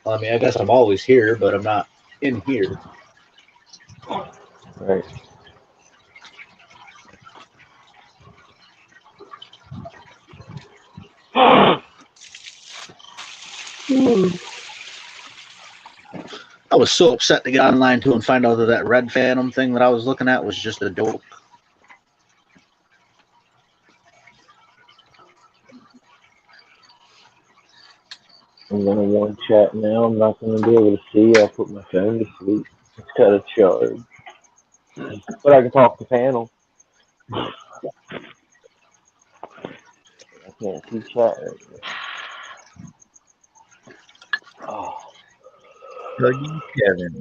Well, I mean, I guess I'm always here, but I'm not in here. right. I was so upset to get online too and find out that that red phantom thing that I was looking at was just a joke. I'm gonna one chat now. I'm not gonna be able to see. I put my phone to sleep. It's got a charge, but I can talk to panel. I can't see chat right now. Oh. Huggy Kevin.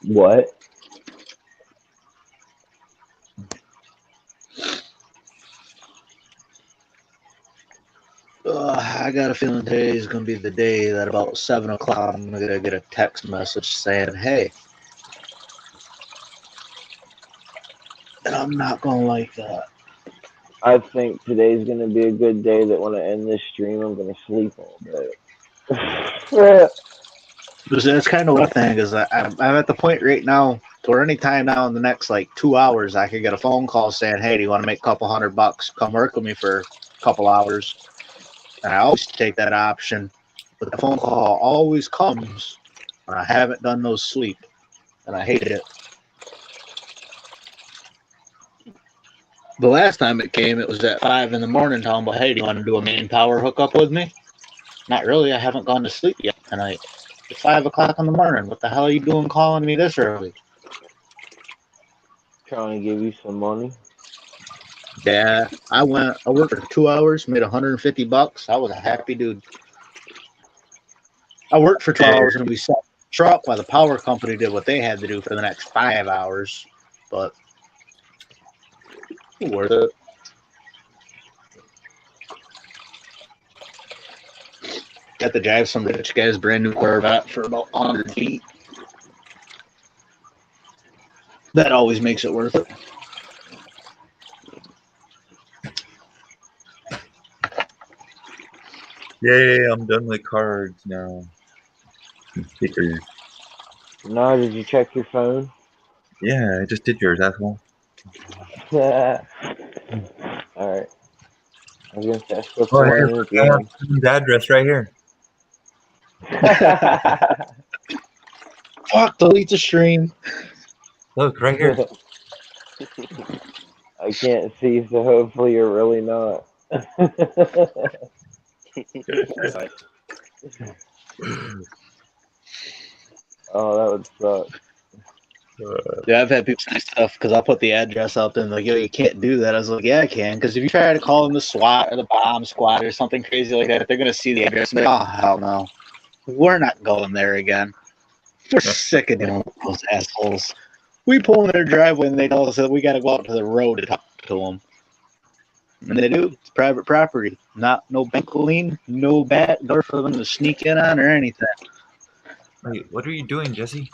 What? I got a feeling today is going to be the day that about 7 o'clock I'm going to get a text message saying, "Hey." And I'm not going to like that. I think today's gonna be a good day that when I end this stream, I'm gonna sleep all day. That's kind of what I think is. I'm at the point right now where any time now in the next like 2 hours, I could get a phone call saying, "Hey, do you want to make a couple $100? Come work with me for a couple hours." And I always take that option, but the phone call always comes when I haven't done no sleep, and I hate it. The last time it came, it was at 5 in the morning, telling me, "Hey, do you want to do a main power hookup with me?" Not really. I haven't gone to sleep yet tonight. It's 5 o'clock in the morning. What the hell are you doing calling me this early? Trying to give you some money. Yeah, I worked for 2 hours, made $150. I was a happy dude. I worked for 2 hours and we set the truck while the power company did what they had to do for the next 5 hours. But worth it. Got to drive some rich guy's brand new Corvette for about 100 feet. That always makes it worth it. Yay, I'm done with cards now. Stickers. No, did you check your phone? Yeah, I just did yours, asshole. Alright. I was gonna say, I still Oh, playing here's the game. the address right here. Fuck, delete the stream. Look, right here. I can't see, so hopefully you're really not. Oh, that would suck. Yeah, I've had people say stuff because I'll put the address up and like, "Yo, you can't do that." I was like, "Yeah, I can," because if you try to call them the SWAT or the bomb squad or something crazy like that, they're gonna see the address and be like, "Oh hell no, we're not going there again. We're sick of dealing with those assholes." We pull in their driveway and they tell us that we got to go out to the road to talk to them, and they do. It's private property, not no bank lien, no back door for them to sneak in on or anything. Wait, what are you doing, Jesse?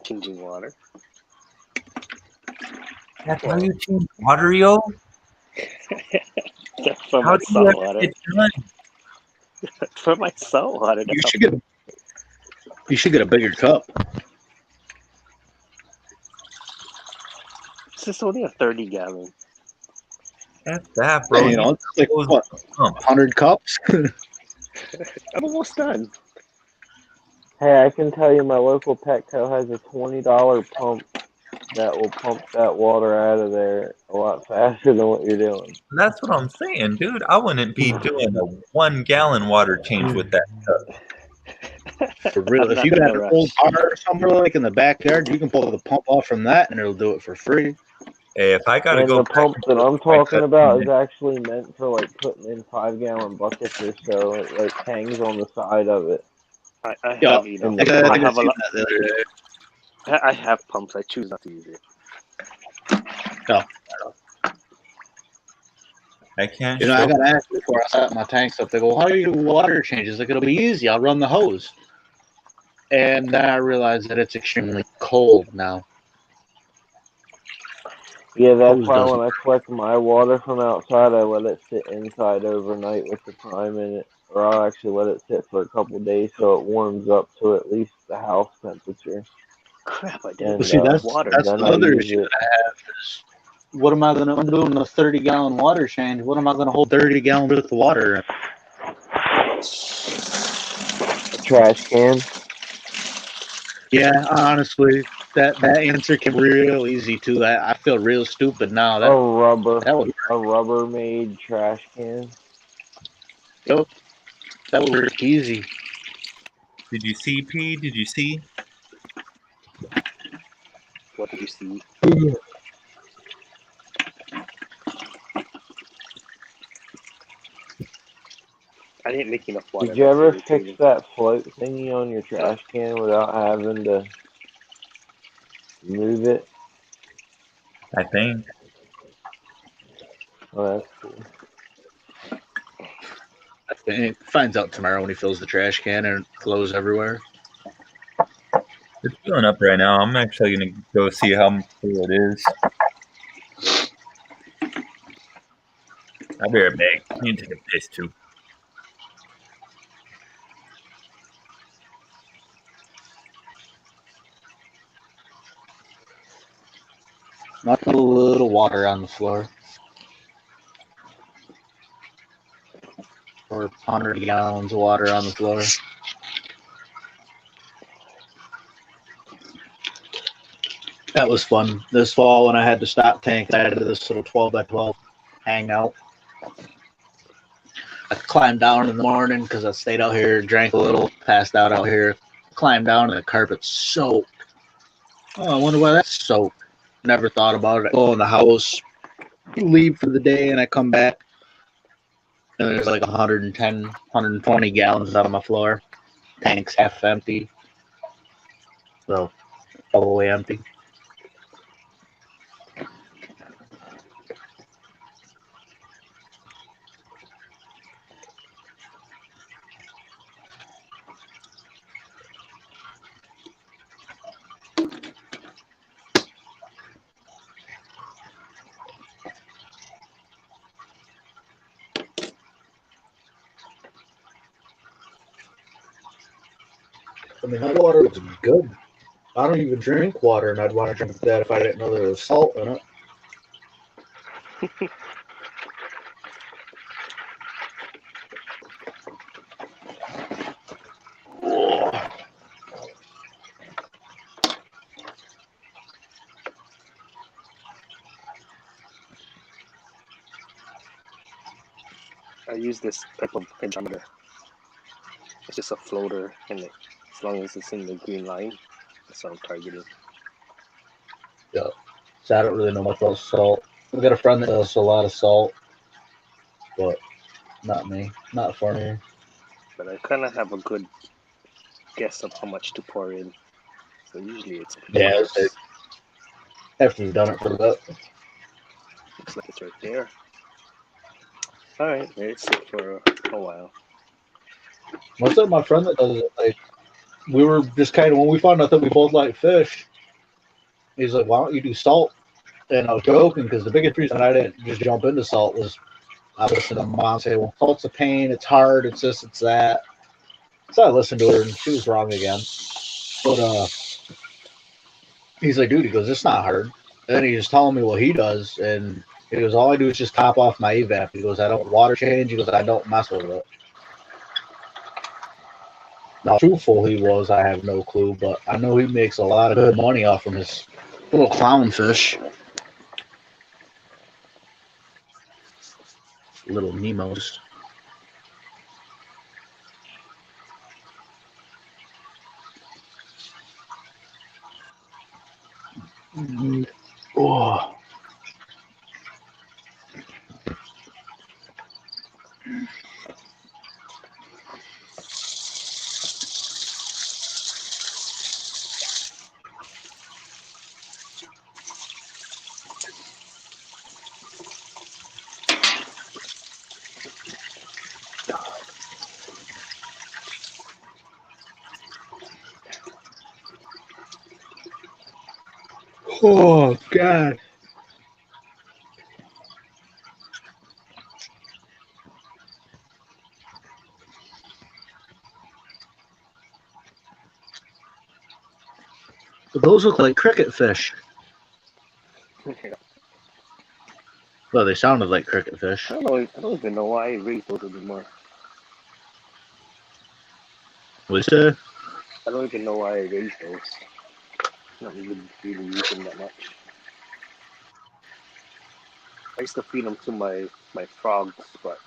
Changing water. That's how you change water, yo? For How my do you salt ever water. get done? For my salt water. You should get a bigger cup. This is only a 30-gallon. That's that, bro. You know, it's like what, 100 cups? I'm almost done. Hey, I can tell you my local Petco has a $20 pump that will pump that water out of there a lot faster than what you're doing. That's what I'm saying, dude. I wouldn't be doing a 1-gallon water change with that cup. For real. I'm If not you in got a an rush. old car or somewhere like in the backyard, you can pull the pump off from that and it'll do it for free. Hey, if I gotta And go the back pump and that forth I'm with my talking about is customer, actually meant for like putting in 5-gallon buckets or so. It like hangs on the side of it. I Yeah, have enough. And the I pump, I have a seen lot. that the other day. I have pumps. I choose not to use it. No. I can't You know, I show. got asked before I set my tanks up. They go, "How do you do water changes?" Like, it'll be easy. I'll run the hose. And then I realized that it's extremely cold now. yeah, that's Hose why doesn't. when I collect my water from outside, I let it sit inside overnight with the prime in it, or I'll actually let it sit for a couple days so it warms up to at least the house temperature. Crap! I didn't Well, And put see, enough that's water. that's then the I other use issue it. that I have is what am I gonna? I'm doing a 30-gallon water change. What am I gonna hold 30 gallons worth of water? Trash can. Yeah, honestly, that answer came real easy too. I feel real stupid now. A That would Rubbermaid trash can. that would work easy. Did you see, P? Did you see? What did you see? I didn't make enough water. Did you That's ever fix irritating. that float thingy on your trash can without having to move it? I think. Oh, that's cool. He finds out tomorrow when he fills the trash can and it flows everywhere. It's filling up right now. I'm actually gonna go see how full it is. I'll be right back. I need to take a piss too. Not a little water on the floor. Or 100 gallons of water on the floor. That was fun. This fall when I had to stop tank, I had this little 12 by 12 hangout. I climbed down in the morning because I stayed out here, drank a little, passed out here, climbed down and the carpet's soaked. Oh, I wonder why that's soaked. Never thought about it. I go in the house, leave for the day, and I come back, and there's like 110, 120 gallons out on my floor. Tank's half empty. So, all the way empty. I mean, that water was good. I don't even drink water, and I'd want to drink that if I didn't know there was salt in it. I use this type of pentameter. It's just a floater, and as long as it's in the green line, that's what I'm targeting. Yeah. So I don't really know much about salt. I've got a friend that does a lot of salt, but not me. Not for me. But I kind of have a good guess of how much to pour in. So usually it's Yeah, close. after you've done it for a bit. Looks like it's right there. All right, let it sit for a while. Most of my friend that does it, like, we were just kind of, when we found out that we both like fish, he's like, why don't you do salt? And I was joking because the biggest reason I didn't just jump into salt was I listened to mom say, well, it's a pain, it's hard, it's this, it's that. So I listened to her, and she was wrong again. But he's like, dude, he goes, it's not hard. And then he just telling me what he does, and he goes, all I do is just top off my evap. He goes, I don't water change. He goes, I don't mess with it. Now, how truthful he was, I have no clue, but I know he makes a lot of good money off from his little clownfish. Little Nemos. Oh. Oh, God. But those look like cricket fish. Well, they sounded like cricket fish. I don't even know why I raise those anymore. What's that? I don't even know why I raise those. Not even really using that much. I used to feed them to my frogs, but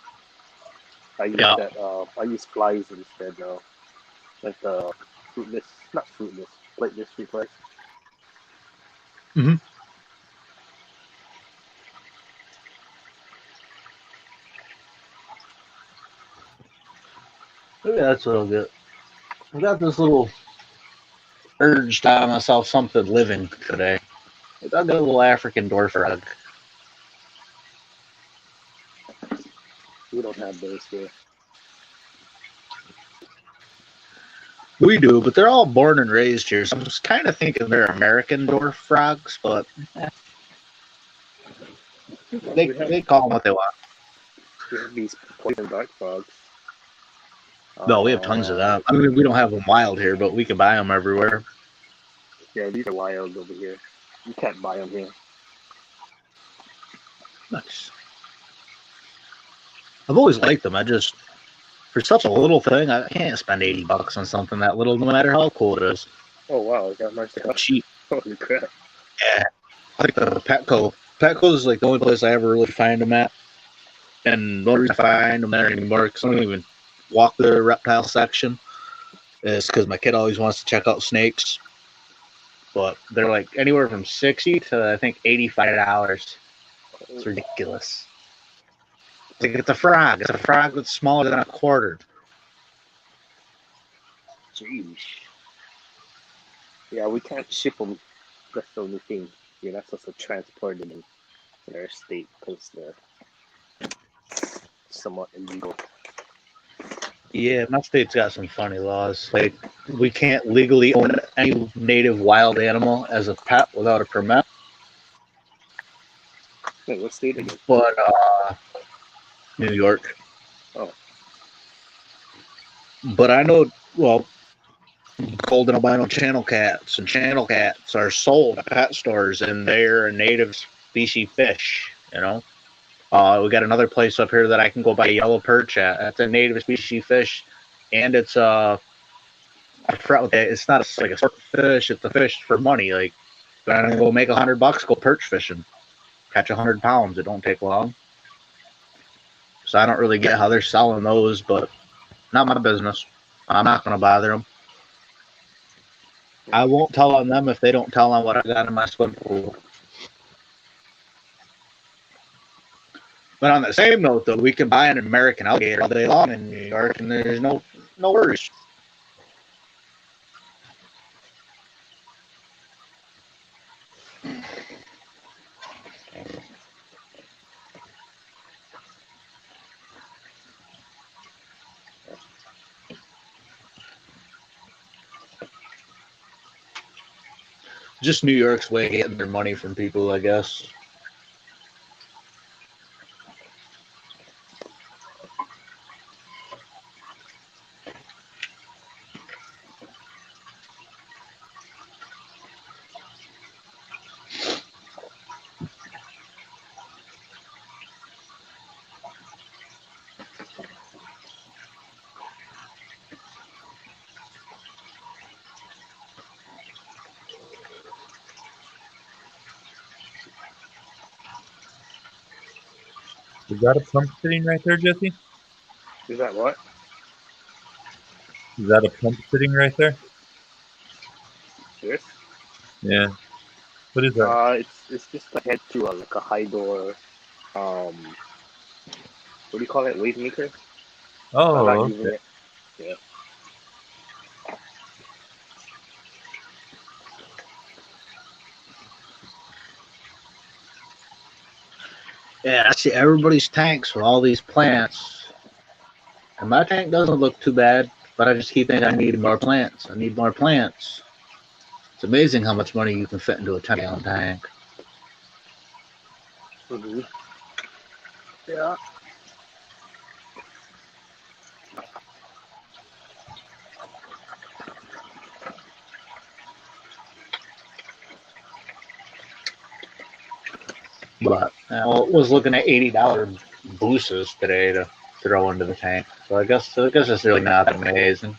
I use I use flies instead now. Like the not fruitless, flightless fruit flies. Mm-hmm. Maybe that's what I'll get. I got this little urge to buy myself something living today. I got a little African dwarf frog. We don't have those here. We do, but they're all born and raised here, so I'm just kind of thinking they're American dwarf frogs, but they call them what they want. We have these poison dart frogs. No, we have tons of them. I mean, we don't have them wild here, but we can buy them everywhere. Yeah, these are wild over here. You can't buy them here. Nice. I've always liked them. I just, for such a little thing, I can't spend $80 on something that little, no matter how cool it is. Oh wow, is that much? Cheap. Holy crap! Yeah, I like the Petco. Petco is like the only place I ever really find them at, and the only reason I find them there anymore because I don't even walk the reptile section is because my kid always wants to check out snakes. But they're like anywhere from $60 to I think $85. It's ridiculous. It's a frog. It's a frog that's smaller than a quarter. Jeez. Yeah, we can't ship them. That's the only thing. You're not supposed to transport them in our state because they're somewhat illegal. Yeah, my state's got some funny laws. Like, we can't legally own any native wild animal as a pet without a permit. Wait, what state again? But, New York. Oh. But I know, well, golden albino channel cats and channel cats are sold at pet stores, and they're a native species fish, you know? We got another place up here that I can go buy yellow perch at. That's a native species fish, and it's I forgot what it's not like a sort of fish. It's a fish for money. Like, I'm gonna go make $100, go perch fishing, catch 100 pounds. It don't take long. So I don't really get how they're selling those, but not my business. I'm not gonna bother them. I won't tell on them if they don't tell on what I got in my swim pool. But on the same note, though, we can buy an American alligator all day long in New York, and there's no worries. Just New York's way of getting their money from people, I guess. Is that a pump sitting right there, Jesse? Is that what? Is that a pump sitting right there? This? Yeah. What is that? It's just a head to like a high door. What do you call it? Wave maker. I'm not Oh, using okay. it. Yeah. Yeah, I see everybody's tanks with all these plants. And my tank doesn't look too bad, but I just keep thinking I need more plants. I need more plants. It's amazing how much money you can fit into a 10-gallon tank. Mm-hmm. Yeah. But I was looking at $80 boosters today to throw into the tank. So I guess it's really not that amazing.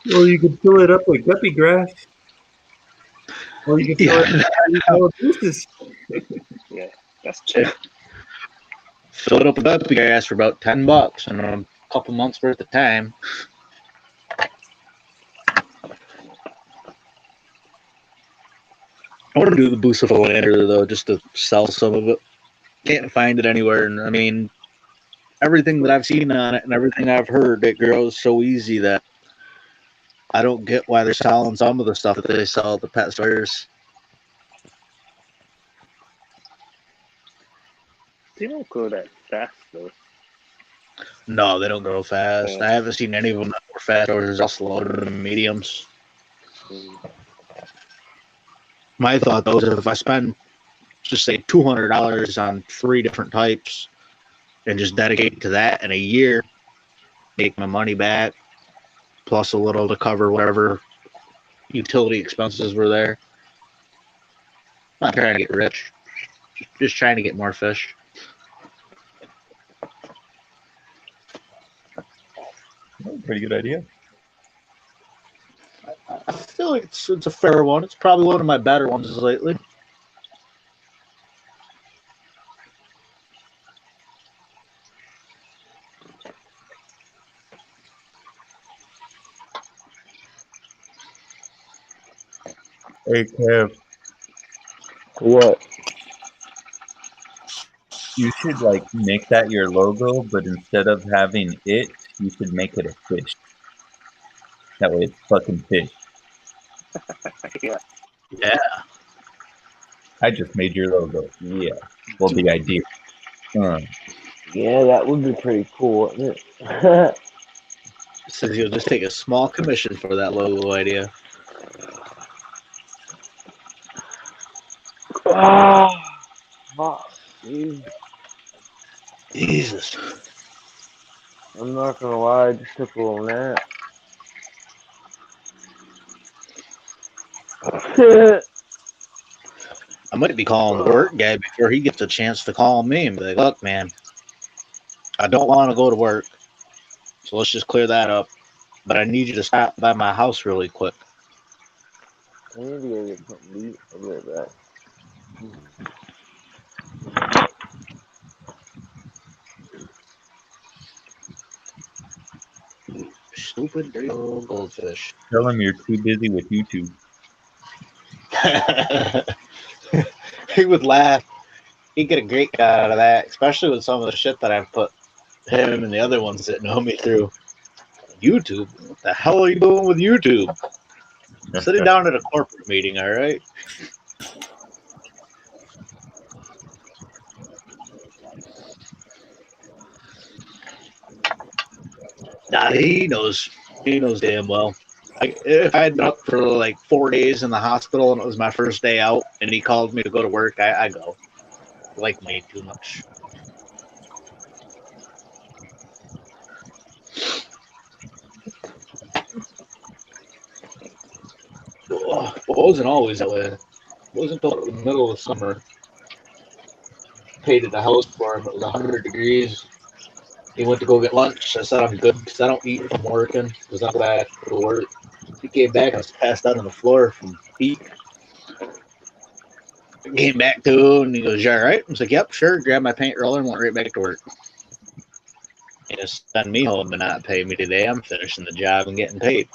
Well, you could fill it up with guppy grass. Or you could fill it up with juices. Yeah, that's cheap. Fill it up with guppy grass for about $10 in a couple months worth of time. I want to do the booster for later though, just to sell some of it. Can't find it anywhere, and I mean, everything that I've seen on it and everything I've heard, it grows so easy that I don't get why they're selling some of the stuff that they sell at the pet stores. They don't grow that fast though. No, they don't grow fast. Yeah. I haven't seen any of them that were fast or just loaded in mediums. My thought though is if I spend, just say $200 on 3 different types and just dedicate to that in a year, make my money back, plus a little to cover whatever utility expenses were there. I'm not trying to get rich, just trying to get more fish. Pretty good idea. I feel like it's a fair one. It's probably one of my better ones lately. Hey, Kev. What? You should like make that your logo, but instead of having it, you should make it a fish. That way it's fucking fish. Yeah. Yeah. I just made your logo. Yeah. Well, the idea. Yeah, that would be pretty cool, wouldn't it? Says you'll just take a small commission for that logo idea. Fuck, dude. Jesus. I'm not gonna lie, I just took a little nap. I might be calling the work guy before he gets a chance to call me and be like, look, man, I don't want to go to work, so let's just clear that up. But I need you to stop by my house really quick. I need to go get something to eat. I'll be right back. Stupid dirty old goldfish. Tell him you're too busy with YouTube. He would laugh. He'd get a great guy out of that, especially with some of the shit that I've put him and the other ones that know me through. YouTube? What the hell are you doing with YouTube? Sitting down at a corporate meeting, all right? Nah, he knows. He knows damn well. If I'd been up for like 4 days in the hospital and it was my first day out and he called me to go to work, I go. Like me too much. Well, it wasn't always that way. It wasn't until the middle of summer. Painted the house for him. It was 100 degrees. He went to go get lunch. I said I'm good because I don't eat if I'm working because I'm glad to go to work. He came back. I was passed out on the floor from heat. Came back to him, and he goes, "You all right?" I was like, "Yep, sure." Grabbed my paint roller and went right back to work. He just send me home and not pay me today. I'm finishing the job and getting paid.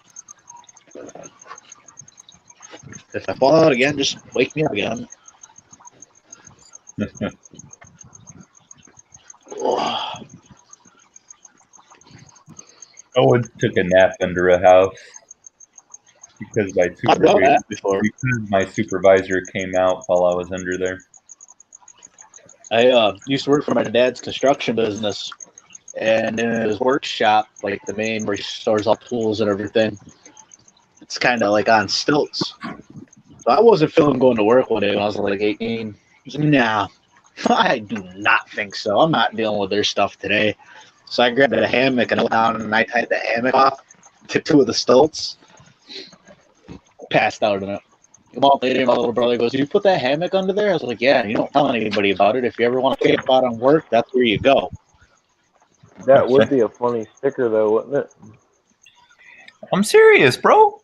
If I fall out again, just wake me up again. Owen took a nap under a house because I've done that before. because my supervisor came out while I was under there. I used to work for my dad's construction business, and in his workshop, like the main where he stores all tools and everything, it's kind of like on stilts. So I wasn't feeling going to work one day when I was like 18. I was like, nah, I do not think so. I'm not dealing with their stuff today. So I grabbed a hammock and I went down and I tied the hammock off to two of the stilts. Passed out in it. A month later, my little brother goes, "Did you put that hammock under there?" I was like, "Yeah, you don't tell anybody about it. If you ever want to camp out on work, that's where you go." That would be a funny sticker, though, wouldn't it? I'm serious, bro.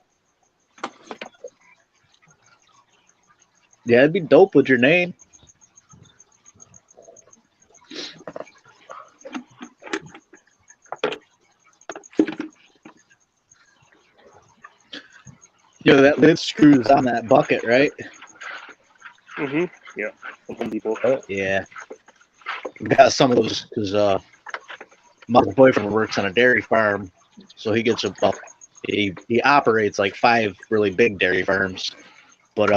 Yeah, it'd be dope with your name. Yo, that lid screws on that bucket, right? Yeah. Home Depot. Yeah. Got some of those because my boyfriend works on a dairy farm, so he gets he operates like 5 really big dairy farms, but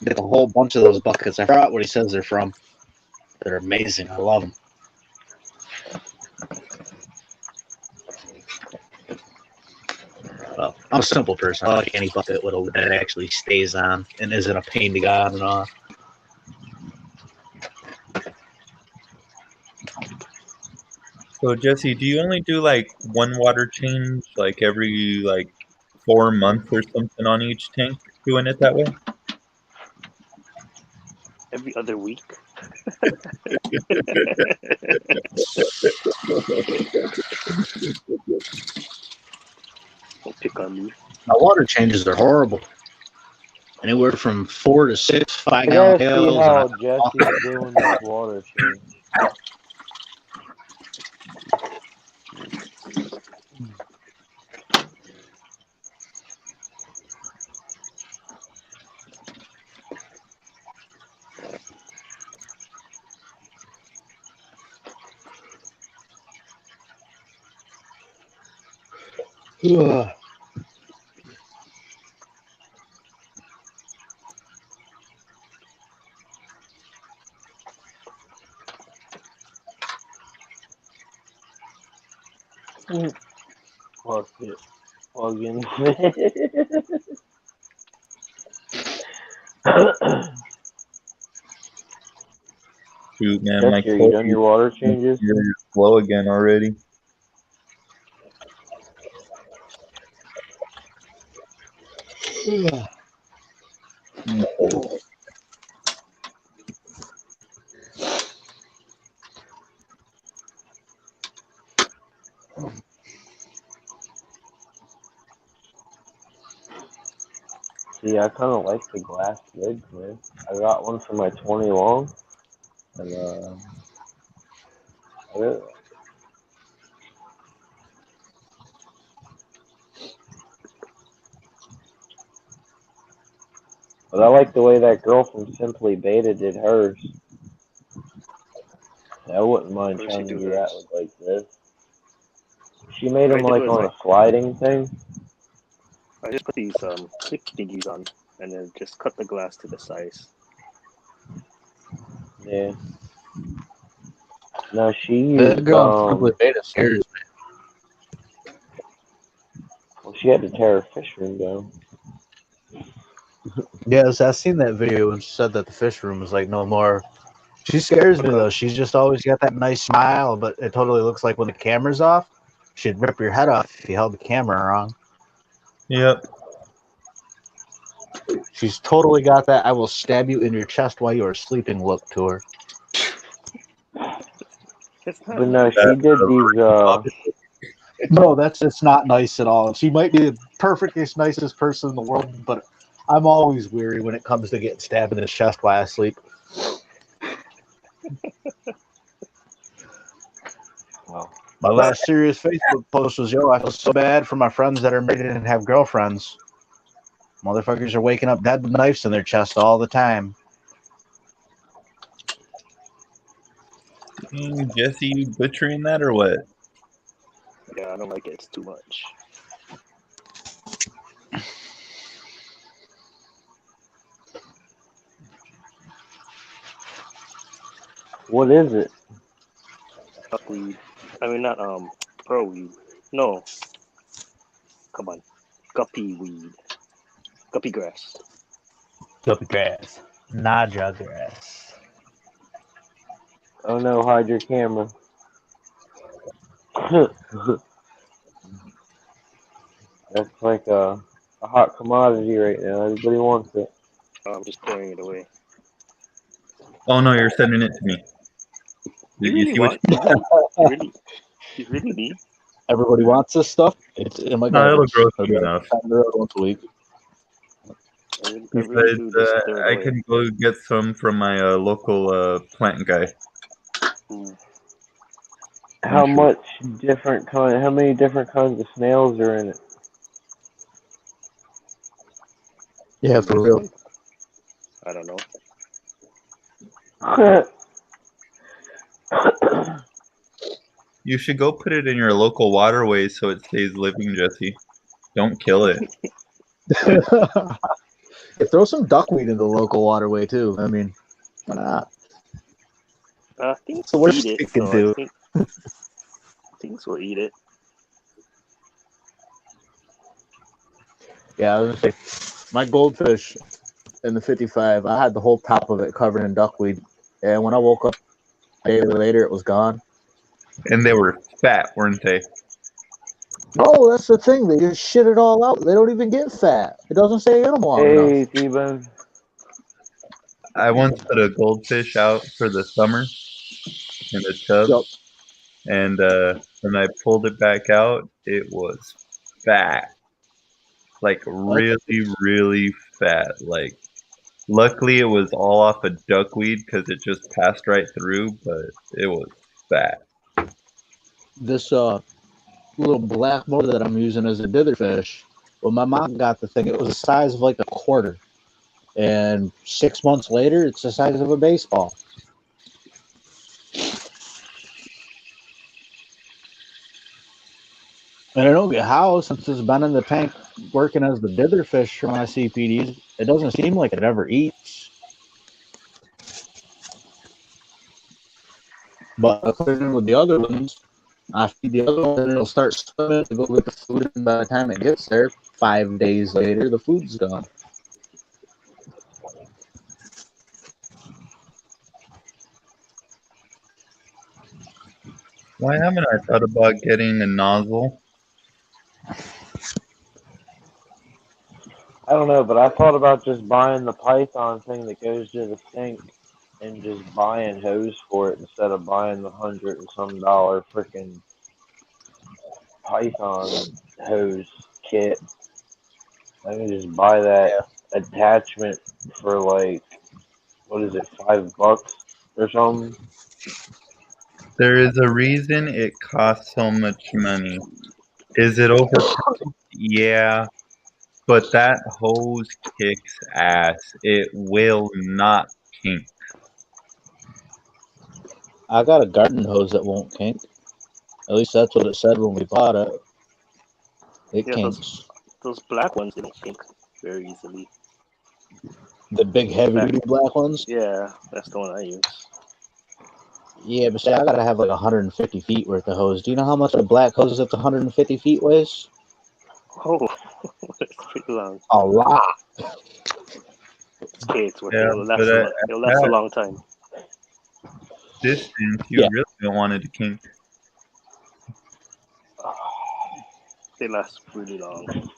get a whole bunch of those buckets. I forgot what he says they're from. They're amazing. I love them. Well, I'm a simple person. I like any bucket with a lid that actually stays on and isn't a pain to get on and off. So Jesse, do you only do like one water change, like every 4 months or something on each tank? Doing it that way? Every other week. Don't pick on me. My water changes are horrible. Anywhere from 4 to 6 I 5-gallon gotta see pails. how Jesse's doing this water change. Fuck it. Fucking. Shoot, man, my Jesse, are you done your water changes? You're slow again already. See, I kind of like the glass lids, man. I got one for my 20 long, and I really like it. But I like the way that girl from Simply Beta did hers. I wouldn't mind How does trying she to do do that hers? with like this. She made What I them did like was on a sliding thing. I just put these thick thingies on and then just cut the glass to the size. Yeah. No, she That used girl in Simply Beta scares me. well, she had to tear her fish room down. Yes, I seen that video and she said that the fish room was like no more. She scares me though. She's just always got that nice smile, but it totally looks like when the camera's off, she'd rip your head off if you held the camera wrong. Yep. She's totally got that "I will stab you in your chest while you are sleeping" look to her. But no, she did these No, it's not nice at all. She might be the perfectest, nicest person in the world, but I'm always weary when it comes to getting stabbed in the chest while I sleep. Well, My last serious Facebook post was, yo, I feel so bad for my friends that are married and have girlfriends. Motherfuckers are waking up dead with knives in their chest all the time. Jesse, you butchering that or what? Yeah, I don't like it. It's too much. what is it? Duckweed. I mean, not pearlweed. No, come on, guppy weed, guppy grass. Guppy grass. Naja grass. Oh no, hide your camera. That's like a hot commodity right now. Everybody wants it. I'm just throwing it away. Oh no, you're sending it to me. You You really see what? want? You really need? Everybody wants this stuff. It's in my No, it'll garbage. grow I'll soon be enough. on the road once a week. I really Besides, do just throw it I away. can go get some from my local plant guy. Mm. How I'm sure. much different kind? How many different kinds of snails are in it? Yeah, for This real. one? I don't know. You should go put it in your local waterway so it stays living, Jesse. Don't kill it. Yeah, throw some duckweed in the local waterway too. I mean, why not? Things The worst eat it, you can so do. I think things will eat it. Yeah, I was gonna say, my goldfish in the 55, I had the whole top of it covered in duckweed, and when I woke up a day later, it was gone. And they were fat, weren't they? Oh, that's the thing. They just shit it all out. They don't even get fat. It doesn't stay in them long enough. Hey, T-Bone. I once put a goldfish out for the summer in a tub, Yep. and when I pulled it back out, it was fat. Like really, really fat. Like, luckily it was all off of duckweed because it just passed right through, but it was fat. This little black motor that I'm using as a ditherfish, when my mom got the thing, it was the size of like a quarter. And 6 months later, it's the size of a baseball. And I don't get how, since it's been in the tank working as the ditherfish for my CPDs, it doesn't seem like it ever eats. But I put it in with the other ones. I feed the other one, and it'll start swimming to go get the food. And by the time it gets there, 5 days later, the food's gone. Why haven't I thought about getting a nozzle? I don't know, but I thought about just buying the Python thing that goes to the sink and just buying hose for it instead of buying the $100 and some freaking Python hose kit. I can just buy that attachment for like, what is it, $5 or something? There is a reason it costs so much money. Is it overpriced? Yeah, but that hose kicks ass. It will not kink. I got a garden hose that won't kink. At least that's what it said when we bought it. It Yeah, kinks. those black ones, they don't kink very easily. The big heavy duty black ones? Yeah, that's the one I use. Yeah, but see, I gotta have like 150 feet worth of hose. Do you know how much a black hose that's 150 feet weighs? Oh, it's pretty long. A lot. Okay, it's worth it. Yeah, It'll last, but it'll last a long time. Distance, you really don't want it to kink. They last really long.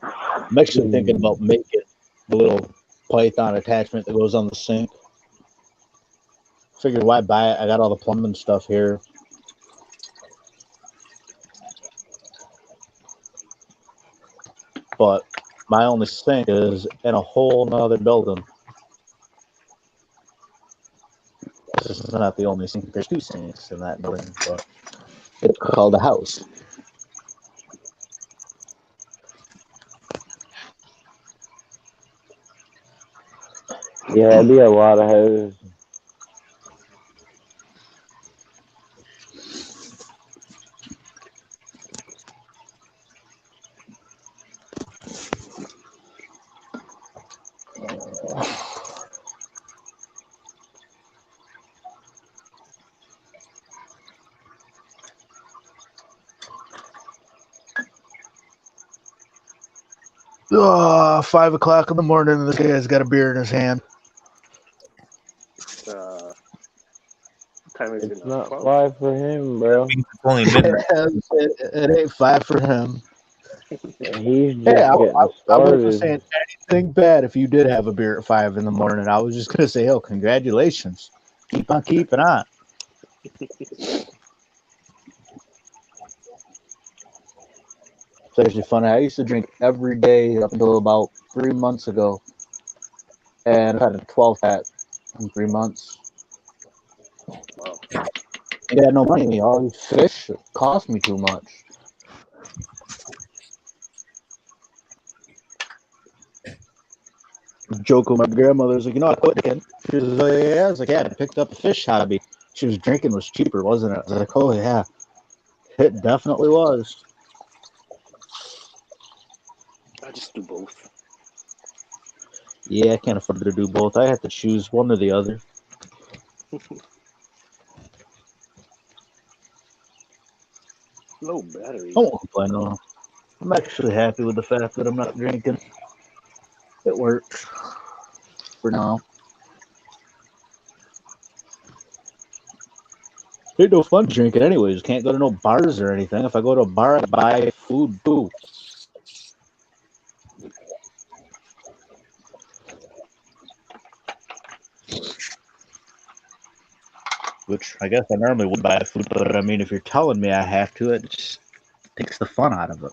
I'm actually thinking about making the little Python attachment that goes on the sink. Figured why buy it? I got all the plumbing stuff here. but my only sink is in a whole nother building. This is not the only sink. There's 2 sinks in that building, but it's called a house. Yeah, it'd be a lot of hose. Oh, 5 o'clock in the morning, and this guy's got a beer in his hand. Time is It's it now? not 12? 5 for him, bro. It's only midnight. It ain't 5 for him. He's just Hey, I getting wasn't started. saying anything bad if you did have a beer at 5 in the morning. I was just going to say, oh, congratulations. Keep on keeping on. It's actually funny. I used to drink every day up until about 3 months ago. And I had a 12-pack in 3 months. Wow. I had no money. All these fish cost me too much. Joke with my grandmother was like, I quit drinking. She was like, yeah. I was like, yeah, I picked up a fish hobby. She was drinking was cheaper, wasn't it? I was like, oh, yeah. It definitely was. I just do both. Yeah, I can't afford to do both. I have to choose one or the other. Low battery. I won't complain, though. I'm actually happy with the fact that I'm not drinking. It works for now. Ain't no fun drinking anyways. Can't go to no bars or anything. If I go to a bar, I buy food too. Which I guess I normally would buy food, but I mean, if you're telling me I have to, it just takes the fun out of it.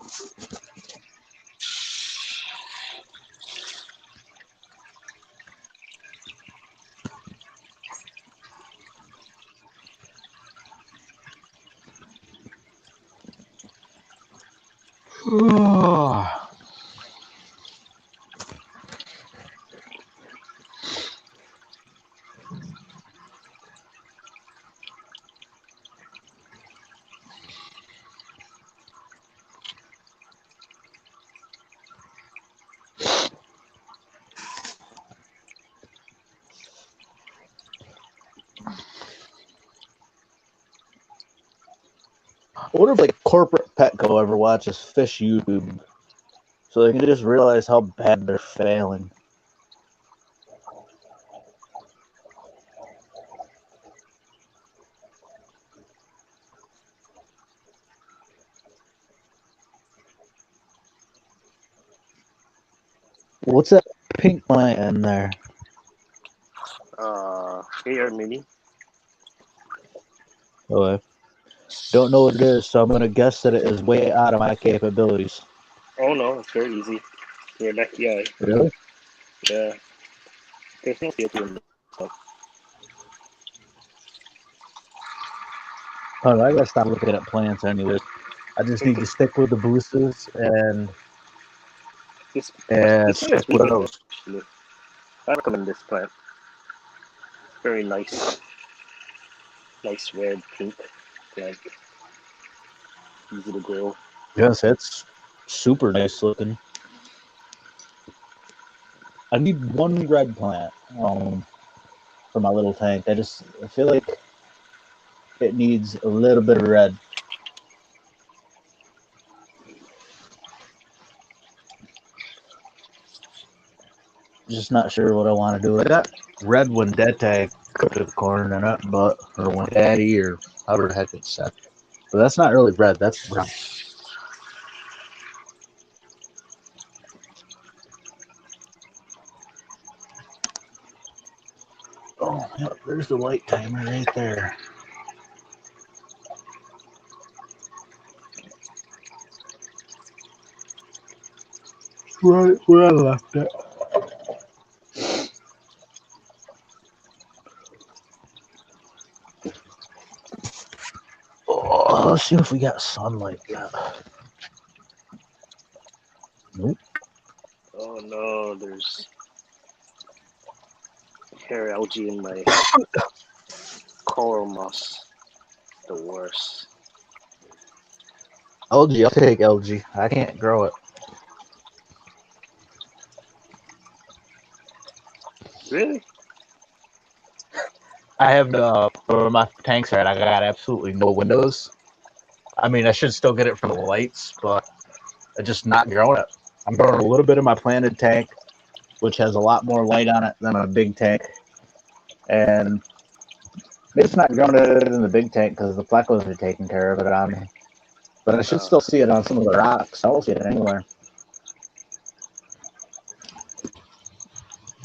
I wonder if like corporate Petco ever watches fish YouTube, so they can just realize how bad they're failing. What's that pink plant in there? AR Mini. Okay. Don't know what it is, so I'm gonna guess that it is way out of my capabilities. Oh no, it's very easy. Your backyard. Really? Yeah. There's no filter in this. Oh, I gotta stop looking at plants anyways. I just need to stick with the ballistas and This plant is stick with pretty those. good, actually. I recommend this plant. Very nice. Nice red, pink. Like, easy to grow. Yes, it's super nice looking. I need one red plant for my little tank. I feel like it needs a little bit of red. Just not sure what I want to do. I got red Wendete cooked corn in it, or Wendaddy, or however the heck it's said. But that's not really red. That's brown. Oh, yep, there's the light timer right there. where I left it. Oh, let's see if we got sunlight yet. Nope. Oh no, there's hair algae in my coral moss. The worst. LG, I'll take LG. I can't grow it. Really? I have where my tanks are at, I got absolutely no windows. I mean, I should still get it from the lights, but I'm just not growing it. I'm growing a little bit of my planted tank, which has a lot more light on it than a big tank. And it's not growing it in the big tank because the plecos are taking care of it on me. But I should still see it on some of the rocks. I don't see it anywhere.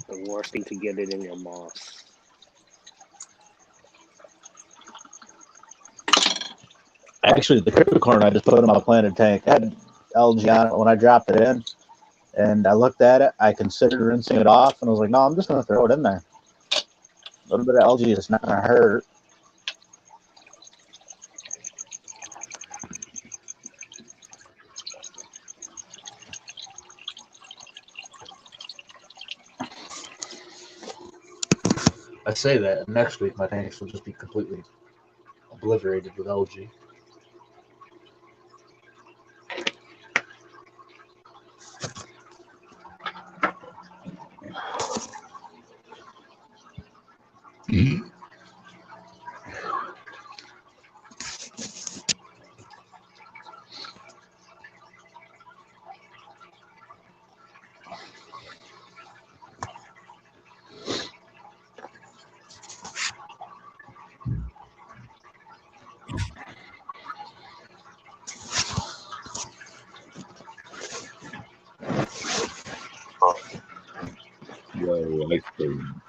The worst thing to get it in your moss. Actually, the cricket corn I just put in my planted tank had algae on it when I dropped it in. And I looked at it. I considered rinsing it off. And I was like, no, I'm just going to throw it in there. A little bit of algae is not going to hurt. I say that. Next week, my tanks will just be completely obliterated with algae. Whoa, ice cream.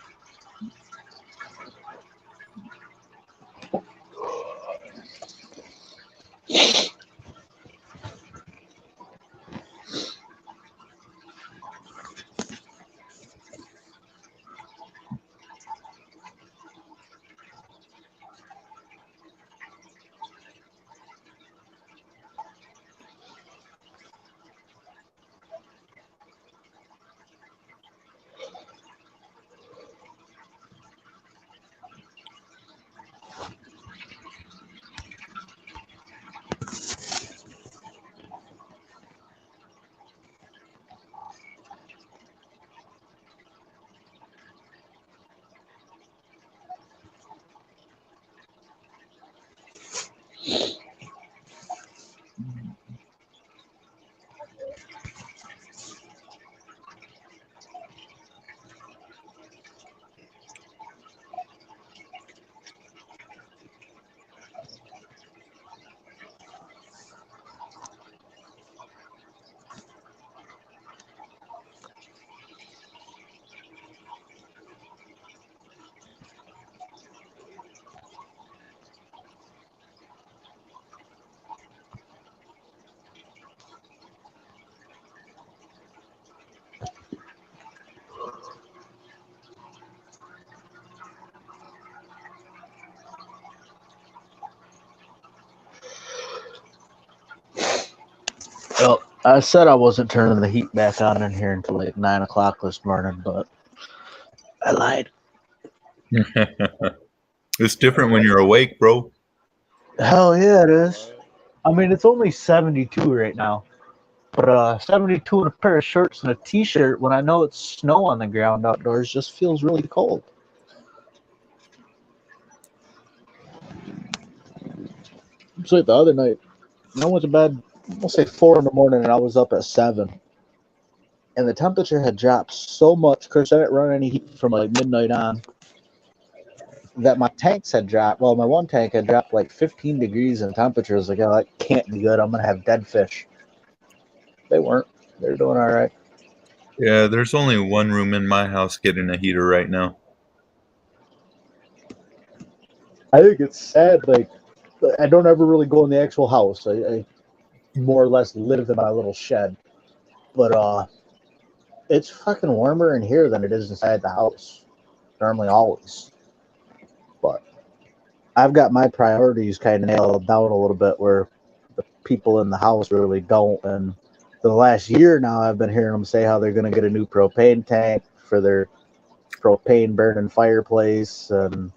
Well, I said I wasn't turning the heat back on in here until like 9 o'clock this morning, but I lied. It's different when you're awake, bro. Hell yeah, it is. I mean, it's only 72 right now. But 72 in a pair of shorts and a t-shirt when I know it's snow on the ground outdoors just feels really cold. It's like the other night. I went to bed, I'll say 4 in the morning, and I was up at 7. And the temperature had dropped so much. Of course, I didn't run any heat from like midnight on. That my tanks had dropped. Well, my one tank had dropped like 15 degrees in temperature. I was like, oh, that can't be good. I'm going to have dead fish. They weren't. They're doing all right. Yeah, there's only one room in my house getting a heater right now. I think it's sad. Like, I don't ever really go in the actual house. I more or less live in my little shed. But It's fucking warmer in here than it is inside the house. Normally, always. But I've got my priorities kind of nailed down a little bit where the people in the house really don't. And for the last year now, I've been hearing them say how they're going to get a new propane tank for their propane burning fireplace. And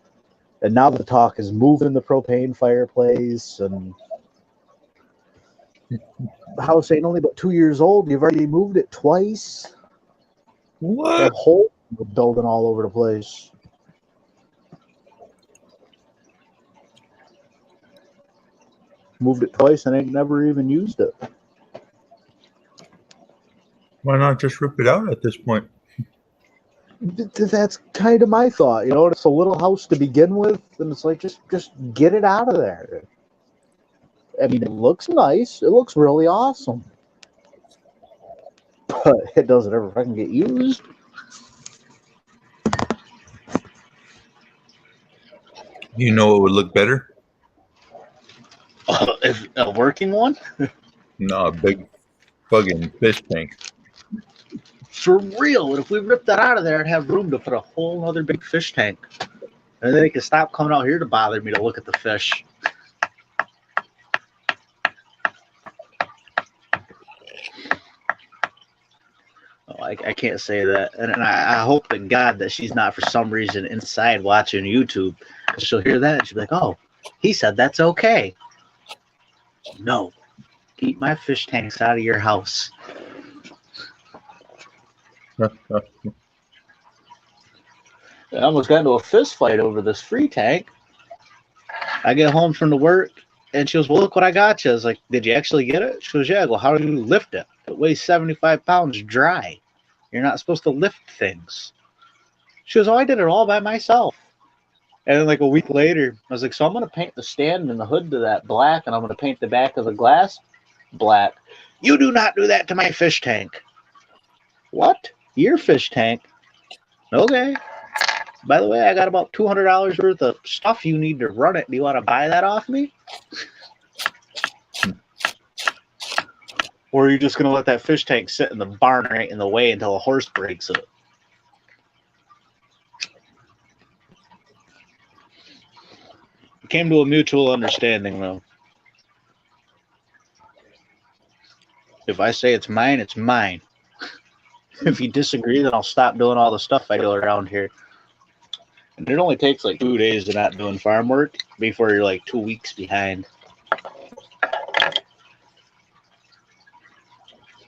now the talk is moving the propane fireplace. And the house ain't only about 2 years old. You've already moved it twice. What? The whole building all over the place. Moved it twice and ain't never even used it. Why not just rip it out at this point? That's kind of my thought. You know, it's a little house to begin with, and it's like just get it out of there. I mean, it looks nice. It looks really awesome, but it doesn't ever fucking get used. You know what would look better? If a working one? No, a big fucking fish tank. For real. And if we ripped that out of there, I'd have room to put a whole other big fish tank. And then they can stop coming out here to bother me to look at the fish. Oh, I can't say that. And I hope to God that she's not for some reason inside watching YouTube. Because she'll hear that and she'll be like, oh, he said that's okay. No. Keep my fish tanks out of your house. I almost got into a fist fight over this free tank. I get home from the work, and she goes, well, look what I got you. I was like, did you actually get it? She goes, yeah. I go, how did you lift it? It weighs 75 pounds dry. You're not supposed to lift things. She goes, oh, I did it all by myself. And then like a week later, I was like, so I'm going to paint the stand and the hood to that black, and I'm going to paint the back of the glass black. You do not do that to my fish tank. What? Your fish tank? Okay. By the way, I got about $200 worth of stuff you need to run it. Do you want to buy that off me? Or are you just going to let that fish tank sit in the barn right in the way until a horse breaks it? We came to a mutual understanding, though. If I say it's mine, it's mine. If you disagree, then I'll stop doing all the stuff I do around here. And it only takes like 2 days of not doing farm work before you're like 2 weeks behind.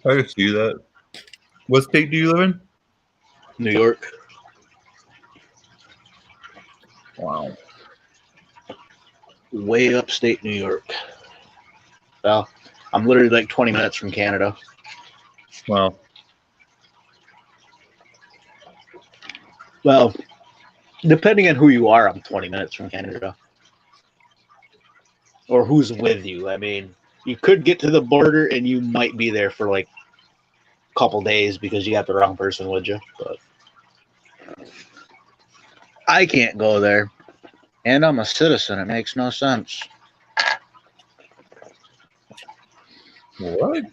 I can see that. What state do you live in? New York. Wow. Way upstate New York. Well, I'm literally like 20 minutes from Canada. Wow. Well, depending on who you are, I'm 20 minutes from Canada. Or who's with you. I mean, you could get to the border and you might be there for like a couple days because you got the wrong person with you. But I can't go there. And I'm a citizen. It makes no sense. What?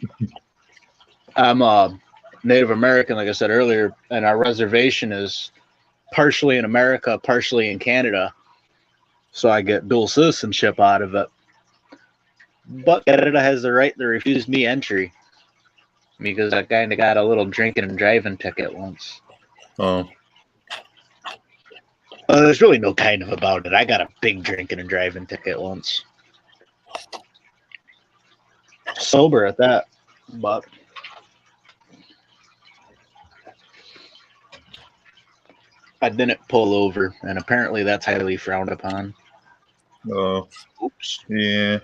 I'm a Native American, like I said earlier, and our reservation is partially in America, partially in Canada. So I get dual citizenship out of it. But Canada has the right to refuse me entry because I kind of got a little drinking and driving ticket once. Oh. There's really no kind of about it. I got a big drinking and driving ticket once. Sober at that, but I didn't pull over, and apparently that's highly frowned upon. Oh. Oops. Yeah.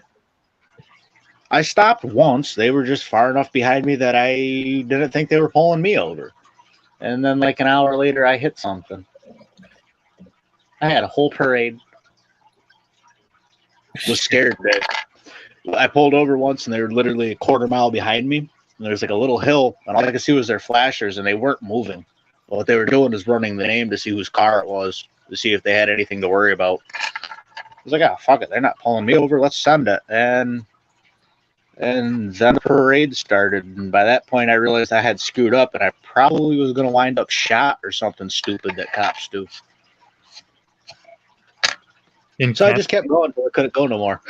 I stopped once. They were just far enough behind me that I didn't think they were pulling me over. And then like an hour later, I hit something. I had a whole parade. Was scared that I pulled over once, and they were literally a quarter mile behind me. And there's like a little hill, and all I could see was their flashers, and they weren't moving. Well, what they were doing is running the name to see whose car it was, to see if they had anything to worry about. I was like, fuck it. They're not pulling me over. Let's send it. And And then the parade started, and by that point I realized I had screwed up, and I probably was going to wind up shot or something stupid that cops do. So I just kept going until I couldn't go no more.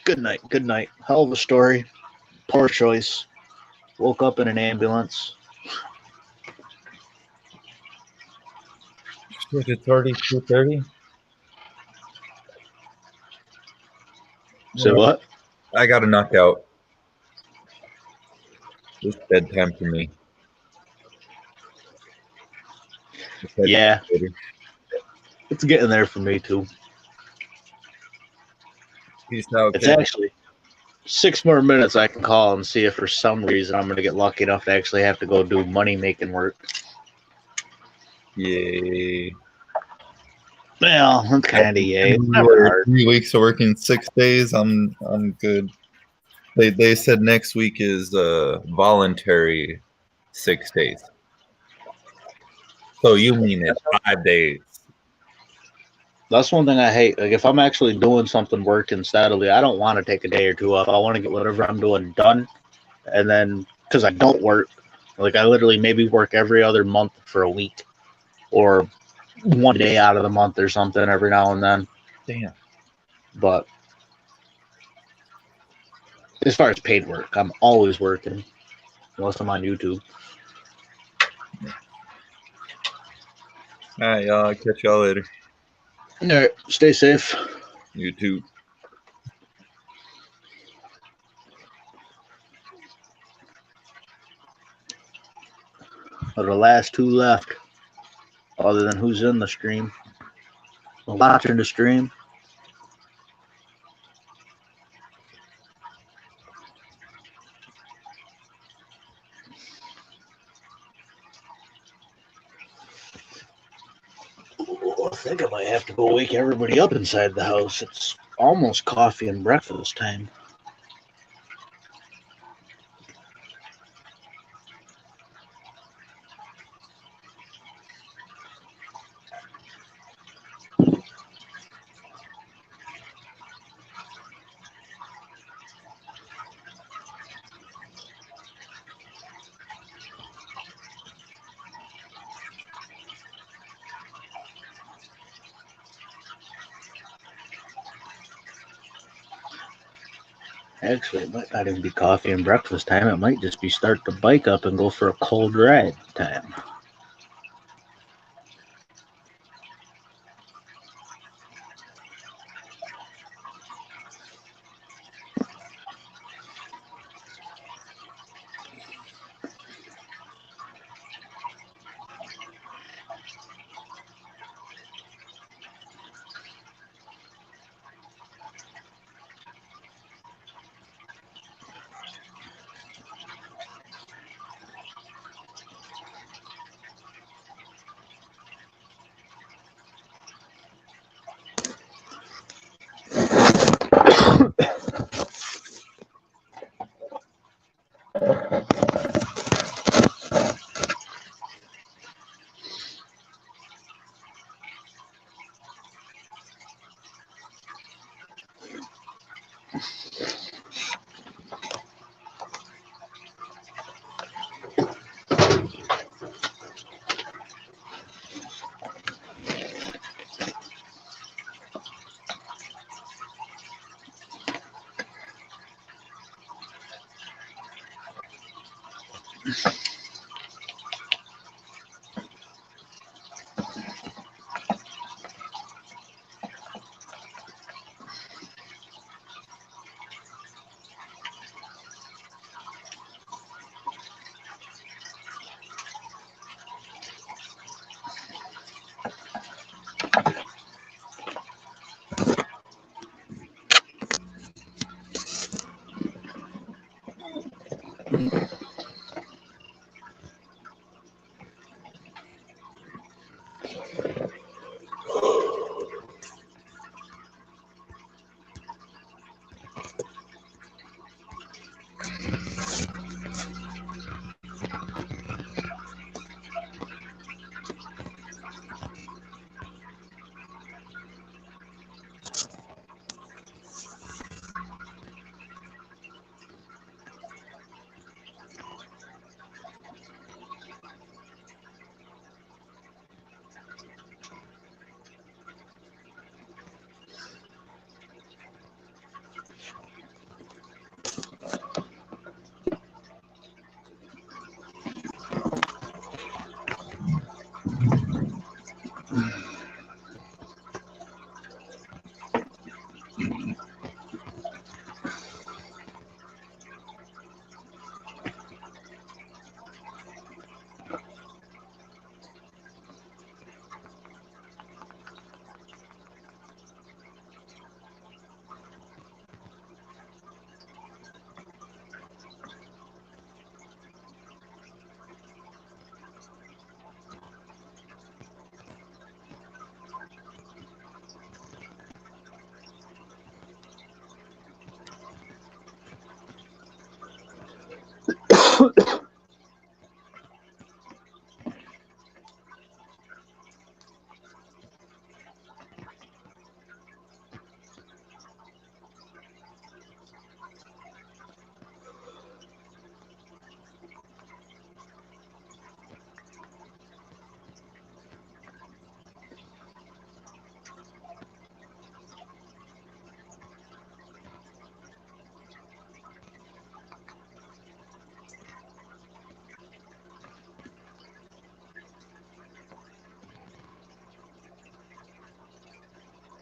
Good night, good night. Hell of a story. Poor choice. Woke up in an ambulance. Shit, it's already 2:30. So what? I got to knock out. It's bedtime for me. Yeah. It's getting there for me too. Peace out. It's kid. actually 6 more minutes I can call and see if for some reason I'm going to get lucky enough to actually have to go do money making work. Yay. Well, I'm kind of yay. It's never hard. 3 weeks of working 6 days. I'm good. They said next week is voluntary 6 days. So you mean it's 5 days? That's one thing I hate. Like if I'm actually doing something working steadily, I don't want to take a day or two off. I want to get whatever I'm doing done, and then because I don't work, like I literally maybe work every other month for a week, or one day out of the month or something every now and then. Damn. But as far as paid work, I'm always working, unless I'm on YouTube. All right, y'all. I'll catch y'all later. All right, stay safe. You too. Are the last two left, other than who's in the stream, watching the stream. I think I might have to go wake everybody up inside the house. It's almost coffee and breakfast time. Actually, it might not even be coffee and breakfast time. It might just be start the bike up and go for a cold ride time.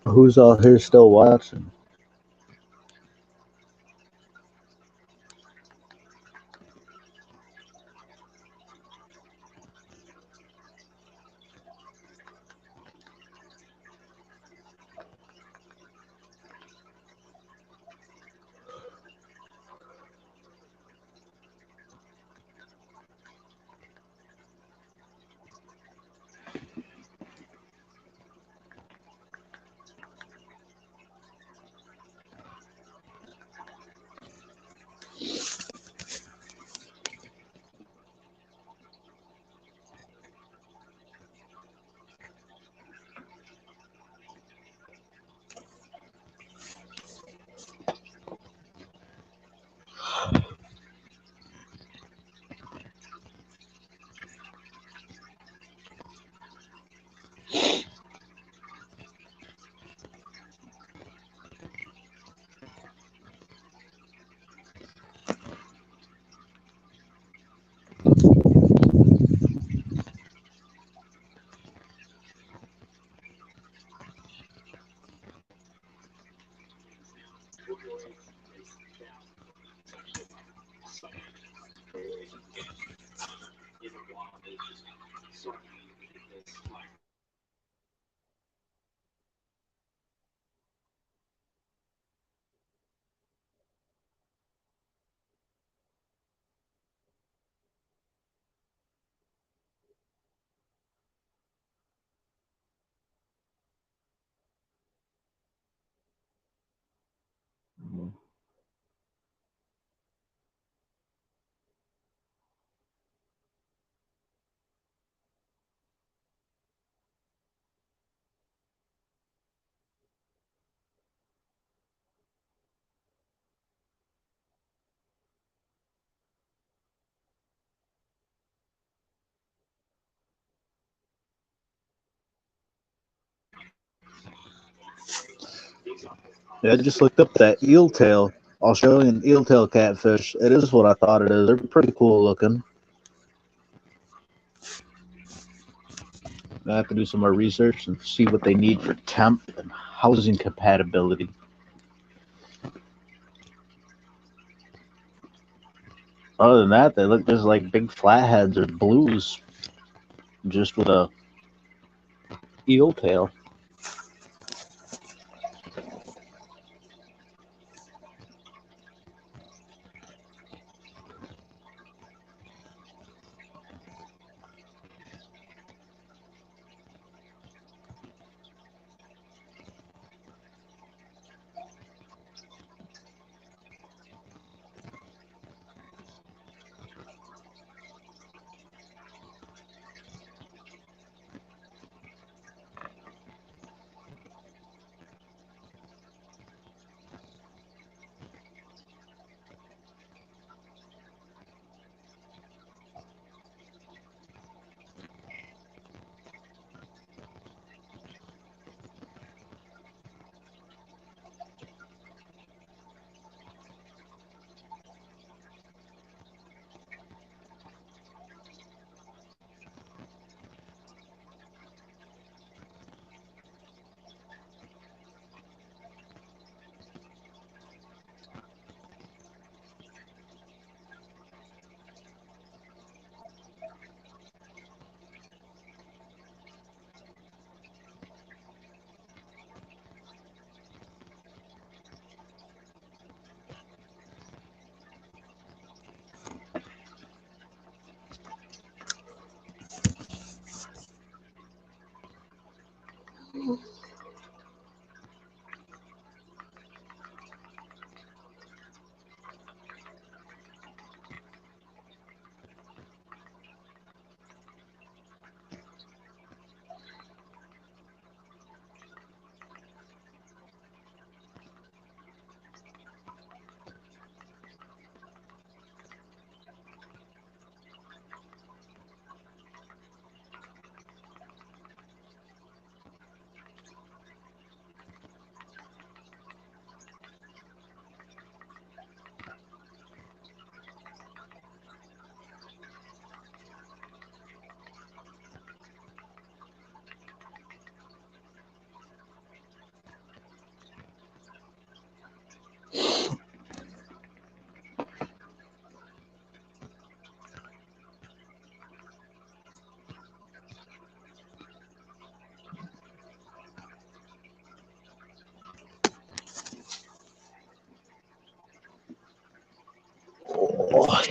Who's out here still watching? Yeah, I just looked up that eel tail, Australian eel tail catfish. It is what I thought it is. They're pretty cool looking. I have to do some more research and see what they need for temp and housing compatibility. Other than that, they look just like big flatheads or blues, just with a eel tail.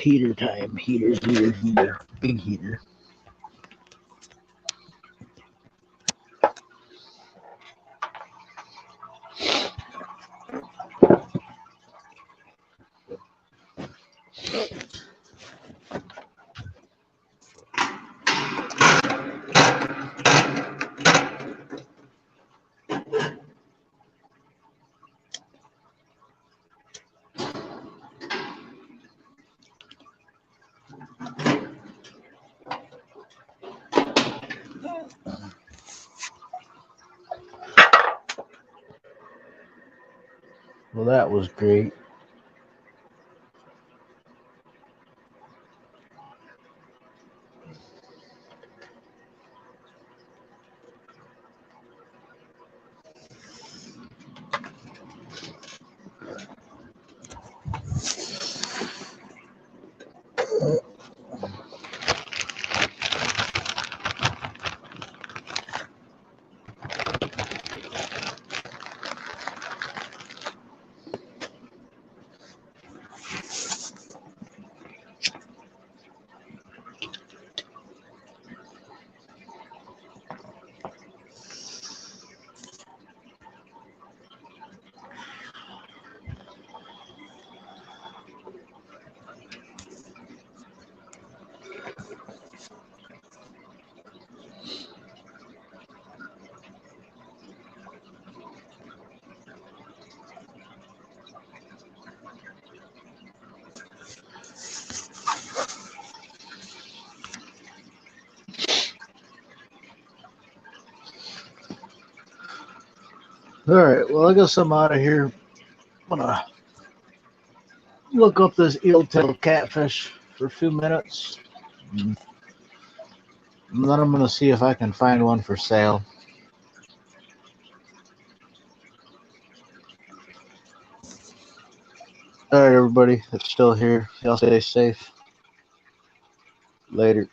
heater time. Heater. Big heater. Well, that was great. All right, well, I guess I'm out of here. I'm gonna look up this eel-tailed catfish for a few minutes, and then I'm gonna see if I can find one for sale. All right, everybody that's still here, y'all stay safe. Later.